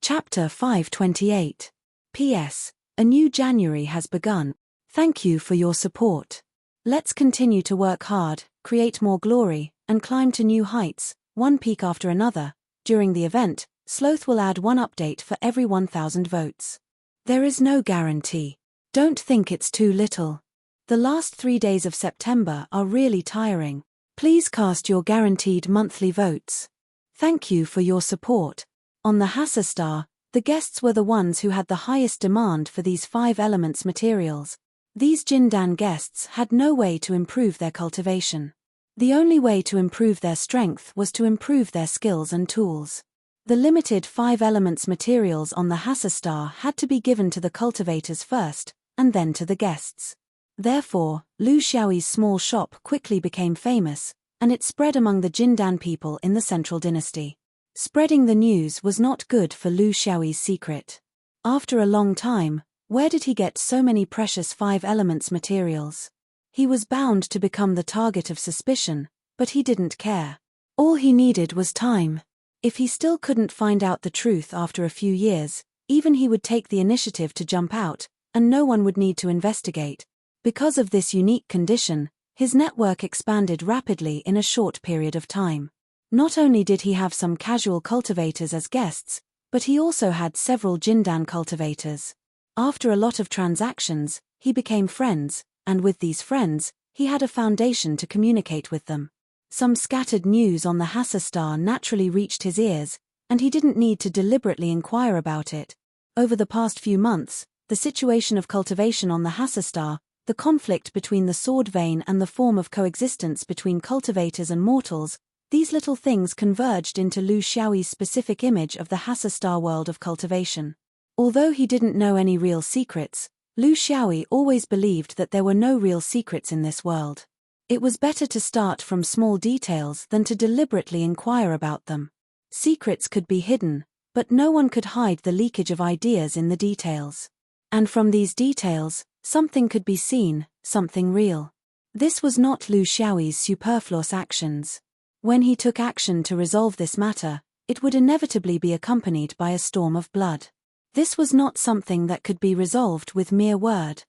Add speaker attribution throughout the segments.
Speaker 1: Chapter 528. P.S. A new January has begun. Thank you for your support. Let's continue to work hard, create more glory, and climb to new heights, one peak after another. During the event, Sloth will add one update for every 1,000 votes. There is no guarantee. Don't think it's too little. The last 3 days of September are really tiring. Please cast your guaranteed monthly votes. Thank you for your support. On the Hassa Star, the guests were the ones who had the highest demand for these 5 elements materials. These Jindan guests had no way to improve their cultivation. The only way to improve their strength was to improve their skills and tools. The limited 5 elements materials on the Hassa Star had to be given to the cultivators first, and then to the guests. Therefore, Lu Xiaoyi's small shop quickly became famous, and it spread among the Jindan people in the Central Dynasty. Spreading the news was not good for Lu Xiaoyi's secret. After a long time, where did he get so many precious 5 elements materials? He was bound to become the target of suspicion, but he didn't care. All he needed was time. If he still couldn't find out the truth after a few years, even he would take the initiative to jump out, and no one would need to investigate. Because of this unique condition, his network expanded rapidly in a short period of time. Not only did he have some casual cultivators as guests, but he also had several Jindan cultivators. After a lot of transactions, he became friends, and with these friends, he had a foundation to communicate with them. Some scattered news on the Hassa Star naturally reached his ears, and he didn't need to deliberately inquire about it. Over the past few months, the situation of cultivation on the Hassa Star, the conflict between the sword vein and the form of coexistence between cultivators and mortals, these little things converged into Lu Xiaoyi's specific image of the Hassa Star world of cultivation. Although he didn't know any real secrets, Lu Xiaoyi always believed that there were no real secrets in this world. It was better to start from small details than to deliberately inquire about them. Secrets could be hidden, but no one could hide the leakage of ideas in the details. And from these details, something could be seen, something real. This was not Lu Xiaoyi's superfluous actions. When he took action to resolve this matter, it would inevitably be accompanied by a storm of blood. This was not something that could be resolved with mere word.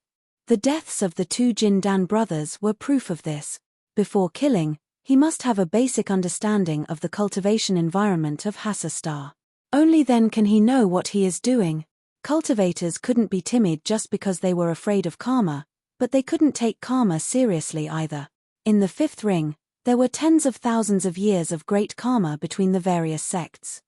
Speaker 1: The deaths of the 2 Jindan brothers were proof of this. Before killing, he must have a basic understanding of the cultivation environment of Hassa Star. Only then can he know what he is doing. Cultivators couldn't be timid just because they were afraid of karma, but they couldn't take karma seriously either. In the 5th ring, there were tens of thousands of years of great karma between the various sects.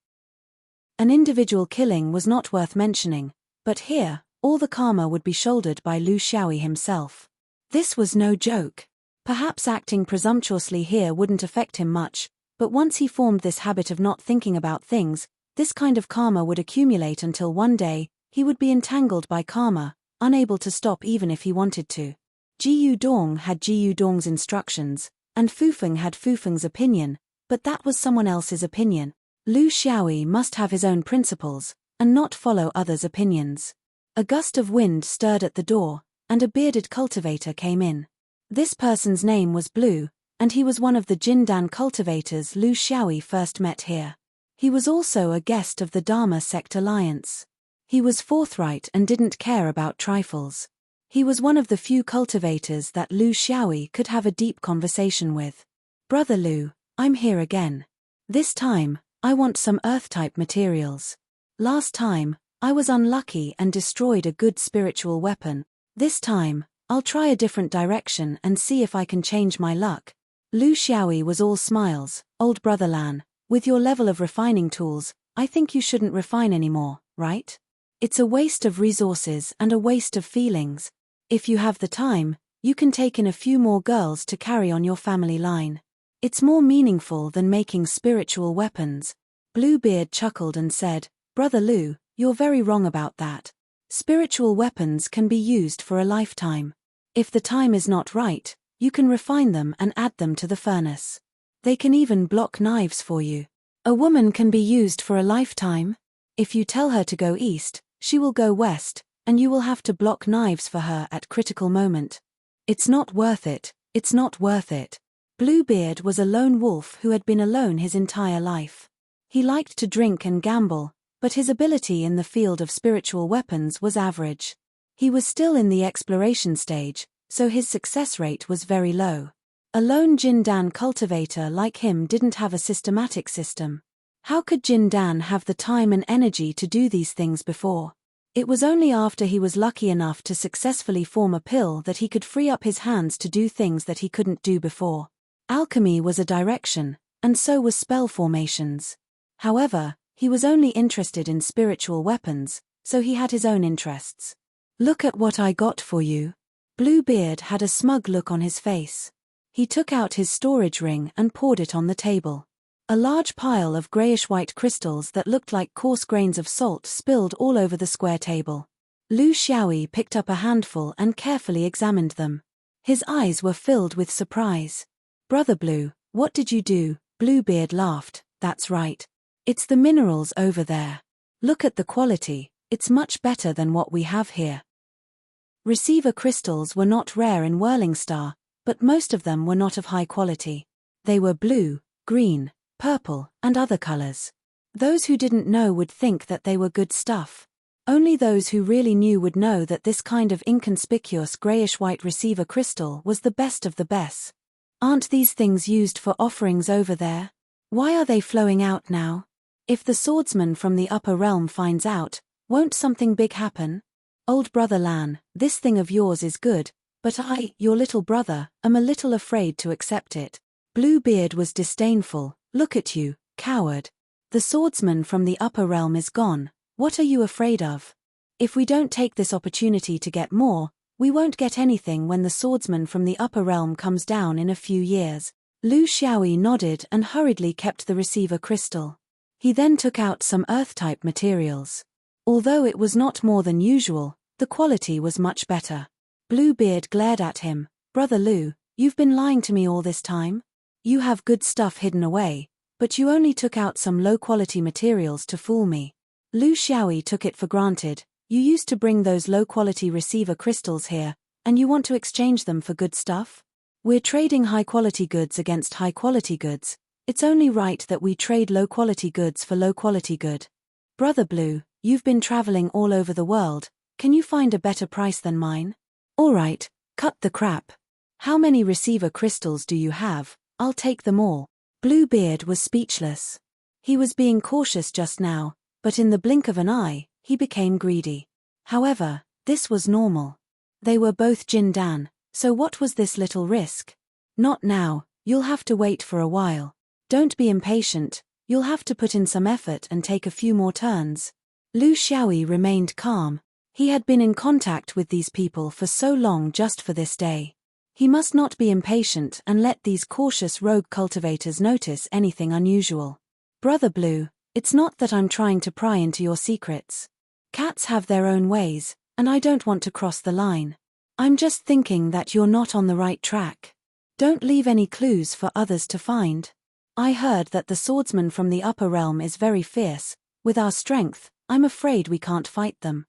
Speaker 1: An individual killing was not worth mentioning, but here, all the karma would be shouldered by Lu Xiaoyi himself. This was no joke. Perhaps acting presumptuously here wouldn't affect him much, but once he formed this habit of not thinking about things, this kind of karma would accumulate until one day, he would be entangled by karma, unable to stop even if he wanted to. Ji Yudong had Ji Yudong's instructions, and Fufeng had Fufeng's opinion, but that was someone else's opinion. Lu Xiaoyi must have his own principles, and not follow others' opinions. A gust of wind stirred at the door, and a bearded cultivator came in. This person's name was Blue, and he was one of the Jindan cultivators Lu Xiaoyi first met here. He was also a guest of the Dharma Sect Alliance. He was forthright and didn't care about trifles. He was one of the few cultivators that Lu Xiaoyi could have a deep conversation with. Brother Lu, I'm here again. This time, I want some Earth-type materials. Last time, I was unlucky and destroyed a good spiritual weapon. This time, I'll try a different direction and see if I can change my luck. Lu Xiaoyi was all smiles. Old brother Lan, with your level of refining tools, I think you shouldn't refine anymore, right? It's a waste of resources and a waste of feelings. If you have the time, you can take in a few more girls to carry on your family line. It's more meaningful than making spiritual weapons. Bluebeard chuckled and said, Brother Lu, you're very wrong about that. Spiritual weapons can be used for a lifetime. If the time is not right, you can refine them and add them to the furnace. They can even block knives for you. A woman can be used for a lifetime. If you tell her to go east, she will go west, and you will have to block knives for her at critical moment. It's not worth it, it's not worth it. Bluebeard was a lone wolf who had been alone his entire life. He liked to drink and gamble, but his ability in the field of spiritual weapons was average. He was still in the exploration stage, so his success rate was very low. A lone Jindan cultivator like him didn't have a systematic system. How could Jindan have the time and energy to do these things before? It was only after he was lucky enough to successfully form a pill that he could free up his hands to do things that he couldn't do before. Alchemy was a direction, and so was spell formations. However, he was only interested in spiritual weapons, so he had his own interests. Look at what I got for you. Bluebeard had a smug look on his face. He took out his storage ring and poured it on the table. A large pile of grayish-white crystals that looked like coarse grains of salt spilled all over the square table. Lu Xiaoyi picked up a handful and carefully examined them. His eyes were filled with surprise. "Brother Blue, what did you do?" Bluebeard laughed. "That's right. It's the minerals over there. Look at the quality, it's much better than what we have here." Receiver crystals were not rare in Whirling Star, but most of them were not of high quality. They were blue, green, purple, and other colors. Those who didn't know would think that they were good stuff. Only those who really knew would know that this kind of inconspicuous grayish-white receiver crystal was the best of the best. Aren't these things used for offerings over there? Why are they flowing out now? If the swordsman from the upper realm finds out, won't something big happen? Old brother Lan, this thing of yours is good, but I, your little brother, am a little afraid to accept it. Bluebeard was disdainful. Look at you, coward. The swordsman from the upper realm is gone. What are you afraid of? If we don't take this opportunity to get more, we won't get anything when the swordsman from the upper realm comes down in a few years. Lu Xiaoyi nodded and hurriedly kept the receiver crystal. He then took out some earth-type materials. Although it was not more than usual, the quality was much better. Bluebeard glared at him. "Brother Lu, you've been lying to me all this time? You have good stuff hidden away, but you only took out some low-quality materials to fool me." Lu Xiaoyi took it for granted. "You used to bring those low-quality receiver crystals here, and you want to exchange them for good stuff? We're trading high-quality goods against high-quality goods. It's only right that we trade low-quality goods for low-quality good. Brother Blue, you've been traveling all over the world. Can you find a better price than mine? All right, cut the crap. How many receiver crystals do you have? I'll take them all." Bluebeard was speechless. He was being cautious just now, but in the blink of an eye, he became greedy. However, this was normal. They were both Jindan, so what was this little risk? Not now, you'll have to wait for a while. Don't be impatient, you'll have to put in some effort and take a few more turns. Lu Xiaoyi remained calm. He had been in contact with these people for so long just for this day. He must not be impatient and let these cautious rogue cultivators notice anything unusual. "Brother Blue, it's not that I'm trying to pry into your secrets. Cats have their own ways, and I don't want to cross the line. I'm just thinking that you're not on the right track. Don't leave any clues for others to find. I heard that the swordsman from the upper realm is very fierce. With our strength, I'm afraid we can't fight them."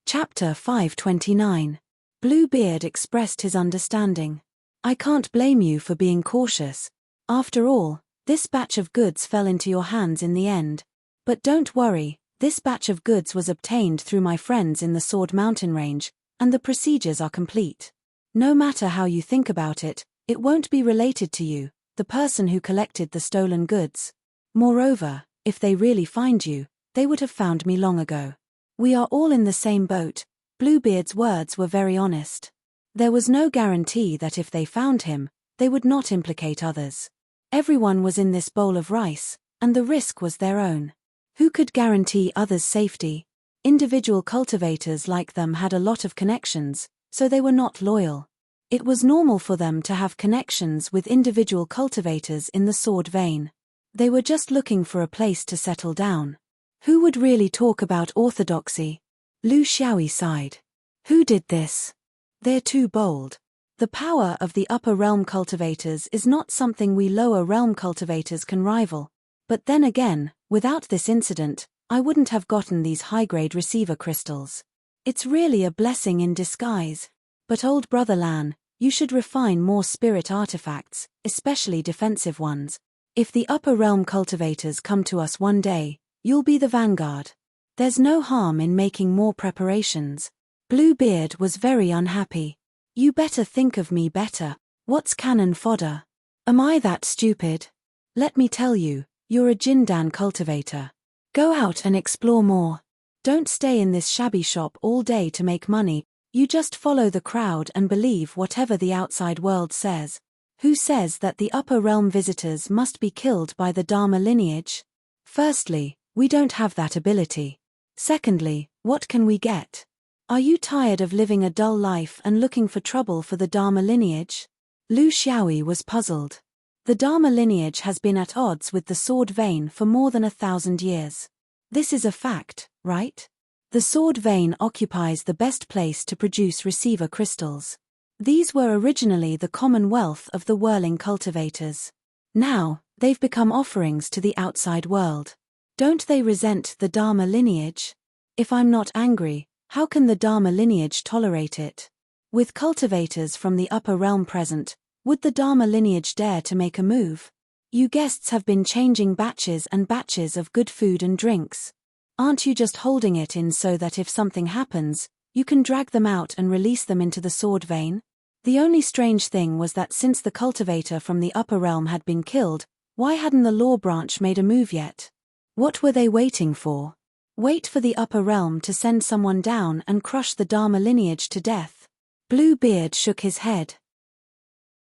Speaker 1: Chapter 529. Bluebeard expressed his understanding. "I can't blame you for being cautious. After all, this batch of goods fell into your hands in the end. But don't worry, this batch of goods was obtained through my friends in the Sword Mountain range, and the procedures are complete. No matter how you think about it, it won't be related to you, the person who collected the stolen goods. Moreover, if they really find you, they would have found me long ago. We are all in the same boat." Bluebeard's words were very honest. There was no guarantee that if they found him, they would not implicate others. Everyone was in this bowl of rice, and the risk was their own. Who could guarantee others' safety? Individual cultivators like them had a lot of connections, so they were not loyal. It was normal for them to have connections with individual cultivators in the sword vein. They were just looking for a place to settle down. Who would really talk about orthodoxy? Lu Xiaoyi sighed. Who did this? They're too bold. The power of the upper realm cultivators is not something we lower realm cultivators can rival. But then again, without this incident, I wouldn't have gotten these high-grade receiver crystals. It's really a blessing in disguise. But old brother Lan, you should refine more spirit artifacts, especially defensive ones. If the upper realm cultivators come to us one day, you'll be the vanguard. There's no harm in making more preparations. Bluebeard was very unhappy. You better think of me better. What's cannon fodder? Am I that stupid? Let me tell you, you're a Jindan cultivator. Go out and explore more. Don't stay in this shabby shop all day to make money. You just follow the crowd and believe whatever the outside world says. Who says that the upper realm visitors must be killed by the Dharma lineage? Firstly, we don't have that ability. Secondly, what can we get? Are you tired of living a dull life and looking for trouble for the Dharma lineage? Lu Xiaoyi was puzzled. The Dharma lineage has been at odds with the sword vein for more than 1,000 years. This is a fact, right? The sword vein occupies the best place to produce receiver crystals. These were originally the commonwealth of the whirling cultivators. Now, they've become offerings to the outside world. Don't they resent the Dharma lineage? If I'm not angry, how can the Dharma lineage tolerate it? With cultivators from the upper realm present, would the Dharma lineage dare to make a move? You guests have been changing batches and batches of good food and drinks. Aren't you just holding it in so that if something happens, you can drag them out and release them into the sword vein? The only strange thing was that since the cultivator from the upper realm had been killed, why hadn't the law branch made a move yet? What were they waiting for? Wait for the upper realm to send someone down and crush the Dharma lineage to death? Bluebeard shook his head.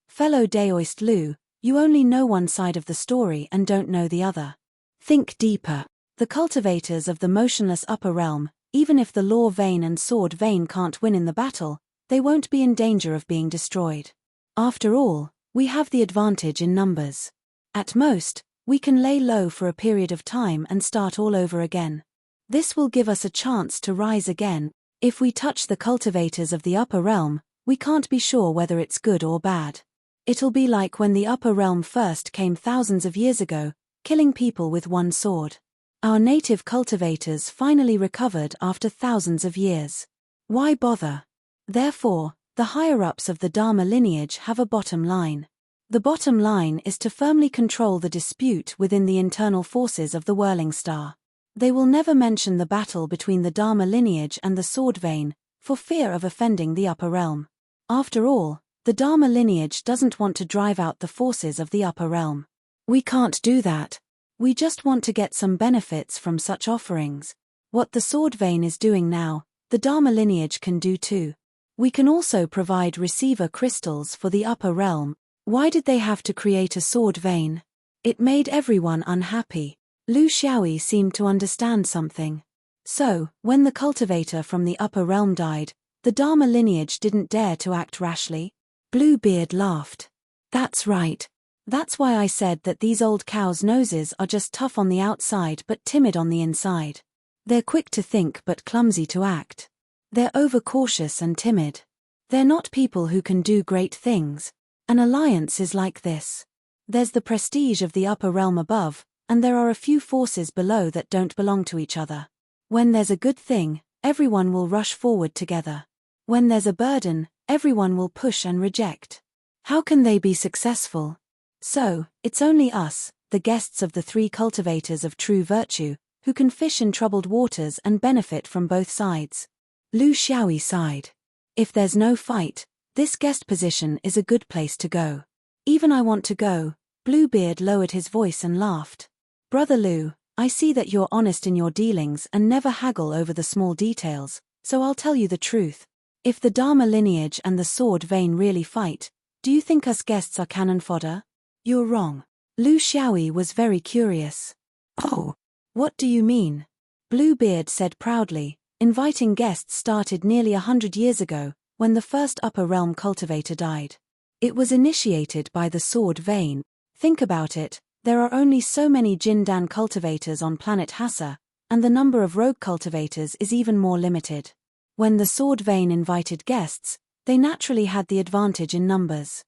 Speaker 1: Fellow Daoist Lu, you only know one side of the story and don't know the other. Think deeper. The cultivators of the motionless upper realm, even if the law vein and sword vein can't win in the battle, they won't be in danger of being destroyed. After all, we have the advantage in numbers. At most, we can lay low for a period of time and start all over again. This will give us a chance to rise again. If we touch the cultivators of the upper realm, we can't be sure whether it's good or bad. It'll be like when the upper realm first came thousands of years ago, killing people with one sword. Our native cultivators finally recovered after thousands of years. Why bother? Therefore, the higher-ups of the Dharma lineage have a bottom line. The bottom line is to firmly control the dispute within the internal forces of the whirling star. They will never mention the battle between the Dharma lineage and the sword vein, for fear of offending the upper realm. After all, the Dharma lineage doesn't want to drive out the forces of the upper realm. We can't do that. We just want to get some benefits from such offerings. What the sword vein is doing now, the Dharma lineage can do too. We can also provide receiver crystals for the upper realm. Why did they have to create a sword vein? It made everyone unhappy. Lu Xiaoyi seemed to understand something. So, when the cultivator from the upper realm died, the Dharma lineage didn't dare to act rashly? Bluebeard laughed. That's right. That's why I said that these old cows' noses are just tough on the outside but timid on the inside. They're quick to think but clumsy to act. They're overcautious and timid. They're not people who can do great things. An alliance is like this. There's the prestige of the upper realm above, and there are a few forces below that don't belong to each other. When there's a good thing, everyone will rush forward together. When there's a burden, everyone will push and reject. How can they be successful? So, it's only us, the guests of the three cultivators of true virtue, who can fish in troubled waters and benefit from both sides. Lu Xiaoyi sighed. If there's no fight, this guest position is a good place to go. Even I want to go. Bluebeard lowered his voice and laughed. Brother Lu, I see that you're honest in your dealings and never haggle over the small details, so I'll tell you the truth. If the Dharma lineage and the sword vein really fight, do you think us guests are cannon fodder? You're wrong. Lu Xiaoyi was very curious. Oh, what do you mean? Bluebeard said proudly. Inviting guests started nearly 100 years ago, when the first upper realm cultivator died. It was initiated by the sword vein. Think about it, there are only so many Jindan cultivators on planet Hassa, and the number of rogue cultivators is even more limited. When the sword vein invited guests, they naturally had the advantage in numbers.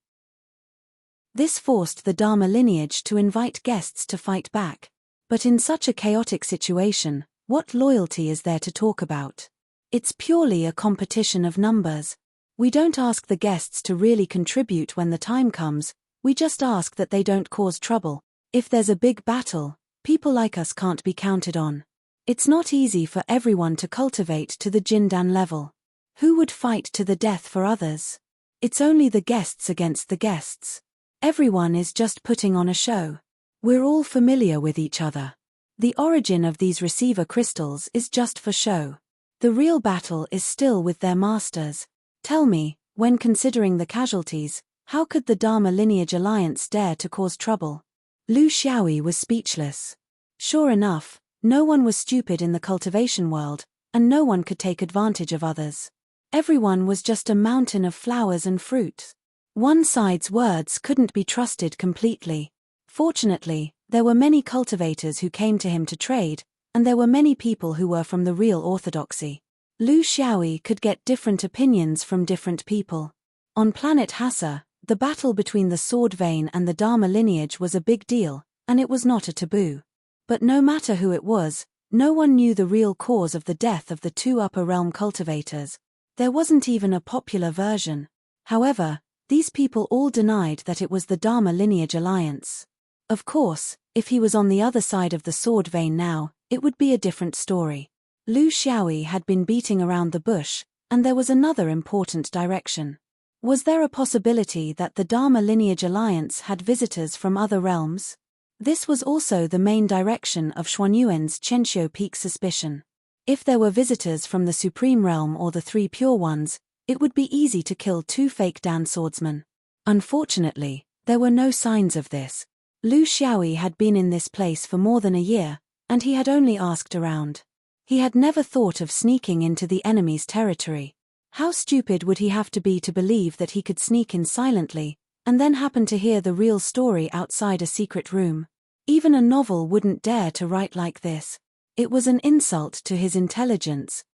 Speaker 1: This forced the Dharma lineage to invite guests to fight back. But in such a chaotic situation, what loyalty is there to talk about? It's purely a competition of numbers. We don't ask the guests to really contribute when the time comes, we just ask that they don't cause trouble. If there's a big battle, people like us can't be counted on. It's not easy for everyone to cultivate to the Jindan level. Who would fight to the death for others? It's only the guests against the guests. Everyone is just putting on a show. We're all familiar with each other. The origin of these receiver crystals is just for show. The real battle is still with their masters. Tell me, when considering the casualties, how could the Dharma lineage alliance dare to cause trouble? Lu Xiaoyi was speechless. Sure enough, no one was stupid in the cultivation world, and no one could take advantage of others. Everyone was just a mountain of flowers and fruit. One side's words couldn't be trusted completely. Fortunately, there were many cultivators who came to him to trade, and there were many people who were from the real orthodoxy. Lu Xiaoyi could get different opinions from different people. On planet Hassa, the battle between the sword vein and the Dharma lineage was a big deal, and it was not a taboo. But no matter who it was, no one knew the real cause of the death of the two upper realm cultivators. There wasn't even a popular version. However, these people all denied that it was the Dharma lineage alliance. Of course, if he was on the other side of the sword vein now, it would be a different story. Lu Xiaoyi had been beating around the bush, and there was another important direction. Was there a possibility that the Dharma lineage alliance had visitors from other realms? This was also the main direction of Xuanyuan's Chenxiu Peak suspicion. If there were visitors from the Supreme Realm or the Three Pure Ones, it would be easy to kill two fake Dan swordsmen. Unfortunately, there were no signs of this. Lu Xiaoyi had been in this place for more than a year, and he had only asked around. He had never thought of sneaking into the enemy's territory. How stupid would he have to be to believe that he could sneak in silently, and then happen to hear the real story outside a secret room? Even a novel wouldn't dare to write like this. It was an insult to his intelligence.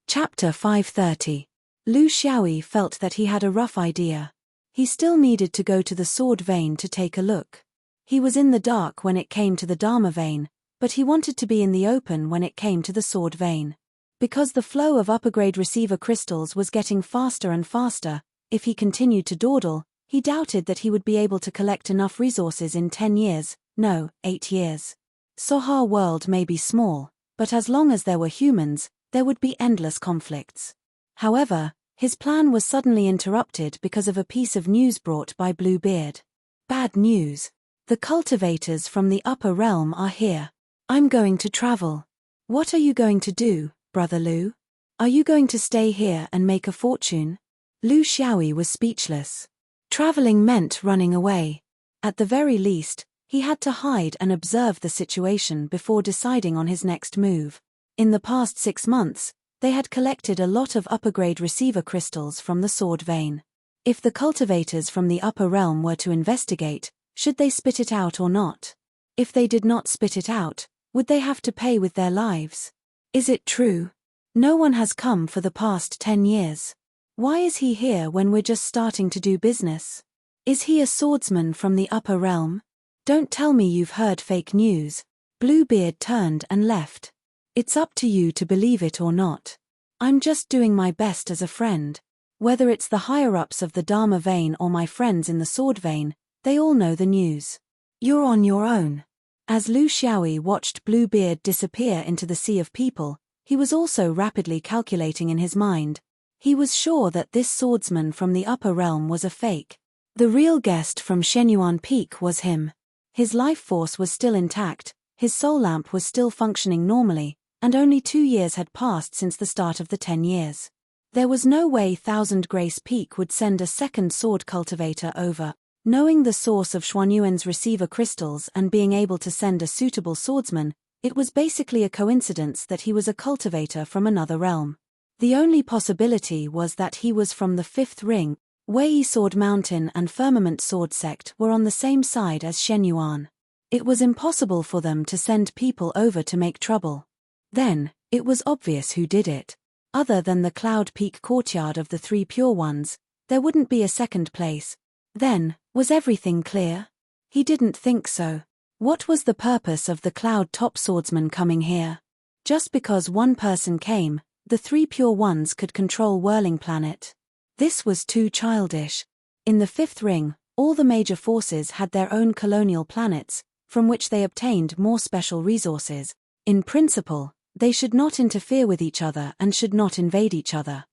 Speaker 1: Chapter 530. Lu Xiaoyi felt that he had a rough idea. He still needed to go to the sword vein to take a look. He was in the dark when it came to the Dharma vein, but he wanted to be in the open when it came to the sword vein. Because the flow of upper-grade receiver crystals was getting faster and faster, if he continued to dawdle, he doubted that he would be able to collect enough resources in 10 years, no, 8 years. Sohar world may be small, but as long as there were humans, there would be endless conflicts. However, his plan was suddenly interrupted because of a piece of news brought by Bluebeard. Bad news. The cultivators from the upper realm are here. I'm going to travel. What are you going to do, Brother Lu? Are you going to stay here and make a fortune? Lu Xiaoyi was speechless. Traveling meant running away. At the very least, he had to hide and observe the situation before deciding on his next move. In the past 6 months, they had collected a lot of upper-grade receiver crystals from the sword vein. If the cultivators from the upper realm were to investigate, should they spit it out or not? If they did not spit it out, would they have to pay with their lives? Is it true? No one has come for the past 10 years. Why is he here when we're just starting to do business? Is he a swordsman from the upper realm? Don't tell me you've heard fake news. Bluebeard turned and left. It's up to you to believe it or not. I'm just doing my best as a friend. Whether it's the higher-ups of the Dharma vein or my friends in the sword vein, they all know the news. You're on your own. As Lu Xiaoyi watched Bluebeard disappear into the sea of people, he was also rapidly calculating in his mind. He was sure that this swordsman from the upper realm was a fake. The real guest from Shenyuan Peak was him. His life force was still intact, his soul lamp was still functioning normally, and only 2 years had passed since the start of the 10 years. There was no way Thousand Grace Peak would send a second sword cultivator over. Knowing the source of Xuanyuan's receiver crystals and being able to send a suitable swordsman, it was basically a coincidence that he was a cultivator from another realm. The only possibility was that he was from the fifth ring. Wei Sword Mountain and Firmament Sword Sect were on the same side as Shenyuan. It was impossible for them to send people over to make trouble. Then, it was obvious who did it. Other than the Cloud Peak courtyard of the Three Pure Ones, there wouldn't be a second place. Then, was everything clear? He didn't think so. What was the purpose of the Cloud Top Swordsman coming here? Just because one person came, the Three Pure Ones could control Whirling Planet. This was too childish. In the fifth ring, All the major forces had their own colonial planets, from which they obtained more special resources. In principle, they should not interfere with each other and should not invade each other.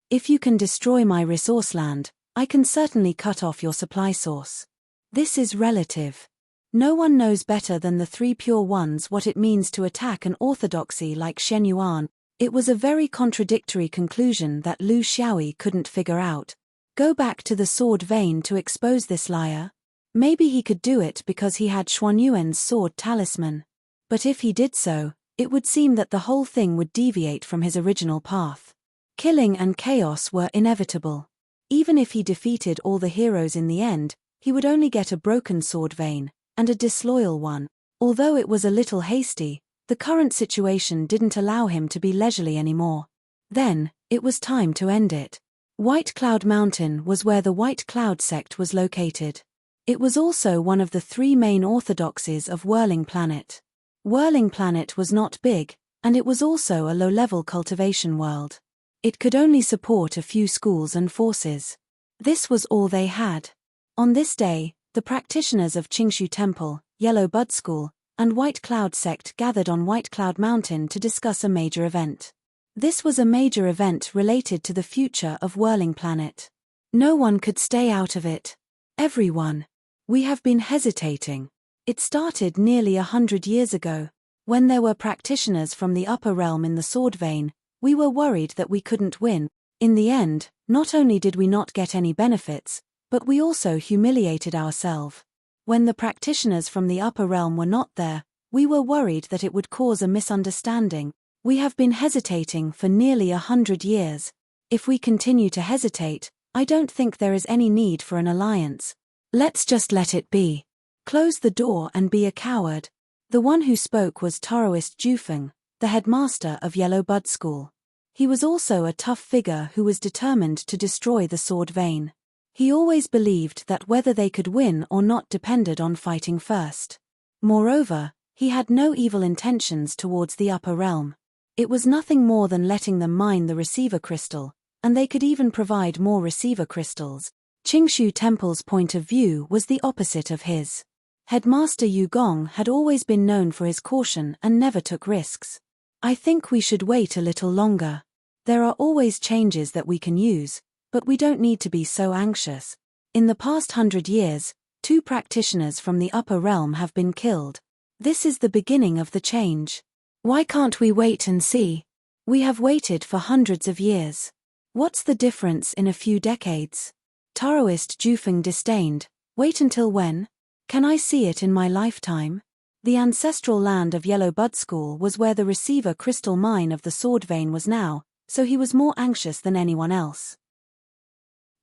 Speaker 1: If you can destroy my resource land, I can certainly cut off your supply source. This is relative. No one knows better than the three pure ones what it means to attack an orthodoxy like Shen Yuan. It was a very contradictory conclusion that Lu Xiaoyi couldn't figure out. Go back to the sword vein to expose this liar? Maybe he could do it because he had Xuanyuan's sword talisman. But if he did so, it would seem that the whole thing would deviate from his original path. Killing and chaos were inevitable. Even if he defeated all the heroes in the end, he would only get a broken sword vein, and a disloyal one. Although it was a little hasty, the current situation didn't allow him to be leisurely anymore. Then, it was time to end it. White Cloud Mountain was where the White Cloud sect was located. It was also one of the three main orthodoxies of Whirling Planet. Whirling Planet was not big, and it was also a low-level cultivation world. It could only support a few schools and forces. This was all they had. On this day, the practitioners of Qingshu Temple, Yellow Bud School, and White Cloud Sect gathered on White Cloud Mountain to discuss a major event. This was a major event related to the future of Whirling Planet. No one could stay out of it. Everyone. We have been hesitating. It started nearly 100 years ago. When there were practitioners from the upper realm in the sword vein, we were worried that we couldn't win. In the end, not only did we not get any benefits, but we also humiliated ourselves. When the practitioners from the upper realm were not there, we were worried that it would cause a misunderstanding. We have been hesitating for nearly 100 years. If we continue to hesitate, I don't think there is any need for an alliance. Let's just let it be. Close the door and be a coward. The one who spoke was Taoist Jufeng, the headmaster of Yellow Bud School. He was also a tough figure who was determined to destroy the sword vein. He always believed that whether they could win or not depended on fighting first. Moreover, he had no evil intentions towards the upper realm. It was nothing more than letting them mine the receiver crystal, and they could even provide more receiver crystals. Qingshu Temple's point of view was the opposite of his. Headmaster Yu Gong had always been known for his caution and never took risks. I think we should wait a little longer. There are always changes that we can use, but we don't need to be so anxious. In the past 100 years, 2 practitioners from the upper realm have been killed. This is the beginning of the change. Why can't we wait and see? We have waited for hundreds of years. What's the difference in a few decades? Taoist Jufeng disdained. Wait until when? Can I see it in my lifetime? The ancestral land of Yellow Bud School was where the receiver crystal mine of the sword vein was now, so he was more anxious than anyone else.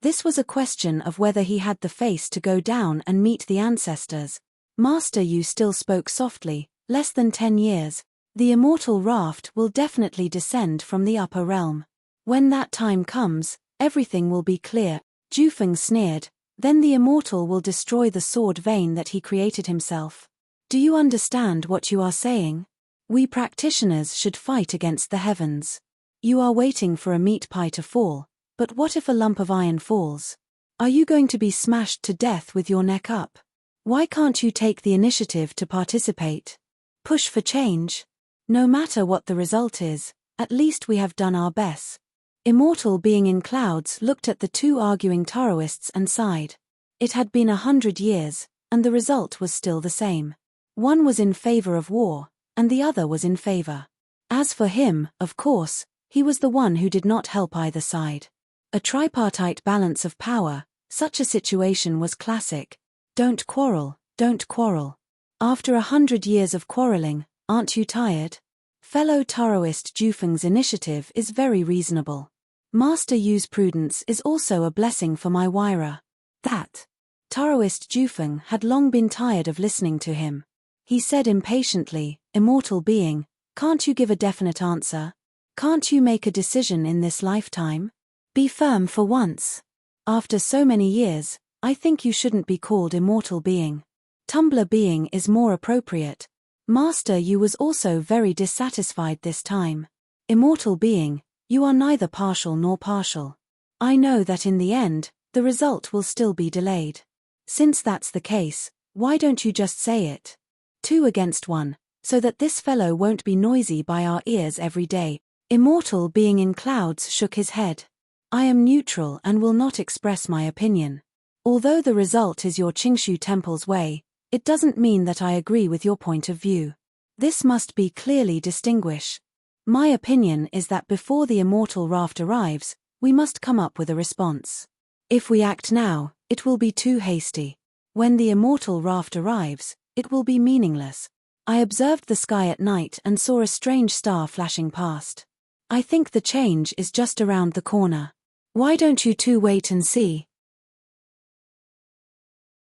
Speaker 1: This was a question of whether he had the face to go down and meet the ancestors. Master Yu still spoke softly. Less than 10 years. The immortal raft will definitely descend from the upper realm. When that time comes, everything will be clear. Jufeng sneered. Then the immortal will destroy the sword vein that he created himself. Do you understand what you are saying? We practitioners should fight against the heavens. You are waiting for a meat pie to fall, but what if a lump of iron falls? Are you going to be smashed to death with your neck up? Why can't you take the initiative to participate? Push for change. No matter what the result is, at least we have done our best. Immortal being in clouds looked at the 2 arguing Taoists and sighed. It had been 100 years, and the result was still the same. One was in favor of war, and the other was in favor. As for him, of course, he was the one who did not help either side. A tripartite balance of power, such a situation was classic. Don't quarrel, don't quarrel. After 100 years of quarreling, aren't you tired? Fellow Taoist Jufeng's initiative is very reasonable. Master Yu's prudence is also a blessing for my Waira. That. Taoist Jufeng had long been tired of listening to him. He said impatiently, Immortal being, can't you give a definite answer? Can't you make a decision in this lifetime? Be firm for once. After so many years, I think you shouldn't be called Immortal being. Tumbler being is more appropriate. Master Yu was also very dissatisfied this time. Immortal being, you are neither partial nor partial. I know that in the end, the result will still be delayed. Since that's the case, why don't you just say it? 2 against 1, so that this fellow won't be noisy by our ears every day. Immortal being in clouds shook his head. I am neutral and will not express my opinion. Although the result is your Qingshu temple's way, it doesn't mean that I agree with your point of view. This must be clearly distinguished. My opinion is that before the immortal raft arrives, we must come up with a response. If we act now, it will be too hasty. When the immortal raft arrives, it will be meaningless. I observed the sky at night and saw a strange star flashing past. I think the change is just around the corner. Why don't you two wait and see?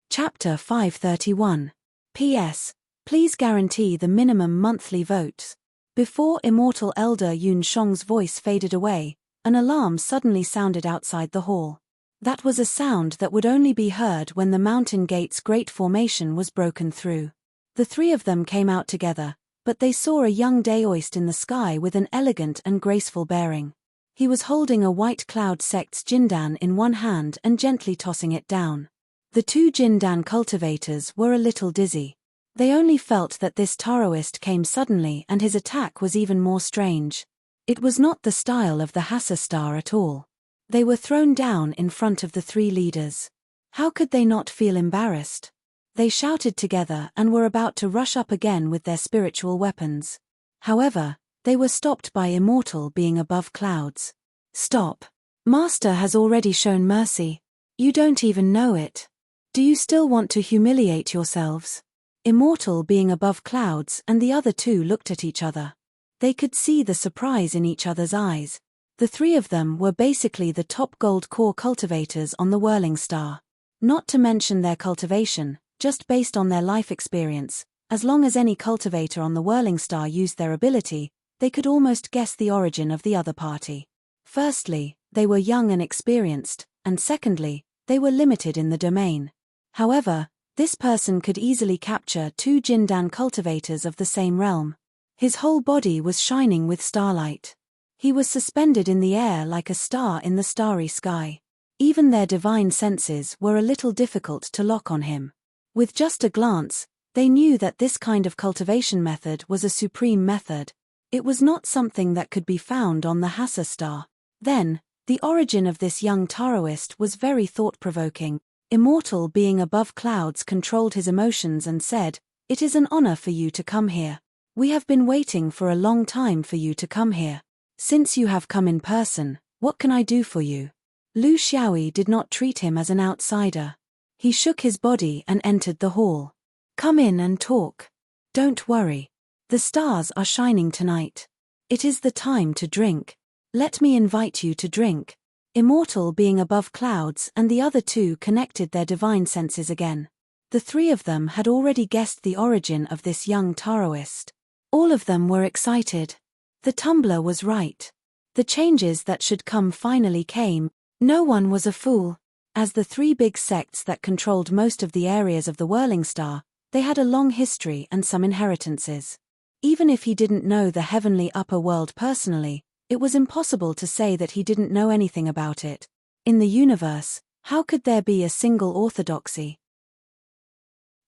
Speaker 1: Chapter 531. P.S. Please guarantee the minimum monthly votes. Before Immortal Elder Yun Shong's voice faded away, an alarm suddenly sounded outside the hall. That was a sound that would only be heard when the mountain gate's great formation was broken through. The 3 of them came out together, but they saw a young daoist in the sky with an elegant and graceful bearing. He was holding a white cloud sect's jindan in one hand and gently tossing it down. The 2 jindan cultivators were a little dizzy. They only felt that this taoist came suddenly and his attack was even more strange. It was not the style of the Hassa star at all. They were thrown down in front of the 3 leaders. How could they not feel embarrassed? They shouted together and were about to rush up again with their spiritual weapons. However, they were stopped by Immortal being above clouds. Stop. Master has already shown mercy. You don't even know it. Do you still want to humiliate yourselves? Immortal being above clouds and the other 2 looked at each other. They could see the surprise in each other's eyes. The 3 of them were basically the top gold core cultivators on the Whirling Star. Not to mention their cultivation, just based on their life experience, as long as any cultivator on the Whirling Star used their ability, they could almost guess the origin of the other party. Firstly, they were young and experienced, and secondly, they were limited in the domain. However, this person could easily capture 2 jindan cultivators of the same realm. His whole body was shining with starlight. He was suspended in the air like a star in the starry sky. Even their divine senses were a little difficult to lock on him. With just a glance, they knew that this kind of cultivation method was a supreme method. It was not something that could be found on the Hassa star. Then, the origin of this young taoist was very thought-provoking. Immortal being above clouds controlled his emotions and said, "It is an honor for you to come here. We have been waiting for a long time for you to come here. Since you have come in person, what can I do for you?" Lu Xiaoyi did not treat him as an outsider. He shook his body and entered the hall. "Come in and talk. Don't worry. The stars are shining tonight. It is the time to drink. Let me invite you to drink." Immortal being above clouds and the other 2 connected their divine senses again. The 3 of them had already guessed the origin of this young taoist. All of them were excited. The tumbler was right. The changes that should come finally came. No one was a fool. As the 3 big sects that controlled most of the areas of the Whirling Star, they had a long history and some inheritances. Even if he didn't know the heavenly upper world personally, it was impossible to say that he didn't know anything about it. In the universe, how could there be a single orthodoxy?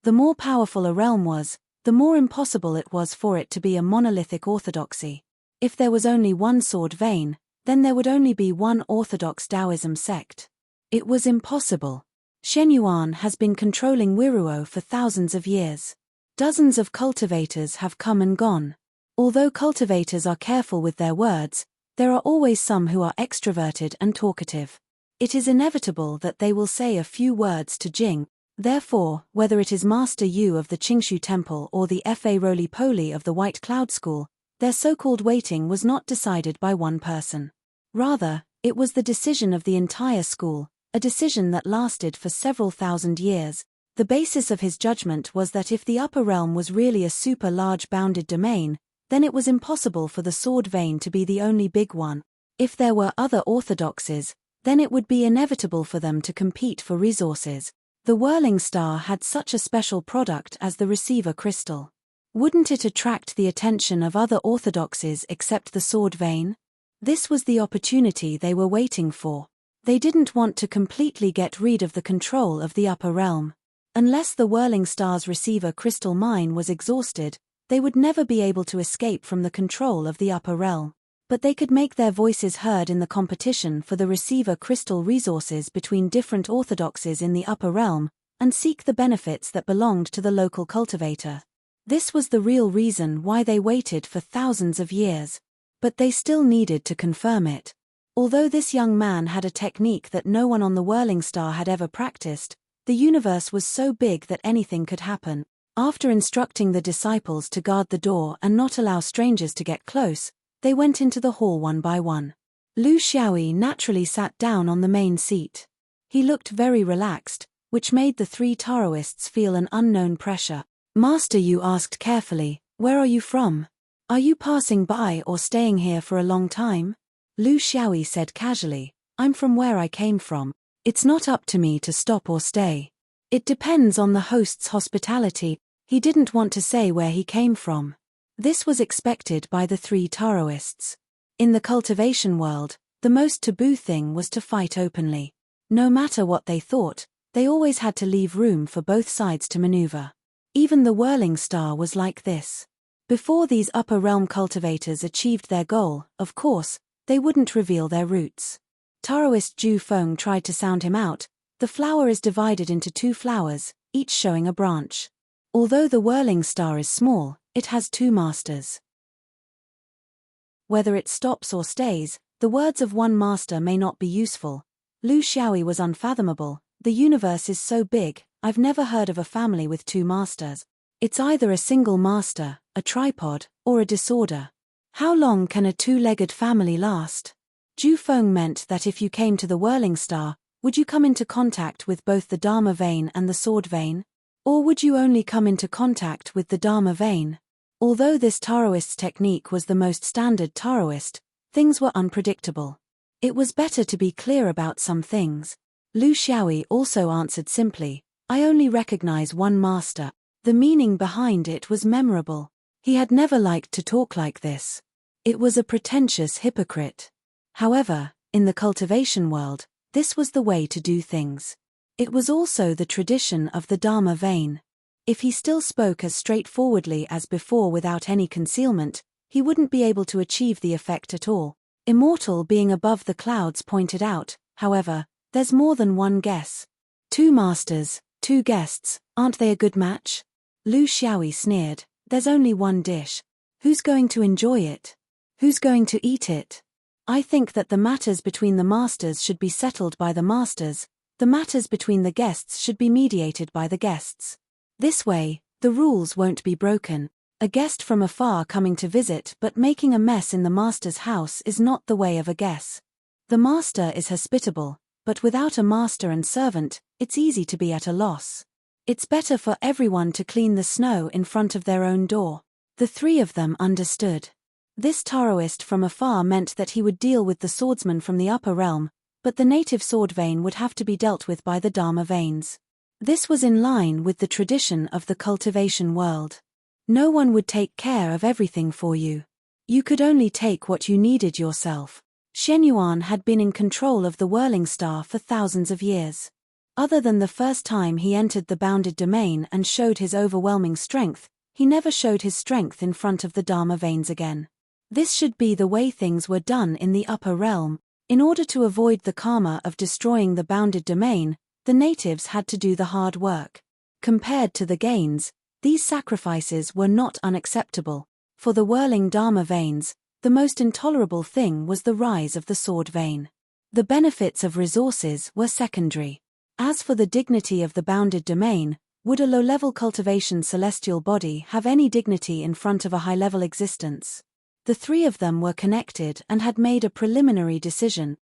Speaker 1: The more powerful a realm was, the more impossible it was for it to be a monolithic orthodoxy. If there was only one sword vein, then there would only be one orthodox Taoism sect. It was impossible. Shenyuan has been controlling Wiruo for thousands of years. Dozens of cultivators have come and gone. Although cultivators are careful with their words, there are always some who are extroverted and talkative. It is inevitable that they will say a few words to Jing. Therefore, whether it is Master Yu of the Qingshu Temple or the Fa Roly-Poly of the White Cloud School, their so-called waiting was not decided by one person. Rather, it was the decision of the entire school, a decision that lasted for several thousand years. The basis of his judgment was that if the upper realm was really a super large bounded domain, then it was impossible for the sword vein to be the only big one. If there were other orthodoxies, then it would be inevitable for them to compete for resources. The Whirling Star had such a special product as the receiver crystal. Wouldn't it attract the attention of other orthodoxies except the sword vein? This was the opportunity they were waiting for. They didn't want to completely get rid of the control of the upper realm. Unless the Whirling Star's receiver crystal mine was exhausted, they would never be able to escape from the control of the upper realm. But they could make their voices heard in the competition for the receiver crystal resources between different orthodoxies in the upper realm, and seek the benefits that belonged to the local cultivator. This was the real reason why they waited for thousands of years. But they still needed to confirm it. Although this young man had a technique that no one on the Whirling Star had ever practiced, the universe was so big that anything could happen. After instructing the disciples to guard the door and not allow strangers to get close, they went into the hall one by one. Lu Xiaoyi naturally sat down on the main seat. He looked very relaxed, which made the three Taoists feel an unknown pressure. "Master," Yu asked carefully, "where are you from? Are you passing by or staying here for a long time?" Lu Xiaoyi said casually, "I'm from where I came from. It's not up to me to stop or stay. It depends on the host's hospitality." He didn't want to say where he came from. This was expected by the three Taoists. In the cultivation world, the most taboo thing was to fight openly. No matter what they thought, they always had to leave room for both sides to maneuver. Even the Whirling Star was like this. Before these upper realm cultivators achieved their goal, of course, they wouldn't reveal their roots. Taoist Ju Feng tried to sound him out. The flower is divided into two flowers, each showing a branch. Although the Whirling Star is small, it has two masters. Whether it stops or stays, the words of one master may not be useful. Lu Xiaoyi was unfathomable. The universe is so big, I've never heard of a family with two masters. It's either a single master, a tripod, or a disorder. How long can a two-legged family last? Ju Feng meant that if you came to the Whirling Star, would you come into contact with both the Dharma vein and the sword vein? Or would you only come into contact with the Dharma vein? Although this Taoist technique was the most standard Taoist, things were unpredictable. It was better to be clear about some things. Lu Xiaoyi also answered simply, "I only recognize one master." The meaning behind it was memorable. He had never liked to talk like this. It was a pretentious hypocrite. However, in the cultivation world, this was the way to do things. It was also the tradition of the Dharma vein. If he still spoke as straightforwardly as before without any concealment, he wouldn't be able to achieve the effect at all. Immortal being above the clouds pointed out, however, there's more than one guess. Two masters, two guests, aren't they a good match? Lu Xiaoyi sneered, "There's only one dish. Who's going to enjoy it? Who's going to eat it? I think that the matters between the masters should be settled by the masters. The matters between the guests should be mediated by the guests. This way, the rules won't be broken. A guest from afar coming to visit but making a mess in the master's house is not the way of a guest. The master is hospitable, but without a master and servant, it's easy to be at a loss. It's better for everyone to clean the snow in front of their own door." The three of them understood. This Taoist from afar meant that he would deal with the swordsman from the upper realm, but the native sword vein would have to be dealt with by the Dharma veins. This was in line with the tradition of the cultivation world. No one would take care of everything for you. You could only take what you needed yourself. Shen Yuan had been in control of the Whirling Star for thousands of years. Other than the first time he entered the bounded domain and showed his overwhelming strength, he never showed his strength in front of the Dharma veins again. This should be the way things were done in the upper realm. In order to avoid the karma of destroying the bounded domain, the natives had to do the hard work. Compared to the gains, these sacrifices were not unacceptable. For the whirling Dharma veins, the most intolerable thing was the rise of the sword vein. The benefits of resources were secondary. As for the dignity of the bounded domain, would a low-level cultivation celestial body have any dignity in front of a high-level existence? The three of them were connected and had made a preliminary decision.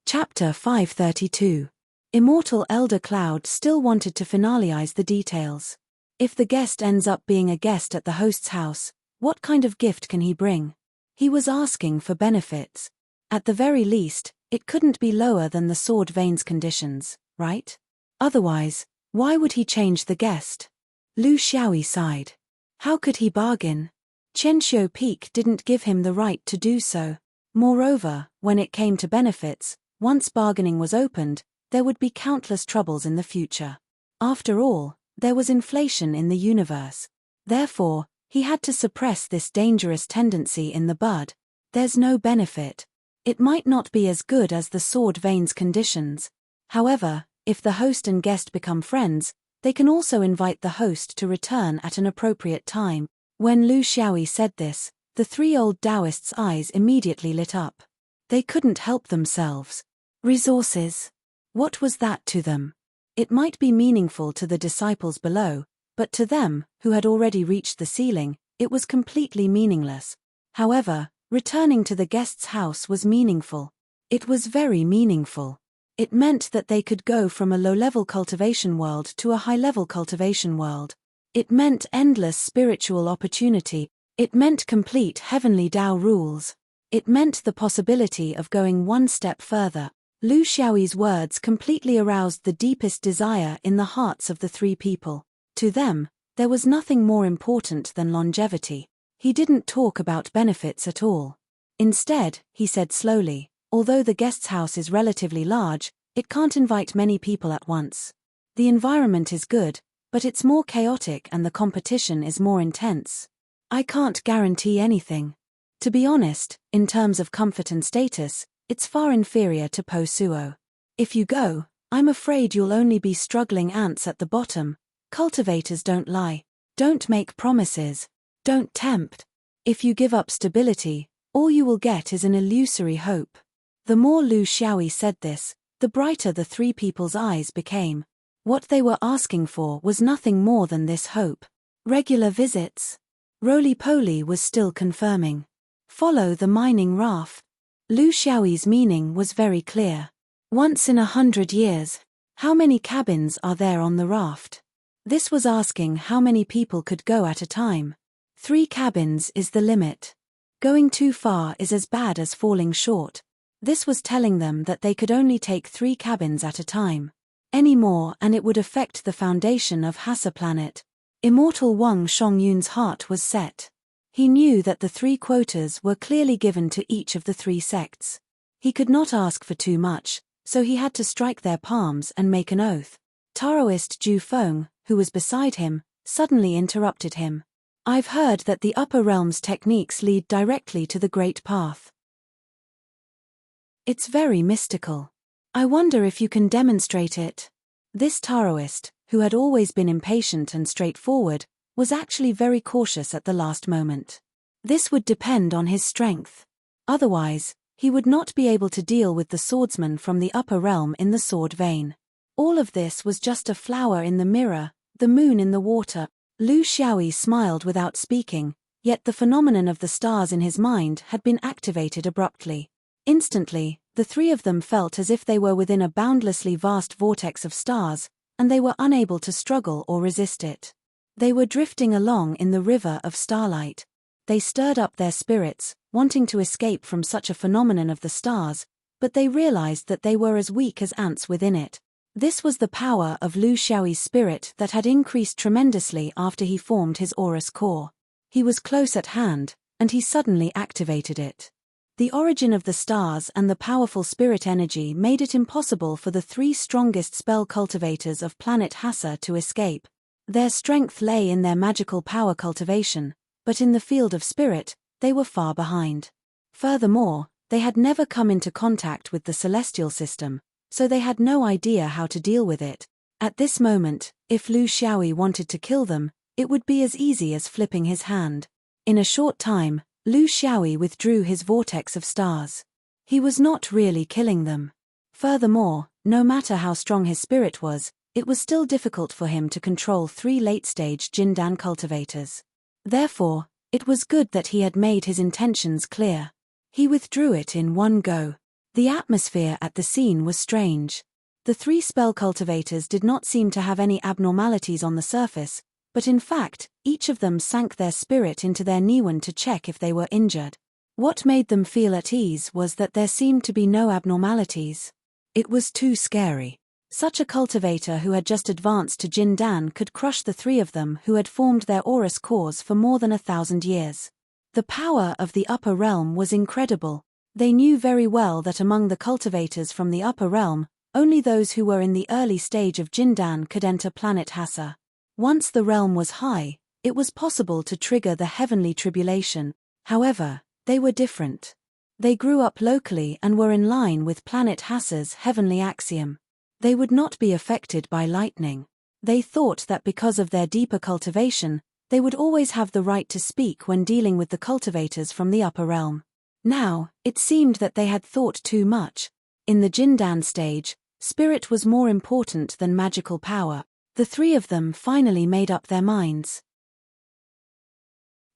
Speaker 1: Chapter 532. Immortal Elder Cloud still wanted to finalize the details. If the guest ends up being a guest at the host's house, what kind of gift can he bring? He was asking for benefits. At the very least, it couldn't be lower than the sword veins conditions, right? Otherwise, why would he change the guest? Lu Xiaoyi sighed. How could he bargain? Qianxiu Peak didn't give him the right to do so. Moreover, when it came to benefits, once bargaining was opened, there would be countless troubles in the future. After all, there was inflation in the universe. Therefore, he had to suppress this dangerous tendency in the bud. There's no benefit. It might not be as good as the sword vein's conditions. However, if the host and guest become friends, they can also invite the host to return at an appropriate time. When Lu Xiaoyi said this, the three old Taoists' eyes immediately lit up. They couldn't help themselves. Resources. What was that to them? It might be meaningful to the disciples below, but to them, who had already reached the ceiling, it was completely meaningless. However, returning to the guest's house was meaningful. It was very meaningful. It meant that they could go from a low-level cultivation world to a high-level cultivation world. It meant endless spiritual opportunity. It meant complete heavenly Tao rules. It meant the possibility of going one step further. Lu Xiaoyi's words completely aroused the deepest desire in the hearts of the three people. To them, there was nothing more important than longevity. He didn't talk about benefits at all. Instead, he said slowly, although the guest's house is relatively large, it can't invite many people at once. The environment is good, but it's more chaotic and the competition is more intense. I can't guarantee anything. To be honest, in terms of comfort and status, it's far inferior to Po Suo. If you go, I'm afraid you'll only be struggling ants at the bottom. Cultivators don't lie. Don't make promises. Don't tempt. If you give up stability, all you will get is an illusory hope. The more Lu Xiaoyi said this, the brighter the three people's eyes became. What they were asking for was nothing more than this hope. Regular visits. Roly-poly was still confirming. Follow the mining raft. Lu Xiaoyi's meaning was very clear. Once in 100 years, how many cabins are there on the raft? This was asking how many people could go at a time. 3 cabins is the limit. Going too far is as bad as falling short. This was telling them that they could only take 3 cabins at a time. Any more and it would affect the foundation of Hassa planet. Immortal Wang Shongyun's heart was set. He knew that the 3 quotas were clearly given to each of the 3 sects. He could not ask for too much, so he had to strike their palms and make an oath. Taoist Ju Feng, who was beside him, suddenly interrupted him. I've heard that the upper realm's techniques lead directly to the Great Path. It's very mystical. I wonder if you can demonstrate it. This Taoist, who had always been impatient and straightforward, was actually very cautious at the last moment. This would depend on his strength. Otherwise, he would not be able to deal with the swordsman from the upper realm in the sword vein. All of this was just a flower in the mirror, the moon in the water. Lu Xiaoyi smiled without speaking, yet the phenomenon of the stars in his mind had been activated abruptly. Instantly, the 3 of them felt as if they were within a boundlessly vast vortex of stars, and they were unable to struggle or resist it. They were drifting along in the river of starlight. They stirred up their spirits, wanting to escape from such a phenomenon of the stars, but they realized that they were as weak as ants within it. This was the power of Lu Xiaoyi's spirit that had increased tremendously after he formed his aurous core. He was close at hand, and he suddenly activated it. The origin of the stars and the powerful spirit energy made it impossible for the 3 strongest spell cultivators of planet Hassa to escape. Their strength lay in their magical power cultivation, but in the field of spirit, they were far behind. Furthermore, they had never come into contact with the celestial system, so they had no idea how to deal with it. At this moment, if Lu Xiaoyi wanted to kill them, it would be as easy as flipping his hand. In a short time, Lu Xiaoyi withdrew his vortex of stars. He was not really killing them. Furthermore, no matter how strong his spirit was, it was still difficult for him to control 3 late-stage Jindan cultivators. Therefore, it was good that he had made his intentions clear. He withdrew it in one go. The atmosphere at the scene was strange. The 3 spell cultivators did not seem to have any abnormalities on the surface, but in fact, each of them sank their spirit into their Niwen to check if they were injured. What made them feel at ease was that there seemed to be no abnormalities. It was too scary. Such a cultivator who had just advanced to Jindan could crush the 3 of them who had formed their aurous cores for more than 1,000 years. The power of the upper realm was incredible. They knew very well that among the cultivators from the upper realm, only those who were in the early stage of Jindan could enter planet Hassa. Once the realm was high, it was possible to trigger the heavenly tribulation. However, they were different. They grew up locally and were in line with planet Hassa's heavenly axiom. They would not be affected by lightning. They thought that because of their deeper cultivation, they would always have the right to speak when dealing with the cultivators from the upper realm. Now, it seemed that they had thought too much. In the Jindan stage, spirit was more important than magical power. The three of them finally made up their minds.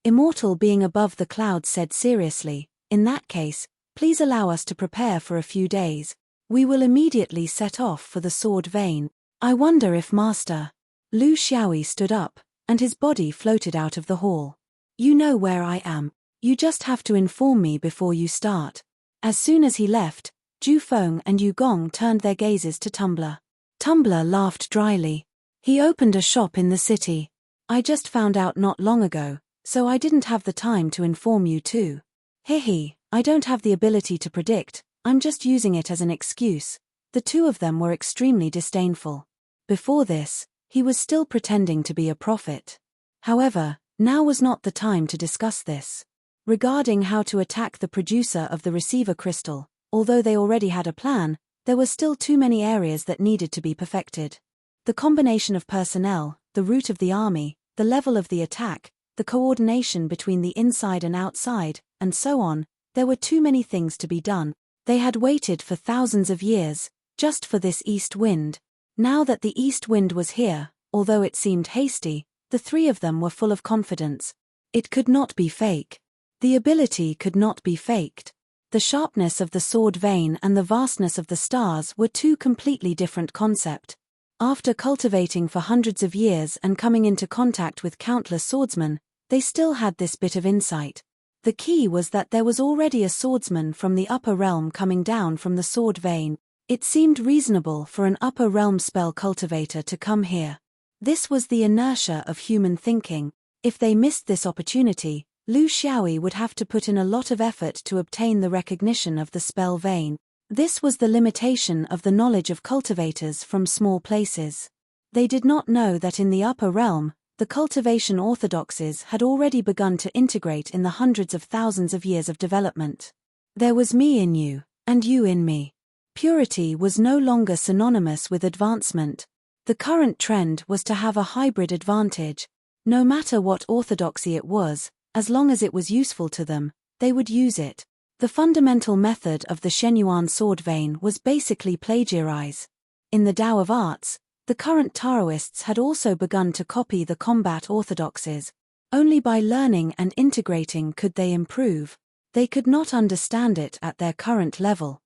Speaker 1: Immortal being above the clouds said seriously, "In that case, please allow us to prepare for a few days. We will immediately set off for the Sword Vein. I wonder if Master..." Lu Xiaoyi stood up, and his body floated out of the hall. "You know where I am. You just have to inform me before you start." As soon as he left, Ju Feng and Yu Gong turned their gazes to Tumblr. Tumblr laughed dryly. "He opened a shop in the city. I just found out not long ago, so I didn't have the time to inform you too. Hehe, I don't have the ability to predict, I'm just using it as an excuse." The two of them were extremely disdainful. Before this, he was still pretending to be a prophet. However, now was not the time to discuss this. Regarding how to attack the producer of the receiver crystal, although they already had a plan, there were still too many areas that needed to be perfected. The combination of personnel, the route of the army, the level of the attack, the coordination between the inside and outside, and so on, there were too many things to be done. They had waited for thousands of years, just for this east wind. Now that the east wind was here, although it seemed hasty, the three of them were full of confidence. It could not be fake. The ability could not be faked. The sharpness of the sword vein and the vastness of the stars were two completely different concepts. After cultivating for hundreds of years and coming into contact with countless swordsmen, they still had this bit of insight. The key was that there was already a swordsman from the upper realm coming down from the sword vein. It seemed reasonable for an upper realm spell cultivator to come here. This was the inertia of human thinking. If they missed this opportunity, Lu Xiaoyi would have to put in a lot of effort to obtain the recognition of the spell vein. This was the limitation of the knowledge of cultivators from small places. They did not know that in the upper realm, the cultivation orthodoxies had already begun to integrate in the hundreds of thousands of years of development. There was me in you, and you in me. Purity was no longer synonymous with advancement. The current trend was to have a hybrid advantage. No matter what orthodoxy it was, as long as it was useful to them, they would use it. The fundamental method of the Shenyuan sword vein was basically plagiarize. In the Tao of Arts, the current Taoists had also begun to copy the combat orthodoxies. Only by learning and integrating could they improve. They could not understand it at their current level.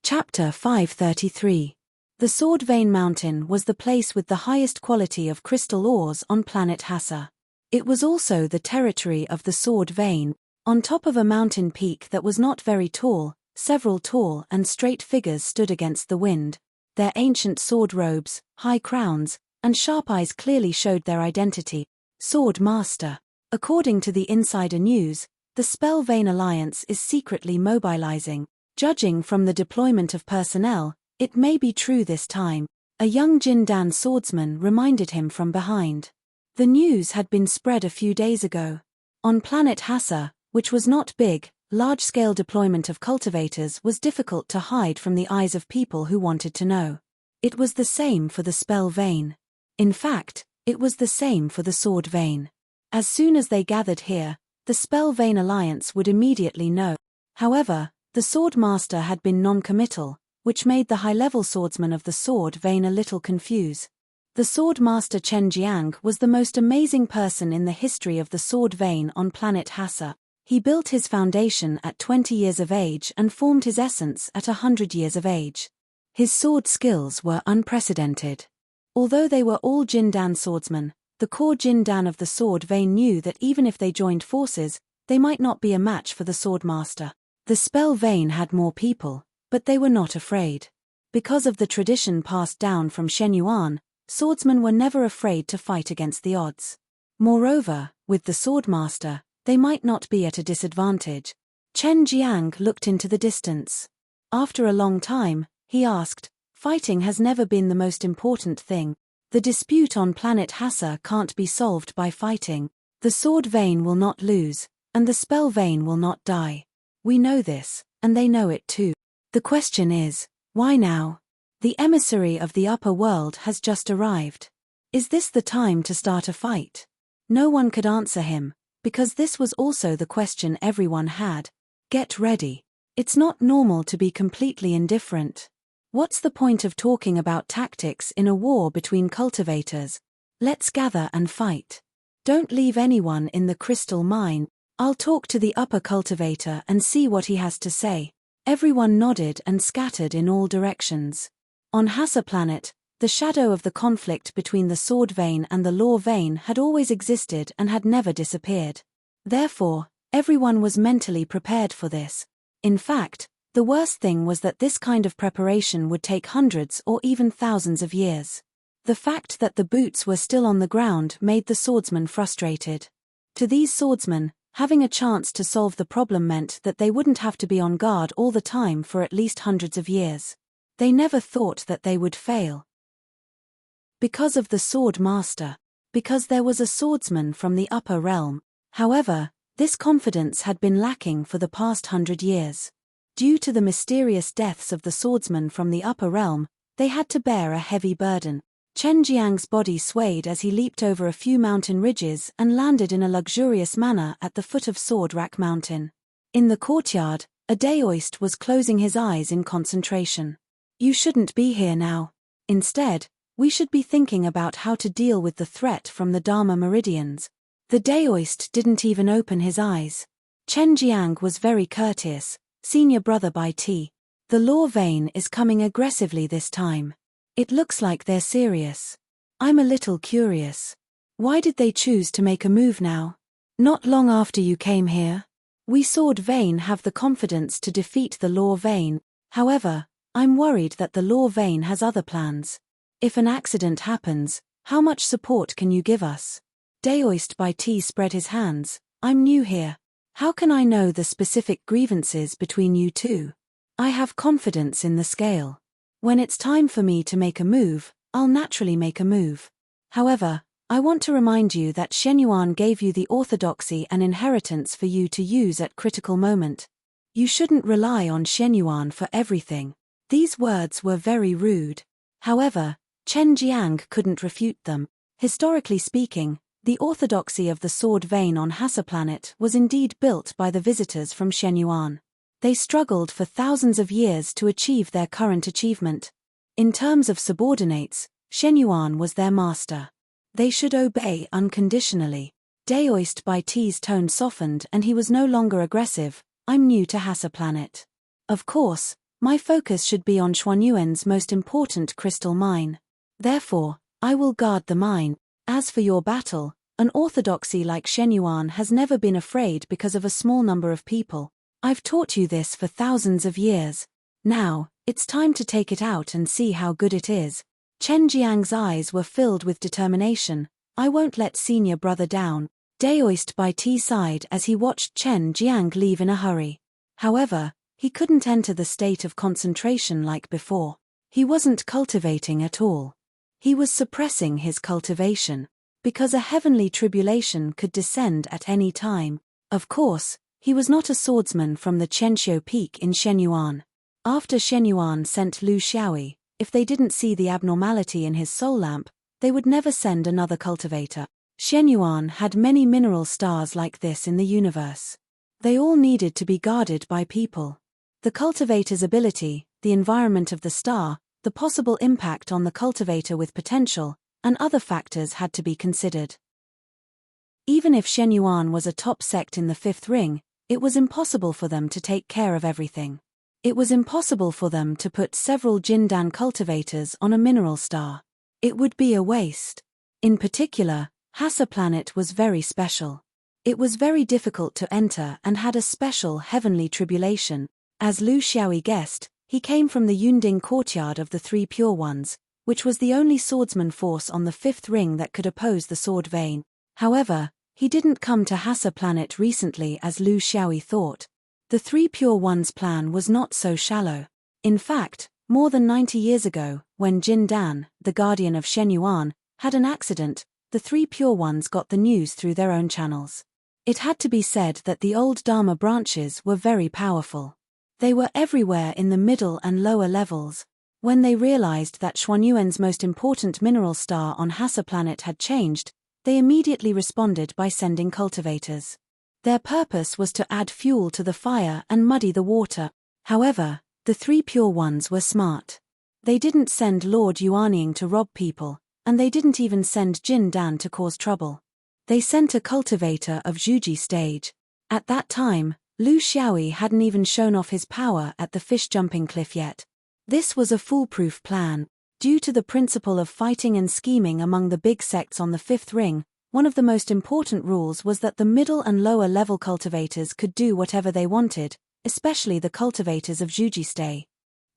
Speaker 1: Chapter 533. The Sword Vein Mountain was the place with the highest quality of crystal ores on planet Hassa. It was also the territory of the Sword Vein. On top of a mountain peak that was not very tall, several tall and straight figures stood against the wind. Their ancient sword robes, high crowns, and sharp eyes clearly showed their identity. Sword Master. According to the insider news, the Spell Vein Alliance is secretly mobilizing. Judging from the deployment of personnel, it may be true this time. A young Jindan swordsman reminded him from behind. The news had been spread a few days ago. On planet Hassa, which was not big, large-scale deployment of cultivators was difficult to hide from the eyes of people who wanted to know. It was the same for the Spell Vein. In fact, it was the same for the Sword Vein. As soon as they gathered here, the Spell Vein Alliance would immediately know. However, the Sword Master had been non-committal, which made the high-level swordsman of the Sword Vein a little confused. The Sword Master Chen Jiang was the most amazing person in the history of the Sword Vein on planet Hassa. He built his foundation at 20 years of age and formed his essence at 100 years of age. His sword skills were unprecedented. Although they were all Jindan swordsmen, the core Jindan of the Sword Vein knew that even if they joined forces, they might not be a match for the Sword Master. The Spell Vein had more people, but they were not afraid. Because of the tradition passed down from Shenyuan, swordsmen were never afraid to fight against the odds. Moreover, with the Sword Master, they might not be at a disadvantage. Chen Jiang looked into the distance. After a long time, he asked, fighting has never been the most important thing. The dispute on planet Hassa can't be solved by fighting. The sword vein will not lose, and the spell vein will not die. We know this, and they know it too. The question is, why now? The emissary of the upper world has just arrived. Is this the time to start a fight? No one could answer him, because this was also the question everyone had. Get ready. It's not normal to be completely indifferent. What's the point of talking about tactics in a war between cultivators? Let's gather and fight. Don't leave anyone in the crystal mine. I'll talk to the upper cultivator and see what he has to say. Everyone nodded and scattered in all directions. On Hassa planet, the shadow of the conflict between the sword vein and the law vein had always existed and had never disappeared. Therefore, everyone was mentally prepared for this. In fact, the worst thing was that this kind of preparation would take hundreds or even thousands of years. The fact that the boots were still on the ground made the swordsmen frustrated. To these swordsmen, having a chance to solve the problem meant that they wouldn't have to be on guard all the time for at least hundreds of years. They never thought that they would fail. Because of the sword master. Because there was a swordsman from the upper realm. However, this confidence had been lacking for the past 100 years. Due to the mysterious deaths of the swordsmen from the upper realm, they had to bear a heavy burden. Chen Jiang's body swayed as he leaped over a few mountain ridges and landed in a luxurious manner at the foot of Sword Rack Mountain. In the courtyard, a Daoist was closing his eyes in concentration. You shouldn't be here now. Instead, we should be thinking about how to deal with the threat from the Dharma meridians. The Daoist didn't even open his eyes. Chen Jiang was very courteous. Senior brother by T. The law vein is coming aggressively this time. It looks like they're serious. I'm a little curious. Why did they choose to make a move now? Not long after you came here. We Sword Vein have the confidence to defeat the Law Vein. However, I'm worried that the Law Vein has other plans. If an accident happens, how much support can you give us? Daoist by T spread his hands. I'm new here. How can I know the specific grievances between you two? I have confidence in the scale. When it's time for me to make a move, I'll naturally make a move. However, I want to remind you that Shenyuan gave you the orthodoxy and inheritance for you to use at critical moment. You shouldn't rely on Shenyuan for everything. These words were very rude. However, Chen Jiang couldn't refute them. Historically speaking, the orthodoxy of the sword vein on Hassa planet was indeed built by the visitors from Shenyuan. They struggled for thousands of years to achieve their current achievement. In terms of subordinates, Shenyuan was their master. They should obey unconditionally. Daoist by T's tone softened and he was no longer aggressive. I'm new to Hassa planet. Of course, my focus should be on Xuanyuan's most important crystal mine. Therefore, I will guard the mine. As for your battle, an orthodoxy like Shenyuan has never been afraid because of a small number of people. I've taught you this for thousands of years. Now, it's time to take it out and see how good it is. Chen Jiang's eyes were filled with determination. I won't let senior brother down. Daoist by T sighed as he watched Chen Jiang leave in a hurry. However, he couldn't enter the state of concentration like before. He wasn't cultivating at all. He was suppressing his cultivation. Because a heavenly tribulation could descend at any time. Of course, he was not a swordsman from the Chenxiu Peak in Shenyuan. After Shenyuan sent Lu Xiaoyi, if they didn't see the abnormality in his soul lamp, they would never send another cultivator. Shenyuan had many mineral stars like this in the universe. They all needed to be guarded by people. The cultivator's ability, the environment of the star, the possible impact on the cultivator with potential, and other factors had to be considered. Even if Shenyuan was a top sect in the fifth ring, it was impossible for them to take care of everything. It was impossible for them to put several Jindan cultivators on a mineral star. It would be a waste. In particular, Hassa planet was very special. It was very difficult to enter and had a special heavenly tribulation. As Lu Xiaoyi guessed, he came from the Yunding courtyard of the Three Pure Ones, which was the only swordsman force on the fifth ring that could oppose the sword vein. However, He didn't come to Hassa planet recently as Lu Xiaoyi thought. The Three Pure Ones plan was not so shallow. In fact, more than 90 years ago, when Jin Dan, the guardian of Shen Yuan, had an accident, the Three Pure Ones got the news through their own channels. It had to be said that the old Dharma branches were very powerful. They were everywhere in the middle and lower levels. When they realized that Xuanyuan's most important mineral star on Hassa planet had changed, they immediately responded by sending cultivators. Their purpose was to add fuel to the fire and muddy the water. However, the Three Pure Ones were smart. They didn't send Lord Yuanying to rob people, and they didn't even send Jin Dan to cause trouble. They sent a cultivator of Zhuji stage. At that time, Lu Xiaoyi hadn't even shown off his power at the fish-jumping cliff yet. This was a foolproof plan. Due to the principle of fighting and scheming among the big sects on the fifth ring, one of the most important rules was that the middle and lower level cultivators could do whatever they wanted, especially the cultivators of Zhuji stage.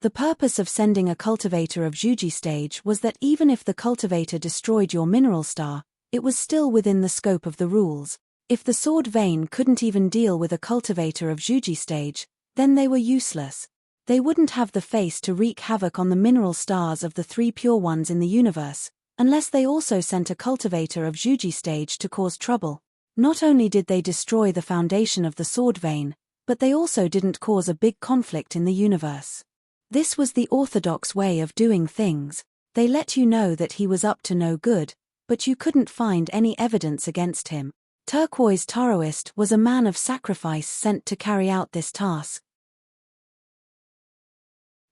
Speaker 1: The purpose of sending a cultivator of Zhuji stage was that even if the cultivator destroyed your mineral star, it was still within the scope of the rules. If the sword vein couldn't even deal with a cultivator of Zhuji stage, then they were useless. They wouldn't have the face to wreak havoc on the mineral stars of the Three Pure Ones in the universe, unless they also sent a cultivator of Zhuji stage to cause trouble. Not only did they destroy the foundation of the sword vein, but they also didn't cause a big conflict in the universe. This was the orthodox way of doing things. They let you know that he was up to no good, but you couldn't find any evidence against him. Turquoise Taoist was a man of sacrifice sent to carry out this task.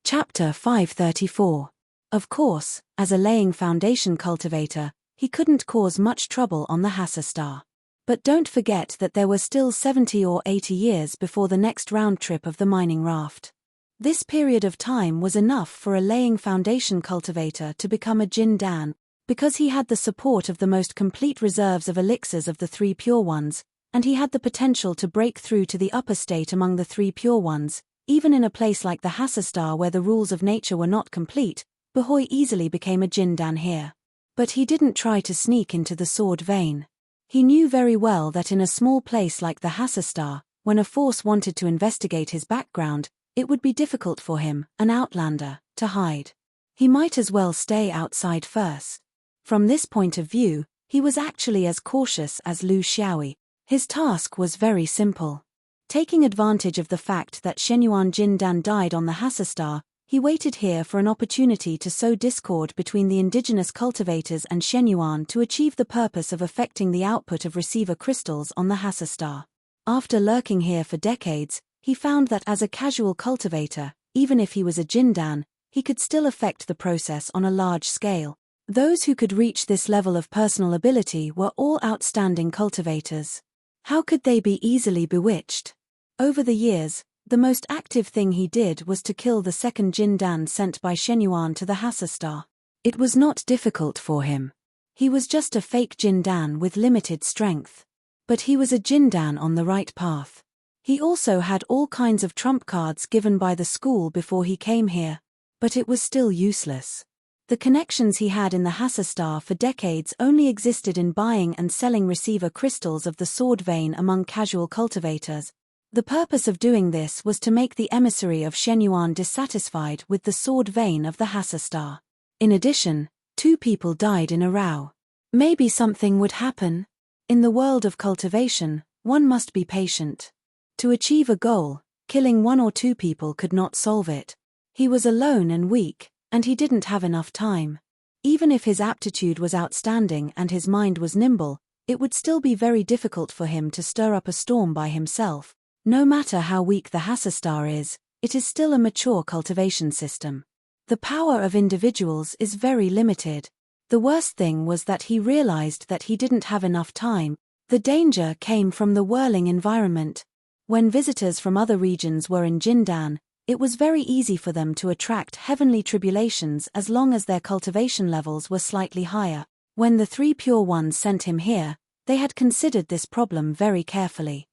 Speaker 1: Chapter 534. Of course, as a laying foundation cultivator, he couldn't cause much trouble on the Hassa star. But don't forget that there were still 70 or 80 years before the next round trip of the mining raft. This period of time was enough for a laying foundation cultivator to become a Jin Dan, because he had the support of the most complete reserves of elixirs of the Three Pure Ones, and he had the potential to break through to the upper state among the Three Pure Ones. Even in a place like the Hassa star where the rules of nature were not complete, Bahoy easily became a Jin Dan here. But he didn't try to sneak into the sword vein. He knew very well that in a small place like the Hassa star, when a force wanted to investigate his background, it would be difficult for him, an outlander, to hide. He might as well stay outside first. From this point of view, he was actually as cautious as Lu Xiaoyi. His task was very simple. Taking advantage of the fact that Shenyuan Jin Dan died on the Hassa star, he waited here for an opportunity to sow discord between the indigenous cultivators and Shenyuan to achieve the purpose of affecting the output of receiver crystals on the Hassa star. After lurking here for decades, he found that as a casual cultivator, even if he was a Jin Dan, he could still affect the process on a large scale. Those who could reach this level of personal ability were all outstanding cultivators. How could they be easily bewitched? Over the years, the most active thing he did was to kill the second Jin Dan sent by Shenyuan to the Hassa star. It was not difficult for him. He was just a fake Jin Dan with limited strength. But he was a Jin Dan on the right path. He also had all kinds of trump cards given by the school before he came here. But it was still useless. The connections he had in the Hassa star for decades only existed in buying and selling receiver crystals of the sword vein among casual cultivators. The purpose of doing this was to make the emissary of Shenyuan dissatisfied with the sword vein of the Hassa star. In addition, 2 people died in a row. Maybe something would happen. In the world of cultivation, one must be patient. To achieve a goal, killing 1 or 2 people could not solve it. He was alone and weak, and he didn't have enough time. Even if his aptitude was outstanding and his mind was nimble, it would still be very difficult for him to stir up a storm by himself. No matter how weak the Hassa star is, it is still a mature cultivation system. The power of individuals is very limited. The worst thing was that he realized that he didn't have enough time. The danger came from the whirling environment. When visitors from other regions were in Jindan, it was very easy for them to attract heavenly tribulations as long as their cultivation levels were slightly higher. When the 3 Pure Ones sent him here, they had considered this problem very carefully.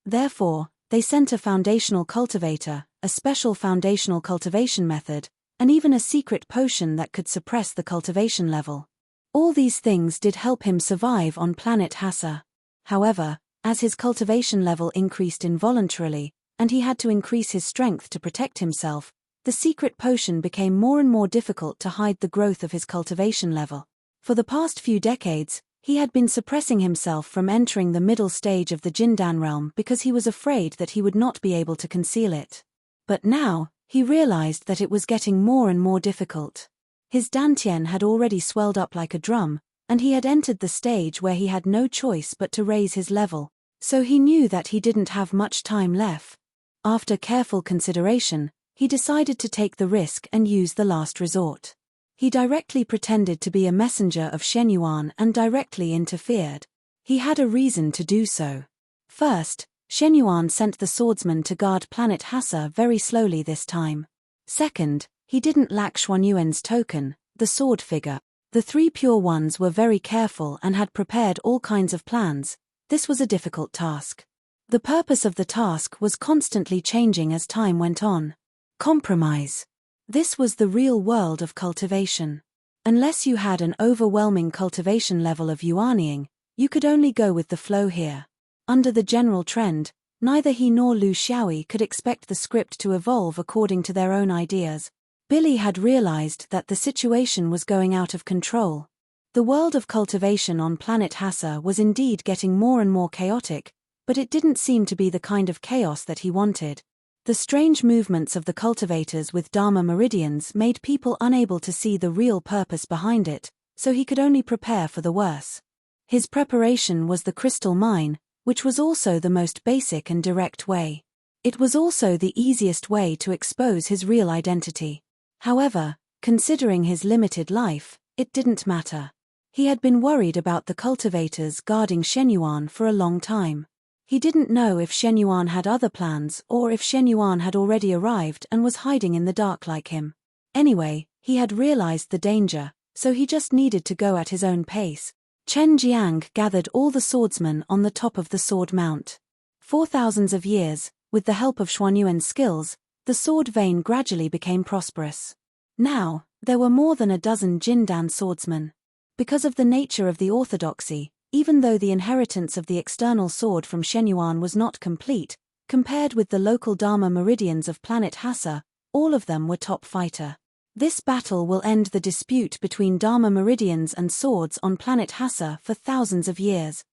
Speaker 1: Therefore, they sent a foundational cultivator, a special foundational cultivation method, and even a secret potion that could suppress the cultivation level. All these things did help him survive on planet Hassa. However, as his cultivation level increased involuntarily, and he had to increase his strength to protect himself, the secret potion became more and more difficult to hide the growth of his cultivation level. For the past few decades, he had been suppressing himself from entering the middle stage of the Jindan realm because he was afraid that he would not be able to conceal it. But now, he realized that it was getting more and more difficult. His dantian had already swelled up like a drum, and he had entered the stage where he had no choice but to raise his level, so he knew that he didn't have much time left. After careful consideration, he decided to take the risk and use the last resort. He directly pretended to be a messenger of Shen Yuan and directly interfered. He had a reason to do so. First, Shen Yuan sent the swordsman to guard planet Hassa very slowly this time. Second, he didn't lack Xuanyuan's token, the sword figure. The three pure ones were very careful and had prepared all kinds of plans. This was a difficult task. The purpose of the task was constantly changing as time went on. Compromise. This was the real world of cultivation. Unless you had an overwhelming cultivation level of yuanying, you could only go with the flow here. Under the general trend, neither he nor Lu Xiaoyi could expect the script to evolve according to their own ideas. Billy had realized that the situation was going out of control. The world of cultivation on planet Hassa was indeed getting more and more chaotic, but it didn't seem to be the kind of chaos that he wanted. The strange movements of the cultivators with Dharma meridians made people unable to see the real purpose behind it, so he could only prepare for the worse. His preparation was the crystal mine, which was also the most basic and direct way. It was also the easiest way to expose his real identity. However, considering his limited life, it didn't matter. He had been worried about the cultivators guarding Shen Yuan for a long time. He didn't know if Shen Yuan had other plans or if Shen Yuan had already arrived and was hiding in the dark like him. Anyway, he had realized the danger, so he just needed to go at his own pace. Chen Jiang gathered all the swordsmen on the top of the sword mount. For thousands of years, with the help of Xuanyuan's skills, the sword vein gradually became prosperous. Now, there were more than a dozen Jindan swordsmen. Because of the nature of the orthodoxy, even though the inheritance of the external sword from Shen Yuan was not complete, compared with the local Dharma meridians of planet Hassa, all of them were top fighter. This battle will end the dispute between Dharma meridians and swords on planet Hassa for thousands of years.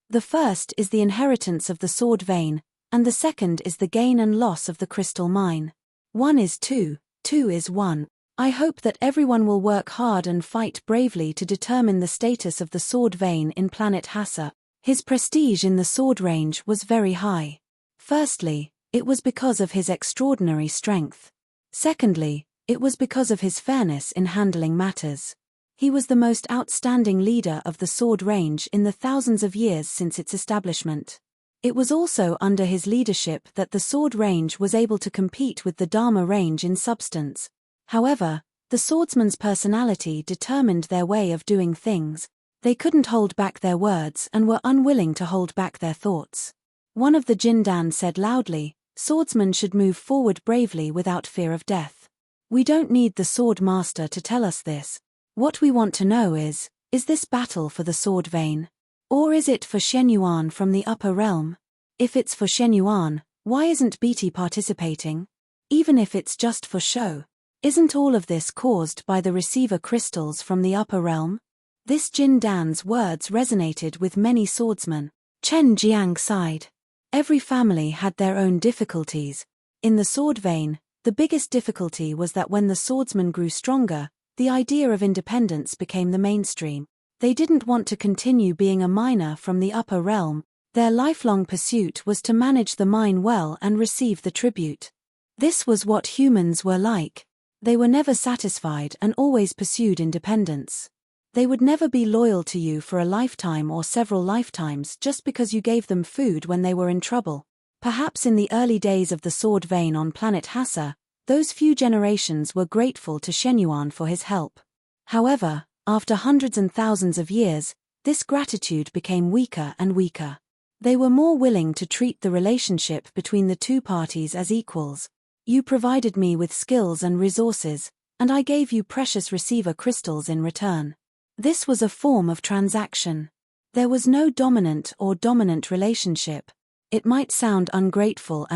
Speaker 1: The first is the inheritance of the sword vein, and the second is the gain and loss of the crystal mine. 1 is 2, 2 is 1. I hope that everyone will work hard and fight bravely to determine the status of the sword vein in planet Hassa. His prestige in the sword range was very high. Firstly, it was because of his extraordinary strength. Secondly, it was because of his fairness in handling matters. He was the most outstanding leader of the sword range in the thousands of years since its establishment. It was also under his leadership that the sword range was able to compete with the Dharma range in substance. However, the swordsman's personality determined their way of doing things. They couldn't hold back their words and were unwilling to hold back their thoughts. One of the Jindan said loudly, "Swordsmen should move forward bravely without fear of death. We don't need the sword master to tell us this. What we want to know is this battle for the sword vein? Or is it for Shen Yuan from the upper realm? If it's for Shen Yuan, why isn't BT participating? Even if it's just for show. Isn't all of this caused by the receiver crystals from the upper realm?" This Jindan's words resonated with many swordsmen. Chen Jiang sighed. Every family had their own difficulties. In the sword vein, the biggest difficulty was that when the swordsmen grew stronger, the idea of independence became the mainstream. They didn't want to continue being a miner from the upper realm. Their lifelong pursuit was to manage the mine well and receive the tribute. This was what humans were like. They were never satisfied and always pursued independence. They would never be loyal to you for a lifetime or several lifetimes just because you gave them food when they were in trouble. Perhaps in the early days of the sword vein on planet Hassa, those few generations were grateful to Shen Yuan for his help. However, after hundreds and thousands of years, this gratitude became weaker and weaker. They were more willing to treat the relationship between the two parties as equals. You provided me with skills and resources, and I gave you precious receiver crystals in return. This was a form of transaction. There was no dominant or dominant relationship. It might sound ungrateful,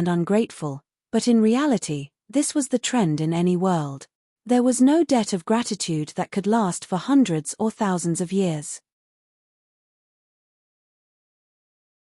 Speaker 1: but in reality, this was the trend in any world. There was no debt of gratitude that could last for hundreds or thousands of years.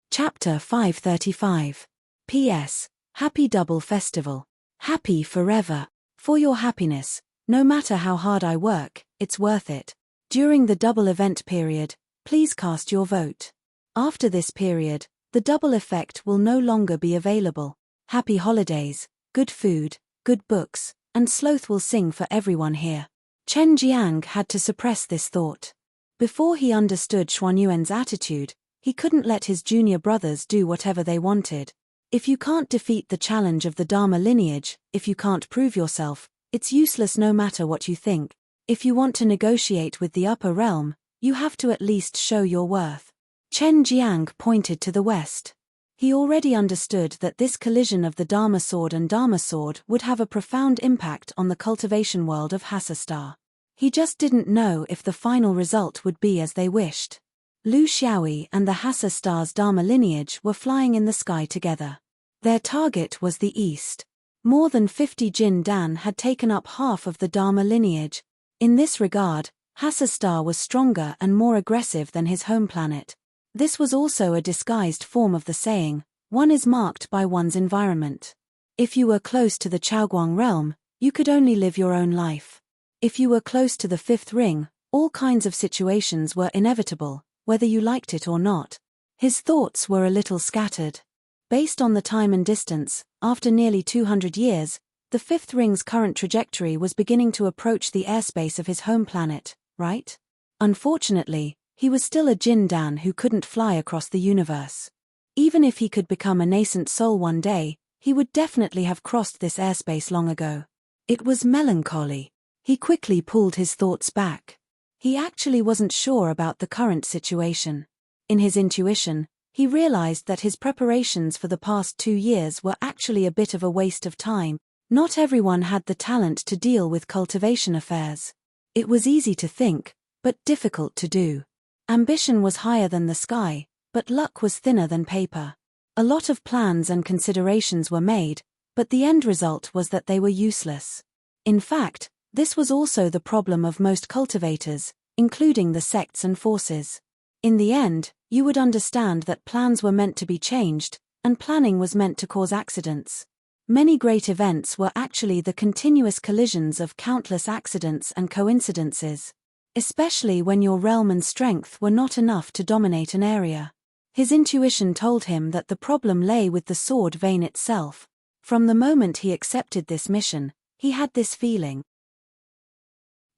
Speaker 1: Chapter 535. P.S. Happy Double Festival. Happy forever. For your happiness, no matter how hard I work, it's worth it. During the double event period, please cast your vote. After this period, the double effect will no longer be available. Happy holidays, good food, good books, and sloth will sing for everyone here. Chen Jiang had to suppress this thought. Before he understood Xuanyuan's attitude, he couldn't let his junior brothers do whatever they wanted. If you can't defeat the challenge of the Dharma lineage, if you can't prove yourself, it's useless no matter what you think. If you want to negotiate with the upper realm, you have to at least show your worth. Chen Jiang pointed to the west. He already understood that this collision of the Dharma sword and Dharma sword would have a profound impact on the cultivation world of Hassa Star. He just didn't know if the final result would be as they wished. Lu Xiaoyi and the Hassa Star's Dharma lineage were flying in the sky together. Their target was the east. More than 50 Jin Dan had taken up half of the Dharma lineage. In this regard, Hassa Star was stronger and more aggressive than his home planet. This was also a disguised form of the saying, one is marked by one's environment. If you were close to the Chaoguang realm, you could only live your own life. If you were close to the fifth ring, all kinds of situations were inevitable, whether you liked it or not. His thoughts were a little scattered. Based on the time and distance, after nearly 200 years, the fifth ring's current trajectory was beginning to approach the airspace of his home planet, right? Unfortunately, he was still a Jin Dan who couldn't fly across the universe. Even if he could become a nascent soul one day, he would definitely have crossed this airspace long ago. It was melancholy. He quickly pulled his thoughts back. He actually wasn't sure about the current situation. In his intuition, he realized that his preparations for the past 2 years were actually a bit of a waste of time. Not everyone had the talent to deal with cultivation affairs. It was easy to think, but difficult to do. Ambition was higher than the sky, but luck was thinner than paper. A lot of plans and considerations were made, but the end result was that they were useless. In fact, this was also the problem of most cultivators, including the sects and forces. In the end, you would understand that plans were meant to be changed, and planning was meant to cause accidents. Many great events were actually the continuous collisions of countless accidents and coincidences. Especially when your realm and strength were not enough to dominate an area. His intuition told him that the problem lay with the sword vein itself. From the moment he accepted this mission, he had this feeling.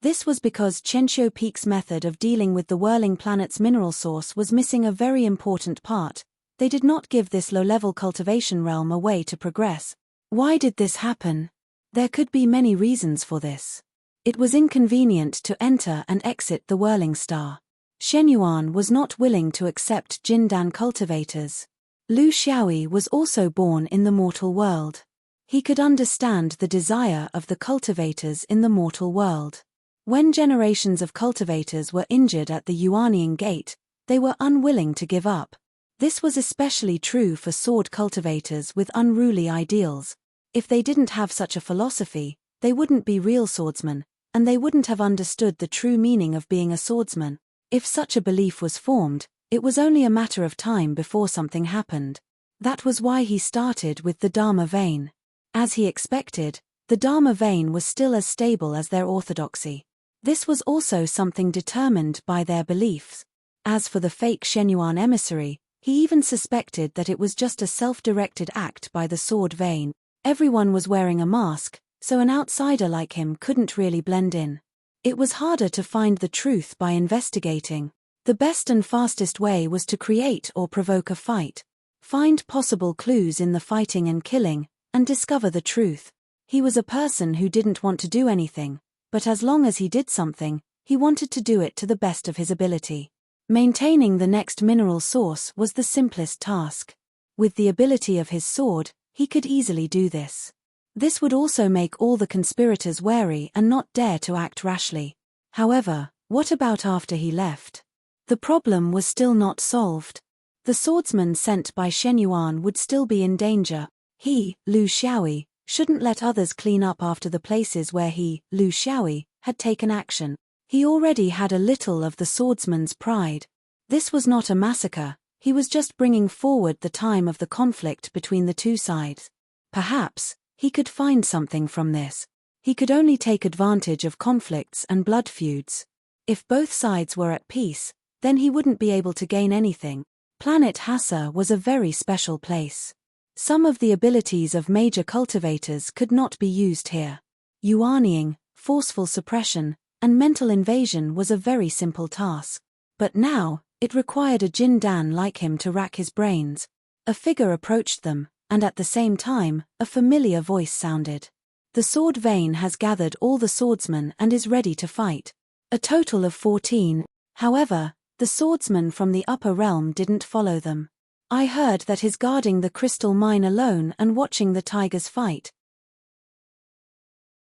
Speaker 1: This was because Chenxiu Peak's method of dealing with the whirling planet's mineral source was missing a very important part. They did not give this low-level cultivation realm a way to progress. Why did this happen? There could be many reasons for this. It was inconvenient to enter and exit the whirling star. Shenyuan was not willing to accept Jindan cultivators. Lu Xiaoyi was also born in the mortal world. He could understand the desire of the cultivators in the mortal world. When generations of cultivators were injured at the Yuanying Gate, they were unwilling to give up. This was especially true for sword cultivators with unruly ideals. If they didn't have such a philosophy, they wouldn't be real swordsmen, and they wouldn't have understood the true meaning of being a swordsman. If such a belief was formed, it was only a matter of time before something happened. That was why he started with the Dharma vein. As he expected, the Dharma vein was still as stable as their orthodoxy. This was also something determined by their beliefs. As for the fake Shenyuan emissary, he even suspected that it was just a self-directed act by the sword vein. Everyone was wearing a mask, so an outsider like him couldn't really blend in. It was harder to find the truth by investigating. The best and fastest way was to create or provoke a fight. Find possible clues in the fighting and killing, and discover the truth. He was a person who didn't want to do anything, but as long as he did something, he wanted to do it to the best of his ability. Maintaining the next mineral source was the simplest task. With the ability of his sword, he could easily do this. This would also make all the conspirators wary and not dare to act rashly. However, what about after he left? The problem was still not solved. The swordsman sent by Shen Yuan would still be in danger. He, Lu Xiaoyi, shouldn't let others clean up after the places where he, Lu Xiaoyi, had taken action. He already had a little of the swordsman's pride. This was not a massacre, he was just bringing forward the time of the conflict between the two sides. Perhaps, he could find something from this. He could only take advantage of conflicts and blood feuds. If both sides were at peace, then he wouldn't be able to gain anything. Planet Hassa was a very special place. Some of the abilities of major cultivators could not be used here. Yuaniying, forceful suppression, and mental invasion was a very simple task. But now, it required a Jin Dan like him to rack his brains. A figure approached them, and at the same time, a familiar voice sounded. The sword vein has gathered all the swordsmen and is ready to fight. A total of 14, however, the swordsman from the upper realm didn't follow them. I heard that he's guarding the crystal mine alone and watching the tigers fight.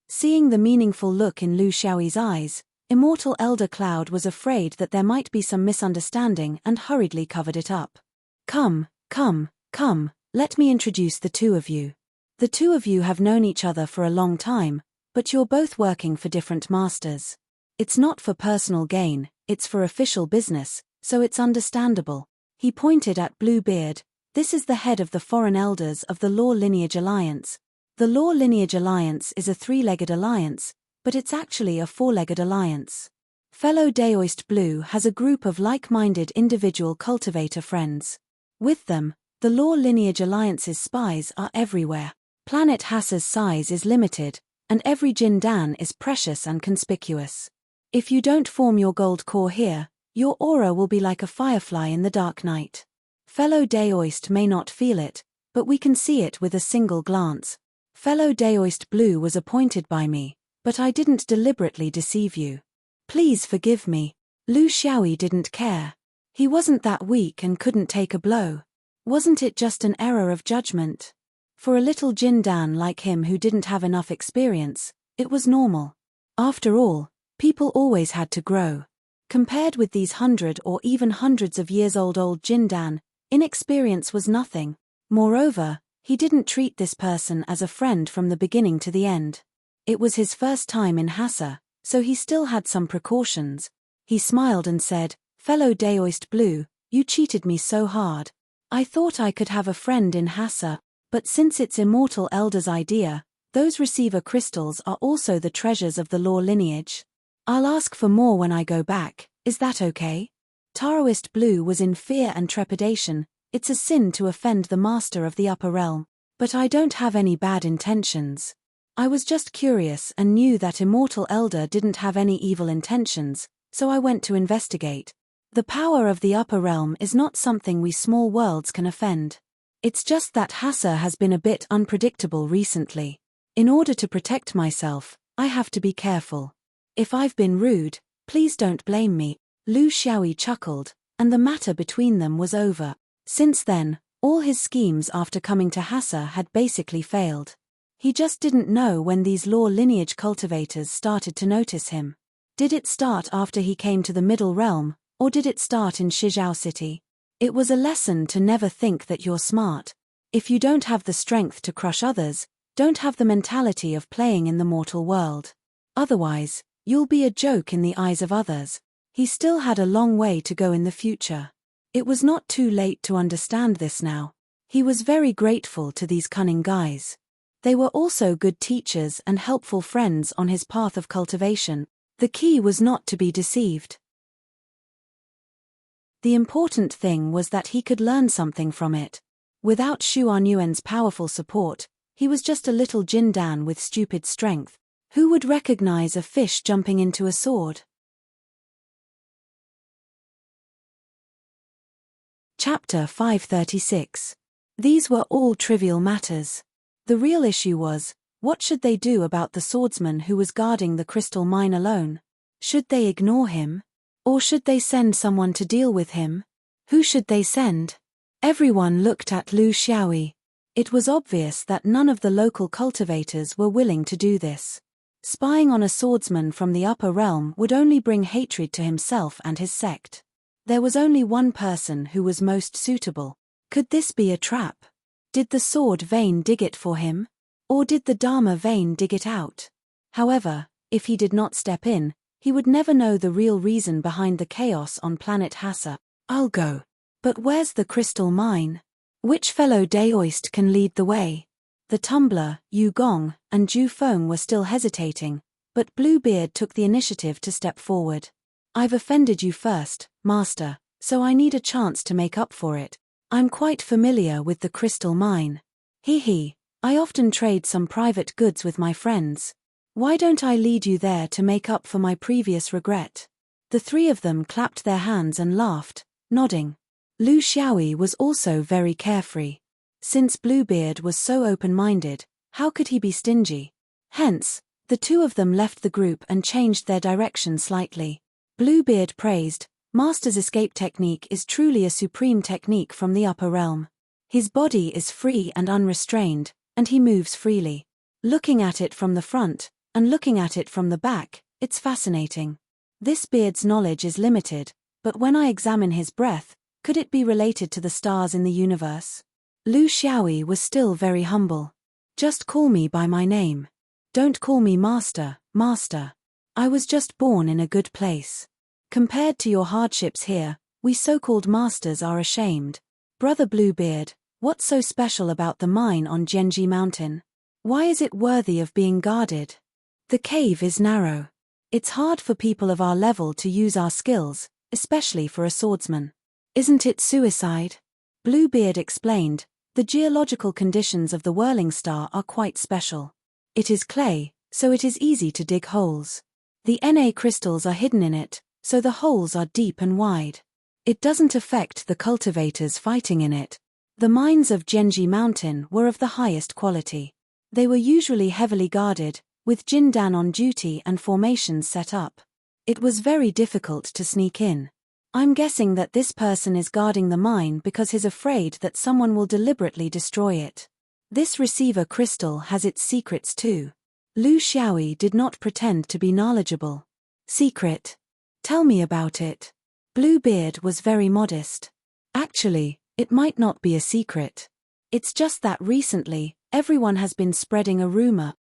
Speaker 1: Seeing the meaningful look in Lu Xiaoyi's eyes, Immortal Elder Cloud was afraid that there might be some misunderstanding and hurriedly covered it up. Come, let me introduce the two of you. The two of you have known each other for a long time, but you're both working for different masters. It's not for personal gain, it's for official business, so it's understandable. He pointed at Bluebeard. This is the head of the foreign elders of the Law Lineage Alliance. The Law Lineage Alliance is a three-legged alliance, but it's actually a four-legged alliance. Fellow Daoist Blue has a group of like-minded individual cultivator friends. With them, the Law Lineage Alliance's spies are everywhere. Planet Hassa's size is limited, and every Jin Dan is precious and conspicuous. If you don't form your gold core here, your aura will be like a firefly in the dark night. Fellow Daoist may not feel it, but we can see it with a single glance. Fellow Daoist Blue was appointed by me, but I didn't deliberately deceive you. Please forgive me. Lu Xiaoyi didn't care. He wasn't that weak and couldn't take a blow. Wasn't it just an error of judgment? For a little Jin Dan like him who didn't have enough experience, it was normal. After all, people always had to grow. Compared with these 100 or even hundreds of years old Jin Dan, inexperience was nothing. Moreover, he didn't treat this person as a friend from the beginning to the end. It was his first time in Hassa, so he still had some precautions. He smiled and said, "Fellow Daoist Blue, you cheated me so hard. I thought I could have a friend in Hassa, but since it's Immortal Elder's idea, those receiver crystals are also the treasures of the Law Lineage. I'll ask for more when I go back, is that okay?" Taoist Blue was in fear and trepidation. It's a sin to offend the master of the upper realm. But I don't have any bad intentions. I was just curious and knew that Immortal Elder didn't have any evil intentions, so I went to investigate. The power of the upper realm is not something we small worlds can offend. It's just that Hassa has been a bit unpredictable recently. In order to protect myself, I have to be careful. If I've been rude, please don't blame me. Lu Xiaoyi chuckled, and the matter between them was over. Since then, all his schemes after coming to Hassa had basically failed. He just didn't know when these Law Lineage cultivators started to notice him. Did it start after he came to the Middle Realm, or did it start in Shizhao City? It was a lesson to never think that you're smart. If you don't have the strength to crush others, don't have the mentality of playing in the mortal world. Otherwise, you'll be a joke in the eyes of others. He still had a long way to go in the future. It was not too late to understand this now. He was very grateful to these cunning guys. They were also good teachers and helpful friends on his path of cultivation. The key was not to be deceived. The important thing was that he could learn something from it. Without Xuan Yuan's powerful support, he was just a little Jin Dan with stupid strength. Who would recognize a fish jumping into a sword? Chapter 536. These were all trivial matters. The real issue was, what should they do about the swordsman who was guarding the crystal mine alone? Should they ignore him? Or should they send someone to deal with him? Who should they send? Everyone looked at Lu Xiaoyi. It was obvious that none of the local cultivators were willing to do this. Spying on a swordsman from the upper realm would only bring hatred to himself and his sect. There was only one person who was most suitable. Could this be a trap? Did the sword vein dig it for him? Or did the Dharma vein dig it out? However, if he did not step in, he would never know the real reason behind the chaos on planet Hassa. I'll go. But where's the crystal mine? Which fellow Daoist can lead the way? The tumbler, Yu Gong, and Ju Feng were still hesitating, but Bluebeard took the initiative to step forward. I've offended you first, Master, so I need a chance to make up for it. I'm quite familiar with the crystal mine. I often trade some private goods with my friends. Why don't I lead you there to make up for my previous regret? The three of them clapped their hands and laughed, nodding. Lu Xiaoyi was also very carefree. Since Bluebeard was so open-minded, how could he be stingy? Hence, the two of them left the group and changed their direction slightly. Bluebeard praised, Master's escape technique is truly a supreme technique from the upper realm. His body is free and unrestrained, and he moves freely. Looking at it from the front, and looking at it from the back, it's fascinating. This beard's knowledge is limited, but when I examine his breath, could it be related to the stars in the universe? Lu Xiaoyi was still very humble. Just call me by my name. Don't call me Master, Master. I was just born in a good place. Compared to your hardships here, we so-called masters are ashamed. Brother Bluebeard, what's so special about the mine on Genji Mountain? Why is it worthy of being guarded? The cave is narrow. It's hard for people of our level to use our skills, especially for a swordsman. Isn't it suicide? Bluebeard explained, the geological conditions of the whirling star are quite special. It is clay, so it is easy to dig holes. The Na crystals are hidden in it, so the holes are deep and wide. It doesn't affect the cultivators fighting in it. The mines of Genji Mountain were of the highest quality. They were usually heavily guarded, with Jindan on duty and formations set up. It was very difficult to sneak in. I'm guessing that this person is guarding the mine because he's afraid that someone will deliberately destroy it. This receiver crystal has its secrets too. Lu Xiaoyi did not pretend to be knowledgeable. Secret? Tell me about it. Bluebeard was very modest. Actually, it might not be a secret. It's just that recently, everyone has been spreading a rumor.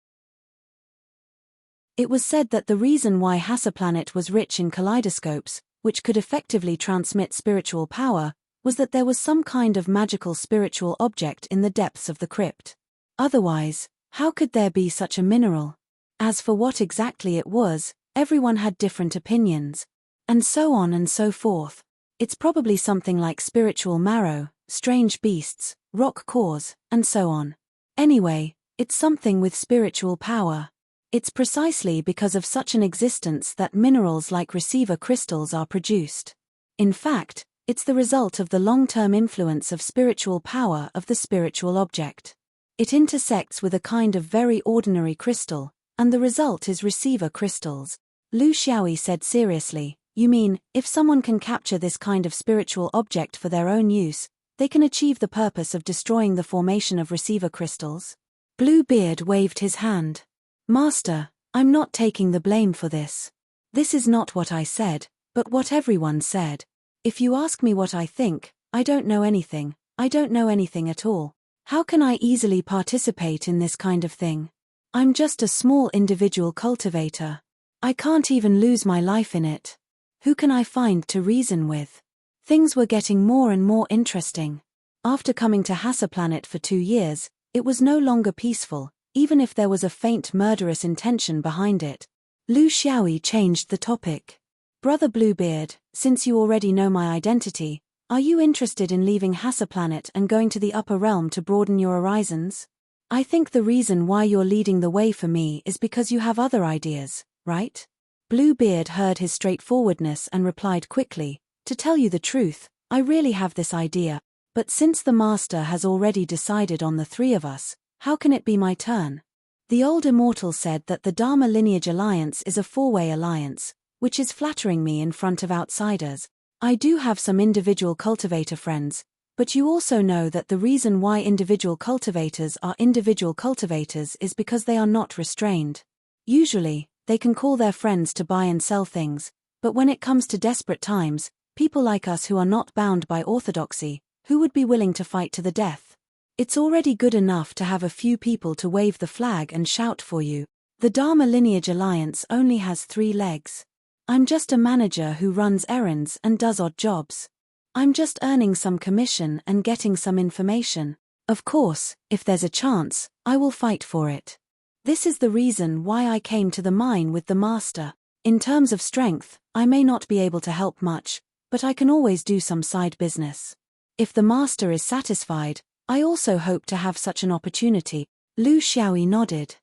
Speaker 1: It was said that the reason why Hassa planet was rich in kaleidoscopes, which could effectively transmit spiritual power, was that there was some kind of magical spiritual object in the depths of the crypt. Otherwise, how could there be such a mineral? As for what exactly it was, everyone had different opinions. And so on and so forth. It's probably something like spiritual marrow, strange beasts, rock cores, and so on. Anyway, it's something with spiritual power. It's precisely because of such an existence that minerals like receiver crystals are produced. In fact, it's the result of the long-term influence of spiritual power of the spiritual object. It intersects with a kind of very ordinary crystal, and the result is receiver crystals. Lu Xiaoyi said seriously, you mean, if someone can capture this kind of spiritual object for their own use, they can achieve the purpose of destroying the formation of receiver crystals? Bluebeard waved his hand. Master, I'm not taking the blame for this. This is not what I said, but what everyone said. If you ask me what I think, I don't know anything. I don't know anything at all. How can I easily participate in this kind of thing? I'm just a small individual cultivator. I can't even lose my life in it. Who can I find to reason with? Things were getting more and more interesting. After coming to Hassa planet for 2 years, it was no longer peaceful, even if there was a faint murderous intention behind it. Lu Xiaoyi changed the topic. Brother Bluebeard, since you already know my identity, are you interested in leaving Hassa planet and going to the upper realm to broaden your horizons? I think the reason why you're leading the way for me is because you have other ideas, right? Bluebeard heard his straightforwardness and replied quickly, to tell you the truth, I really have this idea, but since the master has already decided on the 3 of us, how can it be my turn? The old immortal said that the Dharma lineage alliance is a 4-way alliance, which is flattering me in front of outsiders. I do have some individual cultivator friends, But you also know that the reason why individual cultivators are individual cultivators is because they are not restrained. Usually, they can call their friends to buy and sell things, but when it comes to desperate times, people like us who are not bound by orthodoxy, who would be willing to fight to the death? It's already good enough to have a few people to wave the flag and shout for you. The Dharma Lineage Alliance only has 3 legs. I'm just a manager who runs errands and does odd jobs. I'm just earning some commission and getting some information. Of course, if there's a chance, I will fight for it. This is the reason why I came to the mine with the master. In terms of strength, I may not be able to help much, but I can always do some side business. If the master is satisfied, I also hope to have such an opportunity. Lu Xiaoyi nodded.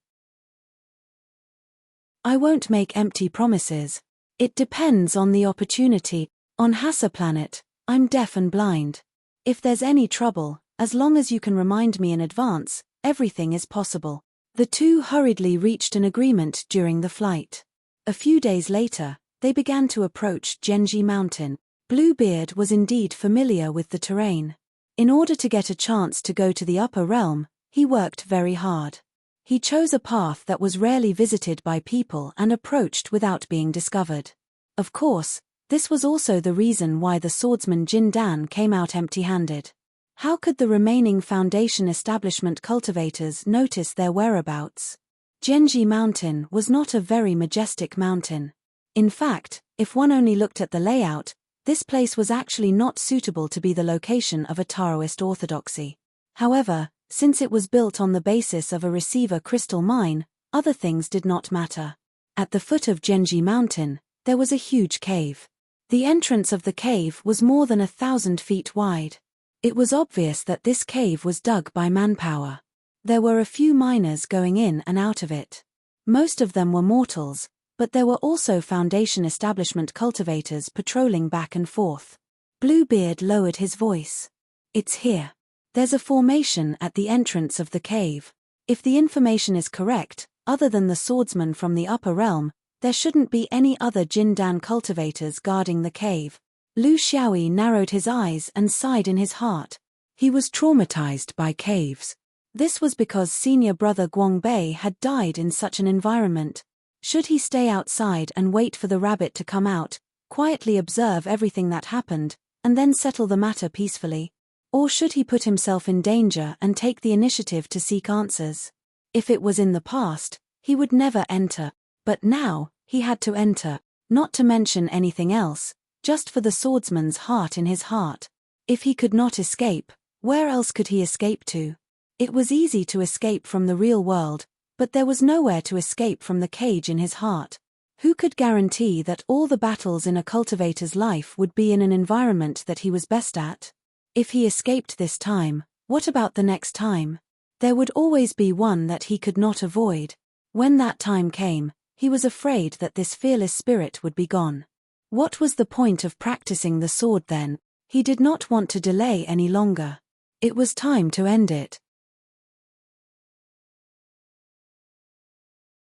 Speaker 1: I won't make empty promises. It depends on the opportunity. On Hassa Planet, I'm deaf and blind. If there's any trouble, as long as you can remind me in advance, everything is possible. The two hurriedly reached an agreement during the flight. A few days later, they began to approach Genji Mountain. Bluebeard was indeed familiar with the terrain. In order to get a chance to go to the upper realm, he worked very hard. He chose a path that was rarely visited by people and approached without being discovered. Of course, this was also the reason why the swordsman Jin Dan came out empty-handed. How could the remaining Foundation establishment cultivators notice their whereabouts? Genji Mountain was not a very majestic mountain. In fact, if one only looked at the layout, this place was actually not suitable to be the location of a Taoist orthodoxy. However, since it was built on the basis of a receiver crystal mine, other things did not matter. At the foot of Genji Mountain, there was a huge cave. The entrance of the cave was more than 1,000 feet wide. It was obvious that this cave was dug by manpower. There were a few miners going in and out of it. Most of them were mortals, but there were also Foundation establishment cultivators patrolling back and forth. Bluebeard lowered his voice. It's here. There's a formation at the entrance of the cave. If the information is correct, other than the swordsman from the upper realm, there shouldn't be any other Jindan cultivators guarding the cave. Lu Xiaoyi narrowed his eyes and sighed in his heart. He was traumatized by caves. This was because senior brother Guangbei had died in such an environment. Should he stay outside and wait for the rabbit to come out, quietly observe everything that happened, and then settle the matter peacefully? Or should he put himself in danger and take the initiative to seek answers? If it was in the past, he would never enter. But now, he had to enter, not to mention anything else, just for the swordsman's heart in his heart. If he could not escape, where else could he escape to? It was easy to escape from the real world, but there was nowhere to escape from the cage in his heart. Who could guarantee that all the battles in a cultivator's life would be in an environment that he was best at? If he escaped this time, what about the next time? There would always be one that he could not avoid. When that time came, he was afraid that this fearless spirit would be gone. What was the point of practicing the sword then? He did not want to delay any longer. It was time to end it.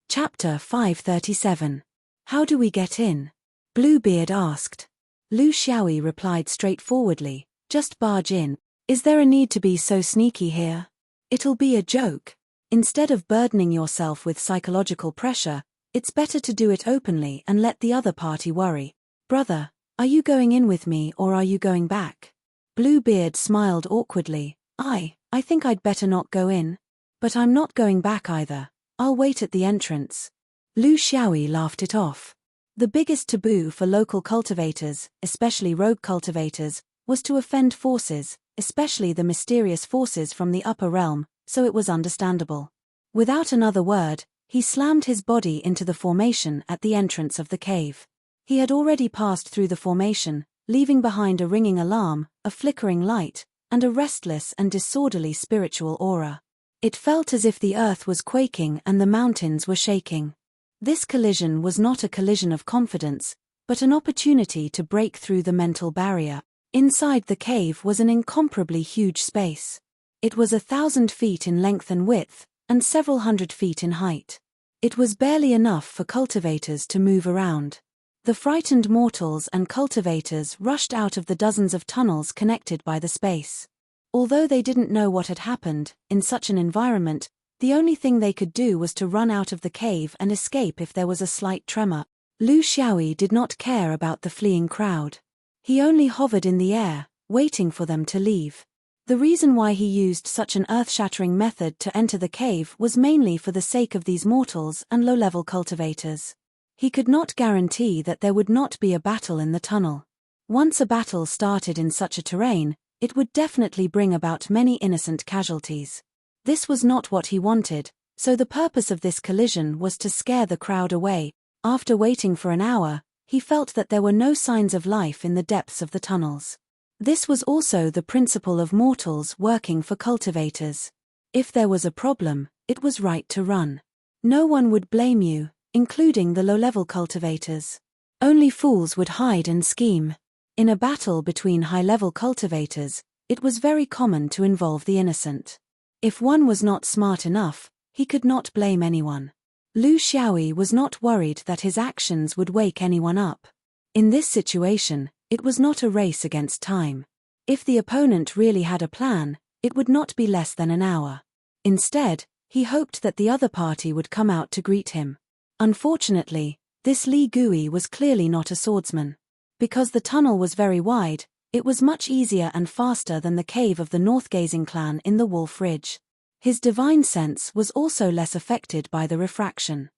Speaker 1: Chapter 537. How do we get in? Bluebeard asked. Lu Xiaoyi replied straightforwardly, just barge in. Is there a need to be so sneaky here? It'll be a joke. Instead of burdening yourself with psychological pressure, it's better to do it openly and let the other party worry. Brother, are you going in with me or are you going back? Bluebeard smiled awkwardly. I think I'd better not go in. But I'm not going back either. I'll wait at the entrance. Lu Xiaoyi laughed it off. The biggest taboo for local cultivators, especially rogue cultivators, was to offend forces, especially the mysterious forces from the upper realm, so it was understandable. Without another word, he slammed his body into the formation at the entrance of the cave. He had already passed through the formation, leaving behind a ringing alarm, a flickering light, and a restless and disorderly spiritual aura. It felt as if the earth was quaking and the mountains were shaking. This collision was not a collision of confidence, but an opportunity to break through the mental barrier. Inside the cave was an incomparably huge space. It was 1,000 feet in length and width, and several hundred feet in height. It was barely enough for cultivators to move around. The frightened mortals and cultivators rushed out of the dozens of tunnels connected by the space. Although they didn't know what had happened, in such an environment, the only thing they could do was to run out of the cave and escape if there was a slight tremor. Lu Xiaoyi did not care about the fleeing crowd. He only hovered in the air, waiting for them to leave. The reason why he used such an earth-shattering method to enter the cave was mainly for the sake of these mortals and low-level cultivators. He could not guarantee that there would not be a battle in the tunnel. Once a battle started in such a terrain, it would definitely bring about many innocent casualties. This was not what he wanted, so the purpose of this collision was to scare the crowd away. After waiting for an hour, he felt that there were no signs of life in the depths of the tunnels. This was also the principle of mortals working for cultivators. If there was a problem, it was right to run. No one would blame you, including the low-level cultivators. Only fools would hide and scheme. In a battle between high-level cultivators, it was very common to involve the innocent. If one was not smart enough, he could not blame anyone. Lu Xiaoyi was not worried that his actions would wake anyone up. In this situation, it was not a race against time. If the opponent really had a plan, it would not be less than an hour. Instead, he hoped that the other party would come out to greet him. Unfortunately, this Li Gui was clearly not a swordsman. Because the tunnel was very wide, it was much easier and faster than the cave of the North-gazing clan in the Wolf Ridge. His divine sense was also less affected by the refraction.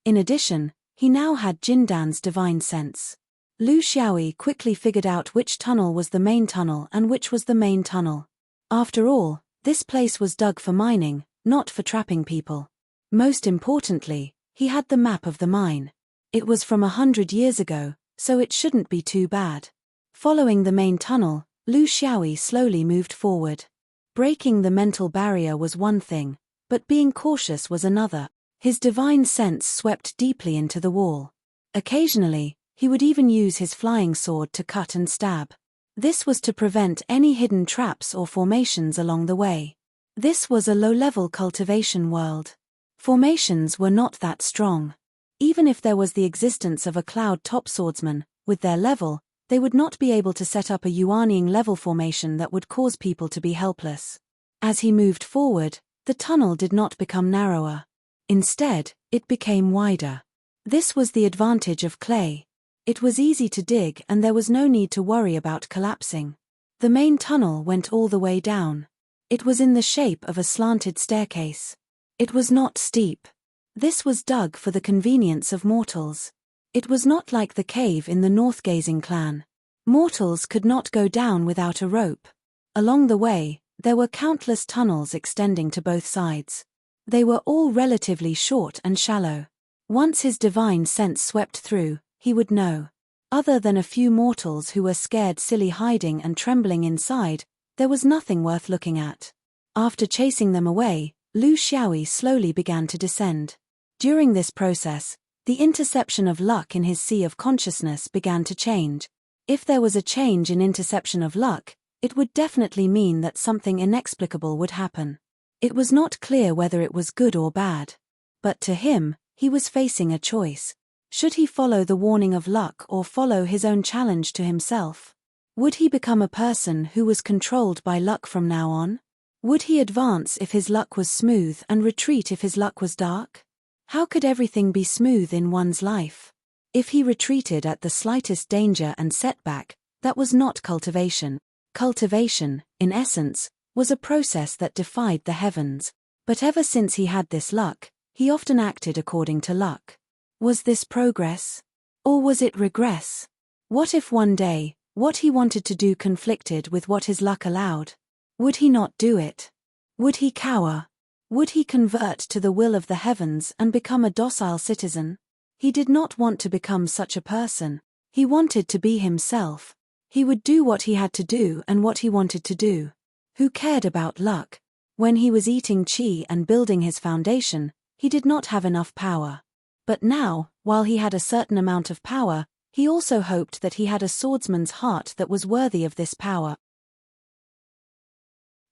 Speaker 1: In addition, he now had Jindan's divine sense. Lu Xiaoyi quickly figured out which tunnel was the main tunnel and which was the main tunnel. After all, this place was dug for mining, not for trapping people. Most importantly, he had the map of the mine. It was from 100 years ago, so it shouldn't be too bad. Following the main tunnel, Lu Xiaoyi slowly moved forward. Breaking the mental barrier was one thing, but being cautious was another. His divine sense swept deeply into the wall. Occasionally, he would even use his flying sword to cut and stab. This was to prevent any hidden traps or formations along the way. This was a low-level cultivation world. Formations were not that strong. Even if there was the existence of a cloud-top swordsman, with their level, they would not be able to set up a Yuanying level formation that would cause people to be helpless. As he moved forward, the tunnel did not become narrower. Instead, it became wider. This was the advantage of clay. It was easy to dig and there was no need to worry about collapsing. The main tunnel went all the way down. It was in the shape of a slanted staircase. It was not steep. This was dug for the convenience of mortals. It was not like the cave in the North-gazing clan. Mortals could not go down without a rope. Along the way, there were countless tunnels extending to both sides. They were all relatively short and shallow. Once his divine sense swept through, he would know. Other than a few mortals who were scared silly hiding and trembling inside, there was nothing worth looking at. After chasing them away, Lu Xiaoyi slowly began to descend. During this process, the interception of luck in his sea of consciousness began to change. If there was a change in interception of luck, it would definitely mean that something inexplicable would happen. It was not clear whether it was good or bad. But to him, he was facing a choice. Should he follow the warning of luck or follow his own challenge to himself? Would he become a person who was controlled by luck from now on? Would he advance if his luck was smooth and retreat if his luck was dark? How could everything be smooth in one's life? If he retreated at the slightest danger and setback, that was not cultivation. Cultivation, in essence, was a process that defied the heavens. But ever since he had this luck, he often acted according to luck. Was this progress? Or was it regress? What if one day, what he wanted to do conflicted with what his luck allowed? Would he not do it? Would he cower? Would he convert to the will of the heavens and become a docile citizen? He did not want to become such a person. He wanted to be himself. He would do what he had to do and what he wanted to do. Who cared about luck? When he was eating qi and building his foundation, he did not have enough power. But now, while he had a certain amount of power, he also hoped that he had a swordsman's heart that was worthy of this power.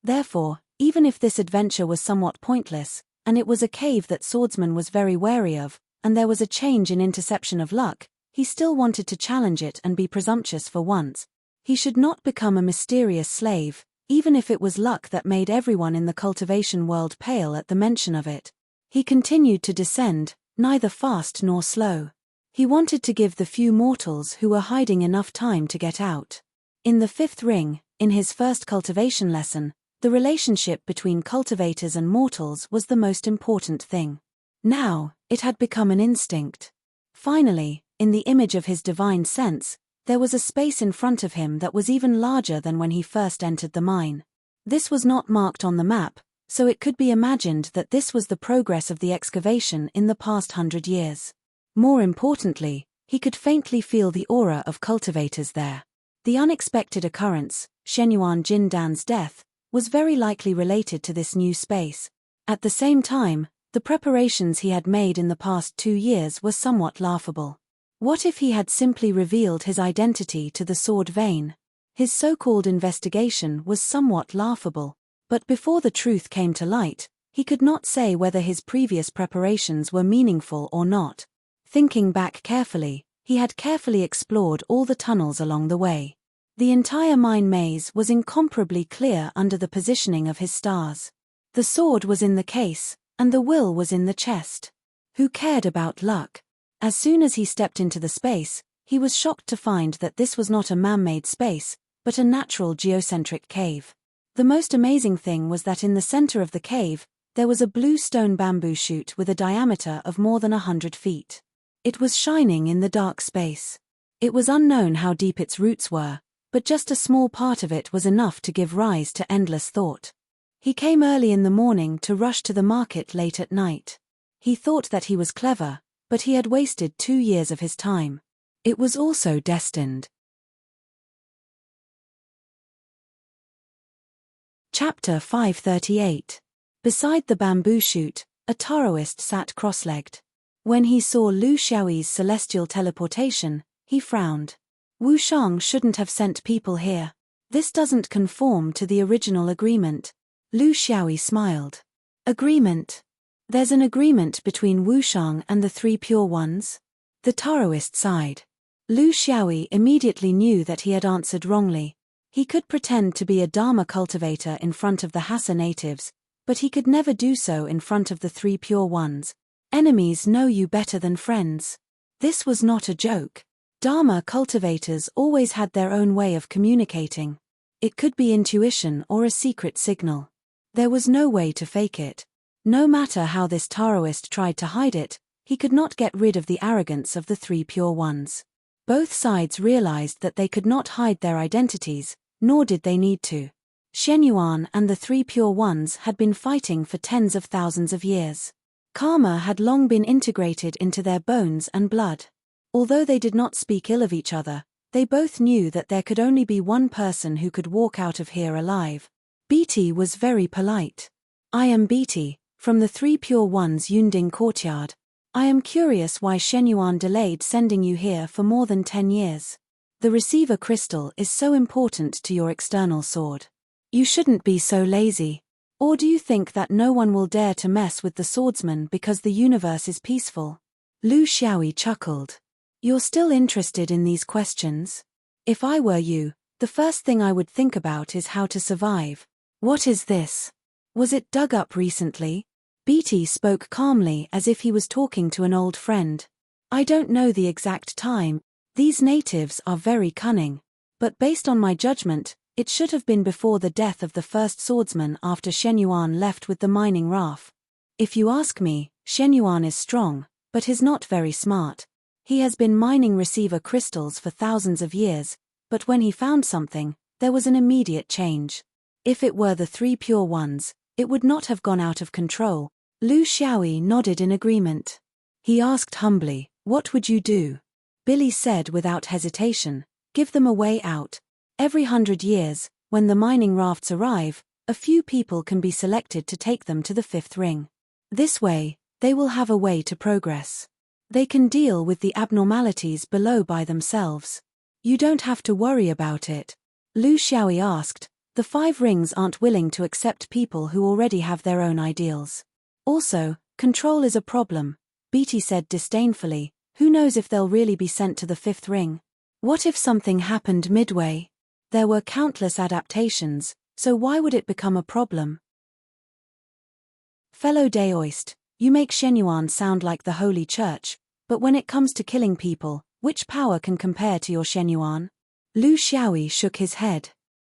Speaker 1: Therefore, even if this adventure was somewhat pointless, and it was a cave that swordsman was very wary of, and there was a change in interception of luck, he still wanted to challenge it and be presumptuous for once. He should not become a mysterious slave, even if it was luck that made everyone in the cultivation world pale at the mention of it. He continued to descend, neither fast nor slow. He wanted to give the few mortals who were hiding enough time to get out. In the fifth ring, in his first cultivation lesson, the relationship between cultivators and mortals was the most important thing. Now, it had become an instinct. Finally, in the image of his divine sense, there was a space in front of him that was even larger than when he first entered the mine. This was not marked on the map, so it could be imagined that this was the progress of the excavation in the past 100 years. More importantly, he could faintly feel the aura of cultivators there. The unexpected occurrence, Shenyuan Jindan's death, was very likely related to this new space. At the same time, the preparations he had made in the past 2 years were somewhat laughable. What if he had simply revealed his identity to the sword vein? His so-called investigation was somewhat laughable, but before the truth came to light, he could not say whether his previous preparations were meaningful or not. Thinking back carefully, he had carefully explored all the tunnels along the way. The entire mine maze was incomparably clear under the positioning of his stars. The sword was in the case, and the will was in the chest. Who cared about luck? As soon as he stepped into the space, he was shocked to find that this was not a man-made space, but a natural geocentric cave. The most amazing thing was that in the center of the cave, there was a blue stone bamboo shoot with a diameter of more than 100 feet. It was shining in the dark space. It was unknown how deep its roots were, but just a small part of it was enough to give rise to endless thought. He came early in the morning to rush to the market late at night. He thought that he was clever, but he had wasted 2 years of his time. It was also destined. Chapter 538. Beside the bamboo shoot, a Taoist sat cross-legged. When he saw Lu Xiaoyi's celestial teleportation, he frowned. Wu Shang shouldn't have sent people here. This doesn't conform to the original agreement. Lu Xiaoyi smiled. Agreement? There's an agreement between Wu Shang and the 3 Pure Ones? The Taoist sighed. Lu Xiaoyi immediately knew that he had answered wrongly. He could pretend to be a Dharma cultivator in front of the Hassa natives, but he could never do so in front of the 3 Pure Ones. Enemies know you better than friends. This was not a joke. Dharma cultivators always had their own way of communicating. It could be intuition or a secret signal. There was no way to fake it. No matter how this Taoist tried to hide it, he could not get rid of the arrogance of the 3 Pure Ones. Both sides realized that they could not hide their identities, nor did they need to. Shenyuan and the 3 Pure Ones had been fighting for tens of thousands of years. Karma had long been integrated into their bones and blood. Although they did not speak ill of each other, they both knew that there could only be one person who could walk out of here alive. Biti was very polite. I am Biti, from the 3 Pure Ones Yunding courtyard. I am curious why Shenyuan delayed sending you here for more than 10 years. The receiver crystal is so important to your external sword. You shouldn't be so lazy. Or do you think that no one will dare to mess with the swordsman because the universe is peaceful? Lu Xiaoyi chuckled. You're still interested in these questions? If I were you, the first thing I would think about is how to survive. What is this? Was it dug up recently? Biti spoke calmly as if he was talking to an old friend. I don't know the exact time. These natives are very cunning. But based on my judgment, it should have been before the death of the first swordsman after Shenyuan left with the mining raft. If you ask me, Shenyuan is strong, but he's not very smart. He has been mining receiver crystals for thousands of years, but when he found something, there was an immediate change. If it were the 3 Pure Ones, it would not have gone out of control. Lu Xiaoyi nodded in agreement. He asked humbly, what would you do? Billy said without hesitation, give them a way out. Every 100 years, when the mining rafts arrive, a few people can be selected to take them to the 5th ring. This way, they will have a way to progress. They can deal with the abnormalities below by themselves. You don't have to worry about it. Lu Xiaoyi asked, the 5 rings aren't willing to accept people who already have their own ideals. Also, control is a problem. Beatty said disdainfully. Who knows if they'll really be sent to the fifth ring? What if something happened midway? There were countless adaptations, so why would it become a problem? Fellow Daoist, you make Shenyuan sound like the Holy Church, but when it comes to killing people, which power can compare to your Shenyuan? Lu Xiaoyi shook his head.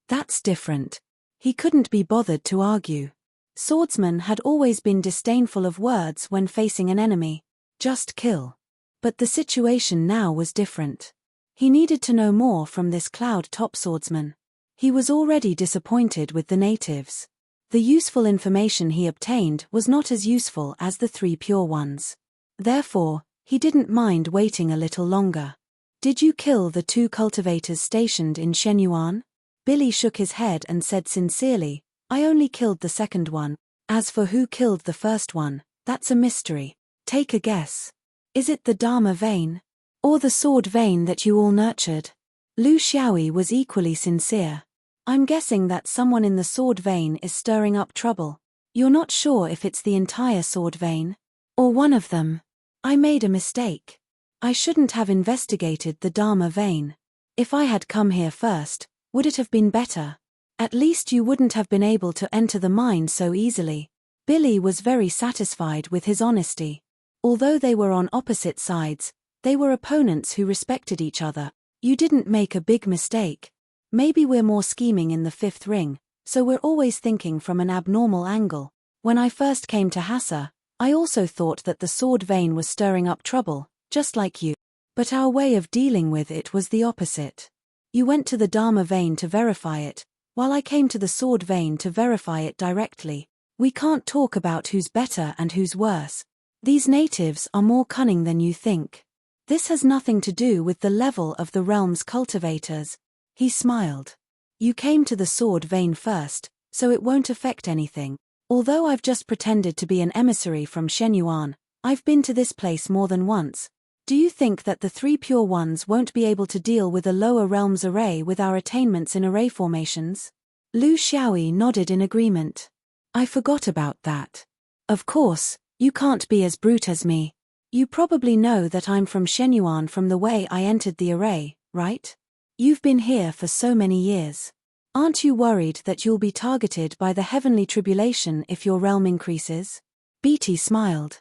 Speaker 1: That's different. He couldn't be bothered to argue. Swordsmen had always been disdainful of words when facing an enemy. Just kill. But the situation now was different. He needed to know more from this cloud-top swordsman. He was already disappointed with the natives. The useful information he obtained was not as useful as the three pure ones. Therefore, he didn't mind waiting a little longer. Did you kill the 2 cultivators stationed in Shenyuan? Billy shook his head and said sincerely, I only killed the second one. As for who killed the first one, that's a mystery. Take a guess. Is it the Dharma vein? Or the sword vein that you all nurtured? Lu Xiaoyi was equally sincere. I'm guessing that someone in the sword vein is stirring up trouble. You're not sure if it's the entire sword vein? Or one of them? I made a mistake. I shouldn't have investigated the Dharma vein. If I had come here first, would it have been better? At least you wouldn't have been able to enter the mine so easily. Billy was very satisfied with his honesty. Although they were on opposite sides, they were opponents who respected each other. You didn't make a big mistake. Maybe we're more scheming in the fifth ring, so we're always thinking from an abnormal angle. When I first came to Hassa, I also thought that the sword vein was stirring up trouble, just like you. But our way of dealing with it was the opposite. You went to the Dharma vein to verify it, while I came to the sword vein to verify it directly. We can't talk about who's better and who's worse. These natives are more cunning than you think. This has nothing to do with the level of the realm's cultivators. He smiled. You came to the sword vein first, so it won't affect anything. Although I've just pretended to be an emissary from Shenyuan, I've been to this place more than once. Do you think that the 3 pure ones won't be able to deal with a lower realms array with our attainments in array formations? Lu Xiaoyi nodded in agreement. I forgot about that. Of course, you can't be as brute as me. You probably know that I'm from Shenyuan from the way I entered the array, right? You've been here for so many years. Aren't you worried that you'll be targeted by the heavenly tribulation if your realm increases? Beatty smiled.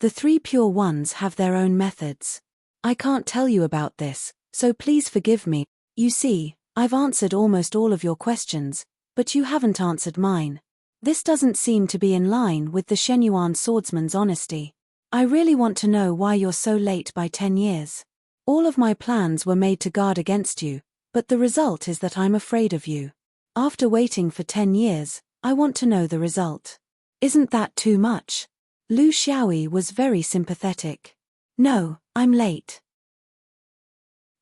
Speaker 1: The 3 pure ones have their own methods. I can't tell you about this, so please forgive me. You see, I've answered almost all of your questions, but you haven't answered mine. This doesn't seem to be in line with the Shenyuan swordsman's honesty. I really want to know why you're so late by 10 years. All of my plans were made to guard against you, but the result is that I'm afraid of you. After waiting for 10 years, I want to know the result. Isn't that too much? Lu Xiaoyi was very sympathetic. No, I'm late.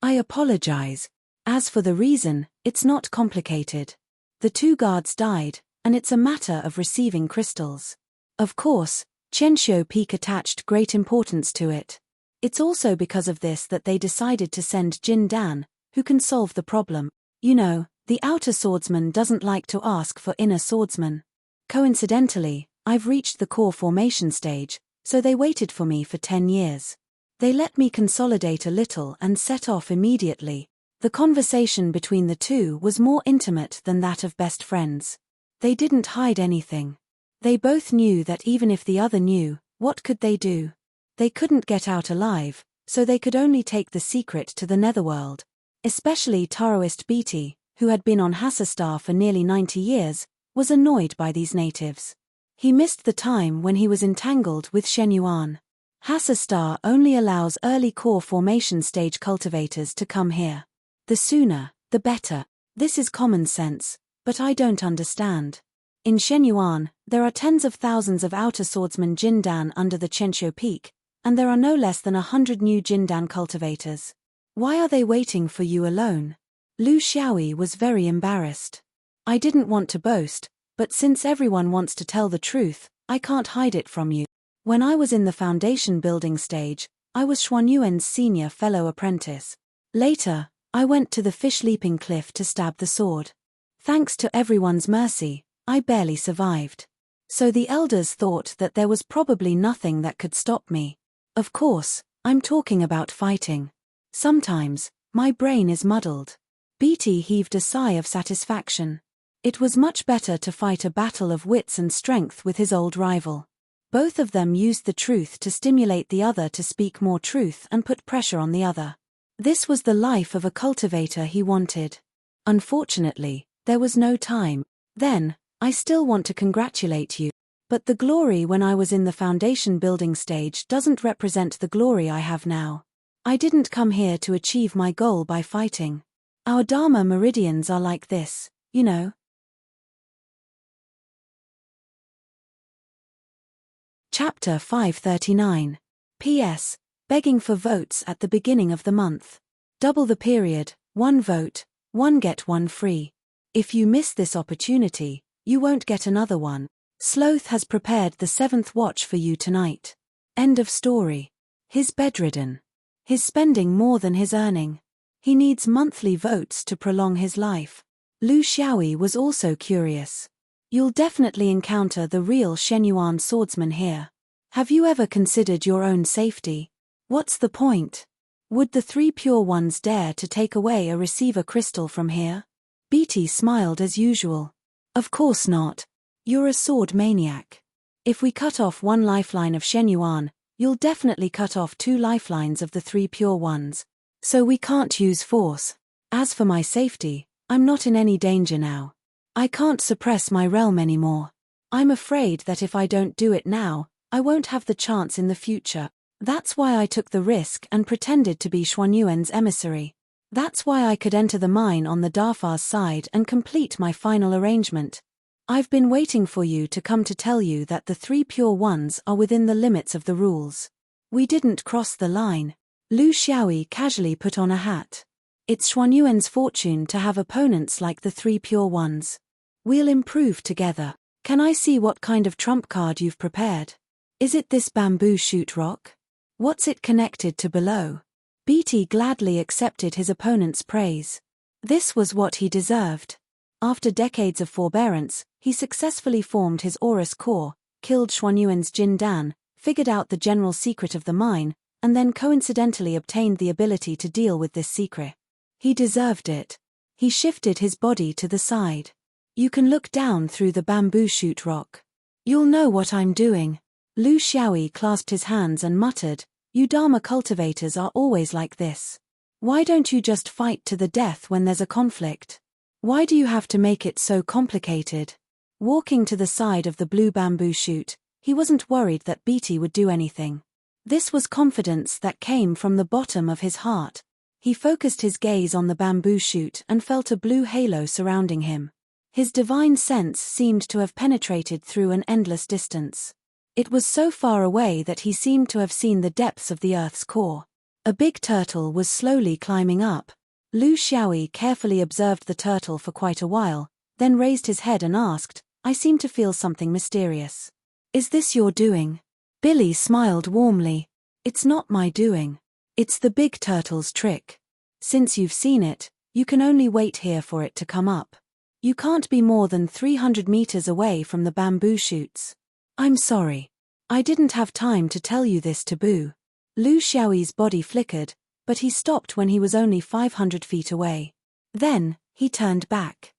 Speaker 1: I apologize. As for the reason, it's not complicated. The 2 guards died, and it's a matter of receiving crystals. Of course, Chenxiu Peak attached great importance to it. It's also because of this that they decided to send Jin Dan, who can solve the problem. You know, the outer swordsman doesn't like to ask for inner swordsman. Coincidentally, I've reached the core formation stage, so they waited for me for 10 years. They let me consolidate a little and set off immediately. The conversation between the 2 was more intimate than that of best friends. They didn't hide anything. They both knew that even if the other knew, what could they do? They couldn't get out alive, so they could only take the secret to the netherworld. Especially Taoist Beatty, who had been on Hassastar for nearly 90 years, was annoyed by these natives. He missed the time when he was entangled with Shenyuan. Hassastar only allows early core formation stage cultivators to come here. The sooner, the better. This is common sense, but I don't understand. In Shenyuan, there are tens of thousands of outer swordsmen Jindan under the Chenxiu Peak, and there are no less than 100 new Jindan cultivators. Why are they waiting for you alone? Lu Xiaoyi was very embarrassed. I didn't want to boast, but since everyone wants to tell the truth, I can't hide it from you. When I was in the foundation building stage, I was Xuanyuan's senior fellow apprentice. Later, I went to the fish-leaping cliff to stab the sword. Thanks to everyone's mercy, I barely survived. So the elders thought that there was probably nothing that could stop me. Of course, I'm talking about fighting. Sometimes, my brain is muddled. Beatty heaved a sigh of satisfaction. It was much better to fight a battle of wits and strength with his old rival. Both of them used the truth to stimulate the other to speak more truth and put pressure on the other. This was the life of a cultivator he wanted. Unfortunately, there was no time. Then, I still want to congratulate you. But the glory when I was in the foundation building stage doesn't represent the glory I have now. I didn't come here to achieve my goal by fighting. Our Dharma meridians are like this, you know. Chapter 539. P.S. Begging for votes at the beginning of the month. Double the period, 1 vote, 1 get 1 free. If you miss this opportunity, you won't get another one. Sloth has prepared the 7th watch for you tonight. End of story. He's bedridden. He's spending more than he's earning. He needs monthly votes to prolong his life. Lu Xiaoyi was also curious. You'll definitely encounter the real Shenyuan swordsman here. Have you ever considered your own safety? What's the point? Would the 3 pure ones dare to take away a receiver crystal from here? Beatty smiled as usual. Of course not. You're a sword maniac. If we cut off 1 lifeline of Shenyuan, you'll definitely cut off 2 lifelines of the 3 pure ones. So we can't use force. As for my safety, I'm not in any danger now. I can't suppress my realm anymore. I'm afraid that if I don't do it now, I won't have the chance in the future. That's why I took the risk and pretended to be Xuanyuan's emissary. That's why I could enter the mine on the Dafa's side and complete my final arrangement. I've been waiting for you to come to tell you that the 3 pure ones are within the limits of the rules. We didn't cross the line. Lu Xiaoyi casually put on a hat. It's Xuanyuan's fortune to have opponents like the 3 pure ones. We'll improve together. Can I see what kind of trump card you've prepared? Is it this bamboo shoot rock? What's it connected to below? Beatty gladly accepted his opponent's praise. This was what he deserved. After decades of forbearance, he successfully formed his Aurus core, killed Xuanyuan's Jin Dan, figured out the general secret of the mine, and then coincidentally obtained the ability to deal with this secret. He deserved it. He shifted his body to the side. You can look down through the bamboo shoot rock. You'll know what I'm doing. Lu Xiaoyi clasped his hands and muttered, You Dharma cultivators are always like this. Why don't you just fight to the death when there's a conflict? Why do you have to make it so complicated? Walking to the side of the blue bamboo shoot, he wasn't worried that Beatty would do anything. This was confidence that came from the bottom of his heart. He focused his gaze on the bamboo shoot and felt a blue halo surrounding him. His divine sense seemed to have penetrated through an endless distance. It was so far away that he seemed to have seen the depths of the Earth's core. A big turtle was slowly climbing up. Lu Xiaoyi carefully observed the turtle for quite a while, then raised his head and asked, I seem to feel something mysterious. Is this your doing? Billy smiled warmly. It's not my doing. It's the big turtle's trick. Since you've seen it, you can only wait here for it to come up. You can't be more than 300 meters away from the bamboo shoots. I'm sorry. I didn't have time to tell you this taboo. Lu Xiaoyi's body flickered, but he stopped when he was only 500 feet away. Then, he turned back.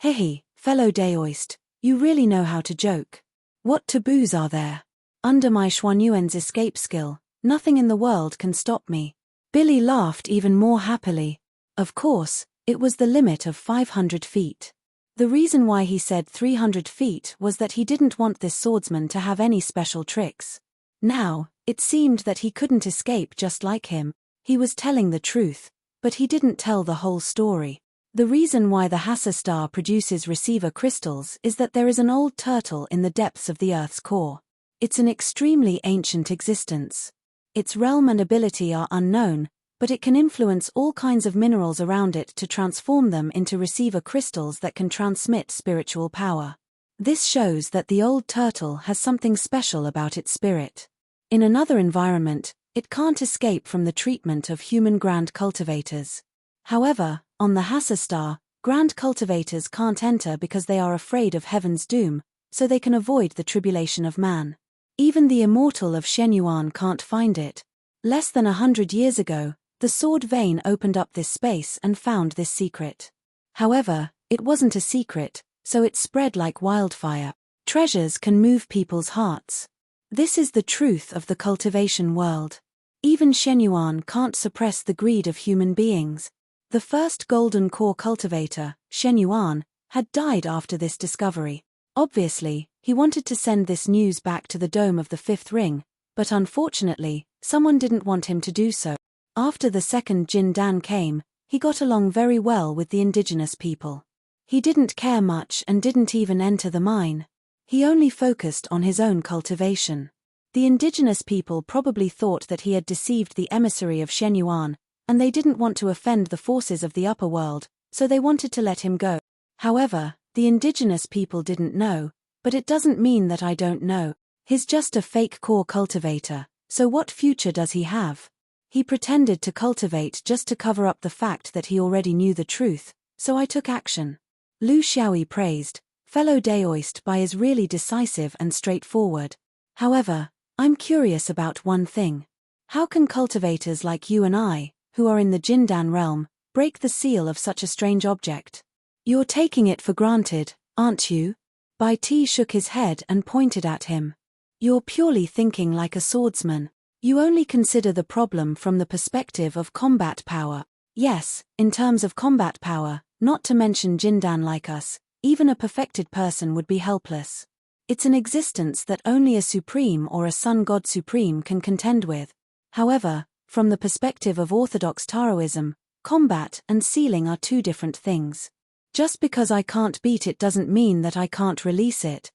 Speaker 1: Hehe, fellow Daoist, you really know how to joke. What taboos are there? Under my Xuanyuan's escape skill, nothing in the world can stop me. Billy laughed even more happily. Of course, it was the limit of 500 feet. The reason why he said 300 feet was that he didn't want this swordsman to have any special tricks. Now, it seemed that he couldn't escape just like him. He was telling the truth, but he didn't tell the whole story. The reason why the Hassa star produces receiver crystals is that there is an old turtle in the depths of the Earth's core. It's an extremely ancient existence. Its realm and ability are unknown, but it can influence all kinds of minerals around it to transform them into receiver crystals that can transmit spiritual power. This shows that the old turtle has something special about its spirit. In another environment, it can't escape from the treatment of human grand cultivators. However, on the Hassa star, grand cultivators can't enter because they are afraid of heaven's doom, so they can avoid the tribulation of man. Even the immortal of Shenyuan can't find it. Less than 100 years ago, the sword vein opened up this space and found this secret. However, it wasn't a secret, so it spread like wildfire. Treasures can move people's hearts. This is the truth of the cultivation world. Even Shenyuan can't suppress the greed of human beings. The first golden core cultivator, Shenyuan, had died after this discovery. Obviously, he wanted to send this news back to the dome of the fifth ring, but unfortunately, someone didn't want him to do so. After the second Jin Dan came, he got along very well with the indigenous people. He didn't care much and didn't even enter the mine. He only focused on his own cultivation. The indigenous people probably thought that he had deceived the emissary of Shenyuan, and they didn't want to offend the forces of the upper world, so they wanted to let him go. However, the indigenous people didn't know, but it doesn't mean that I don't know. He's just a fake core cultivator, so what future does he have? He pretended to cultivate just to cover up the fact that he already knew the truth, so I took action. Lu Xiaoyi praised, fellow Daoist Bai is really decisive and straightforward. However, I'm curious about one thing. How can cultivators like you and I, who are in the Jindan realm, break the seal of such a strange object? You're taking it for granted, aren't you? Bai Ti shook his head and pointed at him. You're purely thinking like a swordsman. You only consider the problem from the perspective of combat power. Yes, in terms of combat power, not to mention Jindan like us, even a perfected person would be helpless. It's an existence that only a supreme or a sun god supreme can contend with. However, from the perspective of orthodox Taoism, combat and sealing are two different things. Just because I can't beat it doesn't mean that I can't release it.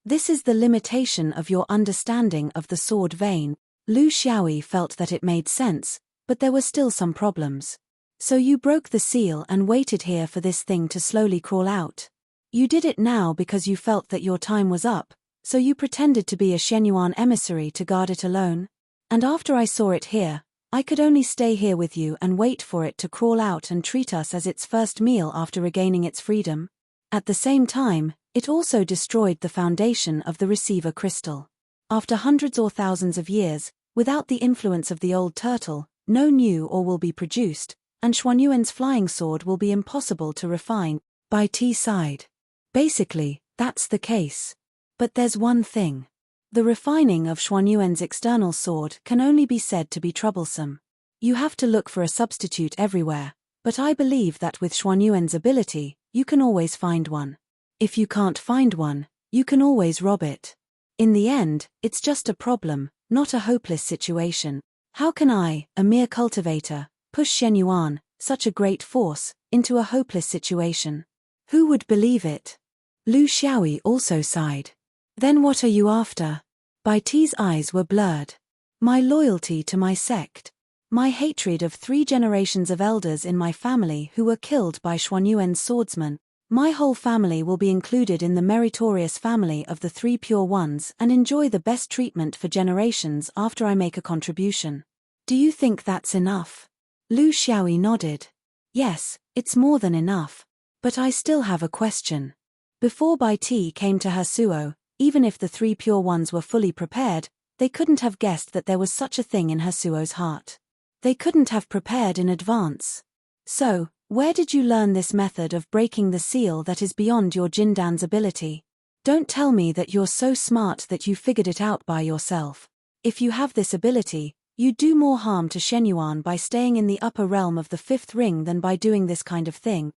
Speaker 1: This is the limitation of your understanding of the sword vein. Lu Xiaoyi felt that it made sense, but there were still some problems. So you broke the seal and waited here for this thing to slowly crawl out. You did it now because you felt that your time was up, so you pretended to be a Shenyuan emissary to guard it alone? And after I saw it here, I could only stay here with you and wait for it to crawl out and treat us as its first meal after regaining its freedom. At the same time, it also destroyed the foundation of the receiver crystal. After hundreds or thousands of years, without the influence of the old turtle, no new ore will be produced, and Xuanyuan's flying sword will be impossible to refine. Bai Ti sighed. Basically, that's the case. But there's one thing. The refining of Xuanyuan's external sword can only be said to be troublesome. You have to look for a substitute everywhere, but I believe that with Xuanyuan's ability, you can always find one. If you can't find one, you can always rob it. In the end, it's just a problem, not a hopeless situation. How can I, a mere cultivator, push Shenyuan, such a great force, into a hopeless situation? Who would believe it? Lu Xiaoyi also sighed. Then what are you after? Bai Ti's eyes were blurred. My loyalty to my sect. My hatred of 3 generations of elders in my family who were killed by Xuanyuan's swordsman. My whole family will be included in the meritorious family of the 3 pure ones and enjoy the best treatment for generations after I make a contribution. Do you think that's enough? Lu Xiaoyi nodded. Yes, it's more than enough. But I still have a question. Before Bai Ti came to her Suo, even if the 3 pure ones were fully prepared, they couldn't have guessed that there was such a thing in her Suo's heart. They couldn't have prepared in advance. So, where did you learn this method of breaking the seal that is beyond your Jindan's ability? Don't tell me that you're so smart that you figured it out by yourself. If you have this ability, you do more harm to Shenyuan by staying in the upper realm of the 5th ring than by doing this kind of thing.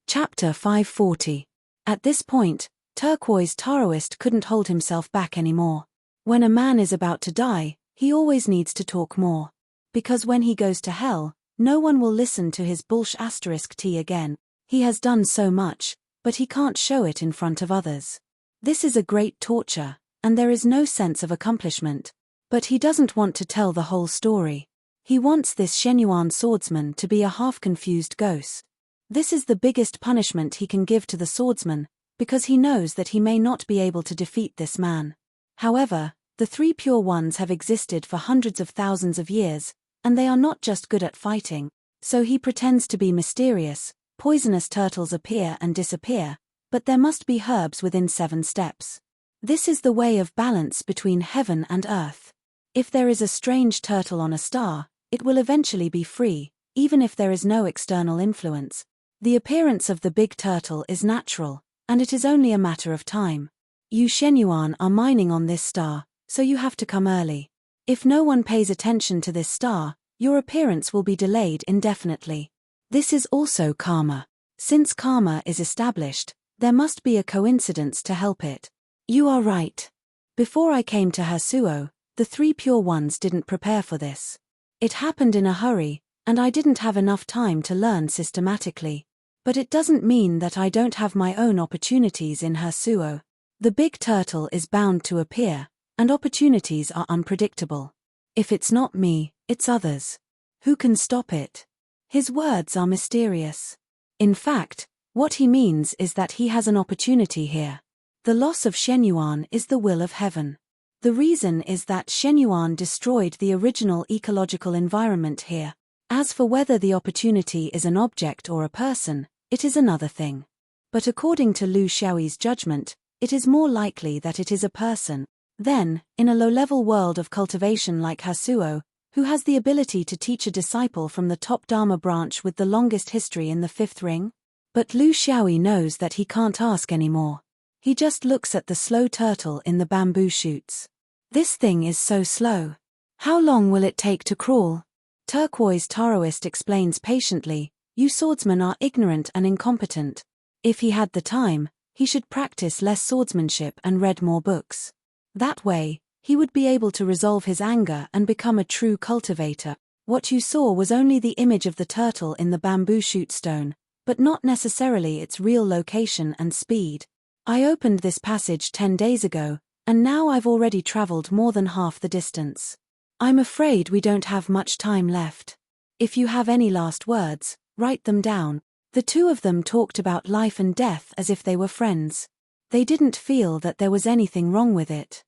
Speaker 1: Chapter 540. At this point, Turquoise Taoist couldn't hold himself back anymore. When a man is about to die, he always needs to talk more. Because when he goes to hell, no one will listen to his **T again. He has done so much, but he can't show it in front of others. This is a great torture, and there is no sense of accomplishment. But he doesn't want to tell the whole story. He wants this Shenyuan swordsman to be a half-confused ghost. This is the biggest punishment he can give to the swordsman, because he knows that he may not be able to defeat this man. However, the 3 pure ones have existed for hundreds of thousands of years, and they are not just good at fighting, so he pretends to be mysterious. Poisonous turtles appear and disappear, but there must be herbs within 7 steps. This is the way of balance between heaven and earth. If there is a strange turtle on a star, it will eventually be free, even if there is no external influence. The appearance of the big turtle is natural, and it is only a matter of time. You Shenyuan are mining on this star, so you have to come early. If no one pays attention to this star, your appearance will be delayed indefinitely. This is also karma. Since karma is established, there must be a coincidence to help it. You are right. Before I came to Hasuo, the 3 pure ones didn't prepare for this. It happened in a hurry, and I didn't have enough time to learn systematically. But it doesn't mean that I don't have my own opportunities in Hasuo. The big turtle is bound to appear, and opportunities are unpredictable. If it's not me, it's others. Who can stop it? His words are mysterious. In fact, what he means is that he has an opportunity here. The loss of Shenyuan is the will of heaven. The reason is that Shenyuan destroyed the original ecological environment here. As for whether the opportunity is an object or a person, it is another thing. But according to Lu Xiaoyi's judgment, it is more likely that it is a person. Then, in a low-level world of cultivation like Hasuo, who has the ability to teach a disciple from the top Dharma branch with the longest history in the 5th ring? But Lu Xiaoyi knows that he can't ask anymore. He just looks at the slow turtle in the bamboo shoots. This thing is so slow. How long will it take to crawl? Turquoise Taoist explains patiently, you swordsmen are ignorant and incompetent. If he had the time, he should practice less swordsmanship and read more books. That way, he would be able to resolve his anger and become a true cultivator. What you saw was only the image of the turtle in the bamboo shoot stone, but not necessarily its real location and speed. I opened this passage 10 days ago, and now I've already traveled more than half the distance. I'm afraid we don't have much time left. If you have any last words, write them down. The 2 of them talked about life and death as if they were friends. They didn't feel that there was anything wrong with it.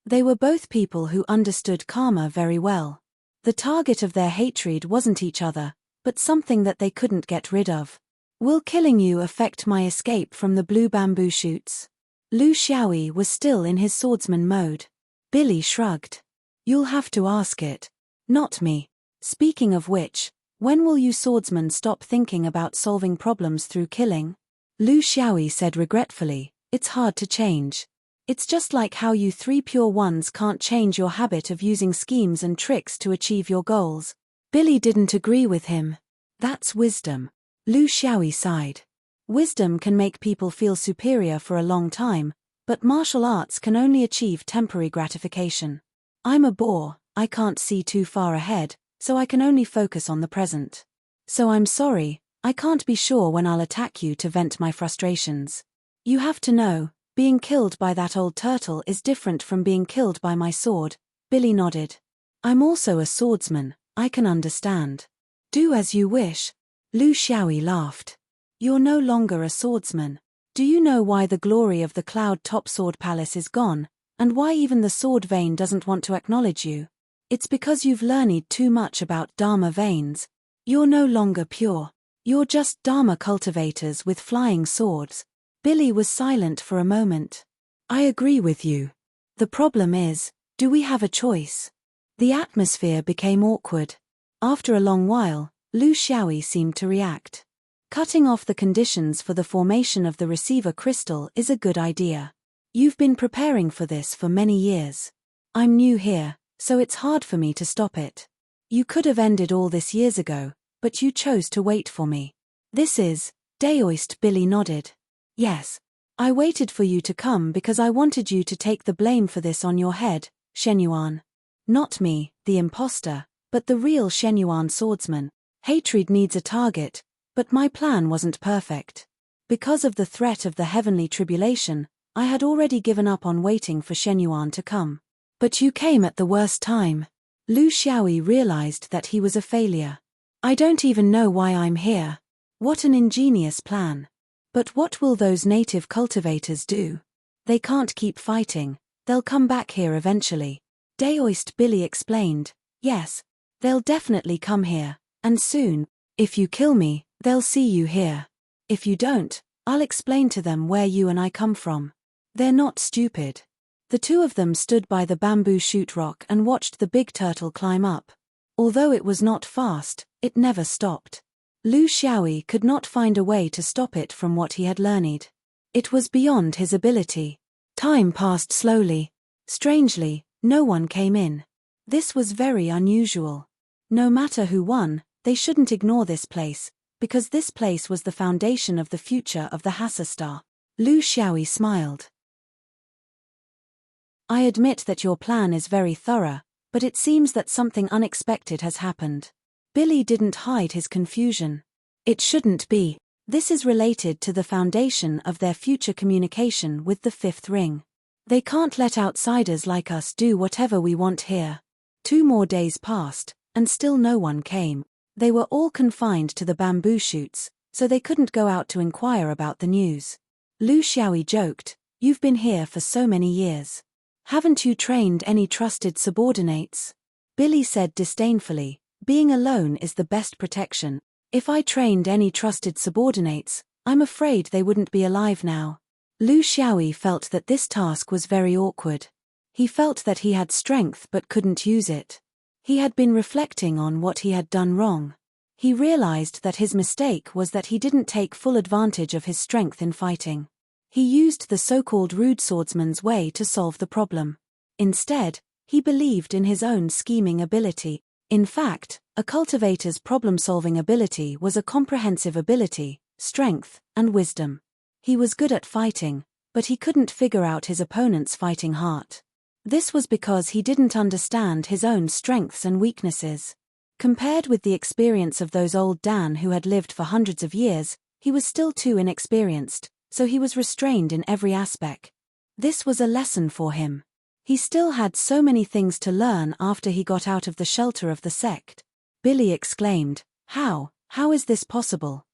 Speaker 1: They were both people who understood karma very well. The target of their hatred wasn't each other, but something that they couldn't get rid of. Will killing you affect my escape from the blue bamboo shoots? Lu Xiaoyi was still in his swordsman mode. Billy shrugged. You'll have to ask it. Not me. Speaking of which, when will you swordsmen stop thinking about solving problems through killing? Lu Xiaoyi said regretfully, it's hard to change. It's just like how you 3 pure ones can't change your habit of using schemes and tricks to achieve your goals. Billy didn't agree with him. That's wisdom. Lu Xiaoyi sighed. Wisdom can make people feel superior for a long time, but martial arts can only achieve temporary gratification. I'm a boar, I can't see too far ahead, so I can only focus on the present. So I'm sorry, I can't be sure when I'll attack you to vent my frustrations. You have to know, being killed by that old turtle is different from being killed by my sword. Billy nodded. I'm also a swordsman, I can understand. Do as you wish. Lu Xiaoyi laughed. You're no longer a swordsman. Do you know why the glory of the cloud-top sword palace is gone, and why even the sword vein doesn't want to acknowledge you? It's because you've learned too much about Dharma veins. You're no longer pure. You're just Dharma cultivators with flying swords. Billy was silent for a moment. I agree with you. The problem is, do we have a choice? The atmosphere became awkward. After a long while, Lu Xiaoyi seemed to react. Cutting off the conditions for the formation of the receiver crystal is a good idea. You've been preparing for this for many years. I'm new here, so it's hard for me to stop it. You could have ended all this years ago, but you chose to wait for me. This is, Daoist. Billy nodded. Yes. I waited for you to come because I wanted you to take the blame for this on your head, Shenyuan. Not me, the imposter, but the real Shenyuan swordsman. Hatred needs a target, but my plan wasn't perfect. Because of the threat of the heavenly tribulation, I had already given up on waiting for Shenyuan to come. But you came at the worst time. Lu Xiaoyi realized that he was a failure. I don't even know why I'm here. What an ingenious plan. But what will those native cultivators do? They can't keep fighting, they'll come back here eventually. Daoist. Billy explained, yes, they'll definitely come here, and soon. If you kill me, they'll see you here. If you don't, I'll explain to them where you and I come from. They're not stupid. The two of them stood by the bamboo shoot rock and watched the big turtle climb up. Although it was not fast, it never stopped. Lu Xiaoyi could not find a way to stop it from what he had learned. It was beyond his ability. Time passed slowly. Strangely, no one came in. This was very unusual. No matter who won, they shouldn't ignore this place, because this place was the foundation of the future of the Hassa star. Lu Xiaoyi smiled. I admit that your plan is very thorough, but it seems that something unexpected has happened. Billy didn't hide his confusion. It shouldn't be. This is related to the foundation of their future communication with the fifth ring. They can't let outsiders like us do whatever we want here. 2 more days passed, and still no one came. They were all confined to the bamboo shoots, so they couldn't go out to inquire about the news. Lu Xiaoyi joked, "You've been here for so many years. Haven't you trained any trusted subordinates?" Billy said disdainfully, "Being alone is the best protection. If I trained any trusted subordinates, I'm afraid they wouldn't be alive now." Lu Xiaoyi felt that this task was very awkward. He felt that he had strength but couldn't use it. He had been reflecting on what he had done wrong. He realized that his mistake was that he didn't take full advantage of his strength in fighting. He used the so-called rude swordsman's way to solve the problem. Instead, he believed in his own scheming ability. In fact, a cultivator's problem-solving ability was a comprehensive ability, strength, and wisdom. He was good at fighting, but he couldn't figure out his opponent's fighting heart. This was because he didn't understand his own strengths and weaknesses. Compared with the experience of those old Dan who had lived for hundreds of years, he was still too inexperienced, so he was restrained in every aspect. This was a lesson for him. He still had so many things to learn after he got out of the shelter of the sect. Billy exclaimed, How is this possible?"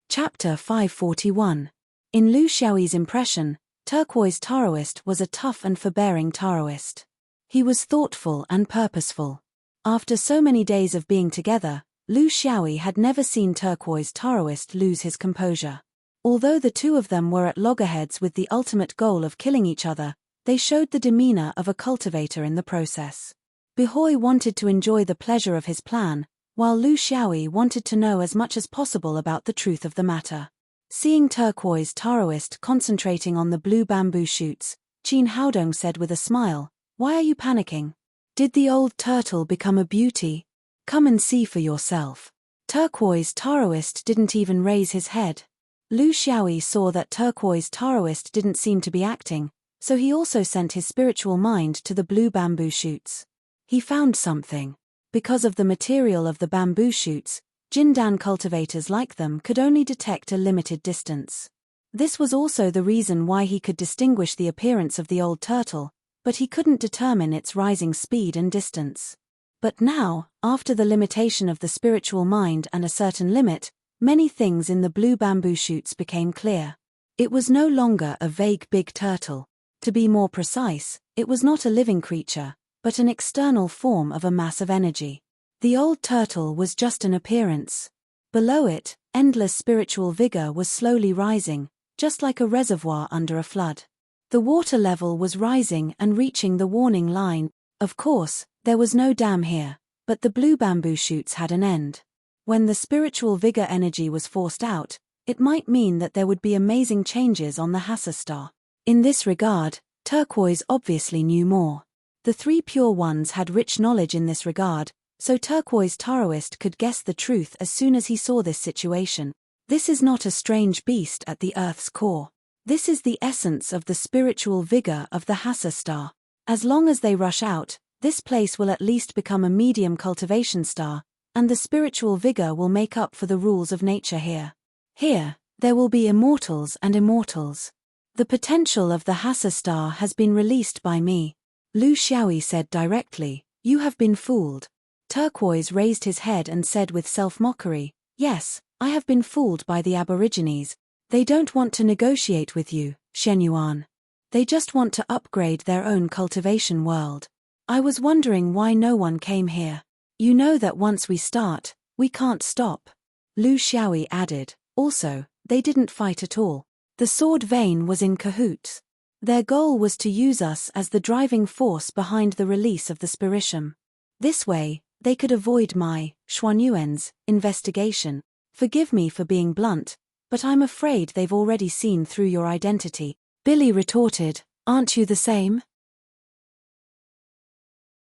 Speaker 1: Chapter 541. In Lu Xiaoyi's impression, Turquoise Taoist was a tough and forbearing Taoist. He was thoughtful and purposeful. After so many days of being together, Lu Xiaoyi had never seen Turquoise Taoist lose his composure. Although the two of them were at loggerheads with the ultimate goal of killing each other, they showed the demeanor of a cultivator in the process. Bihoy wanted to enjoy the pleasure of his plan, while Lu Xiaoyi wanted to know as much as possible about the truth of the matter. Seeing Turquoise Taoist concentrating on the blue bamboo shoots, Qin Haodong said with a smile, "Why are you panicking? Did the old turtle become a beauty? Come and see for yourself." Turquoise Taoist didn't even raise his head. Lu Xiaoyi saw that Turquoise Taoist didn't seem to be acting, so he also sent his spiritual mind to the blue bamboo shoots. He found something. Because of the material of the bamboo shoots, Jindan cultivators like them could only detect a limited distance. This was also the reason why he could distinguish the appearance of the old turtle, but he couldn't determine its rising speed and distance. But now, after the limitation of the spiritual mind and a certain limit, many things in the blue bamboo shoots became clear. It was no longer a vague big turtle. To be more precise, it was not a living creature, but an external form of a mass of energy. The old turtle was just an appearance. Below it, endless spiritual vigor was slowly rising, just like a reservoir under a flood. The water level was rising and reaching the warning line. Of course, there was no dam here, but the blue bamboo shoots had an end. When the spiritual vigor energy was forced out, it might mean that there would be amazing changes on the Hassa star. In this regard, Turquoise obviously knew more. The 3 pure ones had rich knowledge in this regard, so Turquoise Taoist could guess the truth as soon as he saw this situation. This is not a strange beast at the Earth's core. This is the essence of the spiritual vigor of the Hassa star. As long as they rush out, this place will at least become a medium cultivation star, and the spiritual vigor will make up for the rules of nature here. Here, there will be immortals and immortals. The potential of the Hassa star has been released by me. Lu Xiaoyi said directly, "You have been fooled." Turquoise raised his head and said with self-mockery, "Yes, I have been fooled by the Aborigines. They don't want to negotiate with you, Shenyuan. They just want to upgrade their own cultivation world. I was wondering why no one came here. You know that once we start, We can't stop. Lu Xiaoyi added. Also, they didn't fight at all. The sword vein was in cahoots. Their goal was to use us as the driving force behind the release of the spiritium. This way, they could avoid my, Xuanyuan's, investigation. Forgive me for being blunt, but I'm afraid they've already seen through your identity. Billy retorted, aren't you the same?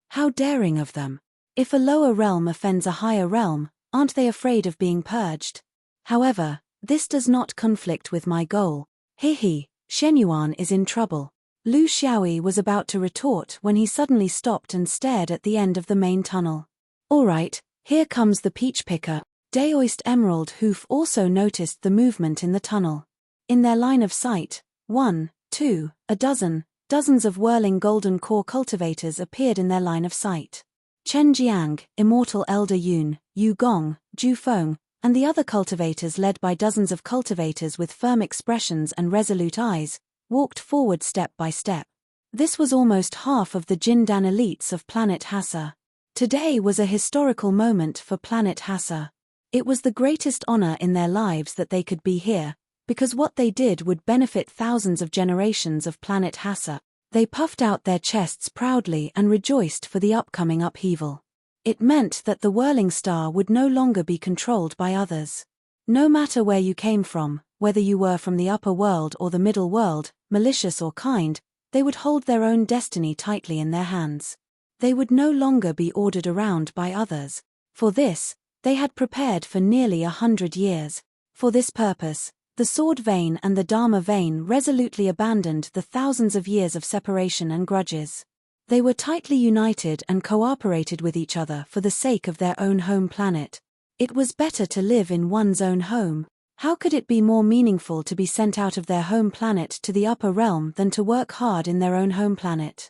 Speaker 1: How daring of them. If a lower realm offends a higher realm, aren't they afraid of being purged? However, this does not conflict with my goal. Hehe, Shenyuan is in trouble. Lu Xiaoyi was about to retort when he suddenly stopped and stared at the end of the main tunnel. Alright, here comes the peach picker. Daoist Emerald Hoof also noticed the movement in the tunnel. In their line of sight, 1, 2, a dozen, dozens of whirling golden core cultivators appeared in their line of sight. Chen Jiang, Immortal Elder Yun, Yu Gong, Ju Feng, and the other cultivators led by dozens of cultivators with firm expressions and resolute eyes, walked forward step by step. This was almost half of the Jindan elites of planet Hassa. Today was a historical moment for planet Hassa. It was the greatest honor in their lives that they could be here, because what they did would benefit thousands of generations of planet Hassa. They puffed out their chests proudly and rejoiced for the upcoming upheaval. It meant that the whirling star would no longer be controlled by others. No matter where you came from, whether you were from the upper world or the middle world, malicious or kind, they would hold their own destiny tightly in their hands. They would no longer be ordered around by others. For this, they had prepared for nearly 100 years. For this purpose, the sword vein and the Dharma vein resolutely abandoned the thousands of years of separation and grudges. They were tightly united and cooperated with each other for the sake of their own home planet. It was better to live in one's own home. How could it be more meaningful to be sent out of their home planet to the upper realm than to work hard in their own home planet?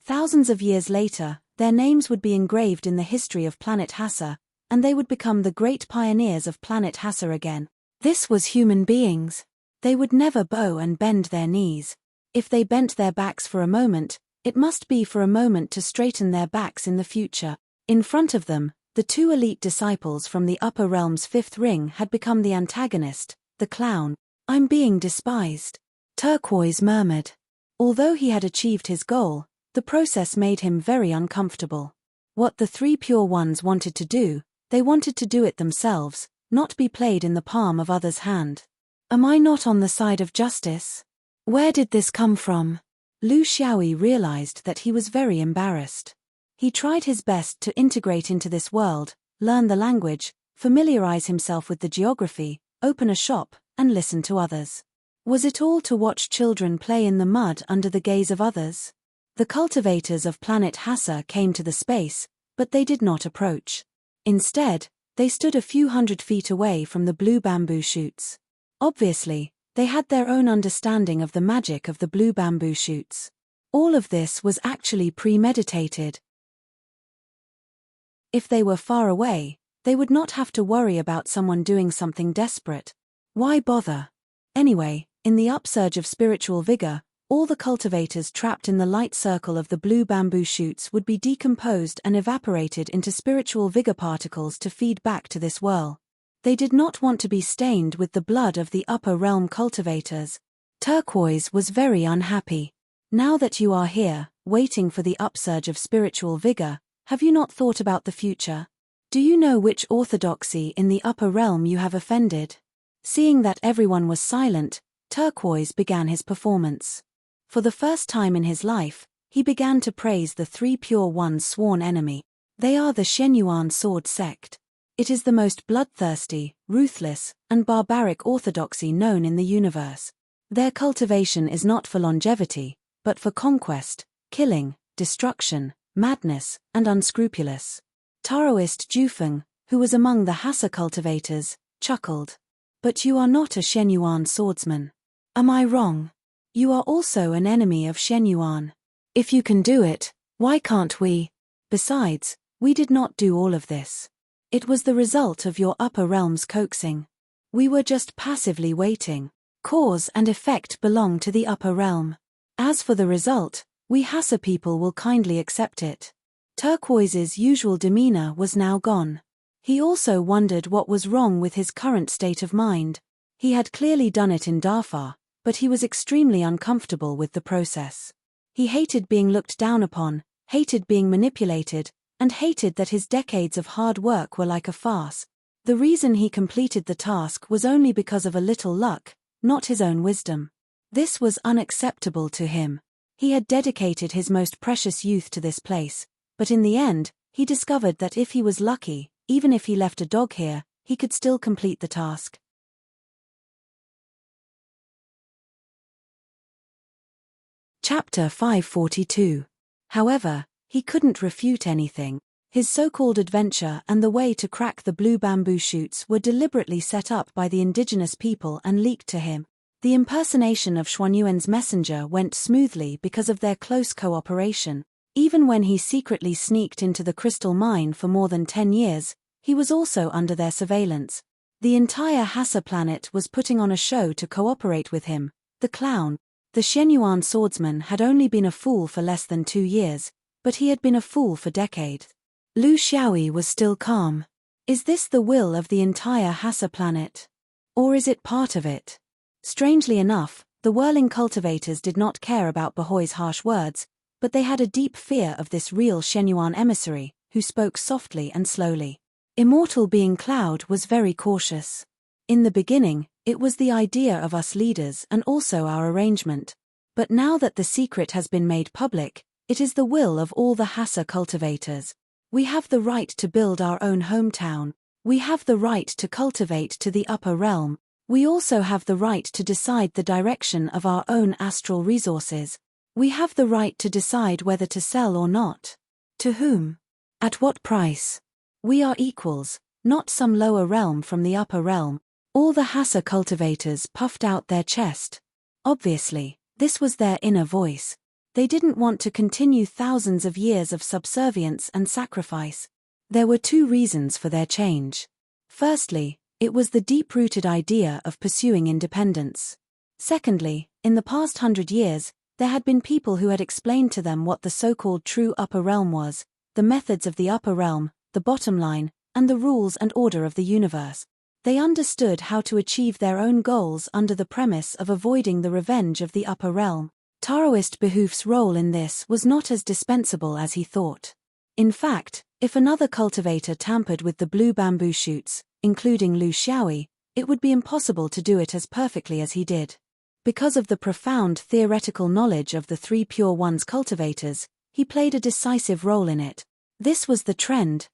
Speaker 1: Thousands of years later, their names would be engraved in the history of planet Hassa, and they would become the great pioneers of planet Hassa again. This was human beings. They would never bow and bend their knees. If they bent their backs for a moment, it must be for a moment to straighten their backs in the future. In front of them, the two elite disciples from the upper realm's fifth ring had become the antagonist, the clown. I'm being despised. Turquoise murmured. Although he had achieved his goal, the process made him very uncomfortable. What the three pure ones wanted to do, they wanted to do it themselves, not be played in the palm of others' hand. Am I not on the side of justice? Where did this come from? Lu Xiaoyi realized that he was very embarrassed. He tried his best to integrate into this world, learn the language, familiarize himself with the geography, open a shop, and listen to others. Was it all to watch children play in the mud under the gaze of others? The cultivators of planet Hassa came to the space, but they did not approach. Instead, they stood a few hundred feet away from the blue bamboo shoots. Obviously, they had their own understanding of the magic of the blue bamboo shoots. All of this was actually premeditated. If they were far away, they would not have to worry about someone doing something desperate. Why bother? Anyway, in the upsurge of spiritual vigor, all the cultivators trapped in the light circle of the blue bamboo shoots would be decomposed and evaporated into spiritual vigor particles to feed back to this whirl. They did not want to be stained with the blood of the upper realm cultivators. Turquoise was very unhappy. Now that you are here, waiting for the upsurge of spiritual vigor, have you not thought about the future? Do you know which orthodoxy in the upper realm you have offended? Seeing that everyone was silent, Turquoise began his performance. For the first time in his life, he began to praise the three pure ones' sworn enemy. They are the Shenyuan sword sect. It is the most bloodthirsty, ruthless, and barbaric orthodoxy known in the universe. Their cultivation is not for longevity, but for conquest, killing, destruction, madness, and unscrupulous. Taoist Jufeng, who was among the Hassa cultivators, chuckled. But you are not a Shenyuan swordsman. Am I wrong? You are also an enemy of Shenyuan. If you can do it, why can't we? Besides, we did not do all of this. It was the result of your upper realm's coaxing. We were just passively waiting. Cause and effect belong to the upper realm. As for the result, we Hassa people will kindly accept it. Turquoise's usual demeanor was now gone. He also wondered what was wrong with his current state of mind. He had clearly done it in Darfur, but he was extremely uncomfortable with the process. He hated being looked down upon, hated being manipulated, and hated that his decades of hard work were like a farce. The reason he completed the task was only because of a little luck, not his own wisdom. This was unacceptable to him. He had dedicated his most precious youth to this place, but in the end, he discovered that if he was lucky, even if he left a dog here, he could still complete the task. Chapter 542. However, he couldn't refute anything. His so-called adventure and the way to crack the blue bamboo shoots were deliberately set up by the indigenous people and leaked to him. The impersonation of Xuanyuan's messenger went smoothly because of their close cooperation. Even when he secretly sneaked into the crystal mine for more than 10 years, he was also under their surveillance. The entire Hassa planet was putting on a show to cooperate with him. The clown. The Xuanyuan swordsman had only been a fool for less than 2 years, but he had been a fool for decades. Lu Xiaoyi was still calm. Is this the will of the entire Hassa planet? Or is it part of it? Strangely enough, the whirling cultivators did not care about Bahoi's harsh words, but they had a deep fear of this real Xuanyuan emissary, who spoke softly and slowly. Immortal being Cloud was very cautious. In the beginning, it was the idea of us leaders and also our arrangement. But now that the secret has been made public, it is the will of all the Hassa cultivators. We have the right to build our own hometown. We have the right to cultivate to the upper realm. We also have the right to decide the direction of our own astral resources. We have the right to decide whether to sell or not. To whom? At what price? We are equals, not some lower realm from the upper realm. All the Hassa cultivators puffed out their chest. Obviously, this was their inner voice. They didn't want to continue thousands of years of subservience and sacrifice. There were 2 reasons for their change. Firstly, it was the deep-rooted idea of pursuing independence. Secondly, in the past 100 years, there had been people who had explained to them what the so-called true upper realm was, the methods of the upper realm, the bottom line, and the rules and order of the universe. They understood how to achieve their own goals under the premise of avoiding the revenge of the upper realm. Taoist Behoof's role in this was not as dispensable as he thought. In fact, if another cultivator tampered with the blue bamboo shoots, including Lu Xiaoyi, it would be impossible to do it as perfectly as he did. Because of the profound theoretical knowledge of the 3 Pure Ones cultivators, he played a decisive role in it. This was the trend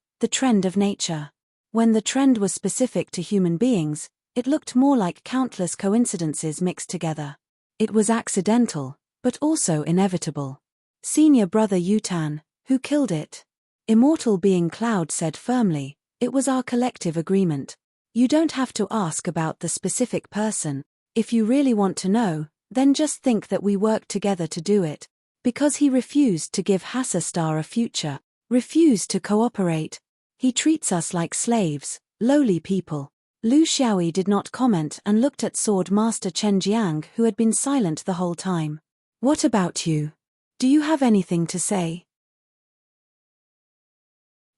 Speaker 1: of nature. When the trend was specific to human beings, it looked more like countless coincidences mixed together. It was accidental, but also inevitable. Senior brother Yutan, who killed it? Immortal being Cloud said firmly, it was our collective agreement. You don't have to ask about the specific person. If you really want to know, then just think that we worked together to do it. Because he refused to give Hassa Star a future, refused to cooperate. He treats us like slaves, lowly people. Lu Xiaoyi did not comment and looked at Sword Master Chen Jiang, who had been silent the whole time. What about you? Do you have anything to say?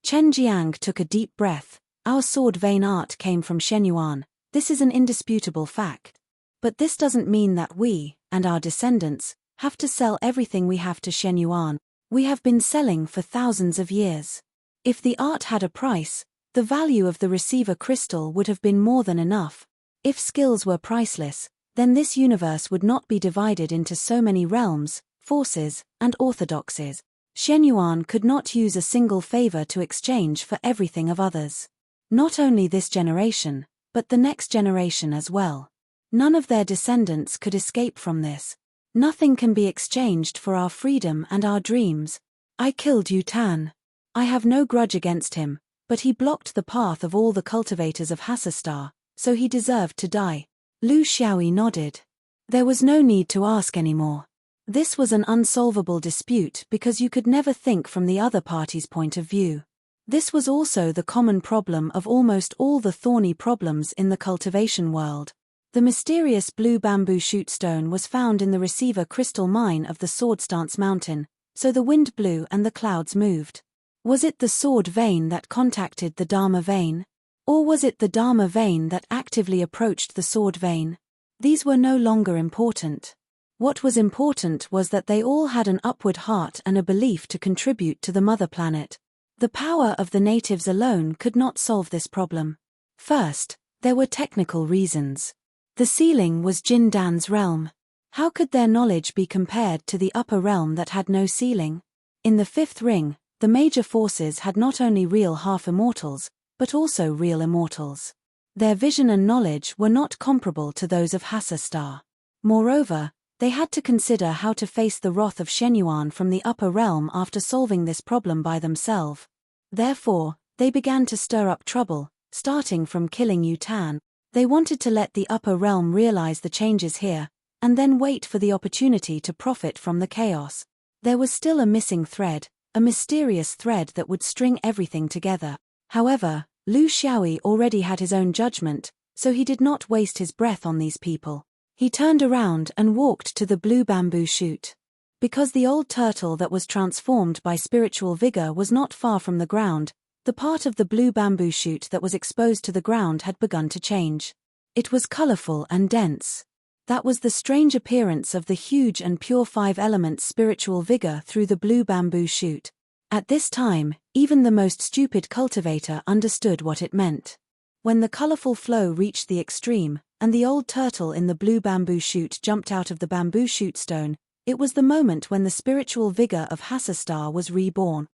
Speaker 1: Chen Jiang took a deep breath. Our sword vein art came from Xuanyuan. This is an indisputable fact. But this doesn't mean that we, and our descendants, have to sell everything we have to Xuanyuan. We have been selling for thousands of years. If the art had a price, the value of the receiver crystal would have been more than enough. If skills were priceless, then this universe would not be divided into so many realms, forces, and orthodoxies. Xuanyuan could not use a single favor to exchange for everything of others. Not only this generation, but the next generation as well. None of their descendants could escape from this. Nothing can be exchanged for our freedom and our dreams. I killed Yutan. I have no grudge against him, but he blocked the path of all the cultivators of Hassa Star, so he deserved to die. Lu Xiaoyi nodded. There was no need to ask anymore. This was an unsolvable dispute because you could never think from the other party's point of view. This was also the common problem of almost all the thorny problems in the cultivation world. The mysterious blue bamboo shoot stone was found in the receiver crystal mine of the Sword Stance Mountain, so the wind blew and the clouds moved. Was it the sword vein that contacted the Dharma vein? Or was it the Dharma vein that actively approached the sword vein? These were no longer important. What was important was that they all had an upward heart and a belief to contribute to the mother planet. The power of the natives alone could not solve this problem. First, there were technical reasons. The ceiling was Jindan's realm. How could their knowledge be compared to the upper realm that had no ceiling? In the fifth ring, the major forces had not only real half-immortals, but also real immortals. Their vision and knowledge were not comparable to those of Hassastar. Moreover, they had to consider how to face the wrath of Shenuan from the upper realm after solving this problem by themselves. Therefore, they began to stir up trouble, starting from killing Yutan. They wanted to let the upper realm realize the changes here, and then wait for the opportunity to profit from the chaos. There was still a missing thread, a mysterious thread that would string everything together. However, Lu Xiaoyi already had his own judgment, so he did not waste his breath on these people. He turned around and walked to the blue bamboo shoot. Because the old turtle that was transformed by spiritual vigor was not far from the ground, the part of the blue bamboo shoot that was exposed to the ground had begun to change. It was colorful and dense. That was the strange appearance of the huge and pure five-element spiritual vigor through the blue bamboo shoot. At this time, even the most stupid cultivator understood what it meant. When the colorful flow reached the extreme, and the old turtle in the blue bamboo shoot jumped out of the bamboo shoot stone, it was the moment when the spiritual vigor of Hassastar was reborn.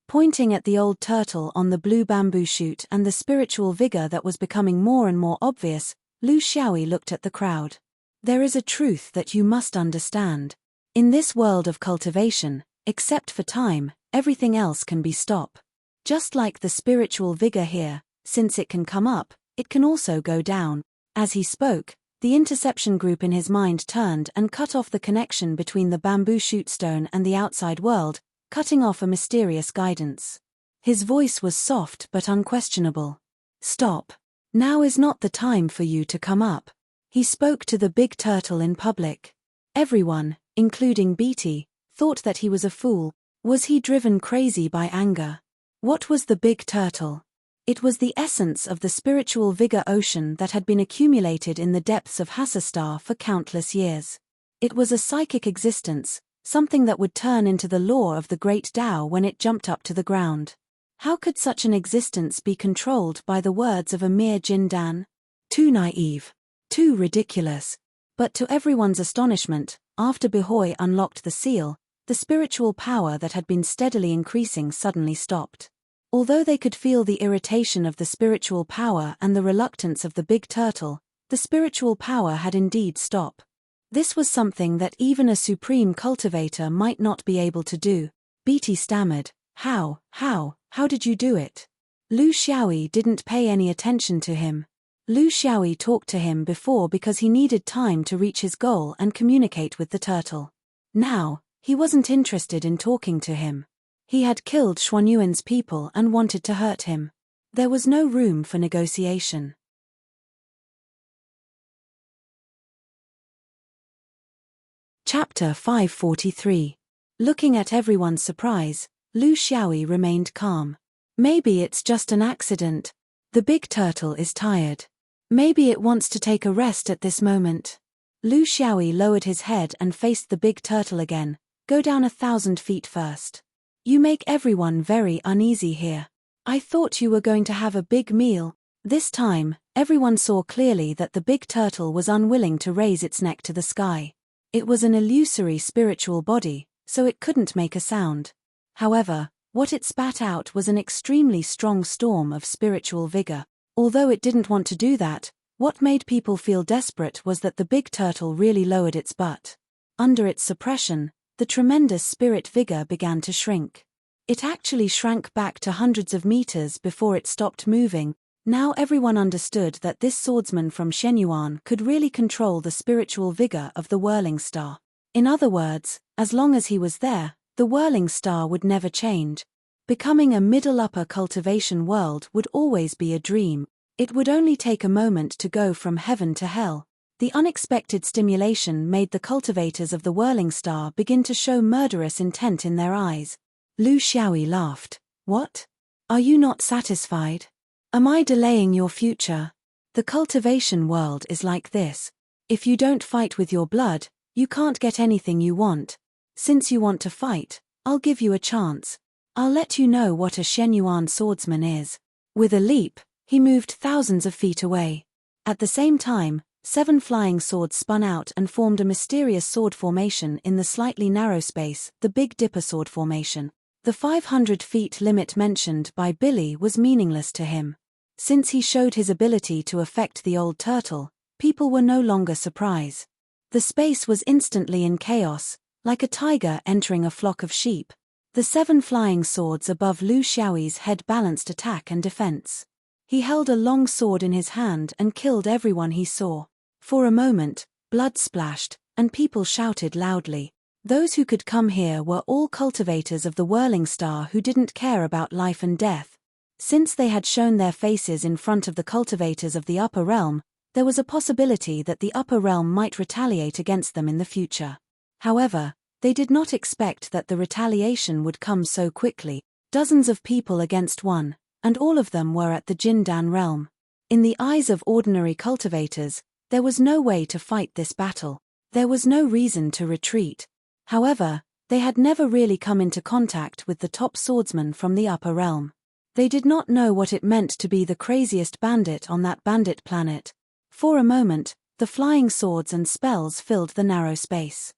Speaker 1: Pointing at the old turtle on the blue bamboo shoot and the spiritual vigor that was becoming more and more obvious, Lu Xiaoyi looked at the crowd. There is a truth that you must understand. In this world of cultivation, except for time, everything else can be stopped. Just like the spiritual vigor here, since it can come up, it can also go down. As he spoke, the interception group in his mind turned and cut off the connection between the bamboo shoot stone and the outside world, cutting off a mysterious guidance. His voice was soft but unquestionable. Stop. Now is not the time for you to come up. He spoke to the big turtle in public. Everyone, including Beatty, thought that he was a fool. Was he driven crazy by anger? What was the big turtle? It was the essence of the spiritual vigor ocean that had been accumulated in the depths of Hassastar for countless years. It was a psychic existence, something that would turn into the law of the great Tao when it jumped up to the ground. How could such an existence be controlled by the words of a mere Jindan? Too naive. Too ridiculous. But to everyone's astonishment, after Behoy unlocked the seal, the spiritual power that had been steadily increasing suddenly stopped. Although they could feel the irritation of the spiritual power and the reluctance of the big turtle, the spiritual power had indeed stopped. This was something that even a supreme cultivator might not be able to do. Beatty stammered, How did you do it? Lu Xiaoyi didn't pay any attention to him. Lu Xiaoyi talked to him before because he needed time to reach his goal and communicate with the turtle. Now, he wasn't interested in talking to him. He had killed Xuanyuan's people and wanted to hurt him. There was no room for negotiation. Chapter 543. Looking at everyone's surprise, Lu Xiaoyi remained calm. Maybe it's just an accident. The big turtle is tired. Maybe it wants to take a rest at this moment. Lu Xiaoyi lowered his head and faced the big turtle again. Go down 1,000 feet first. You make everyone very uneasy here. I thought you were going to have a big meal. This time, everyone saw clearly that the big turtle was unwilling to raise its neck to the sky. It was an illusory spiritual body, so it couldn't make a sound. However, what it spat out was an extremely strong storm of spiritual vigor. Although it didn't want to do that, what made people feel desperate was that the big turtle really lowered its butt. Under its suppression, the tremendous spirit vigor began to shrink. It actually shrank back to hundreds of meters before it stopped moving. Now everyone understood that this swordsman from Shenyuan could really control the spiritual vigor of the whirling star. In other words, as long as he was there, the whirling star would never change. Becoming a middle-upper cultivation world would always be a dream. It would only take a moment to go from heaven to hell. The unexpected stimulation made the cultivators of the whirling star begin to show murderous intent in their eyes. Lu Xiaoyi laughed. What? Are you not satisfied? Am I delaying your future? The cultivation world is like this. If you don't fight with your blood, you can't get anything you want. Since you want to fight, I'll give you a chance. I'll let you know what a Shenyuan swordsman is. With a leap, he moved thousands of feet away. At the same time, 7 flying swords spun out and formed a mysterious sword formation in the slightly narrow space, the Big Dipper sword formation. The 500 feet limit mentioned by Billy was meaningless to him. Since he showed his ability to affect the old turtle, people were no longer surprised. The space was instantly in chaos, like a tiger entering a flock of sheep. The 7 flying swords above Lu Xiaoyi's head balanced attack and defense. He held a long sword in his hand and killed everyone he saw. For a moment, blood splashed, and people shouted loudly. Those who could come here were all cultivators of the whirling star who didn't care about life and death. Since they had shown their faces in front of the cultivators of the upper realm, there was a possibility that the upper realm might retaliate against them in the future. However, they did not expect that the retaliation would come so quickly. Dozens of people against one, and all of them were at the Jindan realm. In the eyes of ordinary cultivators, there was no way to fight this battle. There was no reason to retreat. However, they had never really come into contact with the top swordsman from the upper realm. They did not know what it meant to be the craziest bandit on that bandit planet. For a moment, the flying swords and spells filled the narrow space.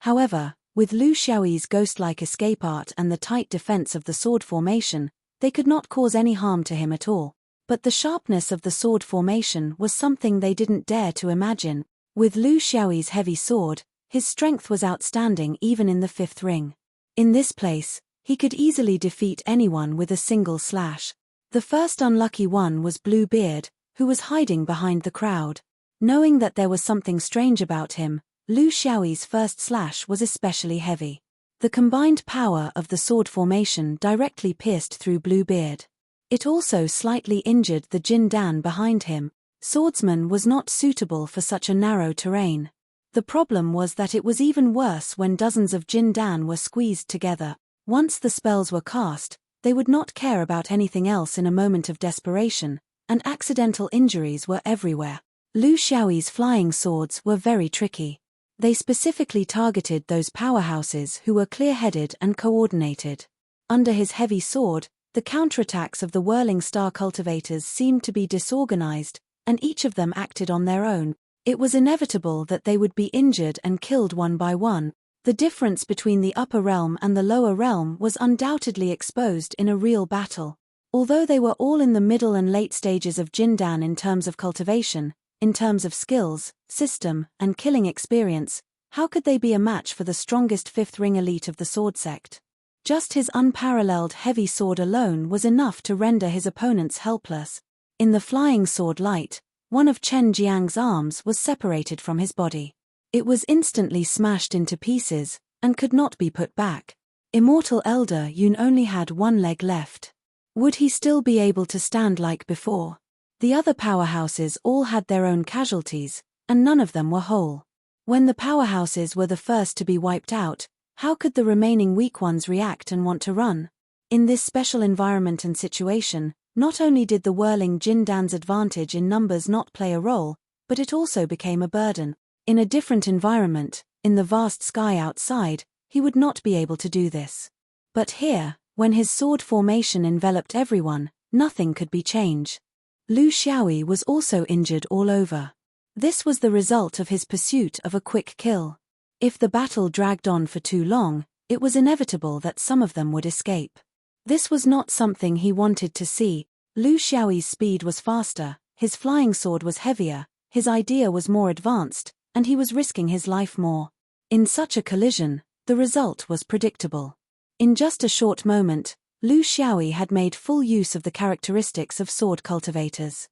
Speaker 1: However, with Lu Xiaoyi's ghost-like escape art and the tight defense of the sword formation, they could not cause any harm to him at all. But the sharpness of the sword formation was something they didn't dare to imagine. With Lu Xiaoyi's heavy sword, his strength was outstanding even in the 5th ring. In this place, he could easily defeat anyone with a single slash. The first unlucky one was Bluebeard, who was hiding behind the crowd. Knowing that there was something strange about him, Lu Xiaoyi's first slash was especially heavy. The combined power of the sword formation directly pierced through Bluebeard. It also slightly injured the Jindan behind him. Swordsman was not suitable for such a narrow terrain. The problem was that it was even worse when dozens of Jindan were squeezed together. Once the spells were cast, they would not care about anything else in a moment of desperation, and accidental injuries were everywhere. Lu Xiaoyi's flying swords were very tricky. They specifically targeted those powerhouses who were clear-headed and coordinated. Under his heavy sword, the counterattacks of the whirling star cultivators seemed to be disorganized, and each of them acted on their own. It was inevitable that they would be injured and killed one by one. The difference between the upper realm and the lower realm was undoubtedly exposed in a real battle. Although they were all in the middle and late stages of Jindan in terms of cultivation, in terms of skills, system, and killing experience, how could they be a match for the strongest 5th ring elite of the sword sect? Just his unparalleled heavy sword alone was enough to render his opponents helpless. In the flying sword light, one of Chen Jiang's arms was separated from his body. It was instantly smashed into pieces, and could not be put back. Immortal Elder Yun only had one leg left. Would he still be able to stand like before? The other powerhouses all had their own casualties, and none of them were whole. When the powerhouses were the first to be wiped out, how could the remaining weak ones react and want to run? In this special environment and situation, not only did the whirling Jindan's advantage in numbers not play a role, but it also became a burden. In a different environment, in the vast sky outside, he would not be able to do this. But here, when his sword formation enveloped everyone, nothing could be changed. Lu Xiaoyi was also injured all over. This was the result of his pursuit of a quick kill. If the battle dragged on for too long, it was inevitable that some of them would escape. This was not something he wanted to see. Lu Xiaoyi's speed was faster, his flying sword was heavier, his idea was more advanced, and he was risking his life more. In such a collision, the result was predictable. In just a short moment, Lu Xiaoyi had made full use of the characteristics of sword cultivators.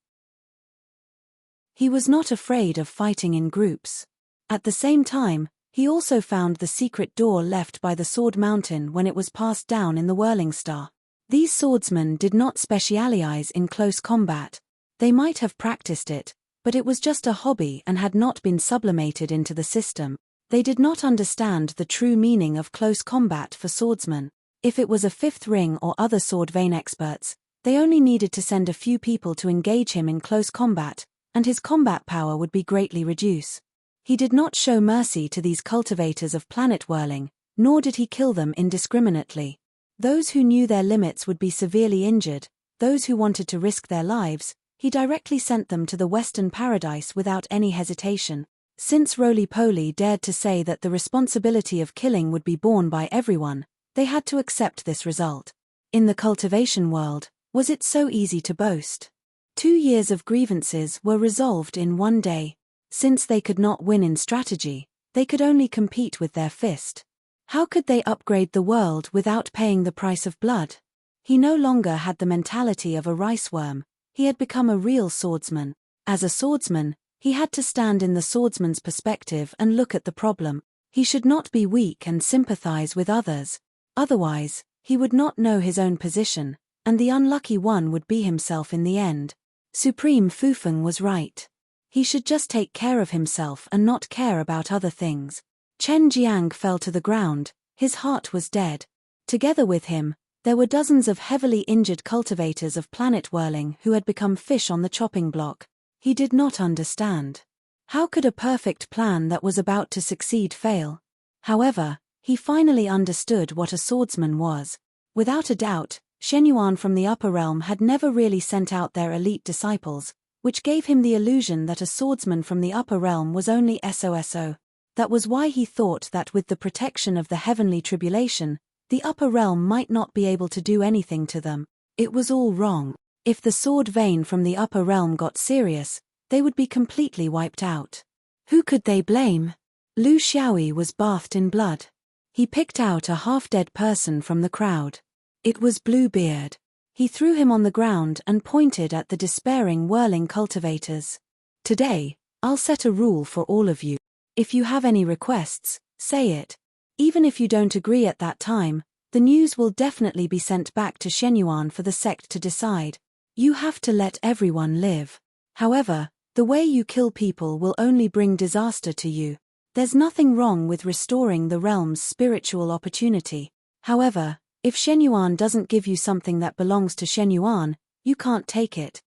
Speaker 1: He was not afraid of fighting in groups. At the same time, he also found the secret door left by the Sword Mountain when it was passed down in the Whirling Star. These swordsmen did not specialize in close combat. They might have practiced it, but it was just a hobby and had not been sublimated into the system. They did not understand the true meaning of close combat for swordsmen. If it was a fifth ring or other sword vein experts, they only needed to send a few people to engage him in close combat, and his combat power would be greatly reduced. He did not show mercy to these cultivators of planet whirling, nor did he kill them indiscriminately. Those who knew their limits would be severely injured, those who wanted to risk their lives, he directly sent them to the Western Paradise without any hesitation. Since roly-poly dared to say that the responsibility of killing would be borne by everyone, they had to accept this result. In the cultivation world, was it so easy to boast? 2 years of grievances were resolved in one day. Since they could not win in strategy, they could only compete with their fist. How could they upgrade the world without paying the price of blood? He no longer had the mentality of a rice worm, he had become a real swordsman. As a swordsman, he had to stand in the swordsman's perspective and look at the problem. He should not be weak and sympathize with others. Otherwise, he would not know his own position, and the unlucky one would be himself in the end. Supreme Fufeng was right. He should just take care of himself and not care about other things. Chen Jiang fell to the ground, his heart was dead. Together with him, there were dozens of heavily injured cultivators of planet whirling who had become fish on the chopping block. He did not understand. How could a perfect plan that was about to succeed fail? However, he finally understood what a swordsman was. Without a doubt, Shenyuan from the upper realm had never really sent out their elite disciples, which gave him the illusion that a swordsman from the upper realm was only SOSO. That was why he thought that with the protection of the heavenly tribulation, the upper realm might not be able to do anything to them. It was all wrong. If the sword vein from the upper realm got serious, they would be completely wiped out. Who could they blame? Lu Xiaoyi was bathed in blood. He picked out a half-dead person from the crowd. It was Bluebeard. He threw him on the ground and pointed at the despairing whirling cultivators. Today, I'll set a rule for all of you. If you have any requests, say it. Even if you don't agree at that time, the news will definitely be sent back to Shenyuan for the sect to decide. You have to let everyone live. However, the way you kill people will only bring disaster to you. There's nothing wrong with restoring the realm's spiritual opportunity. However, if Shenyuan doesn't give you something that belongs to Shenyuan, you can't take it.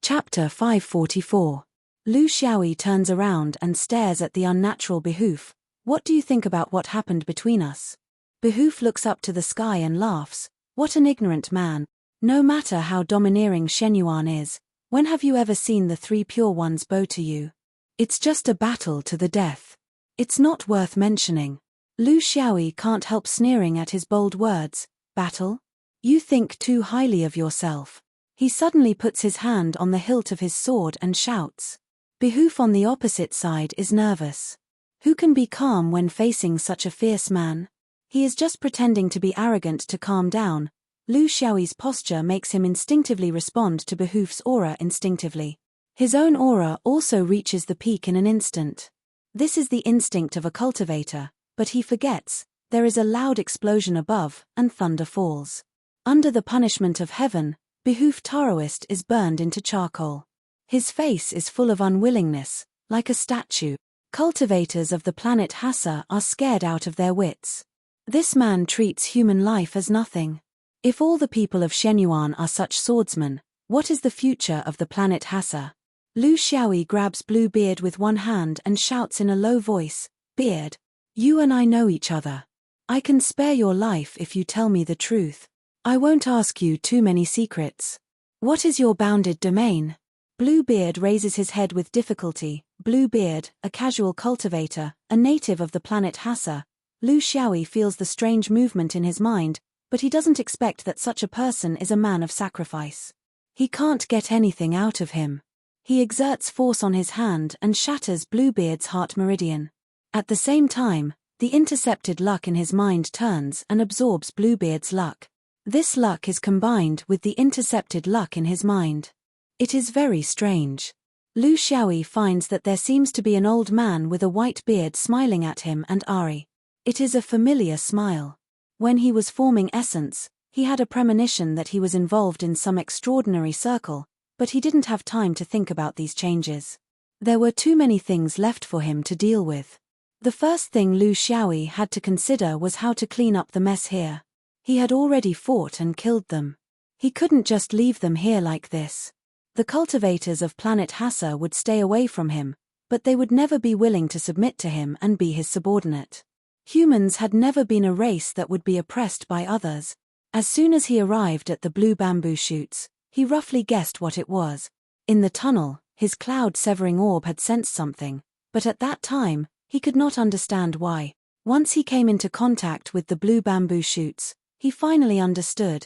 Speaker 1: Chapter 544. Lu Xiaoyi turns around and stares at the unnatural Behoof. What do you think about what happened between us? Behoof looks up to the sky and laughs. What an ignorant man. No matter how domineering Shenyuan is, when have you ever seen the 3 pure ones bow to you? It's just a battle to the death. It's not worth mentioning. Lu Xiaoyi can't help sneering at his bold words. Battle? You think too highly of yourself. He suddenly puts his hand on the hilt of his sword and shouts. Behoof on the opposite side is nervous. Who can be calm when facing such a fierce man? He is just pretending to be arrogant to calm down. Lu Xiaoyi's posture makes him instinctively respond to Behoof's aura instinctively. His own aura also reaches the peak in an instant. This is the instinct of a cultivator, but he forgets, there is a loud explosion above, and thunder falls. Under the punishment of heaven, Behoof Taoist is burned into charcoal. His face is full of unwillingness, like a statue. Cultivators of the planet Hassa are scared out of their wits. This man treats human life as nothing. If all the people of Shenyuan are such swordsmen, what is the future of the planet Hassa? Lu Xiaoyi grabs Bluebeard with one hand and shouts in a low voice, Beard, you and I know each other. I can spare your life if you tell me the truth. I won't ask you too many secrets. What is your bounded domain? Bluebeard raises his head with difficulty. Bluebeard, a casual cultivator, a native of the planet Hassa. Lu Xiaoyi feels the strange movement in his mind, but he doesn't expect that such a person is a man of sacrifice. He can't get anything out of him. He exerts force on his hand and shatters Bluebeard's heart meridian. At the same time, the intercepted luck in his mind turns and absorbs Bluebeard's luck. This luck is combined with the intercepted luck in his mind. It is very strange. Lu Xiaoyi finds that there seems to be an old man with a white beard smiling at him and Ari. It is a familiar smile. When he was forming essence, He had a premonition that he was involved in some extraordinary circle, but he didn't have time to think about these changes. There were too many things left for him to deal with. The first thing Lu Xiaoyi had to consider was how to clean up the mess here. He had already fought and killed them. He couldn't just leave them here like this. The cultivators of planet Hassa would stay away from him, but they would never be willing to submit to him and be his subordinate. Humans had never been a race that would be oppressed by others. As soon as he arrived at the blue bamboo shoots, he roughly guessed what it was. In the tunnel, his cloud-severing orb had sensed something, but at that time, he could not understand why. Once he came into contact with the blue bamboo shoots, he finally understood.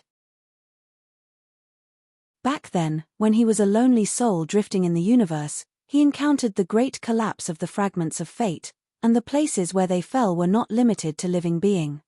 Speaker 1: Back then, when he was a lonely soul drifting in the universe, he encountered the great collapse of the fragments of fate, and the places where they fell were not limited to living being.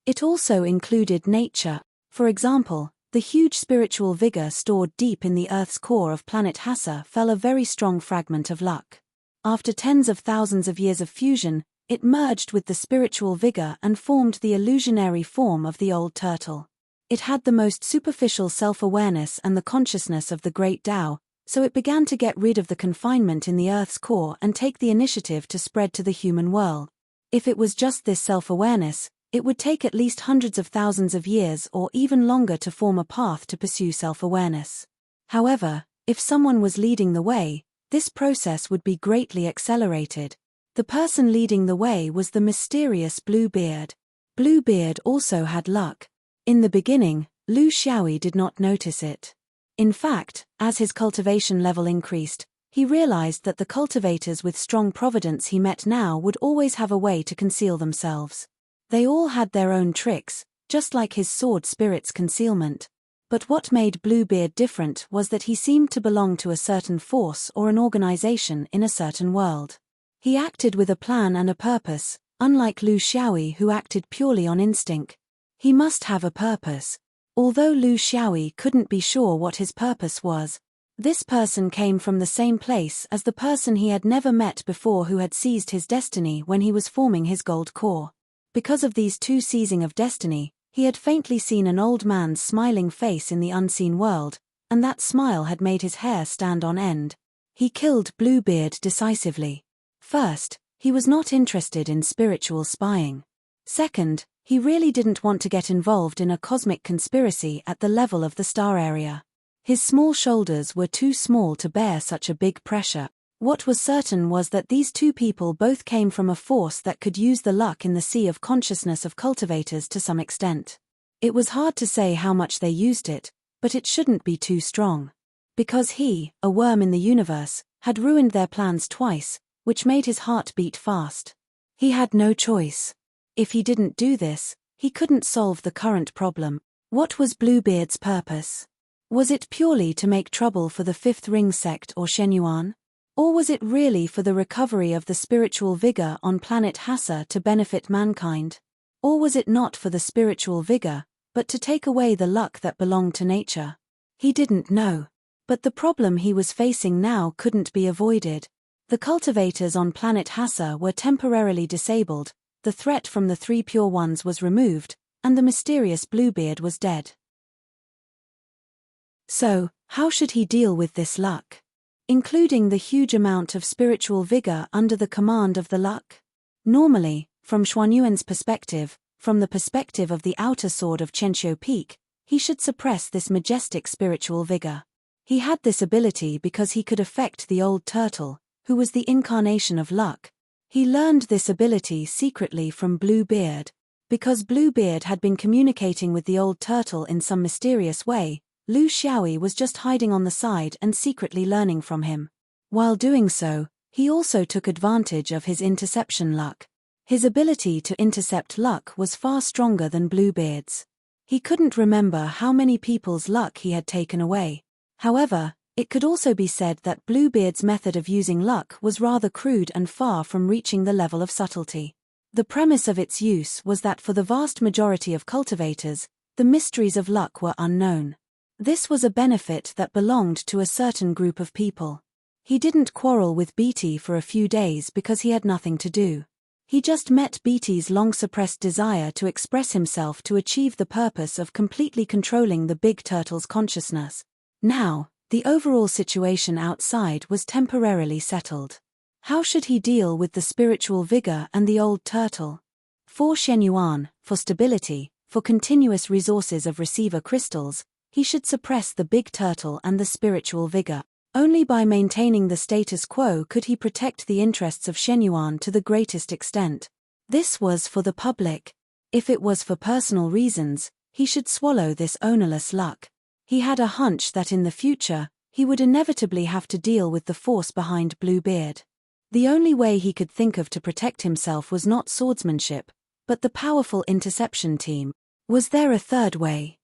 Speaker 1: It also included nature. For example, the huge spiritual vigor stored deep in the Earth's core of planet Hassa fell a very strong fragment of luck. After tens of thousands of years of fusion, it merged with the spiritual vigor and formed the illusionary form of the old turtle. It had the most superficial self-awareness and the consciousness of the great Tao, so it began to get rid of the confinement in the Earth's core and take the initiative to spread to the human world. If it was just this self-awareness, it would take at least hundreds of thousands of years or even longer to form a path to pursue self-awareness. However, if someone was leading the way, this process would be greatly accelerated. The person leading the way was the mysterious Bluebeard. Bluebeard also had luck. In the beginning, Lu Xiaoyi did not notice it. In fact, as his cultivation level increased, he realized that the cultivators with strong providence he met now would always have a way to conceal themselves. They all had their own tricks, just like his sword spirit's concealment. But what made Bluebeard different was that he seemed to belong to a certain force or an organization in a certain world. He acted with a plan and a purpose, unlike Lu Xiaoyi who acted purely on instinct. He must have a purpose. Although Lu Xiaoyi couldn't be sure what his purpose was, this person came from the same place as the person he had never met before who had seized his destiny when he was forming his gold core. Because of these two seizing of destiny, he had faintly seen an old man's smiling face in the unseen world, and that smile had made his hair stand on end. He killed Bluebeard decisively. First, he was not interested in spiritual spying. Second, he really didn't want to get involved in a cosmic conspiracy at the level of the star area. His small shoulders were too small to bear such a big pressure. What was certain was that these two people both came from a force that could use the luck in the sea of consciousness of cultivators to some extent. It was hard to say how much they used it, but it shouldn't be too strong. Because he, a worm in the universe, had ruined their plans twice, which made his heart beat fast. He had no choice. If he didn't do this, he couldn't solve the current problem. What was Bluebeard's purpose? Was it purely to make trouble for the Fifth Ring sect or Shenyuan? Or was it really for the recovery of the spiritual vigor on planet Hassa to benefit mankind? Or was it not for the spiritual vigor, but to take away the luck that belonged to nature? He didn't know. But the problem he was facing now couldn't be avoided. The cultivators on planet Hassa were temporarily disabled, the threat from the three pure ones was removed, and the mysterious Bluebeard was dead. So, how should he deal with this luck? Including the huge amount of spiritual vigor under the command of the luck? Normally, from Xuanyuan's perspective, from the perspective of the outer sword of Chenqiu Peak, he should suppress this majestic spiritual vigor. He had this ability because he could affect the old turtle, who was the incarnation of luck. He learned this ability secretly from Bluebeard. Because Bluebeard had been communicating with the old turtle in some mysterious way, Lu Xiaoyi was just hiding on the side and secretly learning from him. While doing so, he also took advantage of his interception luck. His ability to intercept luck was far stronger than Bluebeard's. He couldn't remember how many people's luck he had taken away. However, it could also be said that Bluebeard's method of using luck was rather crude and far from reaching the level of subtlety. The premise of its use was that for the vast majority of cultivators, the mysteries of luck were unknown. This was a benefit that belonged to a certain group of people. He didn't quarrel with Beatty for a few days because he had nothing to do. He just met Beatty's long-suppressed desire to express himself to achieve the purpose of completely controlling the big turtle's consciousness. Now, the overall situation outside was temporarily settled. How should he deal with the spiritual vigor and the old turtle? For Shenyuan, for stability, for continuous resources of receiver crystals, he should suppress the big turtle and the spiritual vigor. Only by maintaining the status quo could he protect the interests of Shenyuan to the greatest extent. This was for the public. If it was for personal reasons, he should swallow this ownerless luck. He had a hunch that in the future, he would inevitably have to deal with the force behind Bluebeard. The only way he could think of to protect himself was not swordsmanship, but the powerful interception team. Was there a third way?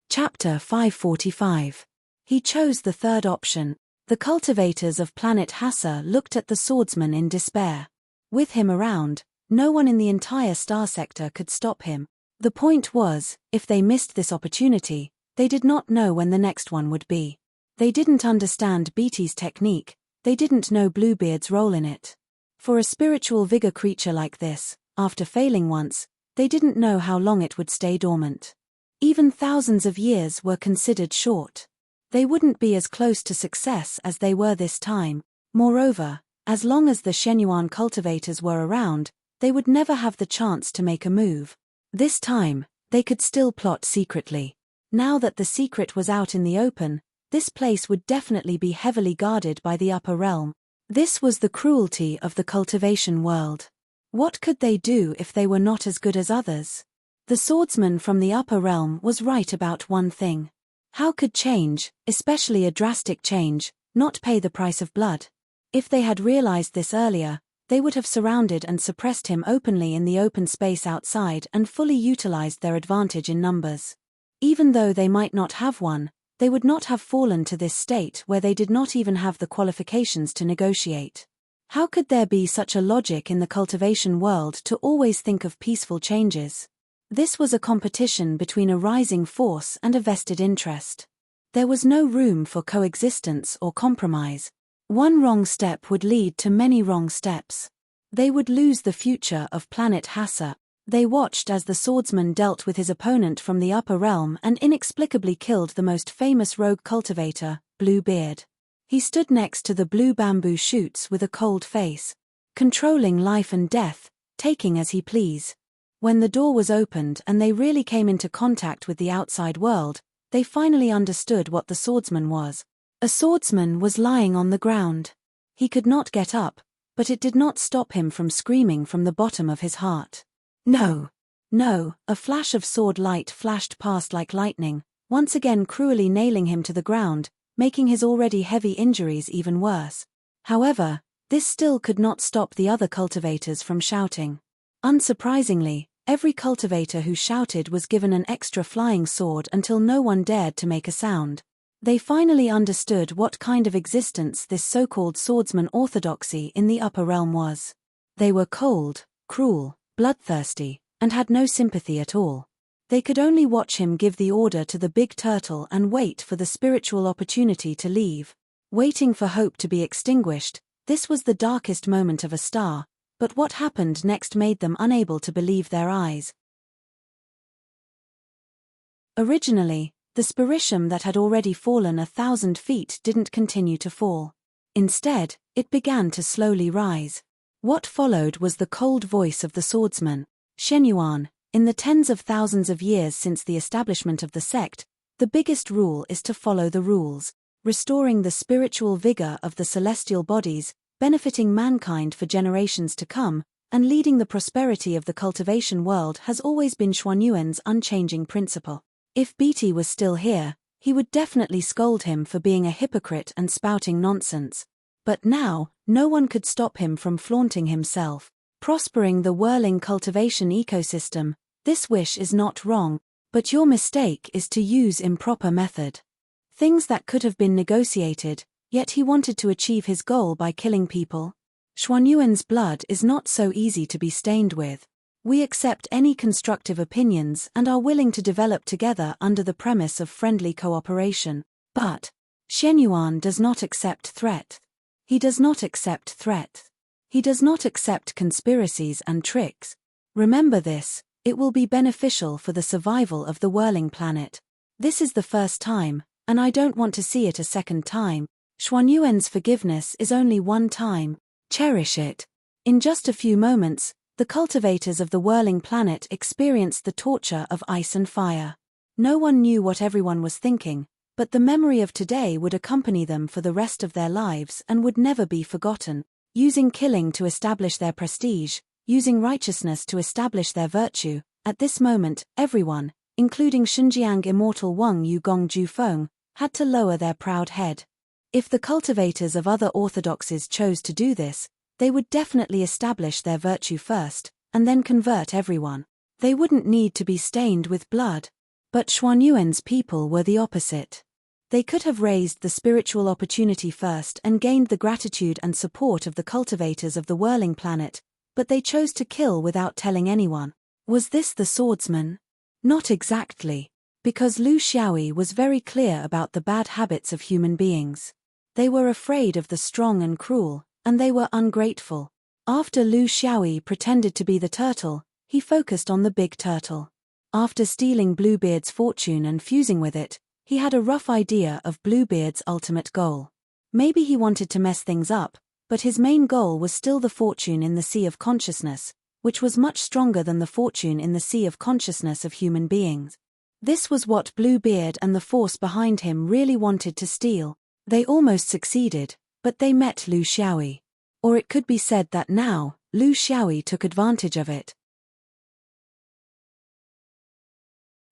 Speaker 1: Chapter 545. He chose the third option. The cultivators of planet Hassa looked at the swordsman in despair. With him around, no one in the entire star sector could stop him. The point was, if they missed this opportunity, they did not know when the next one would be. They didn't understand Beatty's technique, they didn't know Bluebeard's role in it. For a spiritual vigor creature like this, after failing once, they didn't know how long it would stay dormant. Even thousands of years were considered short. They wouldn't be as close to success as they were this time. Moreover, as long as the Shenyuan cultivators were around, they would never have the chance to make a move. This time, they could still plot secretly. Now that the secret was out in the open, this place would definitely be heavily guarded by the upper realm. This was the cruelty of the cultivation world. What could they do if they were not as good as others? The swordsman from the upper realm was right about one thing. How could change, especially a drastic change, not pay the price of blood? If they had realized this earlier, they would have surrounded and suppressed him openly in the open space outside and fully utilized their advantage in numbers. Even though they might not have one, they would not have fallen to this state where they did not even have the qualifications to negotiate. How could there be such a logic in the cultivation world to always think of peaceful changes? This was a competition between a rising force and a vested interest. There was no room for coexistence or compromise. One wrong step would lead to many wrong steps. They would lose the future of planet Hassa. They watched as the swordsman dealt with his opponent from the upper realm and inexplicably killed the most famous rogue cultivator, Bluebeard. He stood next to the blue bamboo shoots with a cold face, controlling life and death, taking as he please. When the door was opened and they really came into contact with the outside world, they finally understood what the swordsman was. A swordsman was lying on the ground. He could not get up, but it did not stop him from screaming from the bottom of his heart. No! No! A flash of sword light flashed past like lightning, once again cruelly nailing him to the ground, making his already heavy injuries even worse. However, this still could not stop the other cultivators from shouting. Unsurprisingly, every cultivator who shouted was given an extra flying sword until no one dared to make a sound. They finally understood what kind of existence this so-called swordsman orthodoxy in the upper realm was. They were cold, cruel, bloodthirsty, and had no sympathy at all. They could only watch him give the order to the big turtle and wait for the spiritual opportunity to leave. Waiting for hope to be extinguished, this was the darkest moment of a star, but what happened next made them unable to believe their eyes. Originally, the spiritium that had already fallen 1,000 feet didn't continue to fall. Instead, it began to slowly rise. What followed was the cold voice of the swordsman. Shenyuan, in the tens of thousands of years since the establishment of the sect, the biggest rule is to follow the rules, restoring the spiritual vigor of the celestial bodies, benefiting mankind for generations to come, and leading the prosperity of the cultivation world has always been Xuanyuan's unchanging principle. If Beatty was still here, he would definitely scold him for being a hypocrite and spouting nonsense. But now, no one could stop him from flaunting himself, prospering the whirling cultivation ecosystem. This wish is not wrong, but your mistake is to use improper method. Things that could have been negotiated, yet he wanted to achieve his goal by killing people. Xuanyuan's blood is not so easy to be stained with. We accept any constructive opinions and are willing to develop together under the premise of friendly cooperation. But Shenyuan does not accept threat. He does not accept threat. He does not accept conspiracies and tricks. Remember this, it will be beneficial for the survival of the whirling planet. This is the first time, and I don't want to see it a second time. Xuanyuan's forgiveness is only one time. Cherish it. In just a few moments, the cultivators of the whirling planet experienced the torture of ice and fire. No one knew what everyone was thinking, but the memory of today would accompany them for the rest of their lives and would never be forgotten. Using killing to establish their prestige, using righteousness to establish their virtue, at this moment, everyone, including Xinjiang immortal Wang Yugong Jufeng, had to lower their proud head. If the cultivators of other orthodoxies chose to do this, they would definitely establish their virtue first, and then convert everyone. They wouldn't need to be stained with blood. But Xuanyuan's people were the opposite. They could have raised the spiritual opportunity first and gained the gratitude and support of the cultivators of the whirling planet, but they chose to kill without telling anyone. Was this the swordsman? Not exactly, because Lu Xiaoyi was very clear about the bad habits of human beings. They were afraid of the strong and cruel, and they were ungrateful. After Lu Xiaoyi pretended to be the turtle, he focused on the big turtle. After stealing Bluebeard's fortune and fusing with it, he had a rough idea of Bluebeard's ultimate goal. Maybe he wanted to mess things up, but his main goal was still the fortune in the sea of consciousness, which was much stronger than the fortune in the sea of consciousness of human beings. This was what Bluebeard and the force behind him really wanted to steal. They almost succeeded, but they met Lu Xiaoyi. Or it could be said that now, Lu Xiaoyi took advantage of it.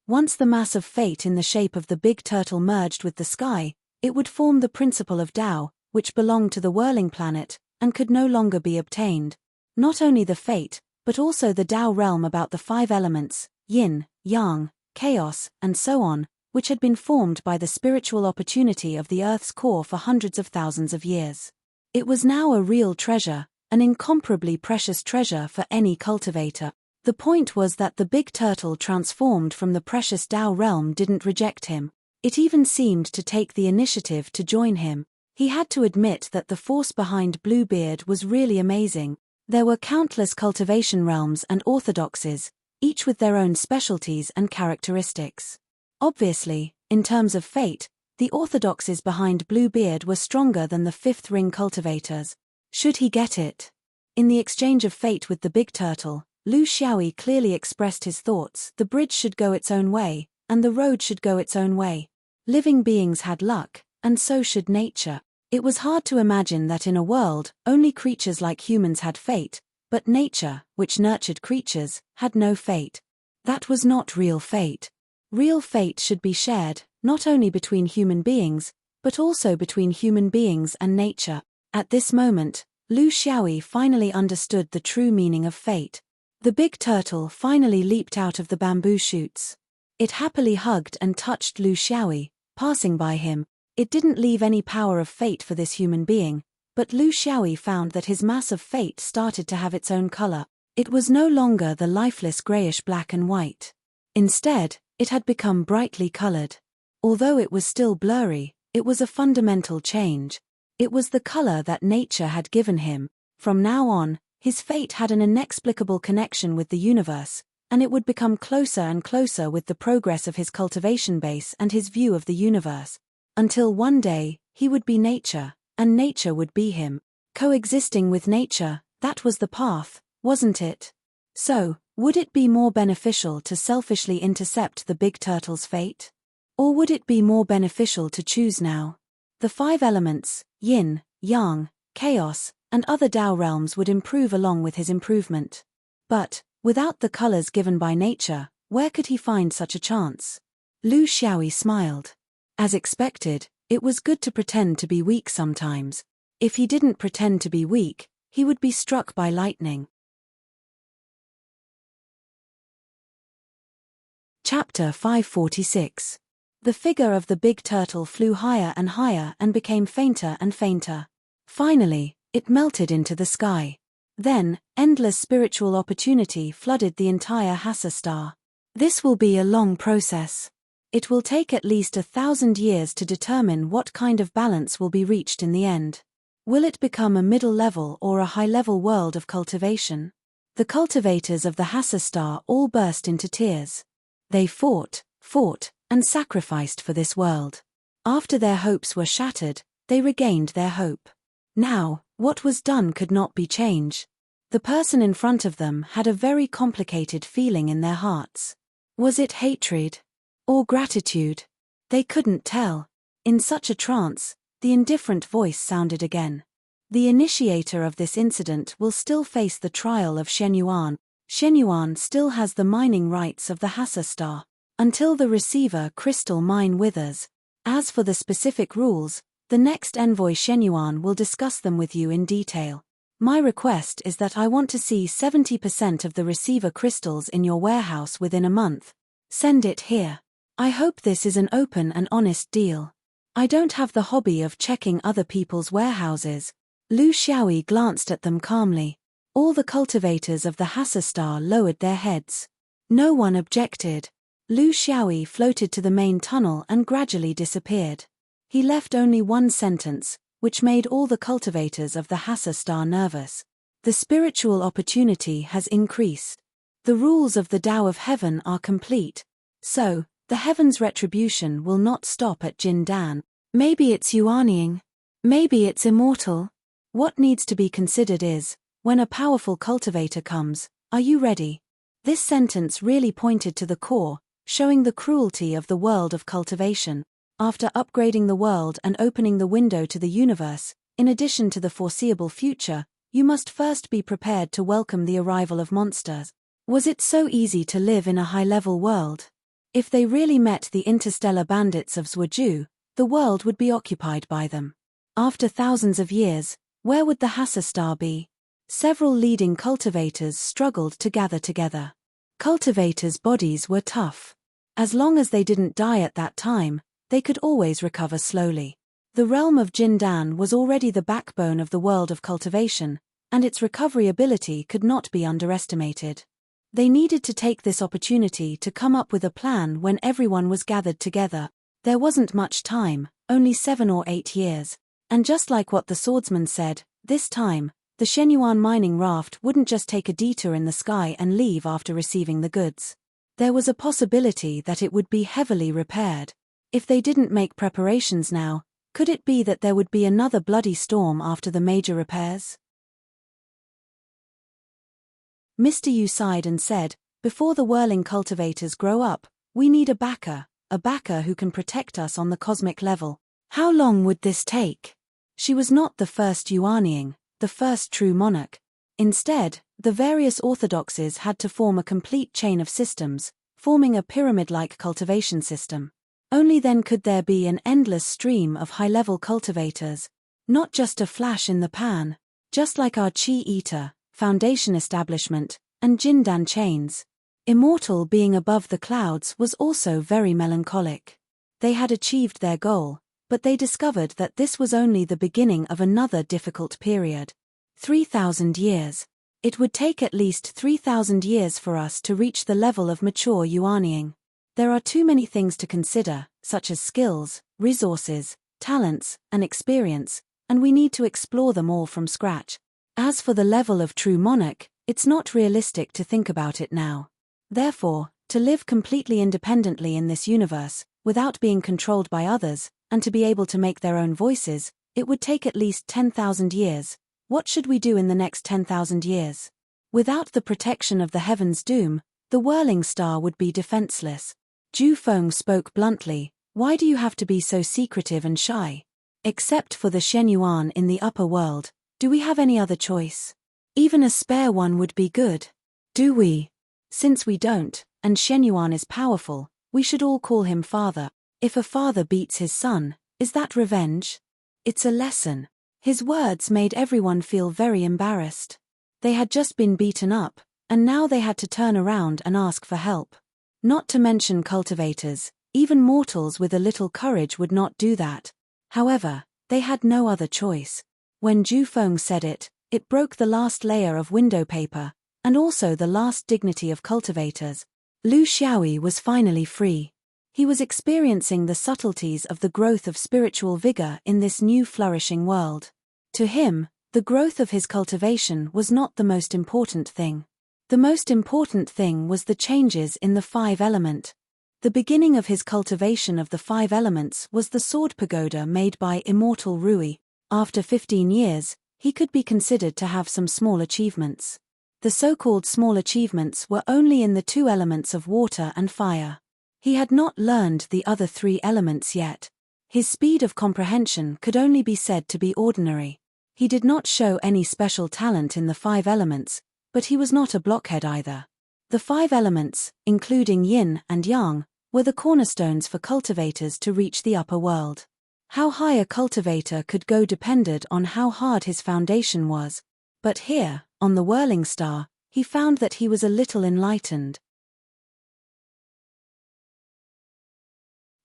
Speaker 1: Once the mass of fate in the shape of the big turtle merged with the sky, it would form the principle of Tao, which belonged to the whirling planet, and could no longer be obtained. Not only the fate, but also the Tao realm about the 5 elements, yin, yang, chaos, and so on, which had been formed by the spiritual opportunity of the Earth's core for hundreds of thousands of years. It was now a real treasure, an incomparably precious treasure for any cultivator. The point was that the big turtle transformed from the precious Tao realm didn't reject him. It even seemed to take the initiative to join him. He had to admit that the force behind Bluebeard was really amazing. There were countless cultivation realms and orthodoxies, each with their own specialties and characteristics. Obviously, in terms of fate, the orthodoxies behind Bluebeard were stronger than the 5th ring cultivators. Should he get it? In the exchange of fate with the big turtle, Lu Xiaoyi clearly expressed his thoughts. The bridge should go its own way, and the road should go its own way. Living beings had luck, and so should nature. It was hard to imagine that in a world, only creatures like humans had fate, but nature, which nurtured creatures, had no fate. That was not real fate. Real fate should be shared, not only between human beings, but also between human beings and nature. At this moment, Lu Xiaoyi finally understood the true meaning of fate. The big turtle finally leaped out of the bamboo shoots. It happily hugged and touched Lu Xiaoyi, passing by him. It didn't leave any power of fate for this human being, but Lu Xiaoyi found that his mass of fate started to have its own color. It was no longer the lifeless grayish black and white. Instead, it had become brightly colored. Although it was still blurry, it was a fundamental change. It was the color that nature had given him. From now on, his fate had an inexplicable connection with the universe, and it would become closer and closer with the progress of his cultivation base and his view of the universe. Until one day, he would be nature, and nature would be him. Coexisting with nature, that was the path, wasn't it? So, would it be more beneficial to selfishly intercept the big turtle's fate? Or would it be more beneficial to choose now? The 5 elements, yin, yang, chaos, and other Tao realms would improve along with his improvement. But, without the colors given by nature, where could he find such a chance? Lu Xiaoyi smiled. As expected, it was good to pretend to be weak sometimes. If he didn't pretend to be weak, he would be struck by lightning. Chapter 546. The figure of the big turtle flew higher and higher and became fainter and fainter. Finally, it melted into the sky. Then, endless spiritual opportunity flooded the entire Hassa star. This will be a long process. It will take at least 1,000 years to determine what kind of balance will be reached in the end. Will it become a middle-level or a high-level world of cultivation? The cultivators of the Hassa star all burst into tears. They fought, and sacrificed for this world. After their hopes were shattered, they regained their hope. Now, what was done could not be changed. The person in front of them had a very complicated feeling in their hearts. Was it hatred? Or gratitude? They couldn't tell. In such a trance, the indifferent voice sounded again. The initiator of this incident will still face the trial of Shenyuan. Shenyuan still has the mining rights of the Hassa star, until the receiver crystal mine withers. As for the specific rules, the next envoy Shenyuan will discuss them with you in detail. My request is that I want to see 70% of the receiver crystals in your warehouse within a month. Send it here. I hope this is an open and honest deal. I don't have the hobby of checking other people's warehouses. Lu Xiaoyi glanced at them calmly. All the cultivators of the Hassa star lowered their heads. No one objected. Lu Xiaoyi floated to the main tunnel and gradually disappeared. He left only one sentence, which made all the cultivators of the Hassa star nervous. The spiritual opportunity has increased. The rules of the Tao of Heaven are complete. So, the heaven's retribution will not stop at Jindan. Maybe it's Yuanying. Maybe it's immortal. What needs to be considered is, when a powerful cultivator comes, are you ready? This sentence really pointed to the core, showing the cruelty of the world of cultivation. After upgrading the world and opening the window to the universe, in addition to the foreseeable future, you must first be prepared to welcome the arrival of monsters. Was it so easy to live in a high-level world? If they really met the interstellar bandits of Zhuoju, the world would be occupied by them. After thousands of years, where would the Hassa star be? Several leading cultivators struggled to gather together. Cultivators' bodies were tough. As long as they didn't die at that time, they could always recover slowly. The realm of Jindan was already the backbone of the world of cultivation, and its recovery ability could not be underestimated. They needed to take this opportunity to come up with a plan when everyone was gathered together. There wasn't much time, only 7 or 8 years. And just like what the swordsman said, this time, the Shenyuan mining raft wouldn't just take a detour in the sky and leave after receiving the goods. There was a possibility that it would be heavily repaired. If they didn't make preparations now, could it be that there would be another bloody storm after the major repairs? Mr. Yu sighed and said, before the whirling cultivators grow up, we need a backer who can protect us on the cosmic level. How long would this take? She was not the first Yuanying, the first true monarch. Instead, the various orthodoxies had to form a complete chain of systems, forming a pyramid-like cultivation system. Only then could there be an endless stream of high-level cultivators, not just a flash in the pan, just like our Qi Eater, Foundation Establishment, and Jindan chains. Immortal being above the clouds was also very melancholic. They had achieved their goal, but they discovered that this was only the beginning of another difficult period. 3,000 years. It would take at least 3,000 years for us to reach the level of mature Yuanying. There are too many things to consider, such as skills, resources, talents, and experience, and we need to explore them all from scratch. As for the level of true monarch, it's not realistic to think about it now. Therefore, to live completely independently in this universe, without being controlled by others, and to be able to make their own voices, it would take at least 10,000 years. What should we do in the next 10,000 years? Without the protection of the heaven's doom, the whirling star would be defenseless. Ju Feng spoke bluntly, why do you have to be so secretive and shy? Except for the Shenyuan in the upper world, do we have any other choice? Even a spare one would be good. Do we? Since we don't, and Shenyuan is powerful, we should all call him father. If a father beats his son, is that revenge? It's a lesson. His words made everyone feel very embarrassed. They had just been beaten up, and now they had to turn around and ask for help. Not to mention cultivators, even mortals with a little courage would not do that. However, they had no other choice. When Ju Feng said it, it broke the last layer of window paper, and also the last dignity of cultivators. Lu Xiaoyi was finally free. He was experiencing the subtleties of the growth of spiritual vigor in this new flourishing world. To him, the growth of his cultivation was not the most important thing. The most important thing was the changes in the 5 element. The beginning of his cultivation of the 5 elements was the sword pagoda made by immortal Rui. After 15 years, he could be considered to have some small achievements. The so-called small achievements were only in the 2 elements of water and fire. He had not learned the other 3 elements yet. His speed of comprehension could only be said to be ordinary. He did not show any special talent in the 5 elements, but he was not a blockhead either. The 5 elements, including yin and yang, were the cornerstones for cultivators to reach the upper world. How high a cultivator could go depended on how hard his foundation was, but here, on the whirling star, he found that he was a little enlightened.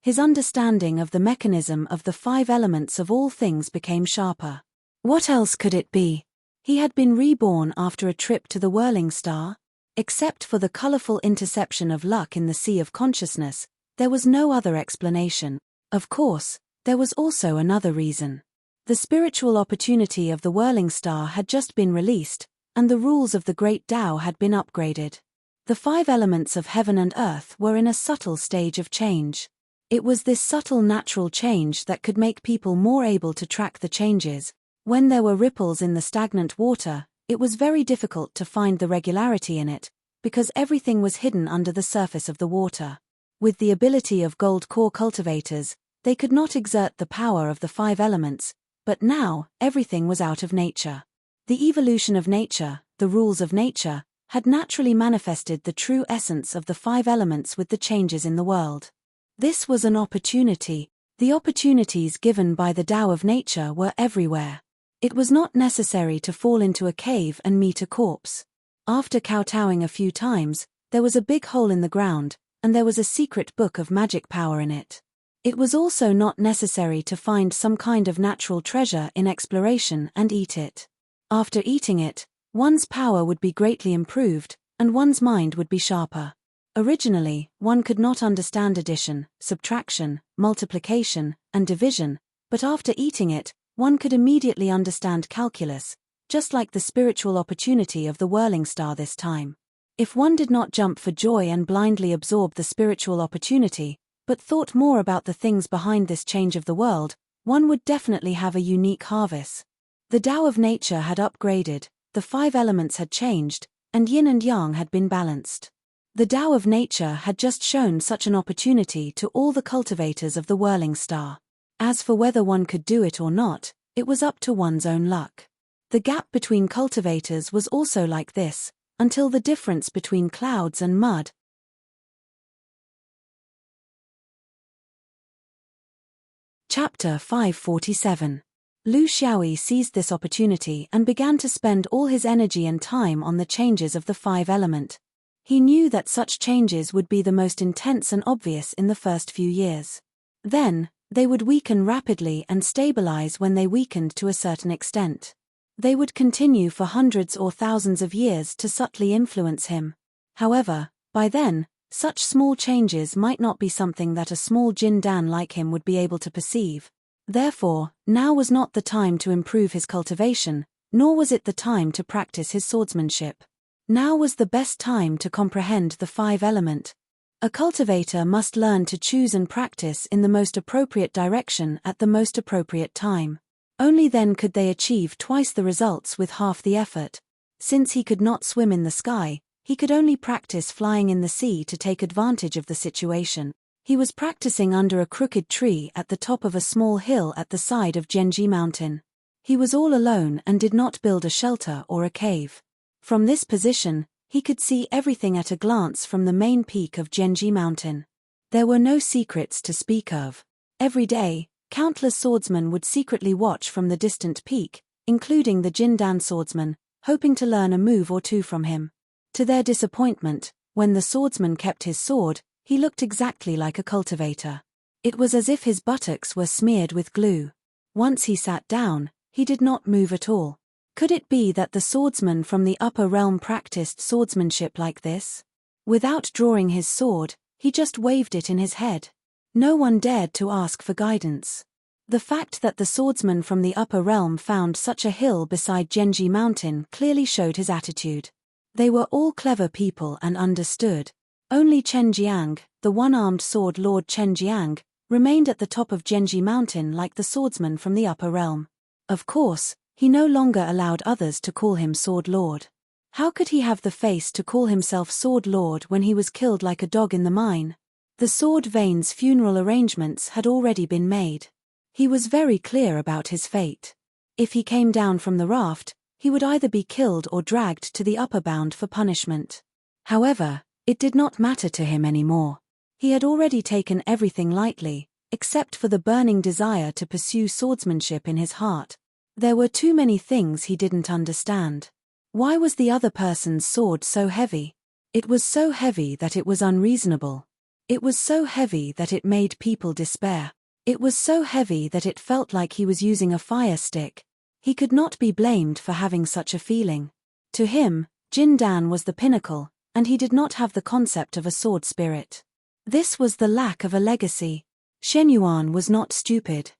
Speaker 1: His understanding of the mechanism of the 5 elements of all things became sharper. What else could it be? He had been reborn after a trip to the whirling star? Except for the colorful interception of luck in the sea of consciousness, there was no other explanation. Of course, there was also another reason. The spiritual opportunity of the whirling star had just been released, and the rules of the great Tao had been upgraded. The 5 elements of heaven and earth were in a subtle stage of change. It was this subtle natural change that could make people more able to track the changes. When there were ripples in the stagnant water, it was very difficult to find the regularity in it, because everything was hidden under the surface of the water. With the ability of gold core cultivators, they could not exert the power of the 5 elements, but now, everything was out of nature. The evolution of nature, the rules of nature, had naturally manifested the true essence of the 5 elements with the changes in the world. This was an opportunity. The opportunities given by the Tao of nature were everywhere. It was not necessary to fall into a cave and meet a corpse. After kowtowing a few times, there was a big hole in the ground, and there was a secret book of magic power in it. It was also not necessary to find some kind of natural treasure in exploration and eat it. After eating it, one's power would be greatly improved, and one's mind would be sharper. Originally, one could not understand addition, subtraction, multiplication, and division, but after eating it, one could immediately understand calculus, just like the spiritual opportunity of the whirling star this time. If one did not jump for joy and blindly absorb the spiritual opportunity, but thought more about the things behind this change of the world, one would definitely have a unique harvest. The Tao of nature had upgraded, the 5 elements had changed, and yin and yang had been balanced. The Tao of nature had just shown such an opportunity to all the cultivators of the whirling star. As for whether one could do it or not, it was up to one's own luck. The gap between cultivators was also like this, until the difference between clouds and mud. Chapter 547. Lu Xiaoyi seized this opportunity and began to spend all his energy and time on the changes of the 5 element. He knew that such changes would be the most intense and obvious in the first few years. Then, they would weaken rapidly and stabilize when they weakened to a certain extent. They would continue for hundreds or thousands of years to subtly influence him. However, by then, such small changes might not be something that a small Jin Dan like him would be able to perceive. Therefore, now was not the time to improve his cultivation, nor was it the time to practice his swordsmanship. Now was the best time to comprehend the 5 element. A cultivator must learn to choose and practice in the most appropriate direction at the most appropriate time. Only then could they achieve twice the results with half the effort. Since he could not swim in the sky, he could only practice flying in the sea to take advantage of the situation. He was practicing under a crooked tree at the top of a small hill at the side of Genji Mountain. He was all alone and did not build a shelter or a cave. From this position, he could see everything at a glance from the main peak of Genji Mountain. There were no secrets to speak of. Every day, countless swordsmen would secretly watch from the distant peak, including the Jindan swordsman, hoping to learn a move or two from him. To their disappointment, when the swordsman kept his sword, he looked exactly like a cultivator. It was as if his buttocks were smeared with glue. Once he sat down, he did not move at all. Could it be that the swordsman from the upper realm practiced swordsmanship like this? Without drawing his sword, he just waved it in his head. No one dared to ask for guidance. The fact that the swordsman from the upper realm found such a hill beside Genji Mountain clearly showed his attitude. They were all clever people and understood. Only Chen Jiang, the one-armed sword lord Chen Jiang, remained at the top of Genji Mountain like the swordsman from the upper realm. Of course, he no longer allowed others to call him sword lord. How could he have the face to call himself sword lord when he was killed like a dog in the mine? The sword Vane's funeral arrangements had already been made. He was very clear about his fate. If he came down from the raft, he would either be killed or dragged to the upper bound for punishment. However, it did not matter to him anymore. He had already taken everything lightly, except for the burning desire to pursue swordsmanship in his heart. There were too many things he didn't understand. Why was the other person's sword so heavy? It was so heavy that it was unreasonable. It was so heavy that it made people despair. It was so heavy that it felt like he was using a fire stick. He could not be blamed for having such a feeling. To him, Jin Dan was the pinnacle, and he did not have the concept of a sword spirit. This was the lack of a legacy. Shen Yuan was not stupid.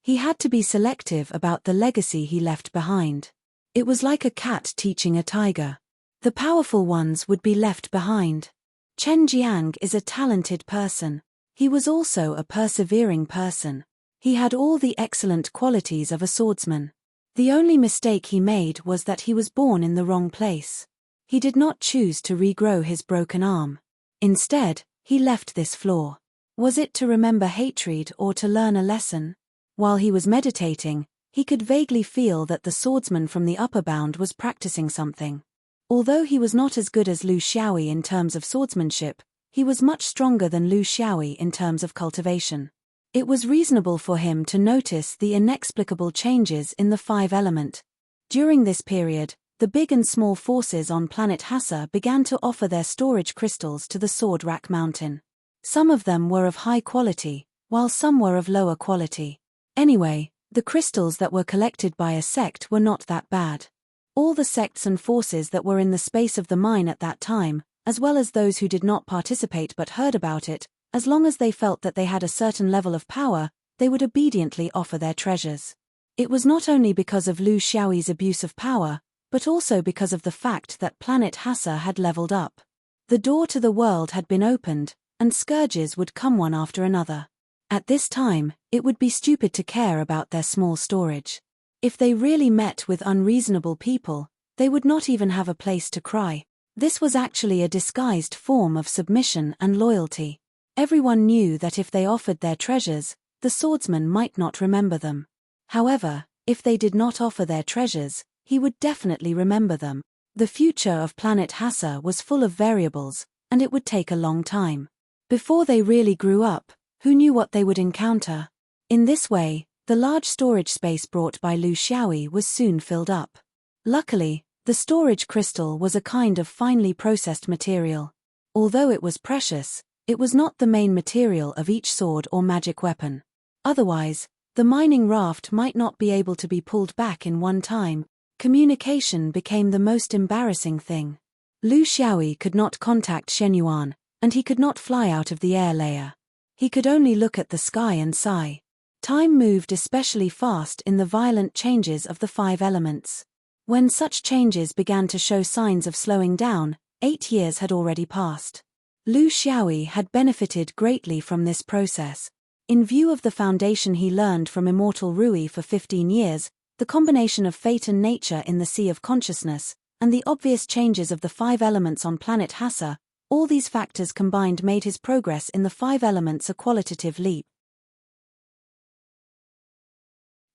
Speaker 1: He had to be selective about the legacy he left behind. It was like a cat teaching a tiger. The powerful ones would be left behind. Chen Jiang is a talented person. He was also a persevering person. He had all the excellent qualities of a swordsman. The only mistake he made was that he was born in the wrong place. He did not choose to regrow his broken arm. Instead, he left this flaw. Was it to remember hatred or to learn a lesson? While he was meditating, he could vaguely feel that the swordsman from the upper bound was practicing something. Although he was not as good as Lu Xiaoyi in terms of swordsmanship, he was much stronger than Lu Xiaoyi in terms of cultivation. It was reasonable for him to notice the inexplicable changes in the five element. During this period, the big and small forces on planet Hassa began to offer their storage crystals to the Sword Rack Mountain. Some of them were of high quality, while some were of lower quality. Anyway, the crystals that were collected by a sect were not that bad. All the sects and forces that were in the space of the mine at that time, as well as those who did not participate but heard about it, as long as they felt that they had a certain level of power, they would obediently offer their treasures. It was not only because of Lu Xiaoyi's abuse of power, but also because of the fact that planet Hassa had leveled up. The door to the world had been opened, and scourges would come one after another. At this time, it would be stupid to care about their small storage. If they really met with unreasonable people, they would not even have a place to cry. This was actually a disguised form of submission and loyalty. Everyone knew that if they offered their treasures, the swordsman might not remember them. However, if they did not offer their treasures, he would definitely remember them. The future of planet Hassa was full of variables, and it would take a long time. Before they really grew up, who knew what they would encounter? In this way, the large storage space brought by Lu Xiaoyi was soon filled up. Luckily, the storage crystal was a kind of finely processed material. Although it was precious, it was not the main material of each sword or magic weapon. Otherwise, the mining raft might not be able to be pulled back in one time. Communication became the most embarrassing thing. Lu Xiaoyi could not contact Shen Yuan, and he could not fly out of the air layer. He could only look at the sky and sigh. Time moved especially fast in the violent changes of the five elements. When such changes began to show signs of slowing down, 8 years had already passed. Lu Xiaoyi had benefited greatly from this process. In view of the foundation he learned from Immortal Rui for 15 years, the combination of fate and nature in the Sea of Consciousness, and the obvious changes of the five elements on planet Hassa, all these factors combined made his progress in the five elements a qualitative leap.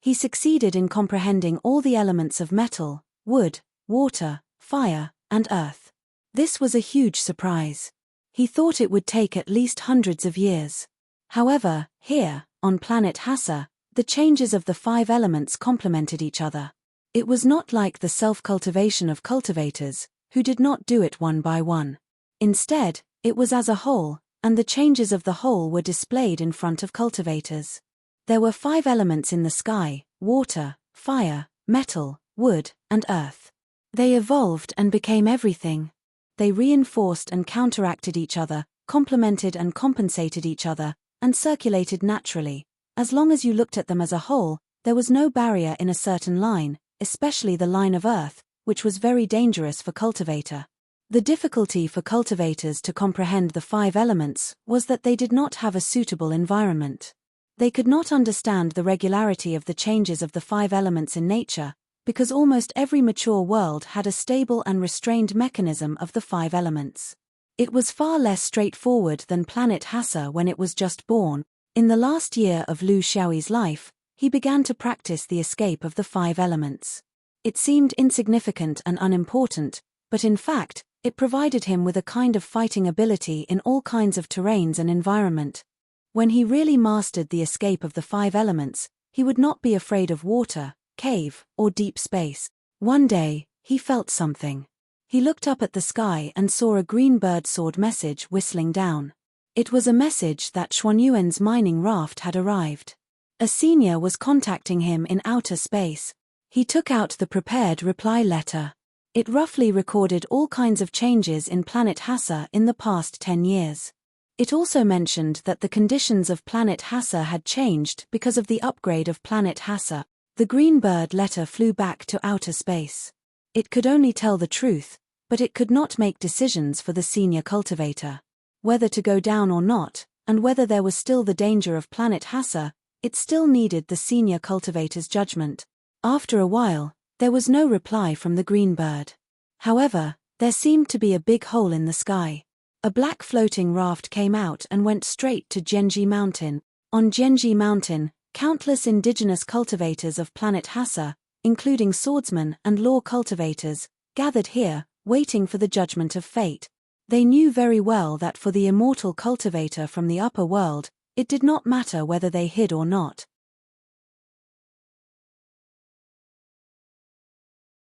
Speaker 1: He succeeded in comprehending all the elements of metal, wood, water, fire, and earth. This was a huge surprise. He thought it would take at least hundreds of years. However, here, on planet Hassa, the changes of the five elements complemented each other. It was not like the self-cultivation of cultivators, who did not do it one by one. Instead, it was as a whole, and the changes of the whole were displayed in front of cultivators. There were five elements in the sky: water, fire, metal, wood, and earth. They evolved and became everything. They reinforced and counteracted each other, complemented and compensated each other, and circulated naturally. As long as you looked at them as a whole, there was no barrier in a certain line, especially the line of earth, which was very dangerous for cultivator. The difficulty for cultivators to comprehend the 5 elements was that they did not have a suitable environment. They could not understand the regularity of the changes of the 5 elements in nature, because almost every mature world had a stable and restrained mechanism of the 5 elements. It was far less straightforward than planet Hassa when it was just born. In the last year of Lu Xiaoyi's life, he began to practice the escape of the 5 elements. It seemed insignificant and unimportant, but in fact, it provided him with a kind of fighting ability in all kinds of terrains and environment. When he really mastered the escape of the 5 elements, he would not be afraid of water, cave, or deep space. One day, he felt something. He looked up at the sky and saw a green bird sword message whistling down. It was a message that Xuanyuan's mining raft had arrived. A senior was contacting him in outer space. He took out the prepared reply letter. It roughly recorded all kinds of changes in planet Hassa in the past 10 years. It also mentioned that the conditions of planet Hassa had changed because of the upgrade of planet Hassa. The green bird letter flew back to outer space. It could only tell the truth, but it could not make decisions for the senior cultivator. Whether to go down or not, and whether there was still the danger of planet Hassa, it still needed the senior cultivator's judgment. After a while, there was no reply from the green bird. However, there seemed to be a big hole in the sky. A black floating raft came out and went straight to Jianji Mountain. On Jianji Mountain, countless indigenous cultivators of planet Hassa, including swordsmen and law cultivators, gathered here, waiting for the judgment of fate. They knew very well that for the immortal cultivator from the upper world, it did not matter whether they hid or not.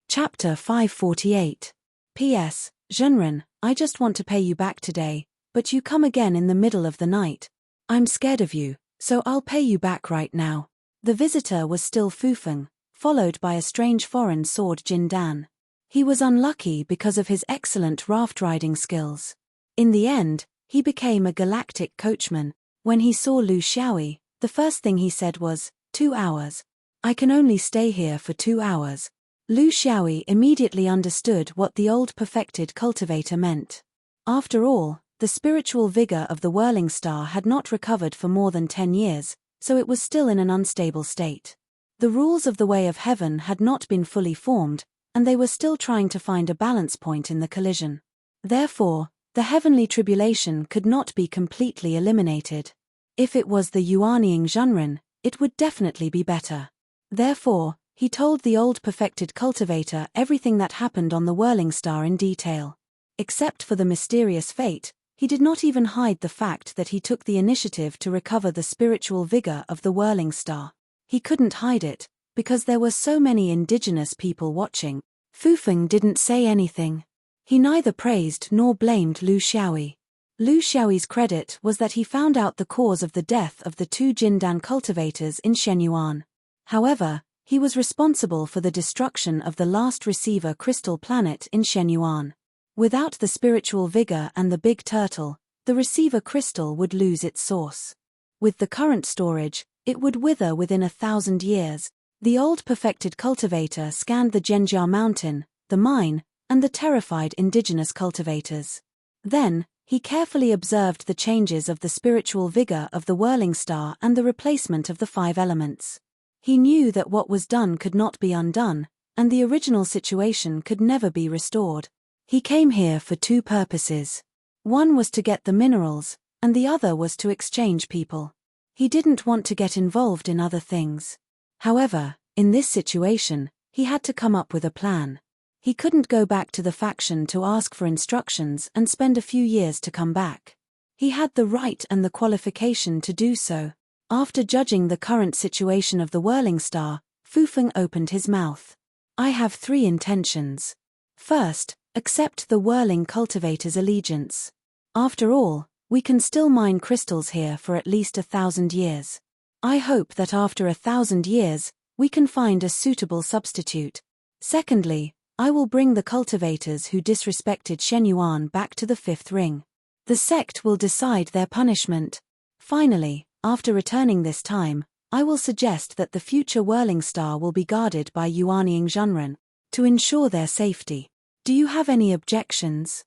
Speaker 1: Chapter 548. P.S. Zhenren, I just want to pay you back today, but you come again in the middle of the night. I'm scared of you, so I'll pay you back right now. The visitor was still Fufeng, followed by a strange foreign sword Jin Dan. He was unlucky because of his excellent raft-riding skills. In the end, he became a galactic coachman. When he saw Lu Xiaoyi, the first thing he said was, 2 hours. I can only stay here for 2 hours. Lu Xiaoyi immediately understood what the old perfected cultivator meant. After all, the spiritual vigor of the whirling star had not recovered for more than 10 years, so it was still in an unstable state. The rules of the way of heaven had not been fully formed, and they were still trying to find a balance point in the collision. Therefore, the heavenly tribulation could not be completely eliminated. If it was the Yuanying Zhenren, it would definitely be better. Therefore, he told the old perfected cultivator everything that happened on the whirling star in detail. Except for the mysterious fate, he did not even hide the fact that he took the initiative to recover the spiritual vigor of the whirling star. He couldn't hide it, because there were so many indigenous people watching. Fufeng didn't say anything. He neither praised nor blamed Lu Xiaoyi. Lu Xiaoyi's credit was that he found out the cause of the death of the 2 Jindan cultivators in Shenyuan. However, he was responsible for the destruction of the last receiver crystal planet in Shenyuan. Without the spiritual vigor and the big turtle, the receiver crystal would lose its source. With the current storage, it would wither within 1,000 years. The old perfected cultivator scanned the Zhenjia mountain, the mine, and the terrified indigenous cultivators. Then, he carefully observed the changes of the spiritual vigor of the whirling star and the replacement of the 5 elements. He knew that what was done could not be undone, and the original situation could never be restored. He came here for 2 purposes. One was to get the minerals, and the other was to exchange people. He didn't want to get involved in other things. However, in this situation, he had to come up with a plan. He couldn't go back to the faction to ask for instructions and spend a few years to come back. He had the right and the qualification to do so. After judging the current situation of the whirling star, Fufeng opened his mouth. I have 3 intentions. First, accept the whirling cultivator's allegiance. After all, we can still mine crystals here for at least 1,000 years. I hope that after 1,000 years, we can find a suitable substitute. Secondly, I will bring the cultivators who disrespected Shenyuan back to the 5th ring. The sect will decide their punishment. Finally, after returning this time, I will suggest that the future whirling star will be guarded by Yuanying Zhenren, to ensure their safety. Do you have any objections?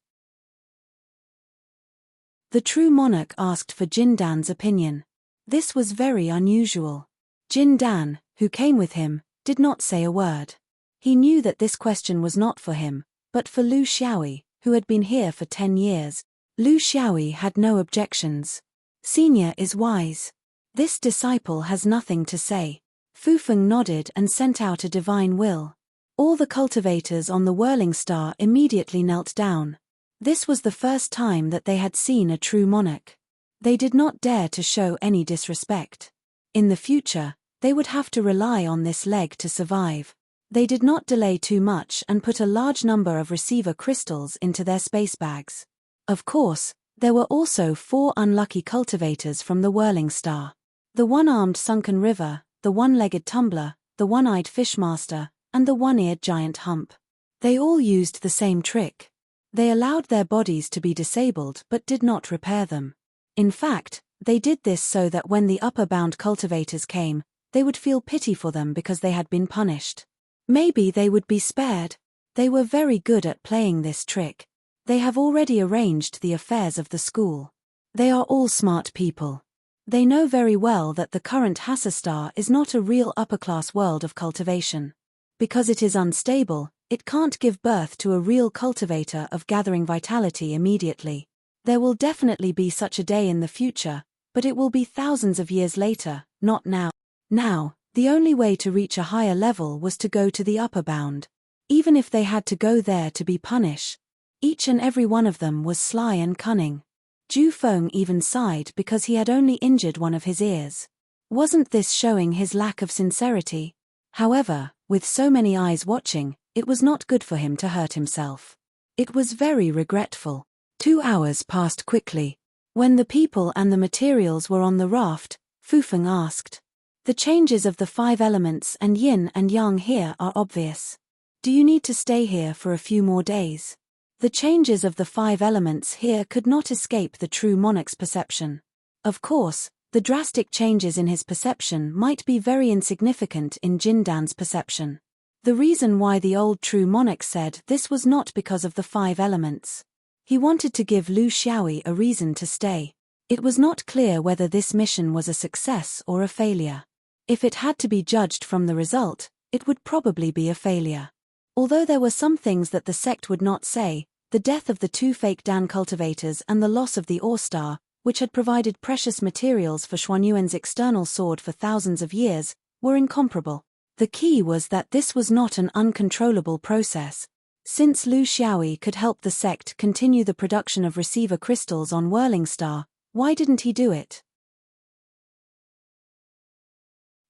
Speaker 1: The true monarch asked for Jin Dan's opinion. This was very unusual. Jin Dan, who came with him, did not say a word. He knew that this question was not for him, but for Lu Xiaoyi, who had been here for 10 years. Lu Xiaoyi had no objections. Senior is wise. This disciple has nothing to say. Fu Feng nodded and sent out a divine will. All the cultivators on the whirling star immediately knelt down. This was the first time that they had seen a true monarch. They did not dare to show any disrespect. In the future, they would have to rely on this leg to survive. They did not delay too much and put a large number of receiver crystals into their space bags. Of course, there were also 4 unlucky cultivators from the whirling star. The one-armed sunken river, the one-legged tumbler, the one-eyed fishmaster, and the one-eared giant hump. They all used the same trick. They allowed their bodies to be disabled but did not repair them. In fact, they did this so that when the upper-bound cultivators came, they would feel pity for them because they had been punished. Maybe they would be spared. They were very good at playing this trick. They have already arranged the affairs of the school. They are all smart people. They know very well that the current Hassa star is not a real upper-class world of cultivation. Because it is unstable, it can't give birth to a real cultivator of gathering vitality immediately. There will definitely be such a day in the future, but it will be thousands of years later, not now. Now, the only way to reach a higher level was to go to the upper bound. Even if they had to go there to be punished, each and every one of them was sly and cunning. Ju Feng even sighed because he had only injured one of his ears. Wasn't this showing his lack of sincerity? However, with so many eyes watching, it was not good for him to hurt himself. It was very regretful. 2 hours passed quickly. When the people and the materials were on the raft, Fu Feng asked, "The changes of the 5 elements and yin and yang here are obvious. Do you need to stay here for a few more days?" The changes of the 5 elements here could not escape the true monarch's perception. Of course, the drastic changes in his perception might be very insignificant in Jin Dan's perception. The reason why the old true monarch said this was not because of the 5 elements. He wanted to give Lu Xiaoyi a reason to stay. It was not clear whether this mission was a success or a failure. If it had to be judged from the result, it would probably be a failure. Although there were some things that the sect would not say, the death of the 2 fake Dan cultivators and the loss of the ore star, which had provided precious materials for Xuanyuan's external sword for thousands of years, were incomparable. The key was that this was not an uncontrollable process. Since Lu Xiaoyi could help the sect continue the production of receiver crystals on Whirling Star, why didn't he do it?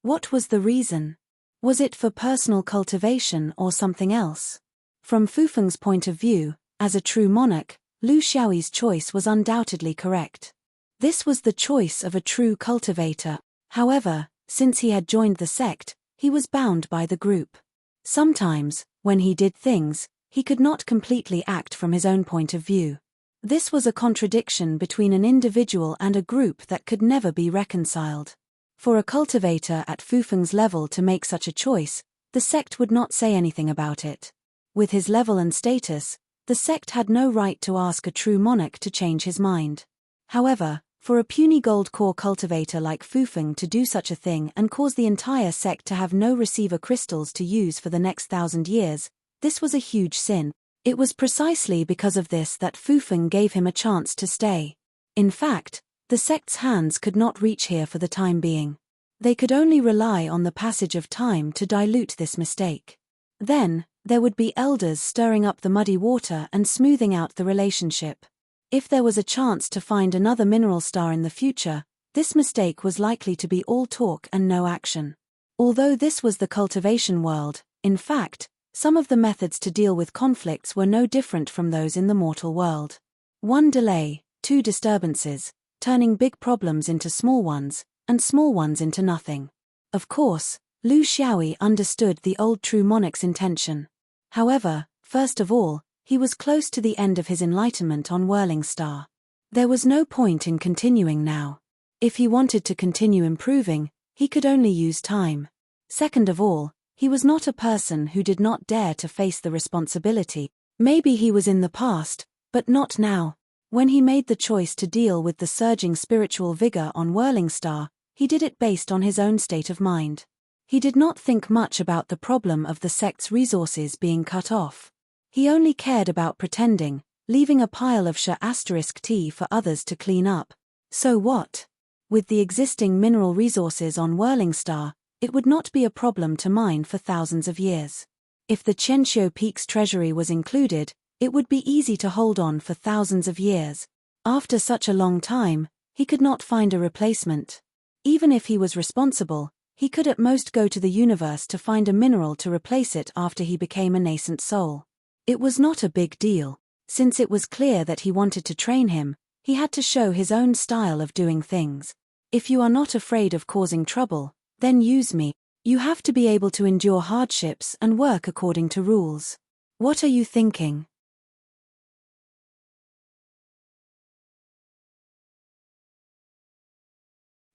Speaker 1: What was the reason? Was it for personal cultivation or something else? From Fu Feng's point of view, as a true monarch, Lu Xiaoyi's choice was undoubtedly correct. This was the choice of a true cultivator. However, since he had joined the sect, he was bound by the group. Sometimes, when he did things, he could not completely act from his own point of view. This was a contradiction between an individual and a group that could never be reconciled. For a cultivator at Fu Feng's level to make such a choice, the sect would not say anything about it. With his level and status, the sect had no right to ask a true monarch to change his mind. However, for a puny gold core cultivator like Fu Feng to do such a thing and cause the entire sect to have no receiver crystals to use for the next 1,000 years, this was a huge sin. It was precisely because of this that Fu Feng gave him a chance to stay. In fact, the sect's hands could not reach here for the time being. They could only rely on the passage of time to dilute this mistake. Then, there would be elders stirring up the muddy water and smoothing out the relationship. If there was a chance to find another mineral star in the future, this mistake was likely to be all talk and no action. Although this was the cultivation world, in fact, some of the methods to deal with conflicts were no different from those in the mortal world. 1 delay, 2 disturbances, turning big problems into small ones, and small ones into nothing. Of course, Lu Xiaoyi understood the old true monarch's intention. However, first of all, he was close to the end of his enlightenment on Whirling Star. There was no point in continuing now. If he wanted to continue improving, he could only use time. Second of all, he was not a person who did not dare to face the responsibility. Maybe he was in the past, but not now. When he made the choice to deal with the surging spiritual vigor on Whirling Star, he did it based on his own state of mind. He did not think much about the problem of the sect's resources being cut off. He only cared about pretending, leaving a pile of *T for others to clean up. So what? With the existing mineral resources on Whirling Star, it would not be a problem to mine for thousands of years. If the Chensio Peak's treasury was included, it would be easy to hold on for thousands of years. After such a long time, he could not find a replacement. Even if he was responsible, he could at most go to the universe to find a mineral to replace it after he became a nascent soul. It was not a big deal. Since it was clear that he wanted to train him, he had to show his own style of doing things. If you are not afraid of causing trouble, then use me. You have to be able to endure hardships and work according to rules. What are you thinking?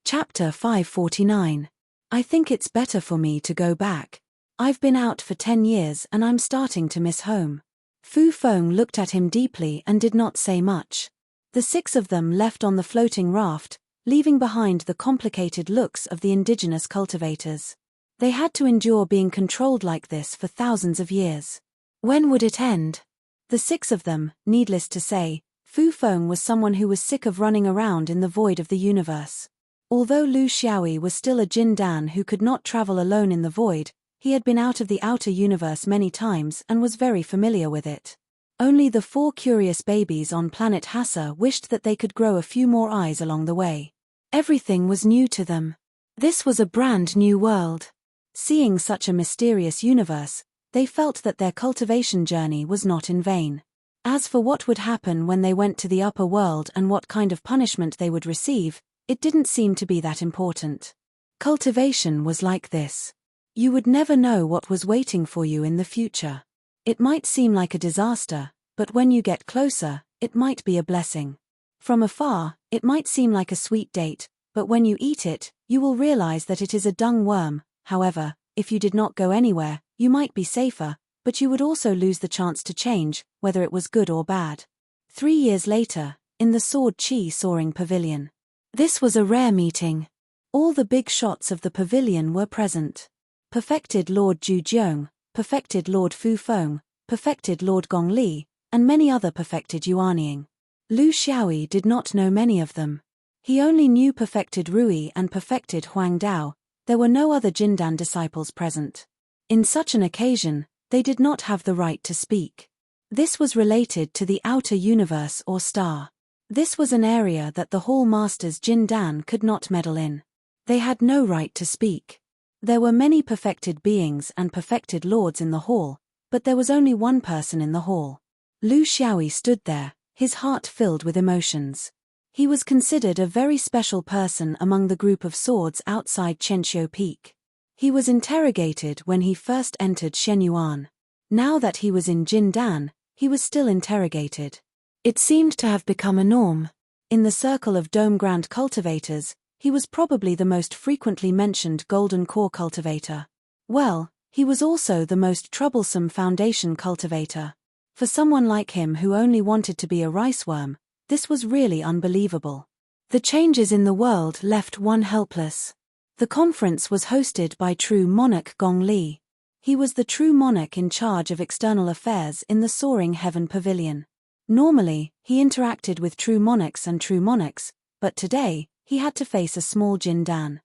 Speaker 1: Chapter 549. I think it's better for me to go back. I've been out for 10 years and I'm starting to miss home. Fu Feng looked at him deeply and did not say much. The 6 of them left on the floating raft, leaving behind the complicated looks of the indigenous cultivators. They had to endure being controlled like this for thousands of years. When would it end? The 6 of them, needless to say, Fu Feng was someone who was sick of running around in the void of the universe. Although Lu Xiaoyi was still a Jin Dan who could not travel alone in the void, he had been out of the outer universe many times and was very familiar with it. Only the 4 curious babies on planet Hassa wished that they could grow a few more eyes along the way. Everything was new to them. This was a brand new world. Seeing such a mysterious universe, they felt that their cultivation journey was not in vain. As for what would happen when they went to the upper world and what kind of punishment they would receive, it didn't seem to be that important. Cultivation was like this. You would never know what was waiting for you in the future. It might seem like a disaster, but when you get closer, it might be a blessing. From afar, it might seem like a sweet date, but when you eat it, you will realize that it is a dung worm. However, if you did not go anywhere, you might be safer, but you would also lose the chance to change, whether it was good or bad. 3 years later, in the Sword Chi Soaring Pavilion. This was a rare meeting. All the big shots of the pavilion were present. Perfected Lord Zhu Jiong, perfected Lord Fu Feng, perfected Lord Gong Li, and many other perfected Yuanying. Lu Xiaoyi did not know many of them. He only knew perfected Rui and perfected Huang Dao. There were no other Jindan disciples present. In such an occasion, they did not have the right to speak. This was related to the outer universe or star. This was an area that the Hall Masters Jindan could not meddle in. They had no right to speak. There were many perfected beings and perfected lords in the hall, but there was only one person in the hall. Lu Xiaoyi stood there, his heart filled with emotions. He was considered a very special person among the group of swords outside Chensio Peak. He was interrogated when he first entered Shenyuan. Now that he was in Jindan, he was still interrogated. It seemed to have become a norm. In the circle of Dome Grand cultivators, he was probably the most frequently mentioned Golden Core cultivator. Well, he was also the most troublesome Foundation cultivator. For someone like him who only wanted to be a riceworm, this was really unbelievable. The changes in the world left one helpless. The conference was hosted by True Monarch Gong Li. He was the True Monarch in charge of external affairs in the Soaring Heaven Pavilion. Normally, he interacted with True Monarchs and True Monarchs, but today, he had to face a small Jindan.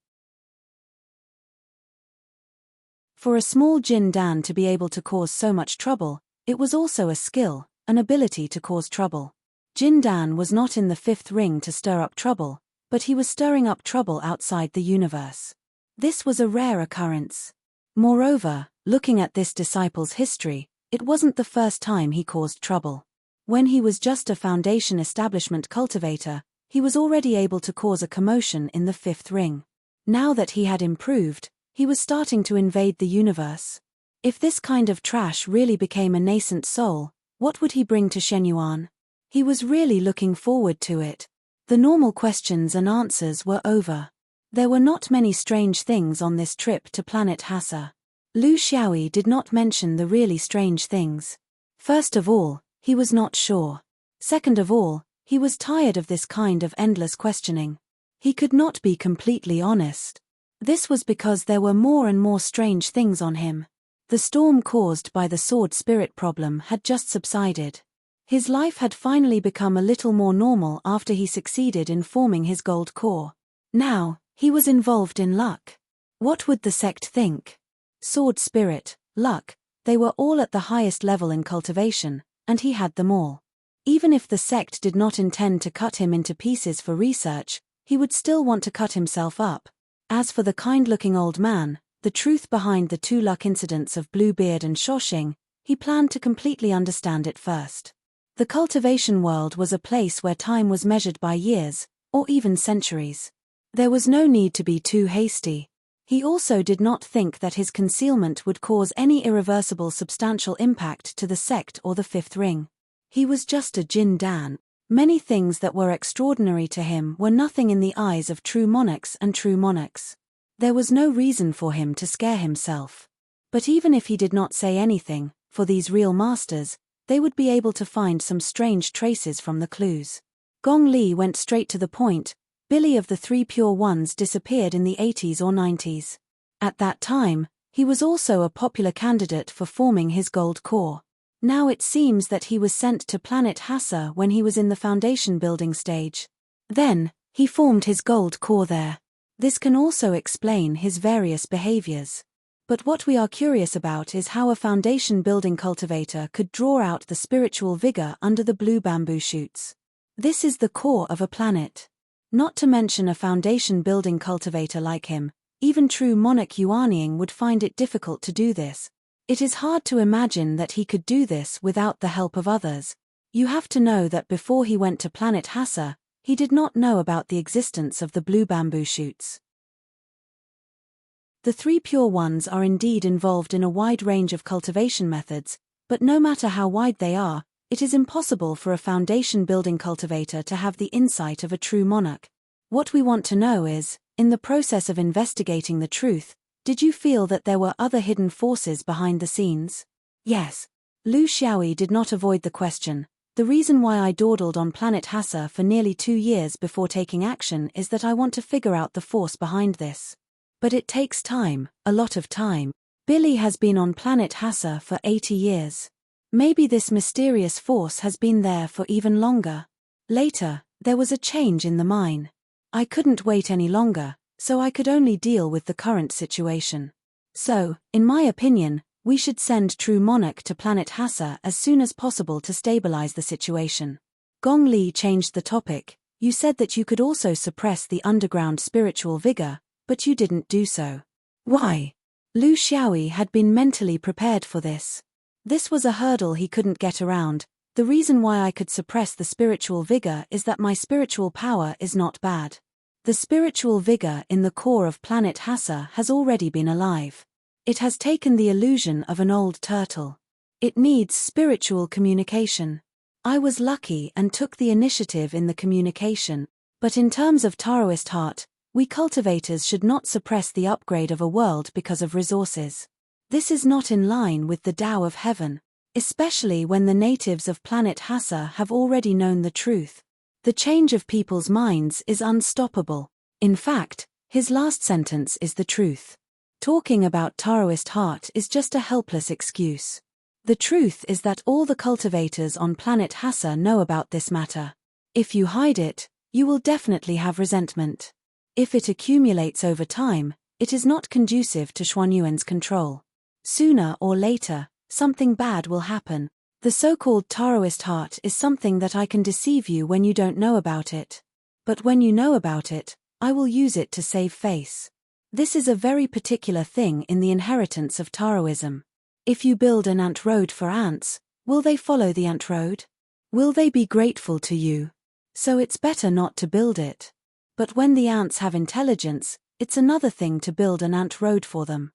Speaker 1: For a small Jindan to be able to cause so much trouble, it was also a skill, an ability to cause trouble. Jindan was not in the 5th ring to stir up trouble, but he was stirring up trouble outside the universe. This was a rare occurrence. Moreover, looking at this disciple's history, it wasn't the first time he caused trouble. When he was just a Foundation establishment cultivator, he was already able to cause a commotion in the 5th ring. Now that he had improved, he was starting to invade the universe. If this kind of trash really became a nascent soul, what would he bring to Shenyuan? He was really looking forward to it. The normal questions and answers were over. There were not many strange things on this trip to planet Hassa. Lu Xiaoyi did not mention the really strange things. First of all, he was not sure. Second of all, he was tired of this kind of endless questioning. He could not be completely honest. This was because there were more and more strange things on him. The storm caused by the sword spirit problem had just subsided. His life had finally become a little more normal after he succeeded in forming his gold core. Now, he was involved in luck. What would the sect think? Sword spirit, luck, they were all at the highest level in cultivation, and he had them all. Even if the sect did not intend to cut him into pieces for research, he would still want to cut himself up. As for the kind-looking old man, the truth behind the 2 luck incidents of Bluebeard and Shoshing, he planned to completely understand it first. The cultivation world was a place where time was measured by years, or even centuries. There was no need to be too hasty. He also did not think that his concealment would cause any irreversible substantial impact to the sect or the Fifth Ring. He was just a Jin Dan. Many things that were extraordinary to him were nothing in the eyes of true monarchs and true monarchs. There was no reason for him to scare himself. But even if he did not say anything, for these real masters, they would be able to find some strange traces from the clues. Gong Li went straight to the point. Billy of the 3 Pure Ones disappeared in the 80s or 90s. At that time, he was also a popular candidate for forming his gold core. Now it seems that he was sent to planet Hassa when he was in the foundation building stage. Then, he formed his gold core there. This can also explain his various behaviors. But what we are curious about is how a foundation building cultivator could draw out the spiritual vigor under the blue bamboo shoots. This is the core of a planet. Not to mention a foundation building cultivator like him, even true monarch Yuanying would find it difficult to do this. It is hard to imagine that he could do this without the help of others. You have to know that before he went to planet Hassa, he did not know about the existence of the blue bamboo shoots. The 3 Pure Ones are indeed involved in a wide range of cultivation methods, but no matter how wide they are, it is impossible for a foundation building cultivator to have the insight of a true monarch. What we want to know is, in the process of investigating the truth, did you feel that there were other hidden forces behind the scenes? Yes. Lu Xiaoyi did not avoid the question. The reason why I dawdled on planet Hassa for nearly 2 years before taking action is that I want to figure out the force behind this. But it takes time, a lot of time. Billy has been on planet Hassa for 80 years. Maybe this mysterious force has been there for even longer. Later, there was a change in the mine. I couldn't wait any longer, so I could only deal with the current situation. So, in my opinion, we should send True Monarch to planet Hassa as soon as possible to stabilize the situation. Gong Li changed the topic. You said that you could also suppress the underground spiritual vigor, but you didn't do so. Why? Lu Xiaoyi had been mentally prepared for this. This was a hurdle he couldn't get around. The reason why I could suppress the spiritual vigor is that my spiritual power is not bad. The spiritual vigor in the core of planet Hassa has already been alive. It has taken the illusion of an old turtle. It needs spiritual communication. I was lucky and took the initiative in the communication, but in terms of Taoist heart, we cultivators should not suppress the upgrade of a world because of resources. This is not in line with the Tao of heaven, especially when the natives of planet Hassa have already known the truth. The change of people's minds is unstoppable. In fact, his last sentence is the truth. Talking about Taoist heart is just a helpless excuse. The truth is that all the cultivators on planet Hassa know about this matter. If you hide it, you will definitely have resentment. If it accumulates over time, it is not conducive to Xuanyuan's control. Sooner or later, something bad will happen. The so-called Taoist heart is something that I can deceive you when you don't know about it. But when you know about it, I will use it to save face. This is a very particular thing in the inheritance of Taoism. If you build an ant road for ants, will they follow the ant road? Will they be grateful to you? So it's better not to build it. But when the ants have intelligence, it's another thing to build an ant road for them.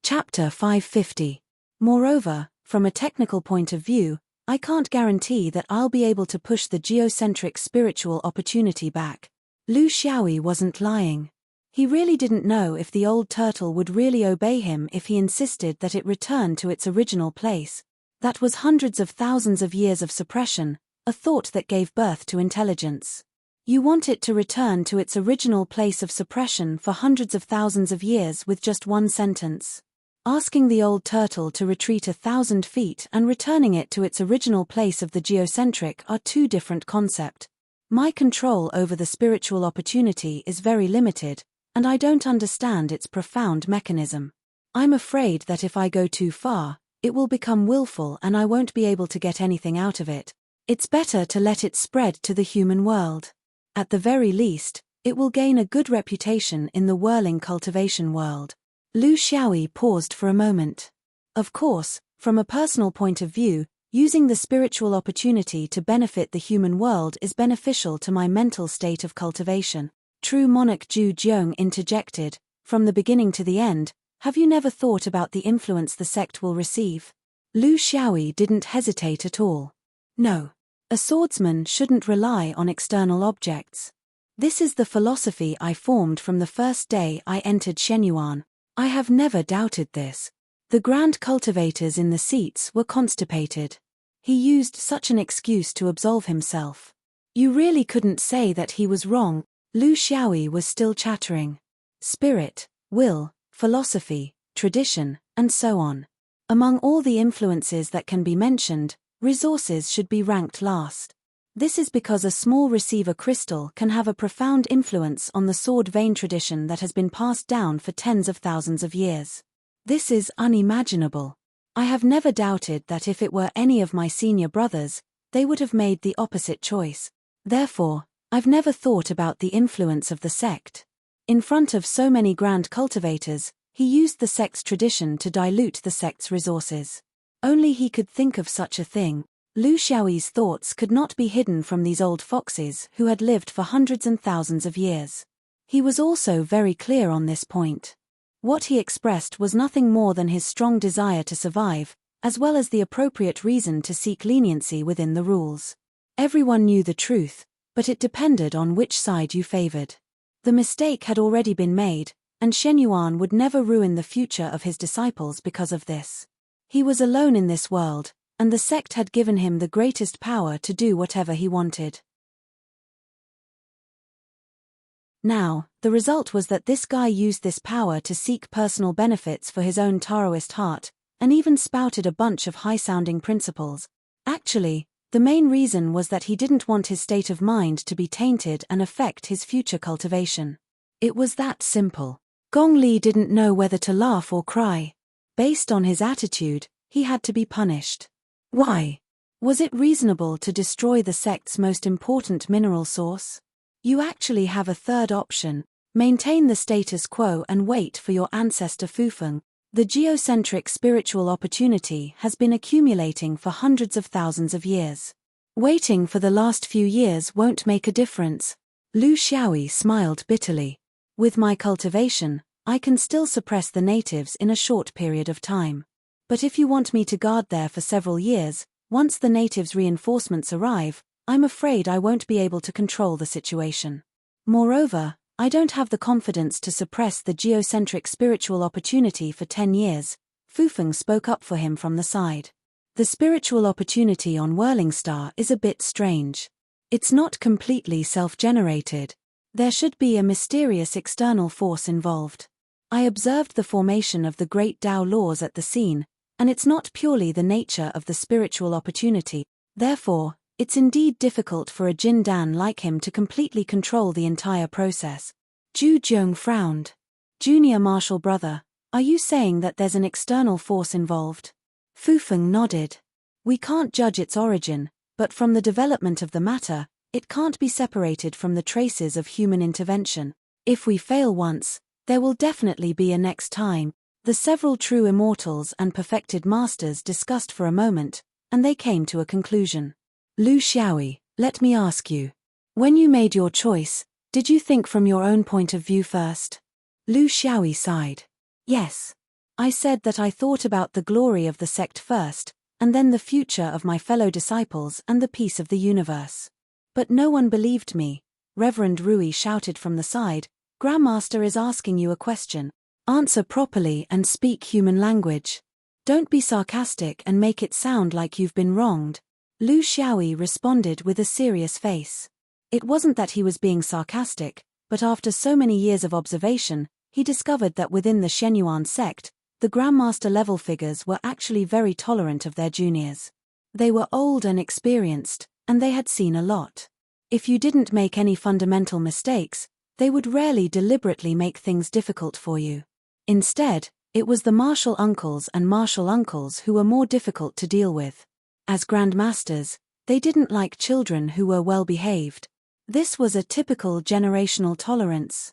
Speaker 1: Chapter 550. Moreover, from a technical point of view, I can't guarantee that I'll be able to push the geocentric spiritual opportunity back. Lu Xiaoyi wasn't lying. He really didn't know if the old turtle would really obey him if he insisted that it return to its original place. That was hundreds of thousands of years of suppression, a thought that gave birth to intelligence. You want it to return to its original place of suppression for hundreds of thousands of years with just one sentence. Asking the old turtle to retreat 1,000 feet and returning it to its original place of the geocentric are two different concepts. My control over the spiritual opportunity is very limited, and I don't understand its profound mechanism. I'm afraid that if I go too far, it will become willful and I won't be able to get anything out of it. It's better to let it spread to the human world. At the very least, it will gain a good reputation in the whirling cultivation world. Lu Xiaoyi paused for a moment. Of course, from a personal point of view, using the spiritual opportunity to benefit the human world is beneficial to my mental state of cultivation. True monarch Zhu Jiong interjected, from the beginning to the end, have you never thought about the influence the sect will receive? Lu Xiaoyi didn't hesitate at all. No. A swordsman shouldn't rely on external objects. This is the philosophy I formed from the first day I entered Shenyuan. I have never doubted this. The grand cultivators in the seats were constipated. He used such an excuse to absolve himself. You really couldn't say that he was wrong. Lu Xiaoyi was still chattering. Spirit, will, philosophy, tradition, and so on. Among all the influences that can be mentioned, resources should be ranked last. This is because a small receiver crystal can have a profound influence on the sword vein tradition that has been passed down for tens of thousands of years. This is unimaginable. I have never doubted that if it were any of my senior brothers, they would have made the opposite choice. Therefore, I've never thought about the influence of the sect. In front of so many grand cultivators, he used the sect's tradition to dilute the sect's resources. Only he could think of such a thing. Lu Xiaoyi's thoughts could not be hidden from these old foxes who had lived for hundreds and thousands of years. He was also very clear on this point. What he expressed was nothing more than his strong desire to survive, as well as the appropriate reason to seek leniency within the rules. Everyone knew the truth, but it depended on which side you favored. The mistake had already been made, and Shenyuan would never ruin the future of his disciples because of this. He was alone in this world, and the sect had given him the greatest power to do whatever he wanted. Now, the result was that this guy used this power to seek personal benefits for his own Taoist heart, and even spouted a bunch of high-sounding principles. Actually, the main reason was that he didn't want his state of mind to be tainted and affect his future cultivation. It was that simple. Gong Li didn't know whether to laugh or cry. Based on his attitude, he had to be punished. Why? Was it reasonable to destroy the sect's most important mineral source? You actually have a third option: maintain the status quo and wait for your ancestor Fufeng. The geocentric spiritual opportunity has been accumulating for hundreds of thousands of years. Waiting for the last few years won't make a difference. Lu Xiaoyi smiled bitterly. With my cultivation, I can still suppress the natives in a short period of time. But if you want me to guard there for several years, once the natives' reinforcements arrive, I'm afraid I won't be able to control the situation. Moreover, I don't have the confidence to suppress the geocentric spiritual opportunity for 10 years. Fufeng spoke up for him from the side. The spiritual opportunity on Whirling Star is a bit strange. It's not completely self-generated. There should be a mysterious external force involved. I observed the formation of the great Tao laws at the scene, and it's not purely the nature of the spiritual opportunity. Therefore, it's indeed difficult for a Jin Dan like him to completely control the entire process. Zhu Jiong frowned. Junior martial brother, are you saying that there's an external force involved? Fufeng nodded. We can't judge its origin, but from the development of the matter, it can't be separated from the traces of human intervention. If we fail once, there will definitely be a next time. The several true immortals and perfected masters discussed for a moment, and they came to a conclusion. Lu Xiaoyi, let me ask you. When you made your choice, did you think from your own point of view first? Lu Xiaoyi sighed. Yes. I said that I thought about the glory of the sect first, and then the future of my fellow disciples and the peace of the universe. But no one believed me. Reverend Rui shouted from the side, Grandmaster is asking you a question. Answer properly and speak human language. Don't be sarcastic and make it sound like you've been wronged. Lu Xiaoyi responded with a serious face. It wasn't that he was being sarcastic, but after so many years of observation, he discovered that within the Shenyuan sect, the Grandmaster level figures were actually very tolerant of their juniors. They were old and experienced, and they had seen a lot. If you didn't make any fundamental mistakes, they would rarely deliberately make things difficult for you. Instead, it was the martial uncles and martial uncles who were more difficult to deal with. As Grandmasters, they didn't like children who were well behaved. This was a typical generational tolerance.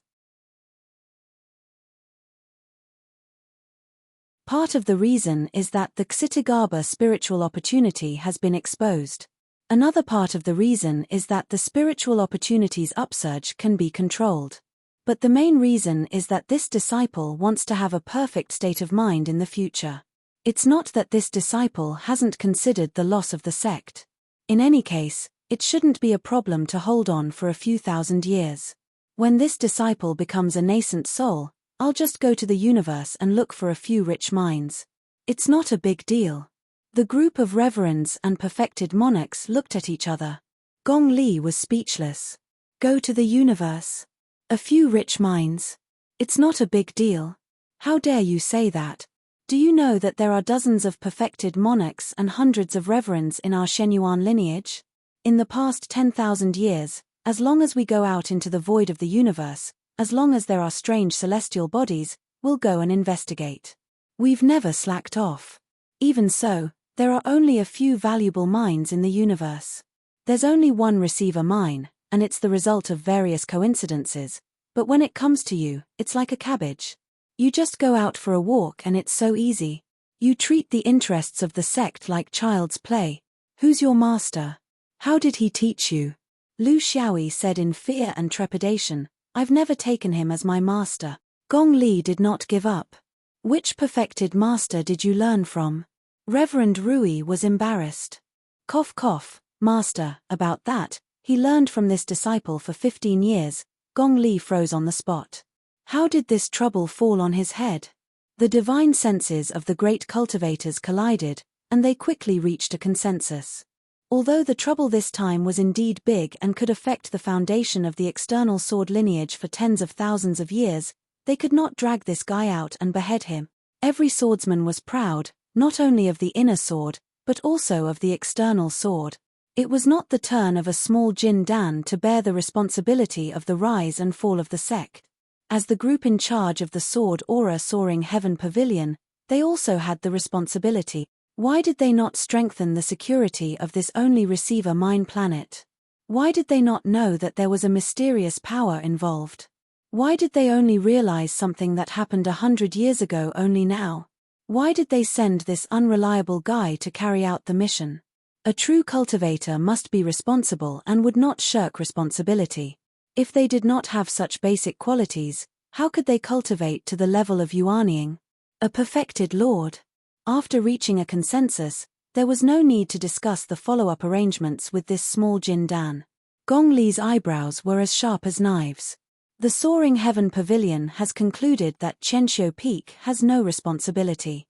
Speaker 1: Part of the reason is that the Ksitagaba spiritual opportunity has been exposed. Another part of the reason is that the spiritual opportunity's upsurge can be controlled. But the main reason is that this disciple wants to have a perfect state of mind in the future. It's not that this disciple hasn't considered the loss of the sect. In any case, it shouldn't be a problem to hold on for a few thousand years. When this disciple becomes a nascent soul, I'll just go to the universe and look for a few rich minds. It's not a big deal. The group of reverends and perfected monarchs looked at each other. Gong Li was speechless. Go to the universe? A few rich minds? It's not a big deal. How dare you say that? Do you know that there are dozens of perfected monarchs and hundreds of reverends in our Shenyuan lineage? In the past 10,000 years, as long as we go out into the void of the universe, as long as there are strange celestial bodies, we'll go and investigate. We've never slacked off. Even so, there are only a few valuable minds in the universe. There's only one receiver mine, and it's the result of various coincidences, but when it comes to you, it's like a cabbage. You just go out for a walk and it's so easy. You treat the interests of the sect like child's play. Who's your master? How did he teach you? Lu Xiaoyi said in fear and trepidation, I've never taken him as my master. Gong Li did not give up. Which perfected master did you learn from? Reverend Rui was embarrassed. Cough cough, master, about that, he learned from this disciple for 15 years, Gong Li froze on the spot. How did this trouble fall on his head? The divine senses of the great cultivators collided, and they quickly reached a consensus. Although the trouble this time was indeed big and could affect the foundation of the external sword lineage for tens of thousands of years, they could not drag this guy out and behead him. Every swordsman was proud, not only of the inner sword, but also of the external sword. It was not the turn of a small Jin Dan to bear the responsibility of the rise and fall of the sect. As the group in charge of the sword aura soaring heaven pavilion, they also had the responsibility. Why did they not strengthen the security of this only receiver mine planet? Why did they not know that there was a mysterious power involved? Why did they only realize something that happened 100 years ago only now? Why did they send this unreliable guy to carry out the mission? A true cultivator must be responsible and would not shirk responsibility. If they did not have such basic qualities, how could they cultivate to the level of Yuanying? A perfected lord. After reaching a consensus, there was no need to discuss the follow-up arrangements with this small Jin Dan. Gong Li's eyebrows were as sharp as knives. The Soaring Heaven Pavilion has concluded that Chenxiu Peak has no responsibility.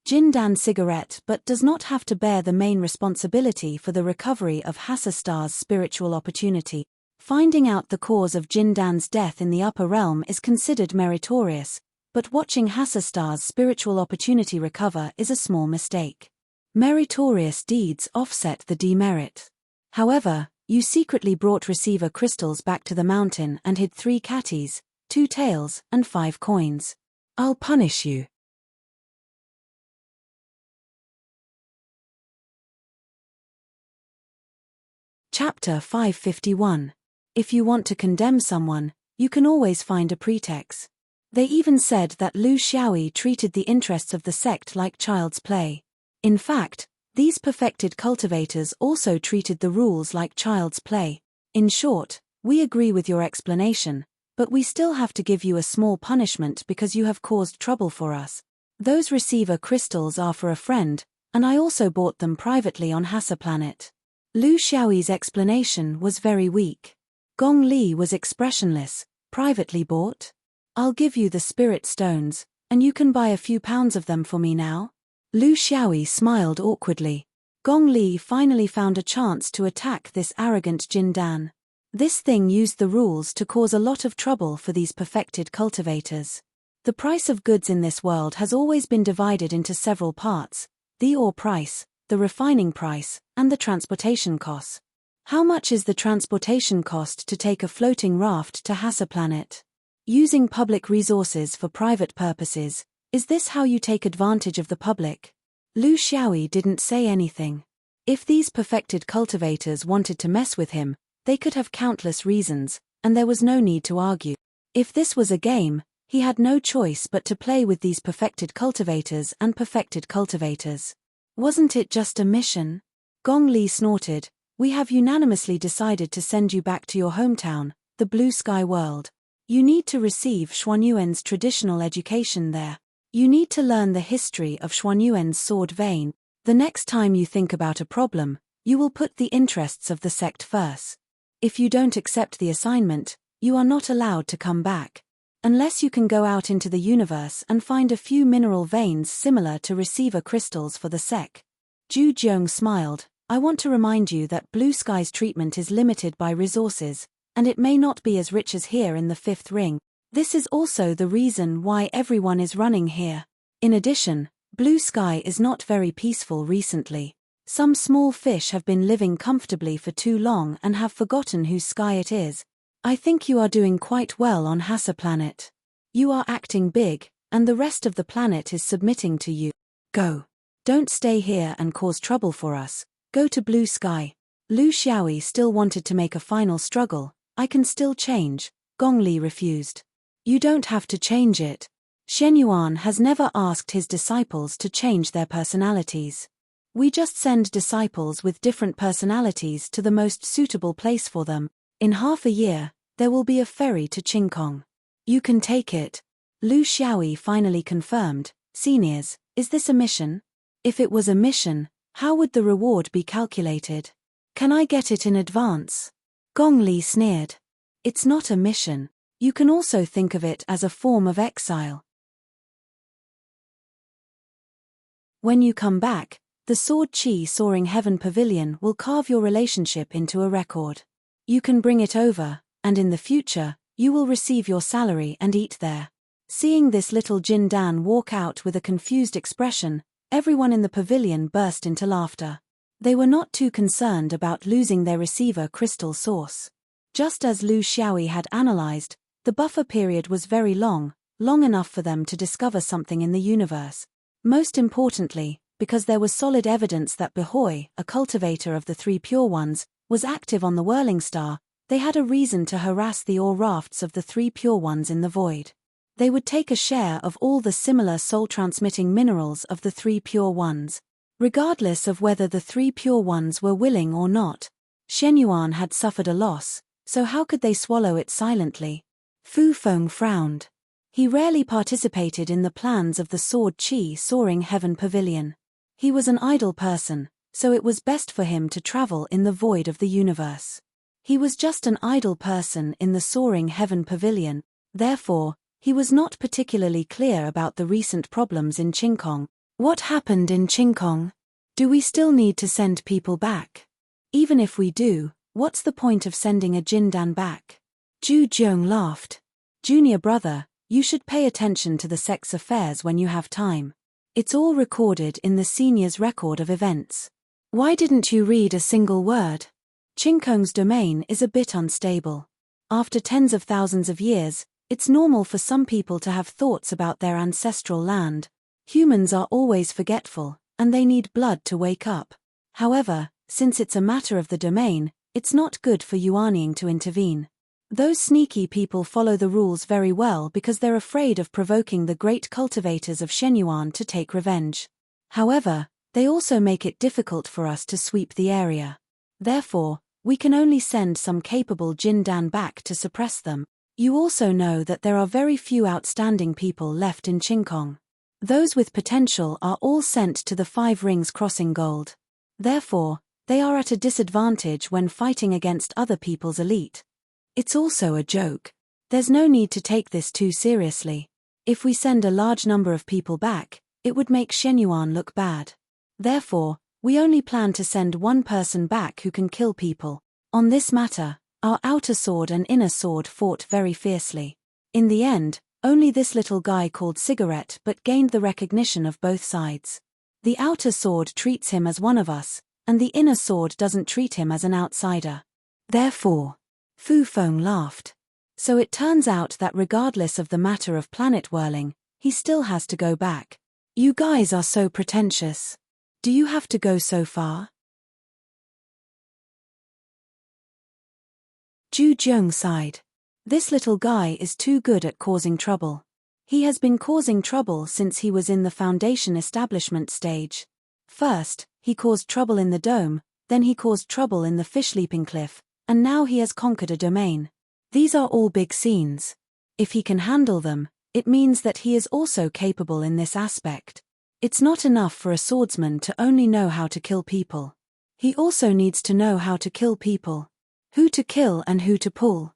Speaker 1: Jin Dan cigarette but does not have to bear the main responsibility for the recovery of Hassa Star's spiritual opportunity. Finding out the cause of Jin Dan's death in the upper realm is considered meritorious, but watching Hassa Star's spiritual opportunity recover is a small mistake. Meritorious deeds offset the demerit. However, you secretly brought receiver crystals back to the mountain and hid 3 catties, 2 tails, and 5 coins. I'll punish you. Chapter 551. If you want to condemn someone, you can always find a pretext. They even said that Lu Xiaoyi treated the interests of the sect like child's play. In fact, these perfected cultivators also treated the rules like child's play. In short, we agree with your explanation, But we still have to give you a small punishment because you have caused trouble for us. Those receiver crystals are for a friend, and I also bought them privately on Hassa Planet. Lu Xiaoyi's explanation was very weak. Gong Li was expressionless. Privately bought? I'll give you the spirit stones, and you can buy a few pounds of them for me now? Lu Xiaoyi smiled awkwardly. Gong Li finally found a chance to attack this arrogant Jin Dan. This thing used the rules to cause a lot of trouble for these perfected cultivators. The price of goods in this world has always been divided into several parts: the ore price, the refining price, and the transportation costs. How much is the transportation cost to take a floating raft to Hassa Planet? Using public resources for private purposes, is this how you take advantage of the public? Lu Xiaoyi didn't say anything. If these perfected cultivators wanted to mess with him, they could have countless reasons, and there was no need to argue. If this was a game, he had no choice but to play with these perfected cultivators and perfected cultivators. Wasn't it just a mission? Gong Li snorted. We have unanimously decided to send you back to your hometown, the Blue Sky World. You need to receive Xuanyuan's traditional education there. You need to learn the history of Xuanyuan's sword vein. The next time you think about a problem, you will put the interests of the sect first. If you don't accept the assignment, you are not allowed to come back. Unless you can go out into the universe and find a few mineral veins similar to receiver crystals for the sect. Zhu Jiong smiled. I want to remind you that Blue Sky's treatment is limited by resources, and it may not be as rich as here in the Fifth Ring. This is also the reason why everyone is running here. In addition, Blue Sky is not very peaceful recently. Some small fish have been living comfortably for too long and have forgotten whose sky it is. I think you are doing quite well on Hassa Planet. You are acting big, and the rest of the planet is submitting to you. Go. Don't stay here and cause trouble for us. Go to Blue Sky. Lu Xiaoyi still wanted to make a final struggle. I can still change. Gong Li refused. You don't have to change it. Shenyuan has never asked his disciples to change their personalities. We just send disciples with different personalities to the most suitable place for them. In half a year, there will be a ferry to Qingkong. You can take it. Lu Xiaoyi finally confirmed. Seniors, is this a mission? If it was a mission, how would the reward be calculated? Can I get it in advance? Gong Li sneered. It's not a mission. You can also think of it as a form of exile. When you come back, the Sword Chi Soaring Heaven Pavilion will carve your relationship into a record. You can bring it over, and in the future, you will receive your salary and eat there. Seeing this little Jin Dan walk out with a confused expression, everyone in the pavilion burst into laughter. They were not too concerned about losing their receiver crystal source. Just as Lu Xiaoyi had analyzed, the buffer period was very long enough for them to discover something in the universe. Most importantly, because there was solid evidence that Behoy, a cultivator of the Three Pure Ones, was active on the Whirling Star, they had a reason to harass the ore rafts of the Three Pure Ones in the void. They would take a share of all the similar soul-transmitting minerals of the Three Pure Ones. Regardless of whether the Three Pure Ones were willing or not, Shenyuan had suffered a loss, so how could they swallow it silently? Fu Feng frowned. He rarely participated in the plans of the Sword Chi Soaring Heaven Pavilion. He was an idle person, so it was best for him to travel in the void of the universe. He was just an idle person in the Soaring Heaven Pavilion, therefore, he was not particularly clear about the recent problems in Qingkong. What happened in Qingkong? Do we still need to send people back? Even if we do, what's the point of sending a Jindan back? Zhu Jiong laughed. Junior brother, you should pay attention to the sect's affairs when you have time. It's all recorded in the senior's record of events. Why didn't you read a single word? Qingkong's domain is a bit unstable. After tens of thousands of years, it's normal for some people to have thoughts about their ancestral land. Humans are always forgetful, and they need blood to wake up. However, since it's a matter of the domain, it's not good for Yuanying to intervene. Those sneaky people follow the rules very well because they're afraid of provoking the great cultivators of Shenyuan to take revenge. However, they also make it difficult for us to sweep the area. Therefore, we can only send some capable Jindan back to suppress them. You also know that there are very few outstanding people left in Qingkong. Those with potential are all sent to the 5 rings crossing gold. Therefore, they are at a disadvantage when fighting against other people's elite. It's also a joke. There's no need to take this too seriously. If we send a large number of people back, it would make Shenyuan look bad. Therefore, we only plan to send one person back who can kill people. On this matter, our outer sword and inner sword fought very fiercely. In the end, only this little guy called Cigarette but gained the recognition of both sides. The outer sword treats him as one of us, and the inner sword doesn't treat him as an outsider. Therefore, Fu Feng laughed. So it turns out that regardless of the matter of planet whirling, he still has to go back. You guys are so pretentious. Do you have to go so far? Zhu Jiang sighed. This little guy is too good at causing trouble. He has been causing trouble since he was in the Foundation establishment stage. First, he caused trouble in the dome, then he caused trouble in the fish leaping cliff, and now he has conquered a domain. These are all big scenes. If he can handle them, it means that he is also capable in this aspect. It's not enough for a swordsman to only know how to kill people. He also needs to know how to kill people. Who to kill and who to pull.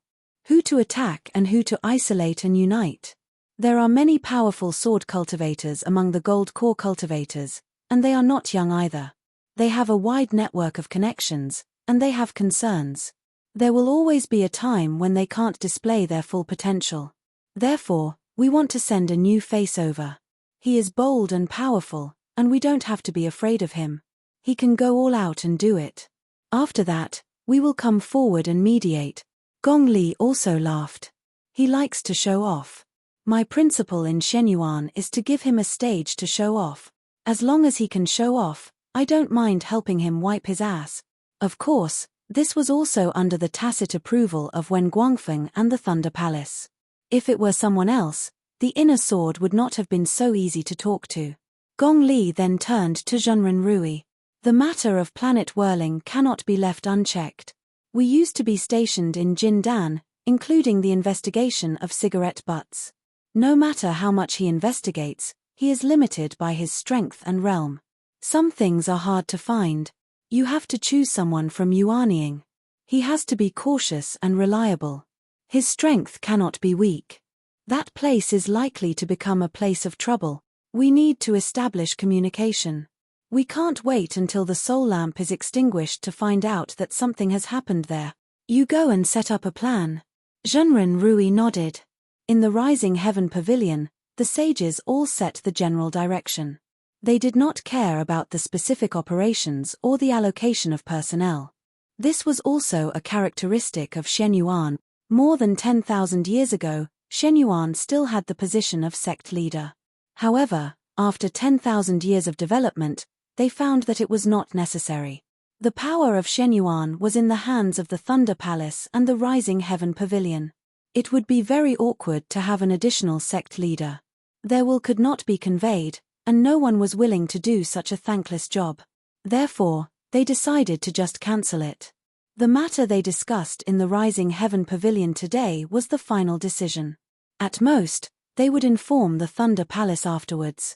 Speaker 1: Who to attack and who to isolate and unite. There are many powerful sword cultivators among the gold core cultivators, and they are not young either. They have a wide network of connections, and they have concerns. There will always be a time when they can't display their full potential. Therefore, we want to send a new face over. He is bold and powerful, and we don't have to be afraid of him. He can go all out and do it. After that, we will come forward and mediate. Gong Li also laughed. He likes to show off. My principle in Shenyuan is to give him a stage to show off. As long as he can show off, I don't mind helping him wipe his ass. Of course, this was also under the tacit approval of Wen Guangfeng and the Thunder Palace. If it were someone else, the inner sword would not have been so easy to talk to. Gong Li then turned to Zhenren Rui. The matter of planet whirling cannot be left unchecked. We used to be stationed in Jindan, including the investigation of cigarette butts. No matter how much he investigates, he is limited by his strength and realm. Some things are hard to find. You have to choose someone from Yuanying. He has to be cautious and reliable. His strength cannot be weak. That place is likely to become a place of trouble. We need to establish communication. We can't wait until the soul lamp is extinguished to find out that something has happened there. You go and set up a plan. Zhenren Rui nodded. In the Rising Heaven Pavilion, the sages all set the general direction. They did not care about the specific operations or the allocation of personnel. This was also a characteristic of Shenyuan. More than 10,000 years ago, Shenyuan still had the position of sect leader. However, after 10,000 years of development, they found that it was not necessary. The power of Shenyuan was in the hands of the Thunder Palace and the Rising Heaven Pavilion. It would be very awkward to have an additional sect leader. Their will could not be conveyed, and no one was willing to do such a thankless job. Therefore, they decided to just cancel it. The matter they discussed in the Rising Heaven Pavilion today was the final decision. At most, they would inform the Thunder Palace afterwards.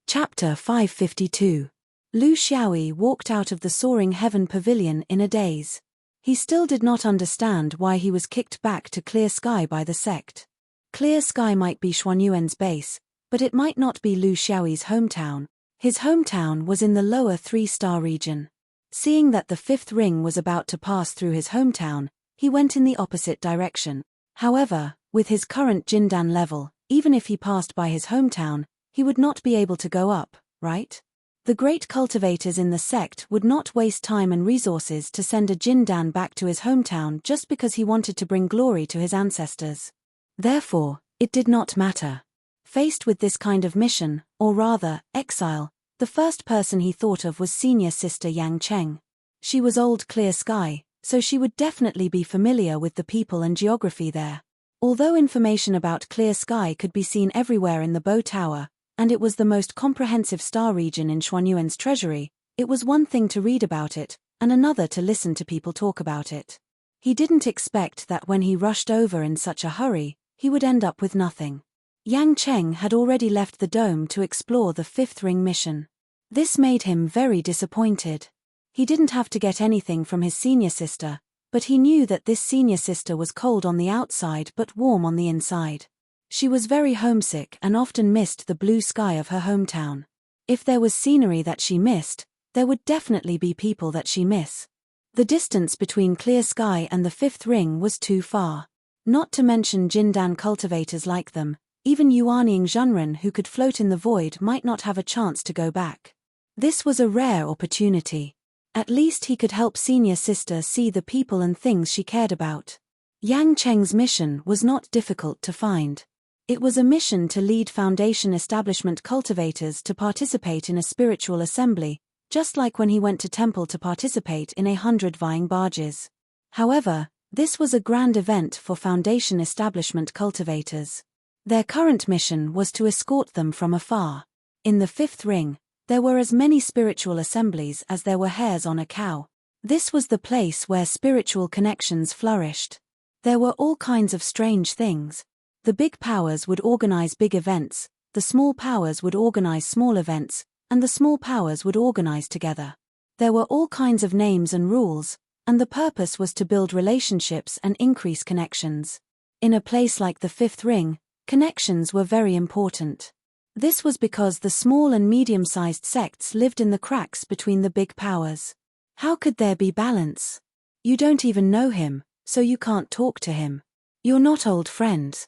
Speaker 1: Chapter 552. Lu Xiaoyi walked out of the Soaring Heaven Pavilion in a daze. He still did not understand why he was kicked back to Clear Sky by the sect. Clear Sky might be Xuanyuan's base, but it might not be Lu Xiaoyi's hometown. His hometown was in the lower 3-star region. Seeing that the 5th ring was about to pass through his hometown, he went in the opposite direction. However, with his current Jindan level, even if he passed by his hometown, he would not be able to go up, right? The great cultivators in the sect would not waste time and resources to send a Jindan back to his hometown just because he wanted to bring glory to his ancestors. Therefore, it did not matter. Faced with this kind of mission, or rather, exile, the first person he thought of was senior sister Yang Cheng. She was old Clear Sky, so she would definitely be familiar with the people and geography there. Although information about Clear Sky could be seen everywhere in the Bow Tower, and it was the most comprehensive star region in Xuanyuan's treasury, it was one thing to read about it, and another to listen to people talk about it. He didn't expect that when he rushed over in such a hurry, he would end up with nothing. Yang Cheng had already left the dome to explore the fifth ring mission. This made him very disappointed. He didn't have to get anything from his senior sister, but he knew that this senior sister was cold on the outside but warm on the inside. She was very homesick and often missed the blue sky of her hometown. If there was scenery that she missed, there would definitely be people that she miss. The distance between clear sky and the fifth ring was too far. Not to mention Jindan cultivators like them, even Yuanying Zhenren who could float in the void might not have a chance to go back. This was a rare opportunity. At least he could help senior sister see the people and things she cared about. Yang Cheng's mission was not difficult to find. It was a mission to lead Foundation establishment cultivators to participate in a spiritual assembly, just like when he went to temple to participate in 100 vying barges. However, this was a grand event for Foundation establishment cultivators. Their current mission was to escort them from afar. In the fifth ring, there were as many spiritual assemblies as there were hairs on a cow. This was the place where spiritual connections flourished. There were all kinds of strange things. The big powers would organize big events, the small powers would organize small events, and the small powers would organize together. There were all kinds of names and rules, and the purpose was to build relationships and increase connections. In a place like the fifth ring, connections were very important. This was because the small and medium-sized sects lived in the cracks between the big powers. How could there be balance? You don't even know him, so you can't talk to him. You're not old friends.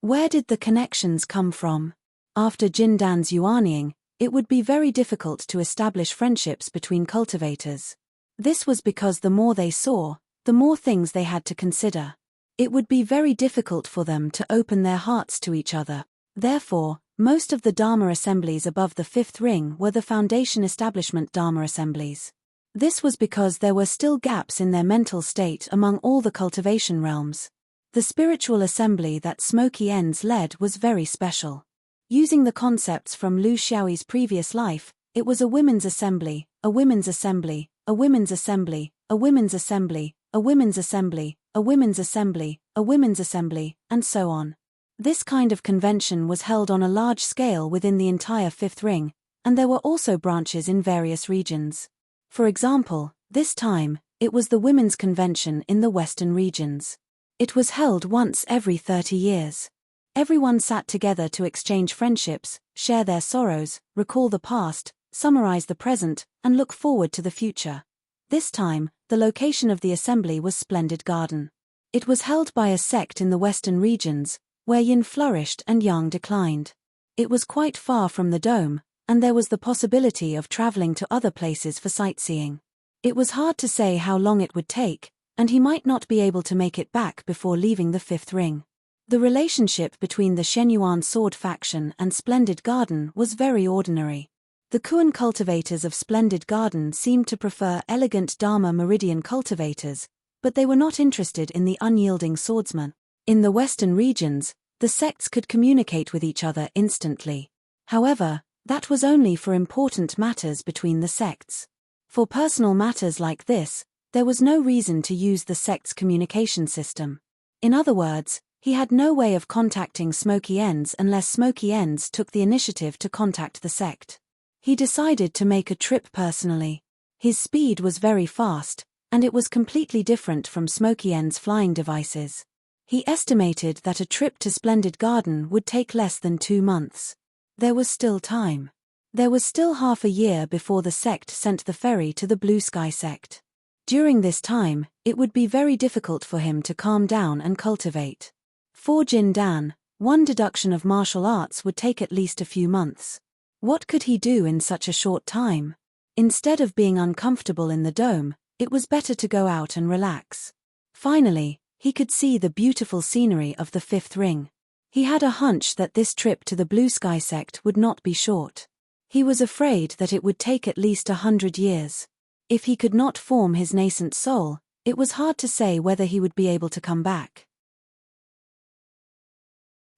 Speaker 1: Where did the connections come from? After Jindan's yuanying, it would be very difficult to establish friendships between cultivators. This was because the more they saw, the more things they had to consider. It would be very difficult for them to open their hearts to each other. Therefore, most of the Dharma assemblies above the fifth ring were the Foundation establishment Dharma assemblies. This was because there were still gaps in their mental state among all the cultivation realms. The spiritual assembly that Smoky Ends led was very special. Using the concepts from Lu Xiaoyi's previous life, it was a women's assembly, a women's assembly, a women's assembly, a women's assembly, a women's assembly, a women's assembly, a women's assembly, and so on. This kind of convention was held on a large scale within the entire fifth ring, and there were also branches in various regions. For example, this time, it was the women's convention in the western regions. It was held once every 30 years. Everyone sat together to exchange friendships, share their sorrows, recall the past, summarize the present, and look forward to the future. This time, the location of the assembly was Splendid Garden. It was held by a sect in the western regions, where Yin flourished and Yang declined. It was quite far from the dome, and there was the possibility of traveling to other places for sightseeing. It was hard to say how long it would take, and he might not be able to make it back before leaving the fifth ring. The relationship between the Shenyuan sword faction and Splendid Garden was very ordinary. The Kuan cultivators of Splendid Garden seemed to prefer elegant Dharma Meridian cultivators, but they were not interested in the unyielding swordsman. In the western regions, the sects could communicate with each other instantly. However, that was only for important matters between the sects. For personal matters like this, there was no reason to use the sect's communication system. In other words, he had no way of contacting Smoky Ends unless Smoky Ends took the initiative to contact the sect. He decided to make a trip personally. His speed was very fast, and it was completely different from Smoky End's flying devices. He estimated that a trip to Splendid Garden would take less than 2 months. There was still time. There was still half a year before the sect sent the ferry to the Blue Sky sect. During this time, it would be very difficult for him to calm down and cultivate. For Jin Dan, one deduction of martial arts would take at least a few months. What could he do in such a short time? Instead of being uncomfortable in the dome, it was better to go out and relax. Finally, he could see the beautiful scenery of the fifth ring. He had a hunch that this trip to the Blue Sky sect would not be short. He was afraid that it would take at least 100 years. If he could not form his nascent soul, it was hard to say whether he would be able to come back.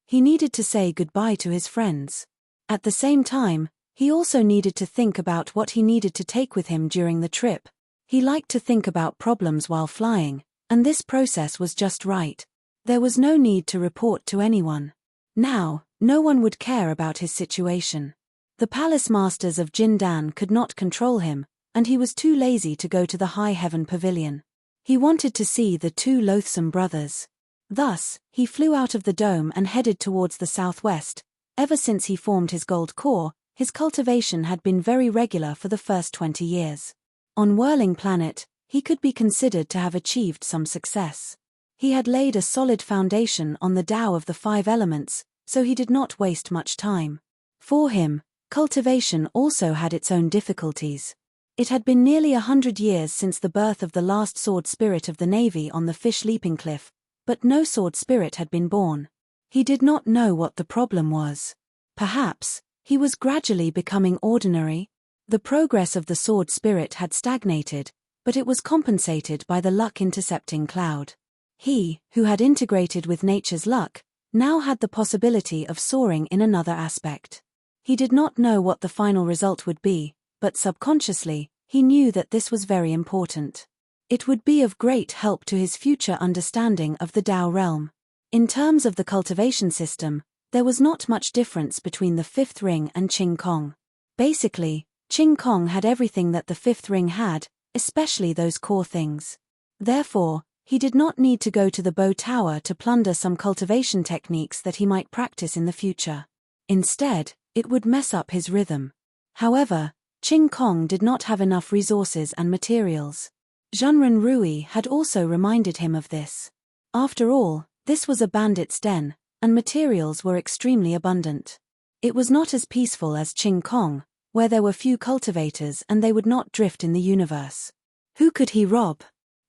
Speaker 1: He needed to say goodbye to his friends. At the same time, He also needed to think about what he needed to take with him during the trip. He liked to think about problems while flying, and this process was just right. There was no need to report to anyone. Now, no one would care about his situation. The palace masters of Jindan could not control him, and he was too lazy to go to the High Heaven Pavilion. He wanted to see the two loathsome brothers. Thus, he flew out of the dome and headed towards the southwest. Ever since he formed his gold core, his cultivation had been very regular for the first 20 years. On Whirling Planet, he could be considered to have achieved some success. He had laid a solid foundation on the Tao of the 5 elements, so he did not waste much time. For him, cultivation also had its own difficulties. It had been nearly 100 years since the birth of the last sword spirit of the Navy on the Fish Leaping Cliff, but no sword spirit had been born. He did not know what the problem was. Perhaps, he was gradually becoming ordinary. The progress of the sword spirit had stagnated, but it was compensated by the luck-intercepting cloud. He, who had integrated with nature's luck, now had the possibility of soaring in another aspect. He did not know what the final result would be, but subconsciously, he knew that this was very important. It would be of great help to his future understanding of the Tao realm. In terms of the cultivation system, there was not much difference between the 5th ring and Qing Kong. Basically, Qing Kong had everything that the 5th ring had, especially those core things. Therefore, he did not need to go to the Bow Tower to plunder some cultivation techniques that he might practice in the future. Instead, it would mess up his rhythm. However, Qing Kong did not have enough resources and materials. Zhenren Rui had also reminded him of this. After all, this was a bandit's den, and materials were extremely abundant. It was not as peaceful as Qing Kong, where there were few cultivators and they would not drift in the universe. Who could he rob?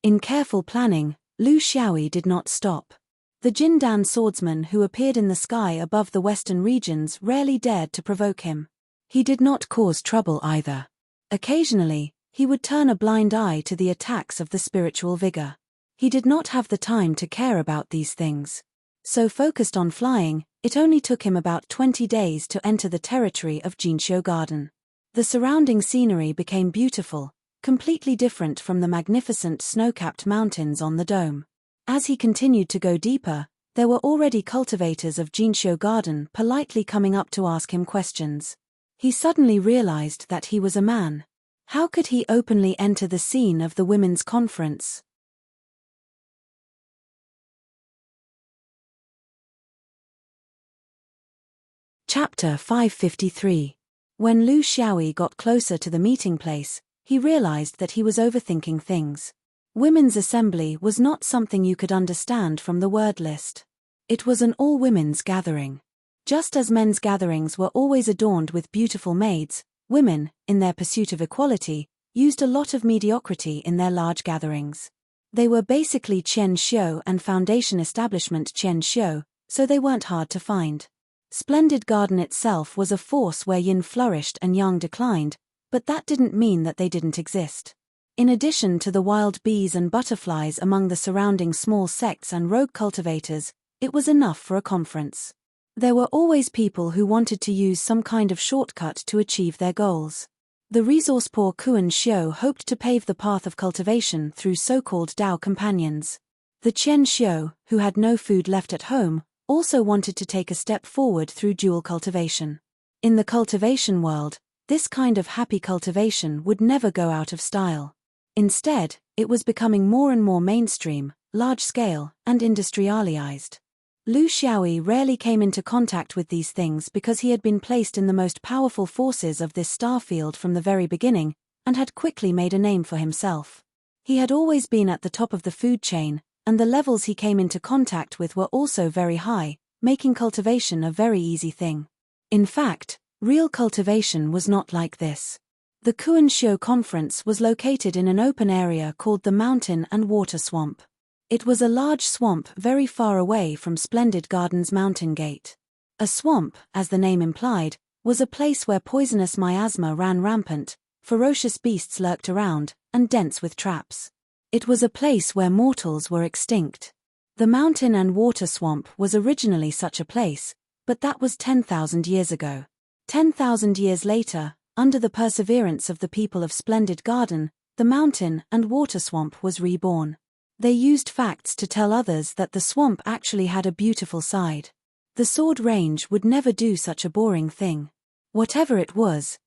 Speaker 1: In careful planning, Lu Xiaoyi did not stop. The Jindan swordsman who appeared in the sky above the western regions rarely dared to provoke him. He did not cause trouble either. Occasionally, he would turn a blind eye to the attacks of the spiritual vigor. He did not have the time to care about these things. So focused on flying, it only took him about 20 days to enter the territory of Jinxiu Garden. The surrounding scenery became beautiful, completely different from the magnificent snow-capped mountains on the dome. As he continued to go deeper, there were already cultivators of Jinxiu Garden politely coming up to ask him questions. He suddenly realized that he was a man. How could he openly enter the scene of the women's conference? Chapter 553. When Lu Xiaoyi got closer to the meeting place, he realized that he was overthinking things. Women's assembly was not something you could understand from the word list. It was an all-women's gathering. Just as men's gatherings were always adorned with beautiful maids, women, in their pursuit of equality, used a lot of mediocrity in their large gatherings. They were basically Qian Xiu and foundation establishment Qian Xiu, so they weren't hard to find. Splendid Garden itself was a force where yin flourished and yang declined, but that didn't mean that they didn't exist. In addition to the wild bees and butterflies among the surrounding small sects and rogue cultivators, it was enough for a conference. There were always people who wanted to use some kind of shortcut to achieve their goals. The resource-poor Kuan Xiu hoped to pave the path of cultivation through so-called Tao companions. The Qian Xiu, who had no food left at home, also wanted to take a step forward through dual cultivation. In the cultivation world, this kind of happy cultivation would never go out of style. Instead, it was becoming more and more mainstream, large-scale, and industrialized. Lu Xiaoyi rarely came into contact with these things because he had been placed in the most powerful forces of this star field from the very beginning, and had quickly made a name for himself. He had always been at the top of the food chain, and the levels he came into contact with were also very high, making cultivation a very easy thing. In fact, real cultivation was not like this. The Kuan Xiu conference was located in an open area called the Mountain and Water Swamp. It was a large swamp very far away from Splendid Garden's mountain gate. A swamp, as the name implied, was a place where poisonous miasma ran rampant, ferocious beasts lurked around, and dense with traps. It was a place where mortals were extinct. The Mountain and Water Swamp was originally such a place, but that was 10,000 years ago. 10,000 years later, under the perseverance of the people of Splendid Garden, the mountain and water swamp was reborn. They used facts to tell others that the swamp actually had a beautiful side. The sword range would never do such a boring thing. Whatever it was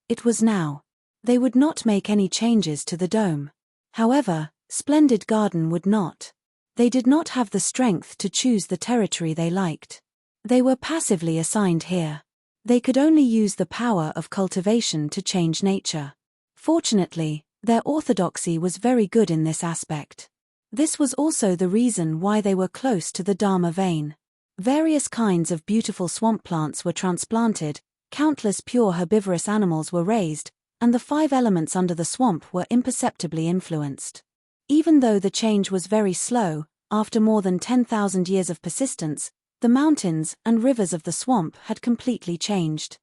Speaker 1: now. They would not make any changes to the dome. However, Splendid Garden would not. They did not have the strength to choose the territory they liked. They were passively assigned here. They could only use the power of cultivation to change nature. Fortunately, their orthodoxy was very good in this aspect. This was also the reason why they were close to the Dharma vein. Various kinds of beautiful swamp plants were transplanted, countless pure herbivorous animals were raised, and the 5 elements under the swamp were imperceptibly influenced. Even though the change was very slow, after more than 10,000 years of persistence, the mountains and rivers of the swamp had completely changed.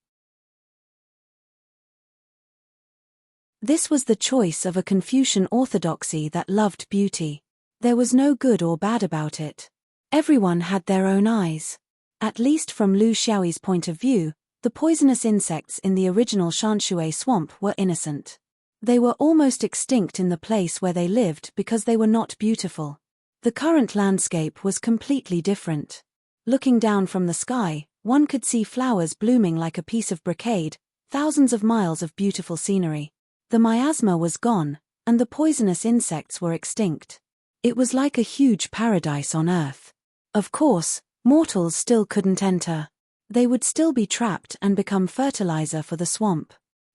Speaker 1: This was the choice of a Confucian orthodoxy that loved beauty. There was no good or bad about it. Everyone had their own eyes. At least from Lu Xiaoyi's point of view, the poisonous insects in the original Shanshui swamp were innocent. They were almost extinct in the place where they lived because they were not beautiful. The current landscape was completely different. Looking down from the sky, one could see flowers blooming like a piece of brocade, thousands of miles of beautiful scenery. The miasma was gone, and the poisonous insects were extinct. It was like a huge paradise on Earth. Of course, mortals still couldn't enter. They would still be trapped and become fertilizer for the swamp.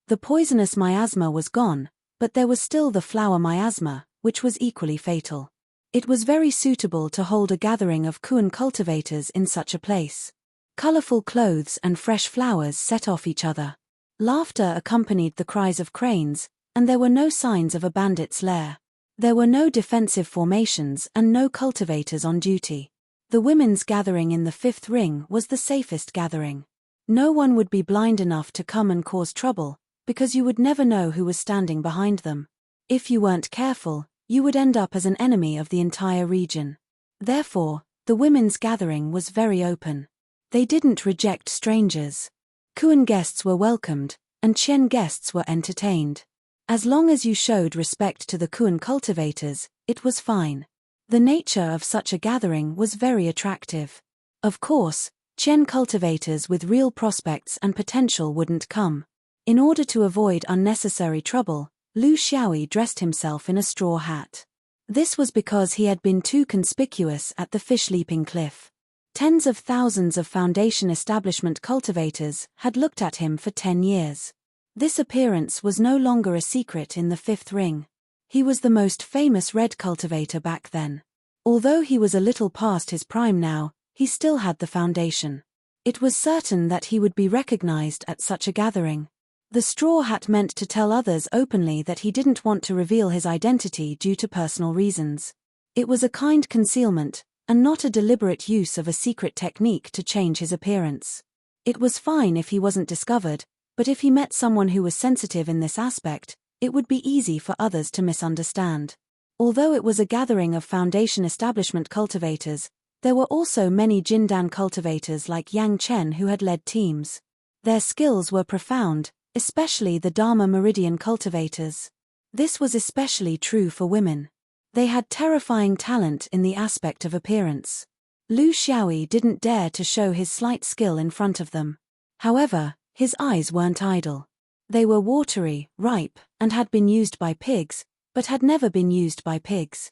Speaker 1: The poisonous miasma was gone, but there was still the flower miasma, which was equally fatal. It was very suitable to hold a gathering of Kuan cultivators in such a place. Colorful clothes and fresh flowers set off each other. Laughter accompanied the cries of cranes, and there were no signs of a bandit's lair. There were no defensive formations and no cultivators on duty. The women's gathering in the 5th ring was the safest gathering. No one would be blind enough to come and cause trouble, because you would never know who was standing behind them. If you weren't careful, you would end up as an enemy of the entire region. Therefore, the women's gathering was very open. They didn't reject strangers. Kuan guests were welcomed, and Qian guests were entertained. As long as you showed respect to the Kuan cultivators, it was fine. The nature of such a gathering was very attractive. Of course, Qian cultivators with real prospects and potential wouldn't come. In order to avoid unnecessary trouble, Lu Xiaoyi dressed himself in a straw hat. This was because he had been too conspicuous at the fish-leaping cliff. Tens of thousands of Foundation establishment cultivators had looked at him for 10 years. This appearance was no longer a secret in the 5th ring. He was the most famous red cultivator back then. Although he was a little past his prime now, he still had the foundation. It was certain that he would be recognized at such a gathering. The straw hat meant to tell others openly that he didn't want to reveal his identity due to personal reasons. It was a kind concealment, and not a deliberate use of a secret technique to change his appearance. It was fine if he wasn't discovered, but if he met someone who was sensitive in this aspect, it would be easy for others to misunderstand. Although it was a gathering of Foundation establishment cultivators, there were also many Jindan cultivators like Yang Chen who had led teams. Their skills were profound, especially the Dharma Meridian cultivators. This was especially true for women. They had terrifying talent in the aspect of appearance. Lu Xiaoyi didn't dare to show his slight skill in front of them. However, his eyes weren't idle. They were watery, ripe, and had been used by pigs, but had never been used by pigs.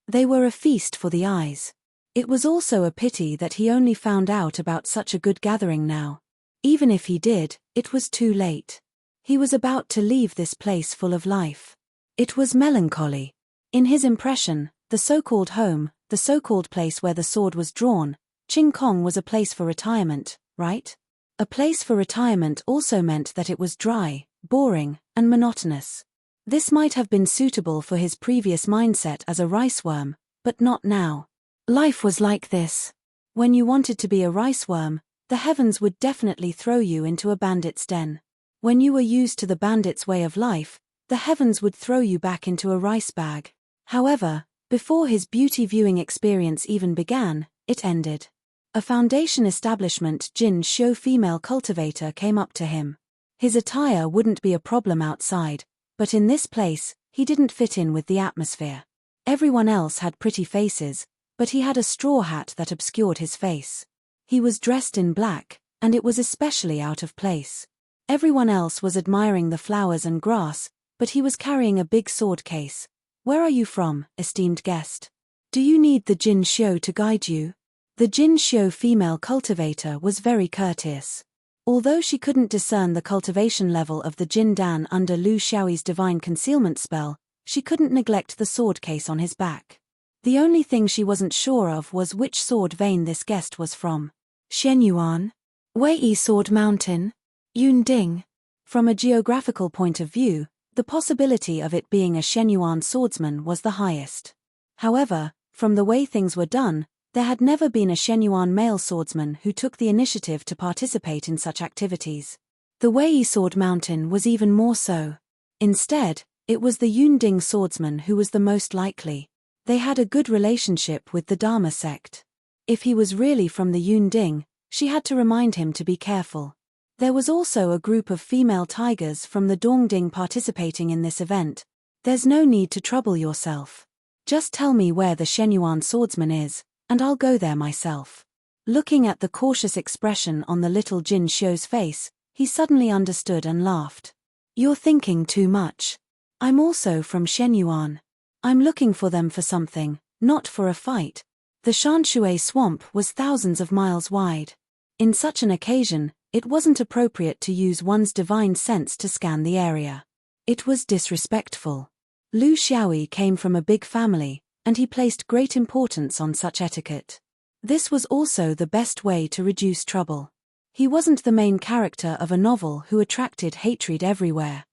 Speaker 1: They were a feast for the eyes. It was also a pity that he only found out about such a good gathering now. Even if he did, it was too late. He was about to leave this place full of life. It was melancholy. In his impression, the so-called home, the so-called place where the sword was drawn, Qing Kong was a place for retirement, right? A place for retirement also meant that it was dry, boring, and monotonous. This might have been suitable for his previous mindset as a riceworm, but not now. Life was like this. When you wanted to be a riceworm, the heavens would definitely throw you into a bandit's den. When you were used to the bandit's way of life, the heavens would throw you back into a rice bag. However, before his beauty viewing experience even began, it ended. A Foundation Establishment Jin Show female cultivator came up to him. His attire wouldn't be a problem outside, but in this place, he didn't fit in with the atmosphere. Everyone else had pretty faces, but he had a straw hat that obscured his face. He was dressed in black, and it was especially out of place. Everyone else was admiring the flowers and grass, but he was carrying a big sword case. "Where are you from, esteemed guest? Do you need the Jin Shou to guide you?" The Jin Shou female cultivator was very courteous. Although she couldn't discern the cultivation level of the Jin Dan under Lu Xiaoyi's divine concealment spell, she couldn't neglect the sword case on his back. The only thing she wasn't sure of was which sword vein this guest was from. Shenyuan? Wei Sword Mountain? Yunding? From a geographical point of view, the possibility of it being a Shenyuan swordsman was the highest. However, from the way things were done, there had never been a Shenyuan male swordsman who took the initiative to participate in such activities. The Wei Sword Mountain was even more so. Instead, it was the Yunding swordsman who was the most likely. They had a good relationship with the Dharma sect. If he was really from the Yunding, she had to remind him to be careful. There was also a group of female tigers from the Dongding participating in this event. "There's no need to trouble yourself. Just tell me where the Shenyuan swordsman is, and I'll go there myself." Looking at the cautious expression on the little Jin Shou's face, he suddenly understood and laughed. "You're thinking too much. I'm also from Shenyuan. I'm looking for them for something, not for a fight." The Shanshui swamp was thousands of miles wide. In such an occasion, it wasn't appropriate to use one's divine sense to scan the area. It was disrespectful. Lu Xiaoyi came from a big family, and he placed great importance on such etiquette. This was also the best way to reduce trouble. He wasn't the main character of a novel who attracted hatred everywhere.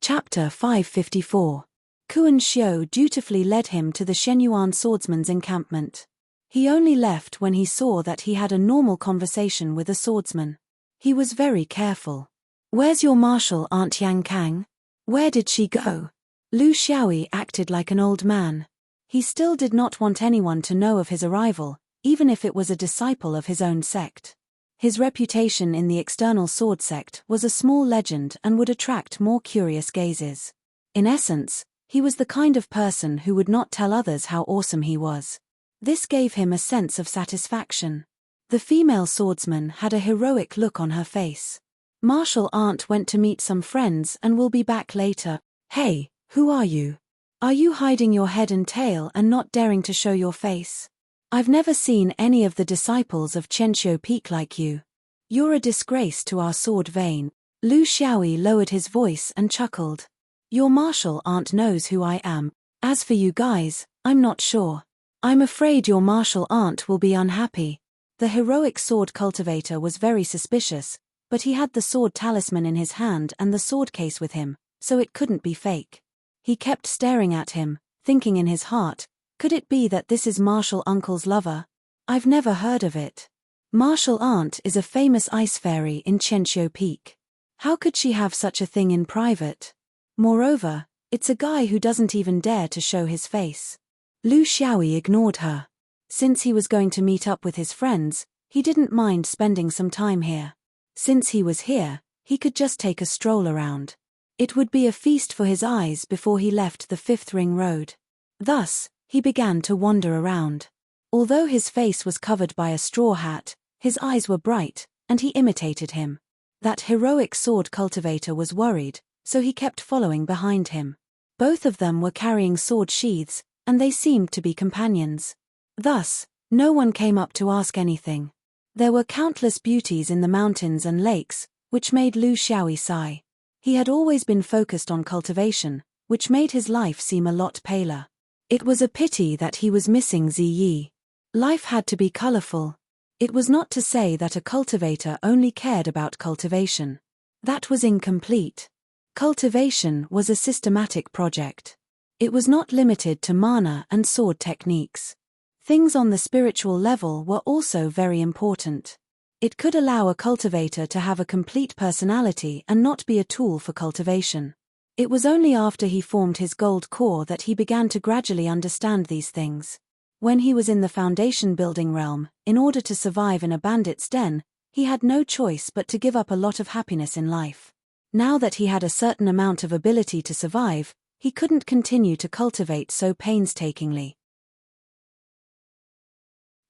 Speaker 1: Chapter 554. Kuan Xiu dutifully led him to the Shenyuan swordsman's encampment. He only left when he saw that he had a normal conversation with a swordsman. He was very careful. "Where's your martial aunt Yang Kang? Where did she go?" Lu Xiaoyi acted like an old man. He still did not want anyone to know of his arrival, even if it was a disciple of his own sect. His reputation in the external sword sect was a small legend and would attract more curious gazes. In essence, he was the kind of person who would not tell others how awesome he was. This gave him a sense of satisfaction. The female swordsman had a heroic look on her face. "Martial aunt went to meet some friends and will be back later." "Hey, who are you? Are you hiding your head and tail and not daring to show your face? I've never seen any of the disciples of Chenshou Peak like you. You're a disgrace to our sword vein." Lu Xiaoyi lowered his voice and chuckled. "Your martial aunt knows who I am. As for you guys, I'm not sure. I'm afraid your martial aunt will be unhappy." The heroic sword cultivator was very suspicious, but he had the sword talisman in his hand and the sword case with him, so it couldn't be fake. He kept staring at him, thinking in his heart, could it be that this is martial uncle's lover? I've never heard of it. Martial aunt is a famous ice fairy in Chenshou Peak. How could she have such a thing in private? Moreover, it's a guy who doesn't even dare to show his face. Lu Xiaoyi ignored her. Since he was going to meet up with his friends, he didn't mind spending some time here. Since he was here, he could just take a stroll around. It would be a feast for his eyes before he left the Fifth Ring Road. Thus, he began to wander around. Although his face was covered by a straw hat, his eyes were bright, and he imitated him. That heroic sword cultivator was worried, so he kept following behind him. Both of them were carrying sword sheaths, and they seemed to be companions. Thus, no one came up to ask anything. There were countless beauties in the mountains and lakes, which made Lu Xiaoyi sigh. He had always been focused on cultivation, which made his life seem a lot paler. It was a pity that he was missing Ziyi. Life had to be colorful. It was not to say that a cultivator only cared about cultivation. That was incomplete. Cultivation was a systematic project. It was not limited to mana and sword techniques. Things on the spiritual level were also very important. It could allow a cultivator to have a complete personality and not be a tool for cultivation. It was only after he formed his gold core that he began to gradually understand these things. When he was in the foundation building realm, in order to survive in a bandit's den, he had no choice but to give up a lot of happiness in life. Now that he had a certain amount of ability to survive, he couldn't continue to cultivate so painstakingly.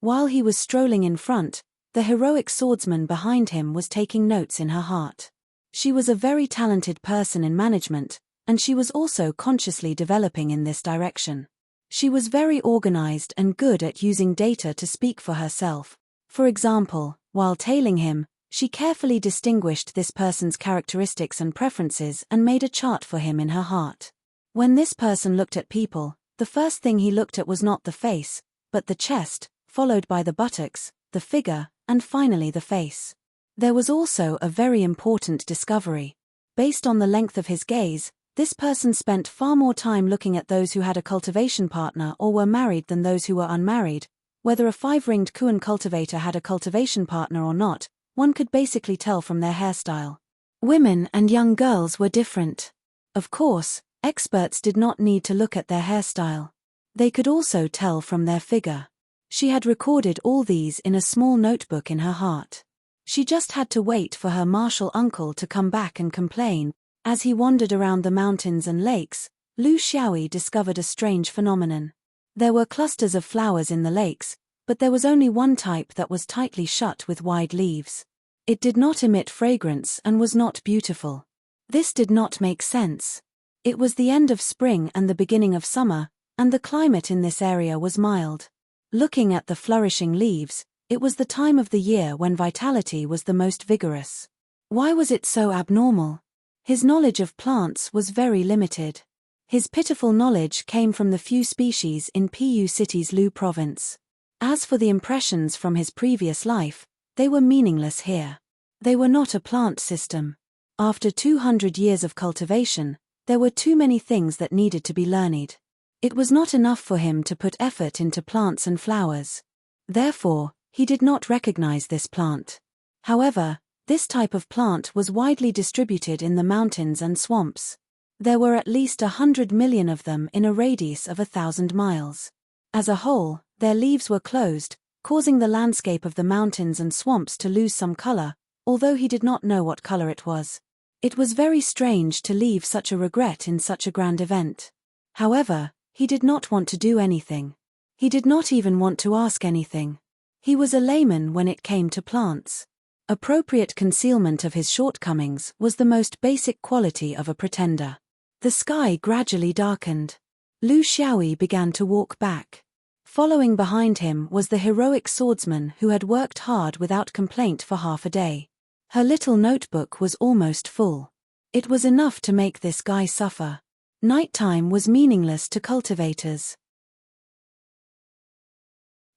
Speaker 1: While he was strolling in front, the heroic swordsman behind him was taking notes in her heart. She was a very talented person in management, and she was also consciously developing in this direction. She was very organized and good at using data to speak for herself. For example, while tailing him, she carefully distinguished this person's characteristics and preferences and made a chart for him in her heart. When this person looked at people, the first thing he looked at was not the face, but the chest, followed by the buttocks, the figure, and finally the face. There was also a very important discovery. Based on the length of his gaze, this person spent far more time looking at those who had a cultivation partner or were married than those who were unmarried. Whether a 5-ringed Kuan cultivator had a cultivation partner or not, one could basically tell from their hairstyle. Women and young girls were different. Of course, experts did not need to look at their hairstyle. They could also tell from their figure. She had recorded all these in a small notebook in her heart. She just had to wait for her martial uncle to come back and complain. As he wandered around the mountains and lakes, Lu Xiaoyi discovered a strange phenomenon. There were clusters of flowers in the lakes, but there was only one type that was tightly shut with wide leaves. It did not emit fragrance and was not beautiful. This did not make sense. It was the end of spring and the beginning of summer, and the climate in this area was mild. Looking at the flourishing leaves, it was the time of the year when vitality was the most vigorous. Why was it so abnormal? His knowledge of plants was very limited. His pitiful knowledge came from the few species in Pu City's Lu province. As for the impressions from his previous life, they were meaningless here. They were not a plant system. After 200 years of cultivation, there were too many things that needed to be learned. It was not enough for him to put effort into plants and flowers. Therefore, he did not recognize this plant. However, this type of plant was widely distributed in the mountains and swamps. There were at least 100 million of them in a radius of 1,000 miles. As a whole, their leaves were closed, causing the landscape of the mountains and swamps to lose some color, although he did not know what color it was. It was very strange to leave such a regret in such a grand event. However, he did not want to do anything. He did not even want to ask anything. He was a layman when it came to plants. Appropriate concealment of his shortcomings was the most basic quality of a pretender. The sky gradually darkened. Lu Xiaoyi began to walk back. Following behind him was the heroic swordsman who had worked hard without complaint for half a day. Her little notebook was almost full. It was enough to make this guy suffer. Nighttime was meaningless to cultivators.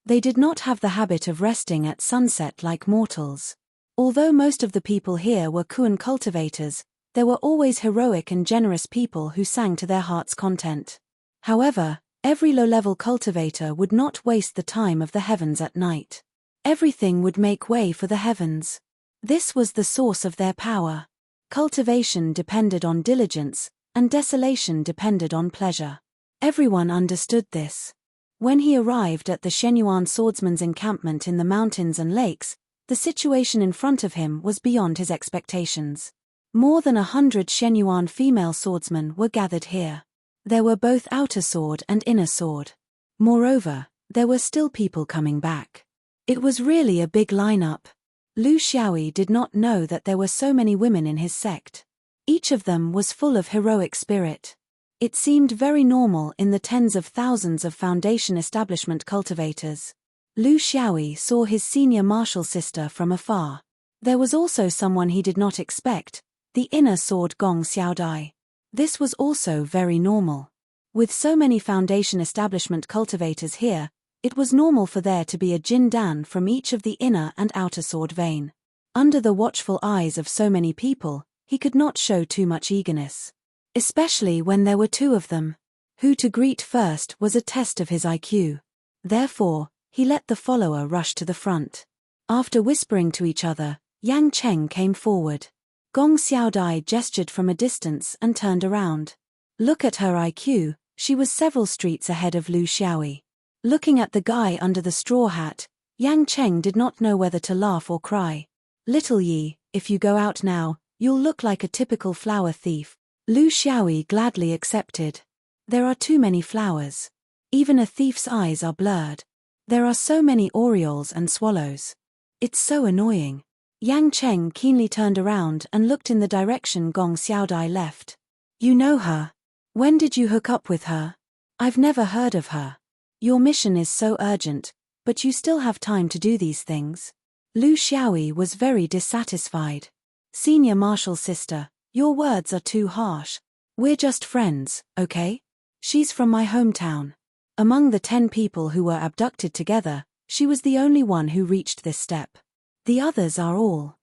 Speaker 1: They did not have the habit of resting at sunset like mortals. Although most of the people here were Kuan cultivators, there were always heroic and generous people who sang to their heart's content. However, every low-level cultivator would not waste the time of the heavens at night. Everything would make way for the heavens. This was the source of their power. Cultivation depended on diligence, and desolation depended on pleasure. Everyone understood this. When he arrived at the Shenyuan swordsman's encampment in the mountains and lakes, the situation in front of him was beyond his expectations. More than 100 Shenyuan female swordsmen were gathered here. There were both outer sword and inner sword. Moreover, there were still people coming back. It was really a big lineup. Lu Xiaoyi did not know that there were so many women in his sect. Each of them was full of heroic spirit. It seemed very normal in the tens of thousands of foundation establishment cultivators. Lu Xiaoyi saw his senior martial sister from afar. There was also someone he did not expect, the inner sword Gong Xiaodai. This was also very normal. With so many foundation establishment cultivators here, it was normal for there to be a Jin Dan from each of the inner and outer sword vein. Under the watchful eyes of so many people, he could not show too much eagerness. Especially when there were two of them. Who to greet first was a test of his IQ. Therefore, he let the follower rush to the front. After whispering to each other, Yang Cheng came forward. Gong Xiaodai gestured from a distance and turned around. Look at her IQ, she was several streets ahead of Lu Xiaoyi. Looking at the guy under the straw hat, Yang Cheng did not know whether to laugh or cry. Little Yi, if you go out now, you'll look like a typical flower thief. Lu Xiaoyi gladly accepted. There are too many flowers. Even a thief's eyes are blurred. There are so many orioles and swallows. It's so annoying. Yang Cheng keenly turned around and looked in the direction Gong Xiaodai left. You know her. When did you hook up with her? I've never heard of her. Your mission is so urgent, but you still have time to do these things. Lu Xiaoyi was very dissatisfied. Senior Marshal sister, your words are too harsh. We're just friends, okay? She's from my hometown. Among the 10 people who were abducted together, she was the only one who reached this step. The others are all.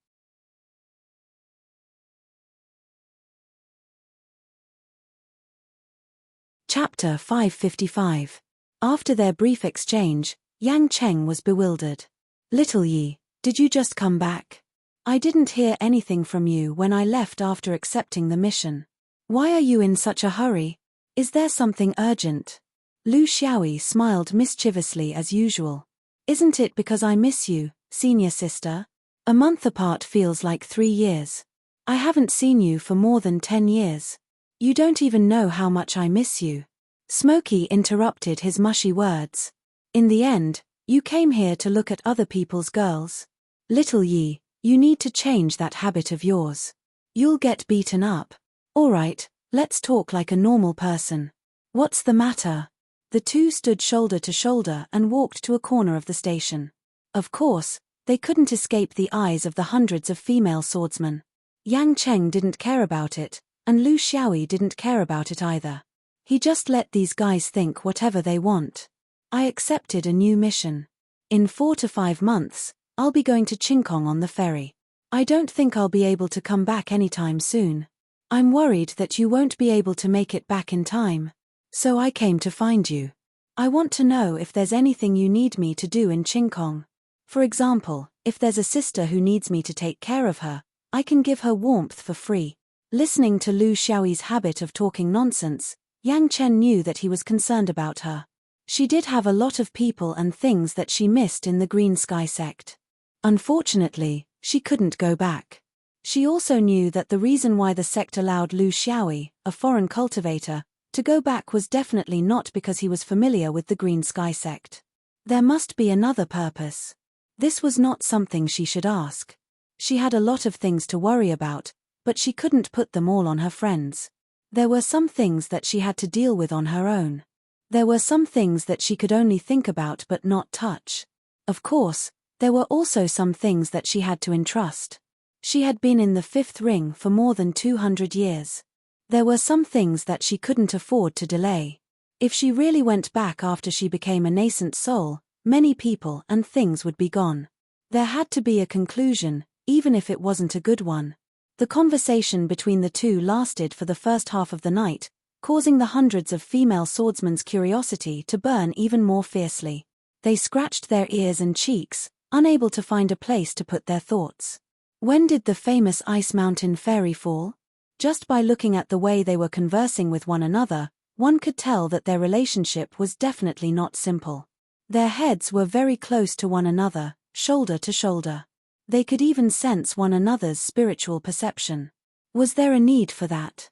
Speaker 1: Chapter 555. After their brief exchange, Yang Cheng was bewildered. Little Yi, did you just come back? I didn't hear anything from you when I left after accepting the mission. Why are you in such a hurry? Is there something urgent? Lu Xiaoyi smiled mischievously as usual. Isn't it because I miss you, senior sister? A month apart feels like 3 years. I haven't seen you for more than 10 years. You don't even know how much I miss you. Smokey interrupted his mushy words. In the end, you came here to look at other people's girls. Little Yi, you need to change that habit of yours. You'll get beaten up. All right, let's talk like a normal person. What's the matter? The two stood shoulder to shoulder and walked to a corner of the station. Of course, they couldn't escape the eyes of the hundreds of female swordsmen. Yang Cheng didn't care about it, and Lu Xiaoyi didn't care about it either. He just let these guys think whatever they want. I accepted a new mission. In 4 to 5 months, I'll be going to Qingkong on the ferry. I don't think I'll be able to come back anytime soon. I'm worried that you won't be able to make it back in time. So I came to find you. I want to know if there's anything you need me to do in Qingkong. For example, if there's a sister who needs me to take care of her, I can give her warmth for free. Listening to Lu Xiaoyi's habit of talking nonsense, Yang Chen knew that he was concerned about her. She did have a lot of people and things that she missed in the Green Sky sect. Unfortunately, she couldn't go back. She also knew that the reason why the sect allowed Lu Xiaoyi, a foreign cultivator, to go back was definitely not because he was familiar with the Green Sky sect. There must be another purpose. This was not something she should ask. She had a lot of things to worry about, but she couldn't put them all on her friends. There were some things that she had to deal with on her own. There were some things that she could only think about but not touch. Of course, there were also some things that she had to entrust. She had been in the 5th ring for more than 200 years. There were some things that she couldn't afford to delay. If she really went back after she became a nascent soul, many people and things would be gone. There had to be a conclusion, even if it wasn't a good one. The conversation between the two lasted for the first half of the night, causing the hundreds of female swordsmen's curiosity to burn even more fiercely. They scratched their ears and cheeks, unable to find a place to put their thoughts. When did the famous Ice Mountain fairy fall? Just by looking at the way they were conversing with one another, one could tell that their relationship was definitely not simple. Their heads were very close to one another, shoulder to shoulder. They could even sense one another's spiritual perception. Was there a need for that?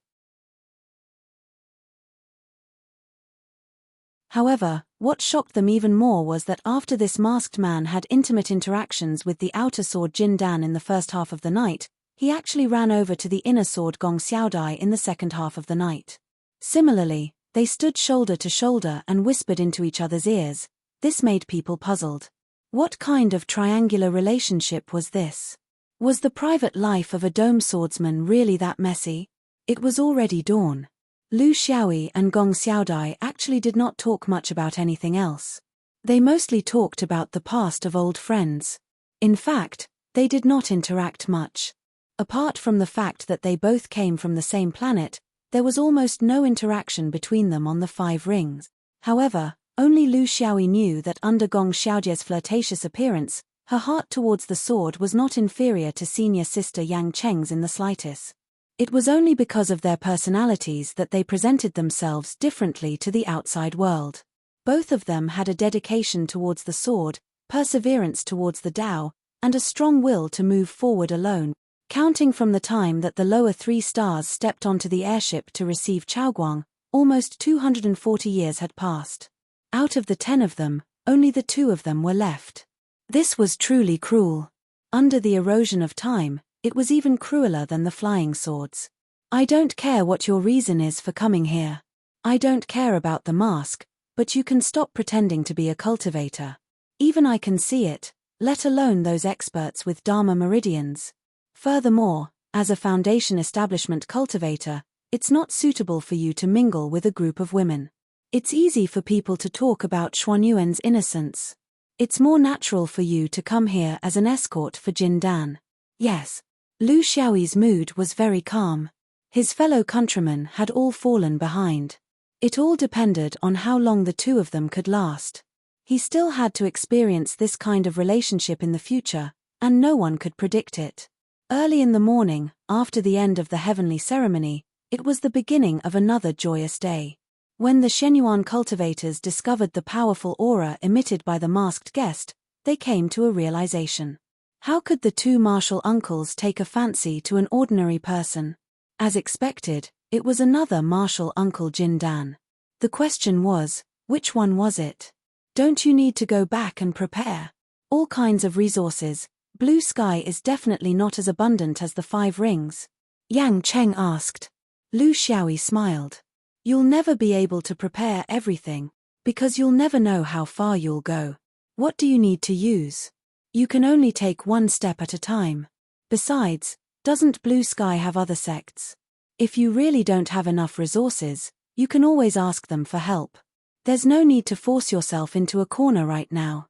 Speaker 1: However, what shocked them even more was that after this masked man had intimate interactions with the outer sword Jin Dan in the first half of the night, he actually ran over to the inner sword Gong Xiaodai in the second half of the night. Similarly, they stood shoulder to shoulder and whispered into each other's ears. This made people puzzled. What kind of triangular relationship was this? Was the private life of a dome swordsman really that messy? It was already dawn. Lu Xiaoyi and Gong Xiaodai actually did not talk much about anything else. They mostly talked about the past of old friends. In fact, they did not interact much. Apart from the fact that they both came from the same planet, there was almost no interaction between them on the 5 rings. However, only Lu Xiaoyi knew that under Gong Xiaojie's flirtatious appearance, Her heart towards the sword was not inferior to senior sister Yang Cheng's in the slightest. It was only because of their personalities that they presented themselves differently to the outside world. Both of them had a dedication towards the sword, perseverance towards the Tao, and a strong will to move forward alone. Counting from the time that the lower 3 stars stepped onto the airship to receive Chaoguang, almost 240 years had passed. Out of the 10 of them, only the 2 of them were left. This was truly cruel. Under the erosion of time, it was even crueler than the flying swords. I don't care what your reason is for coming here. I don't care about the mask, but you can stop pretending to be a cultivator. Even I can see it, let alone those experts with Dharma meridians. Furthermore, as a foundation establishment cultivator, it's not suitable for you to mingle with a group of women. It's easy for people to talk about Xuanyuan's innocence. It's more natural for you to come here as an escort for Jin Dan. Yes. Lu Xiaoyi's mood was very calm. His fellow countrymen had all fallen behind. It all depended on how long the 2 of them could last. He still had to experience this kind of relationship in the future, and no one could predict it. Early in the morning, after the end of the heavenly ceremony, it was the beginning of another joyous day. When the Shenyuan cultivators discovered the powerful aura emitted by the masked guest, they came to a realization. How could the 2 martial uncles take a fancy to an ordinary person? As expected, it was another martial uncle Jin Dan. The question was, which one was it? Don't you need to go back and prepare? All kinds of resources. Blue sky is definitely not as abundant as the 5 rings. Yang Cheng asked. Lu Xiaoyi smiled. You'll never be able to prepare everything, because you'll never know how far you'll go. What do you need to use? You can only take one step at a time. Besides, doesn't Blue Sky have other sects? If you really don't have enough resources, you can always ask them for help. There's no need to force yourself into a corner right now.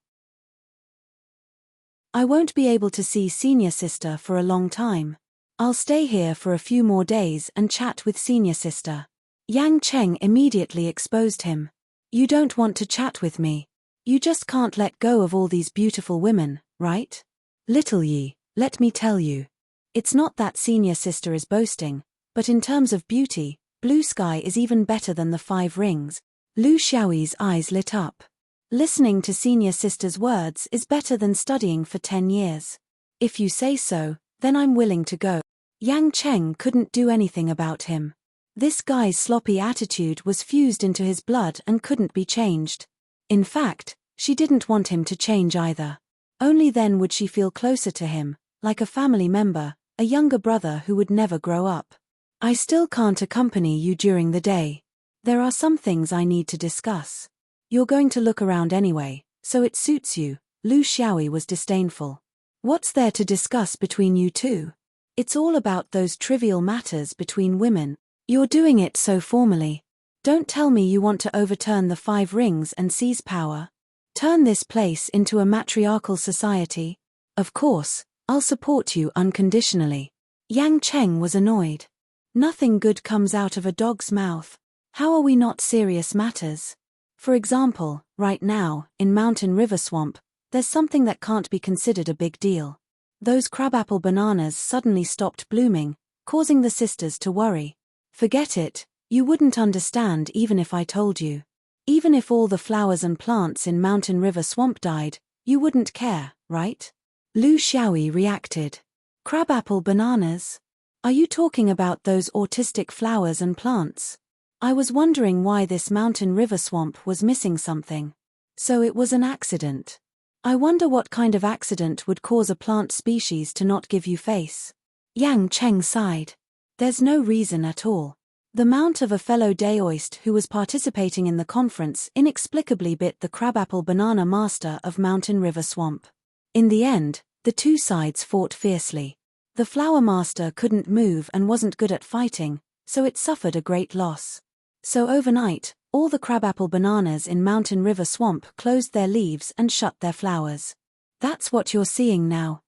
Speaker 1: I won't be able to see senior sister for a long time. I'll stay here for a few more days and chat with senior sister. Yang Cheng immediately exposed him. You don't want to chat with me. You just can't let go of all these beautiful women, right? Little Yi, let me tell you. It's not that senior sister is boasting, but in terms of beauty, Blue Sky is even better than the 5 rings. Lu Xiaoyi's eyes lit up. Listening to senior sister's words is better than studying for 10 years. If you say so, then I'm willing to go. Yang Cheng couldn't do anything about him. This guy's sloppy attitude was fused into his blood and couldn't be changed. In fact, she didn't want him to change either. Only then would she feel closer to him, like a family member, a younger brother who would never grow up. I still can't accompany you during the day. There are some things I need to discuss. You're going to look around anyway, so it suits you. Lu Xiaoyi was disdainful. What's there to discuss between you 2? It's all about those trivial matters between women. You're doing it so formally. Don't tell me you want to overturn the 5 rings and seize power. Turn this place into a matriarchal society. Of course, I'll support you unconditionally. Yang Cheng was annoyed. Nothing good comes out of a dog's mouth. How are we not serious matters? For example, right now, in Mountain River Swamp, there's something that can't be considered a big deal. Those crabapple bananas suddenly stopped blooming, causing the sisters to worry. Forget it, you wouldn't understand even if I told you. Even if all the flowers and plants in Mountain River Swamp died, you wouldn't care, right? Lu Xiaoyi reacted. Crabapple bananas? Are you talking about those autistic flowers and plants? I was wondering why this Mountain River Swamp was missing something. So it was an accident. I wonder what kind of accident would cause a plant species to not give you face. Yang Cheng sighed. There's no reason at all. The mount of a fellow Daoist who was participating in the conference inexplicably bit the crabapple banana master of Mountain River Swamp. In the end, the 2 sides fought fiercely. The flower master couldn't move and wasn't good at fighting, so it suffered a great loss. So overnight, all the crabapple bananas in Mountain River Swamp closed their leaves and shut their flowers. That's what you're seeing now.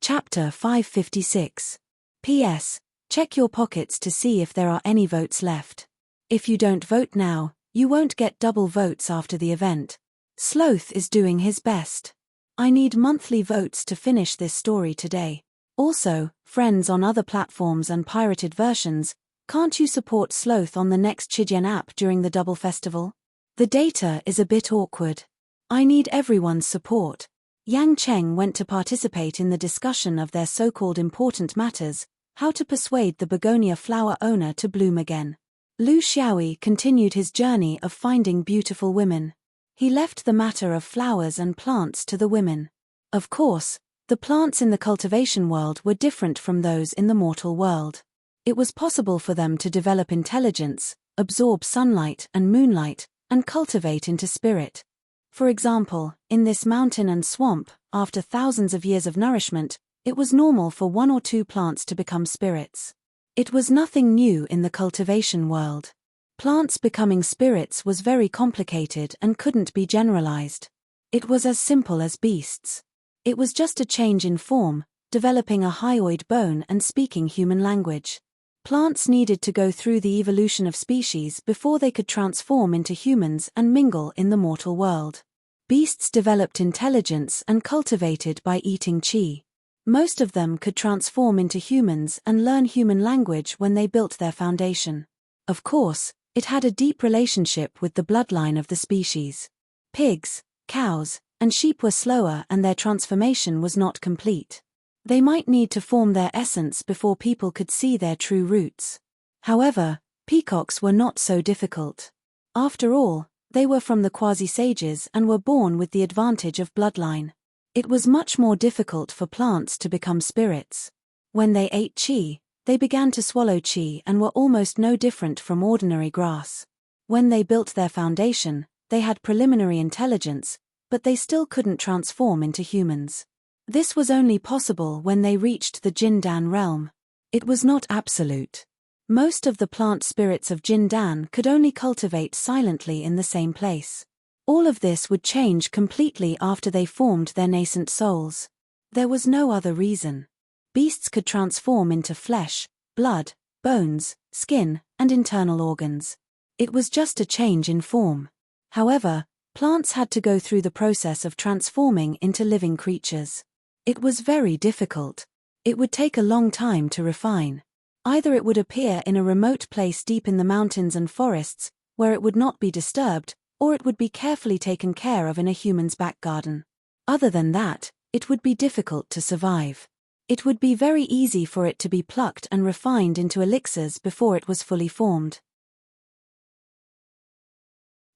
Speaker 1: Chapter 556. P.S. Check your pockets to see if there are any votes left. If you don't vote now, you won't get double votes after the event. Sloth is doing his best. I need monthly votes to finish this story today. Also, friends on other platforms and pirated versions, can't you support Sloth on the next Chidian app during the double festival? The data is a bit awkward. I need everyone's support. Yang Cheng went to participate in the discussion of their so-called important matters, how to persuade the begonia flower owner to bloom again. Lu Xiaoyi continued his journey of finding beautiful women. He left the matter of flowers and plants to the women. Of course, the plants in the cultivation world were different from those in the mortal world. It was possible for them to develop intelligence, absorb sunlight and moonlight, and cultivate into spirit. For example, in this mountain and swamp, after thousands of years of nourishment, it was normal for one or two plants to become spirits. It was nothing new in the cultivation world. Plants becoming spirits was very complicated and couldn't be generalized. It was as simple as beasts. It was just a change in form, developing a hyoid bone and speaking human language. Plants needed to go through the evolution of species before they could transform into humans and mingle in the mortal world. Beasts developed intelligence and cultivated by eating qi. Most of them could transform into humans and learn human language when they built their foundation. Of course, it had a deep relationship with the bloodline of the species. Pigs, cows, and sheep were slower and their transformation was not complete. They might need to form their essence before people could see their true roots. However, peacocks were not so difficult. After all, they were from the quasi-sages and were born with the advantage of bloodline. It was much more difficult for plants to become spirits. When they ate qi, they began to swallow qi and were almost no different from ordinary grass. When they built their foundation, they had preliminary intelligence, but they still couldn't transform into humans. This was only possible when they reached the Jindan realm. It was not absolute. Most of the plant spirits of Jindan could only cultivate silently in the same place. All of this would change completely after they formed their nascent souls. There was no other reason. Beasts could transform into flesh, blood, bones, skin, and internal organs. It was just a change in form. However, plants had to go through the process of transforming into living creatures. It was very difficult. It would take a long time to refine. Either it would appear in a remote place deep in the mountains and forests, where it would not be disturbed, or it would be carefully taken care of in a human's back garden. Other than that, it would be difficult to survive. It would be very easy for it to be plucked and refined into elixirs before it was fully formed.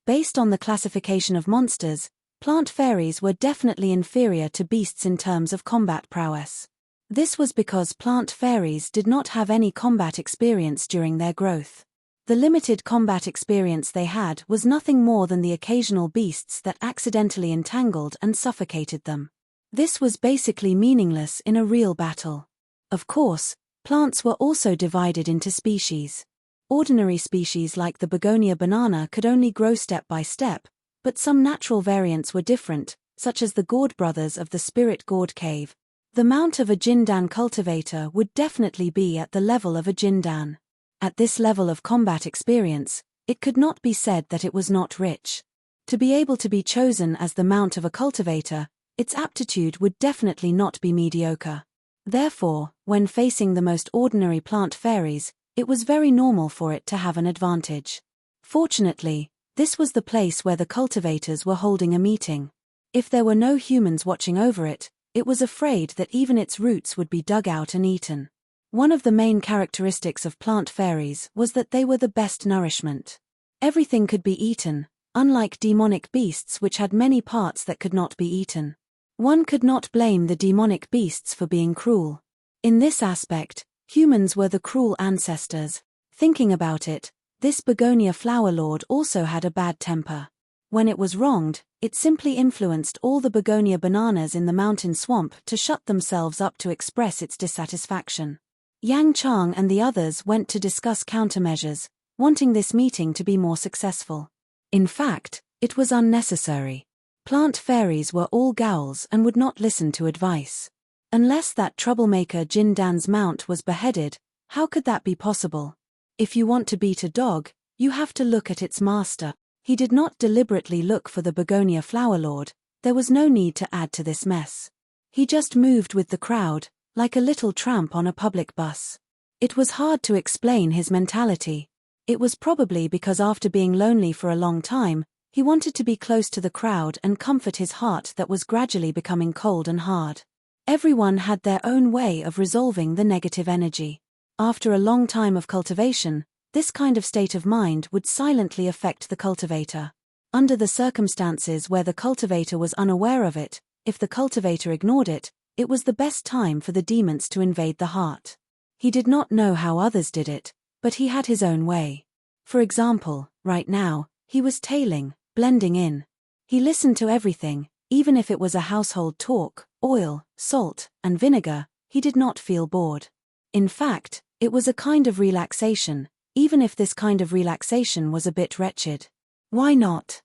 Speaker 1: Based on the classification of monsters, plant fairies were definitely inferior to beasts in terms of combat prowess. This was because plant fairies did not have any combat experience during their growth. The limited combat experience they had was nothing more than the occasional beasts that accidentally entangled and suffocated them. This was basically meaningless in a real battle. Of course, plants were also divided into species. Ordinary species like the begonia banana could only grow step by step, but some natural variants were different, such as the gourd brothers of the Spirit Gourd Cave. The mount of a Jindan cultivator would definitely be at the level of a Jindan. At this level of combat experience, it could not be said that it was not rich. To be able to be chosen as the mount of a cultivator, its aptitude would definitely not be mediocre. Therefore, when facing the most ordinary plant fairies, it was very normal for it to have an advantage. Fortunately, this was the place where the cultivators were holding a meeting. If there were no humans watching over it, it was afraid that even its roots would be dug out and eaten. One of the main characteristics of plant fairies was that they were the best nourishment. Everything could be eaten, unlike demonic beasts which had many parts that could not be eaten. One could not blame the demonic beasts for being cruel. In this aspect, humans were the cruel ancestors. Thinking about it, this begonia flower lord also had a bad temper. When it was wronged, it simply influenced all the begonia bananas in the mountain swamp to shut themselves up to express its dissatisfaction. Yang Chang and the others went to discuss countermeasures, wanting this meeting to be more successful. In fact, it was unnecessary. Plant fairies were all ghouls and would not listen to advice. Unless that troublemaker Jindan's mount was beheaded, how could that be possible? If you want to beat a dog, You have to look at its master. He did not deliberately look for the begonia flower lord. There was no need to add to this mess. He just moved with the crowd, like a little tramp on a public bus. It was hard to explain his mentality. It was probably because after being lonely for a long time, he wanted to be close to the crowd and comfort his heart that was gradually becoming cold and hard. Everyone had their own way of resolving the negative energy. After a long time of cultivation, this kind of state of mind would silently affect the cultivator. Under the circumstances where the cultivator was unaware of it, if the cultivator ignored it, it was the best time for the demons to invade the heart. He did not know how others did it, but he had his own way. For example, right now, he was tailing, blending in. He listened to everything, even if it was a household talk, oil, salt, and vinegar, he did not feel bored. In fact, it was a kind of relaxation, even if this kind of relaxation was a bit wretched. Why not?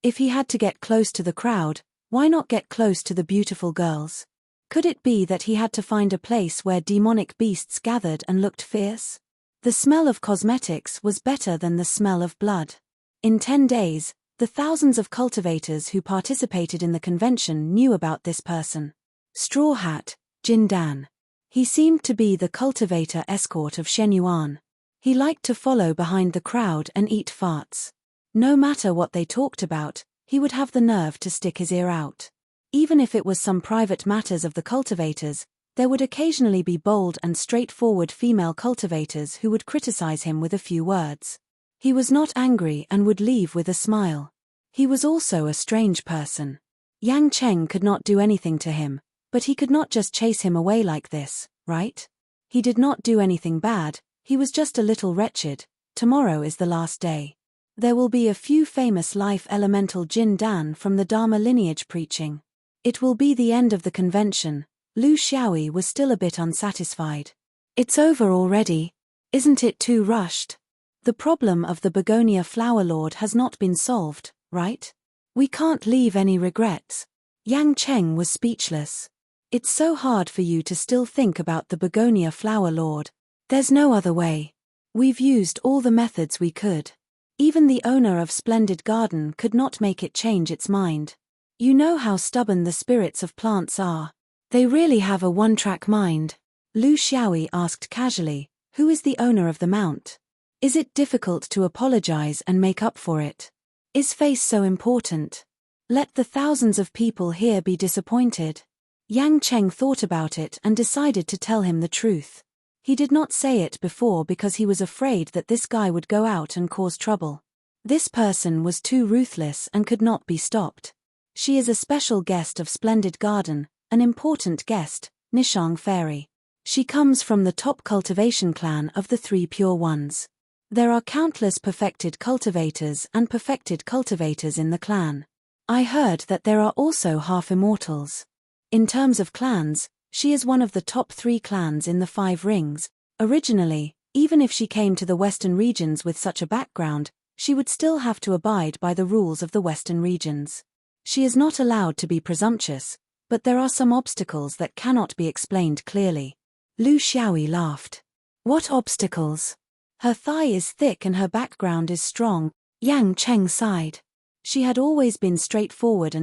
Speaker 1: If he had to get close to the crowd, why not get close to the beautiful girls? Could it be that he had to find a place where demonic beasts gathered and looked fierce? The smell of cosmetics was better than the smell of blood. In 10 days, the thousands of cultivators who participated in the convention knew about this person. Straw Hat, Jin Dan. He seemed to be the cultivator escort of Shen Yuan. He liked to follow behind the crowd and eat farts. No matter what they talked about, he would have the nerve to stick his ear out. Even if it was some private matters of the cultivators, there would occasionally be bold and straightforward female cultivators who would criticize him with a few words. He was not angry and would leave with a smile. He was also a strange person. Yang Cheng could not do anything to him, but he could not just chase him away like this, right? He did not do anything bad, he was just a little wretched. Tomorrow is the last day. There will be a few famous life elemental Jin Dan from the Dharma lineage preaching. It will be the end of the convention. Lu Xiaoyi was still a bit unsatisfied. It's over already. Isn't it too rushed? The problem of the begonia flower lord has not been solved, right? We can't leave any regrets. Yang Cheng was speechless. It's so hard for you to still think about the begonia flower lord. There's no other way. We've used all the methods we could. Even the owner of Splendid Garden could not make it change its mind. You know how stubborn the spirits of plants are. They really have a one-track mind. Lu Xiaoyi asked casually, who is the owner of the mount? Is it difficult to apologize and make up for it? Is face so important? Let the thousands of people here be disappointed. Yang Cheng thought about it and decided to tell him the truth. He did not say it before because he was afraid that this guy would go out and cause trouble. This person was too ruthless and could not be stopped. She is a special guest of Splendid Garden, an important guest, Nishang Fairy. She comes from the top cultivation clan of the 3 Pure Ones. There are countless perfected cultivators and perfected cultivators in the clan. I heard that there are also half-immortals. In terms of clans, she is one of the top 3 clans in the 5 rings. Originally, even if she came to the Western regions with such a background, she would still have to abide by the rules of the Western regions. She is not allowed to be presumptuous, but there are some obstacles that cannot be explained clearly. Lu Xiaoyi laughed. What obstacles? Her thigh is thick and her background is strong. Yang Cheng sighed. She had always been straightforward,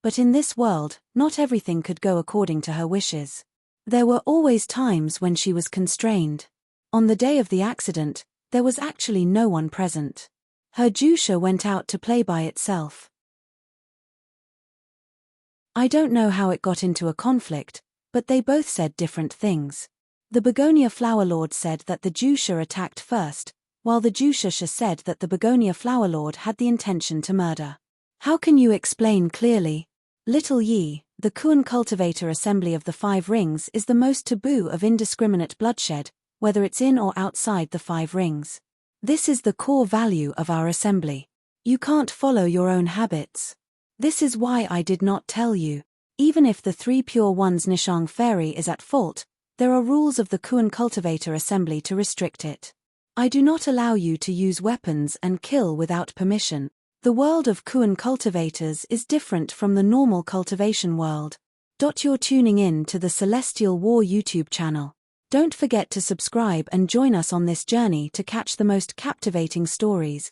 Speaker 1: but in this world, not everything could go according to her wishes. There were always times when she was constrained. On the day of the accident, there was actually no one present. Her Jusha went out to play by itself. I don't know how it got into a conflict, but they both said different things. The begonia flower lord said that the Jusha attacked first, while the Jusha said that the begonia flower lord had the intention to murder. How can you explain clearly? Little Yi, the Kuan cultivator assembly of the 5 rings is the most taboo of indiscriminate bloodshed, whether it's in or outside the 5 rings. This is the core value of our assembly. You can't follow your own habits. This is why I did not tell you. Even if the 3 Pure Ones Nishang Fairy is at fault, there are rules of the Kuan cultivator assembly to restrict it. I do not allow you to use weapons and kill without permission. The world of Kuan cultivators is different from the normal cultivation world. You're tuning in to the Celestial War YouTube channel. Don't forget to subscribe and join us on this journey to catch the most captivating stories.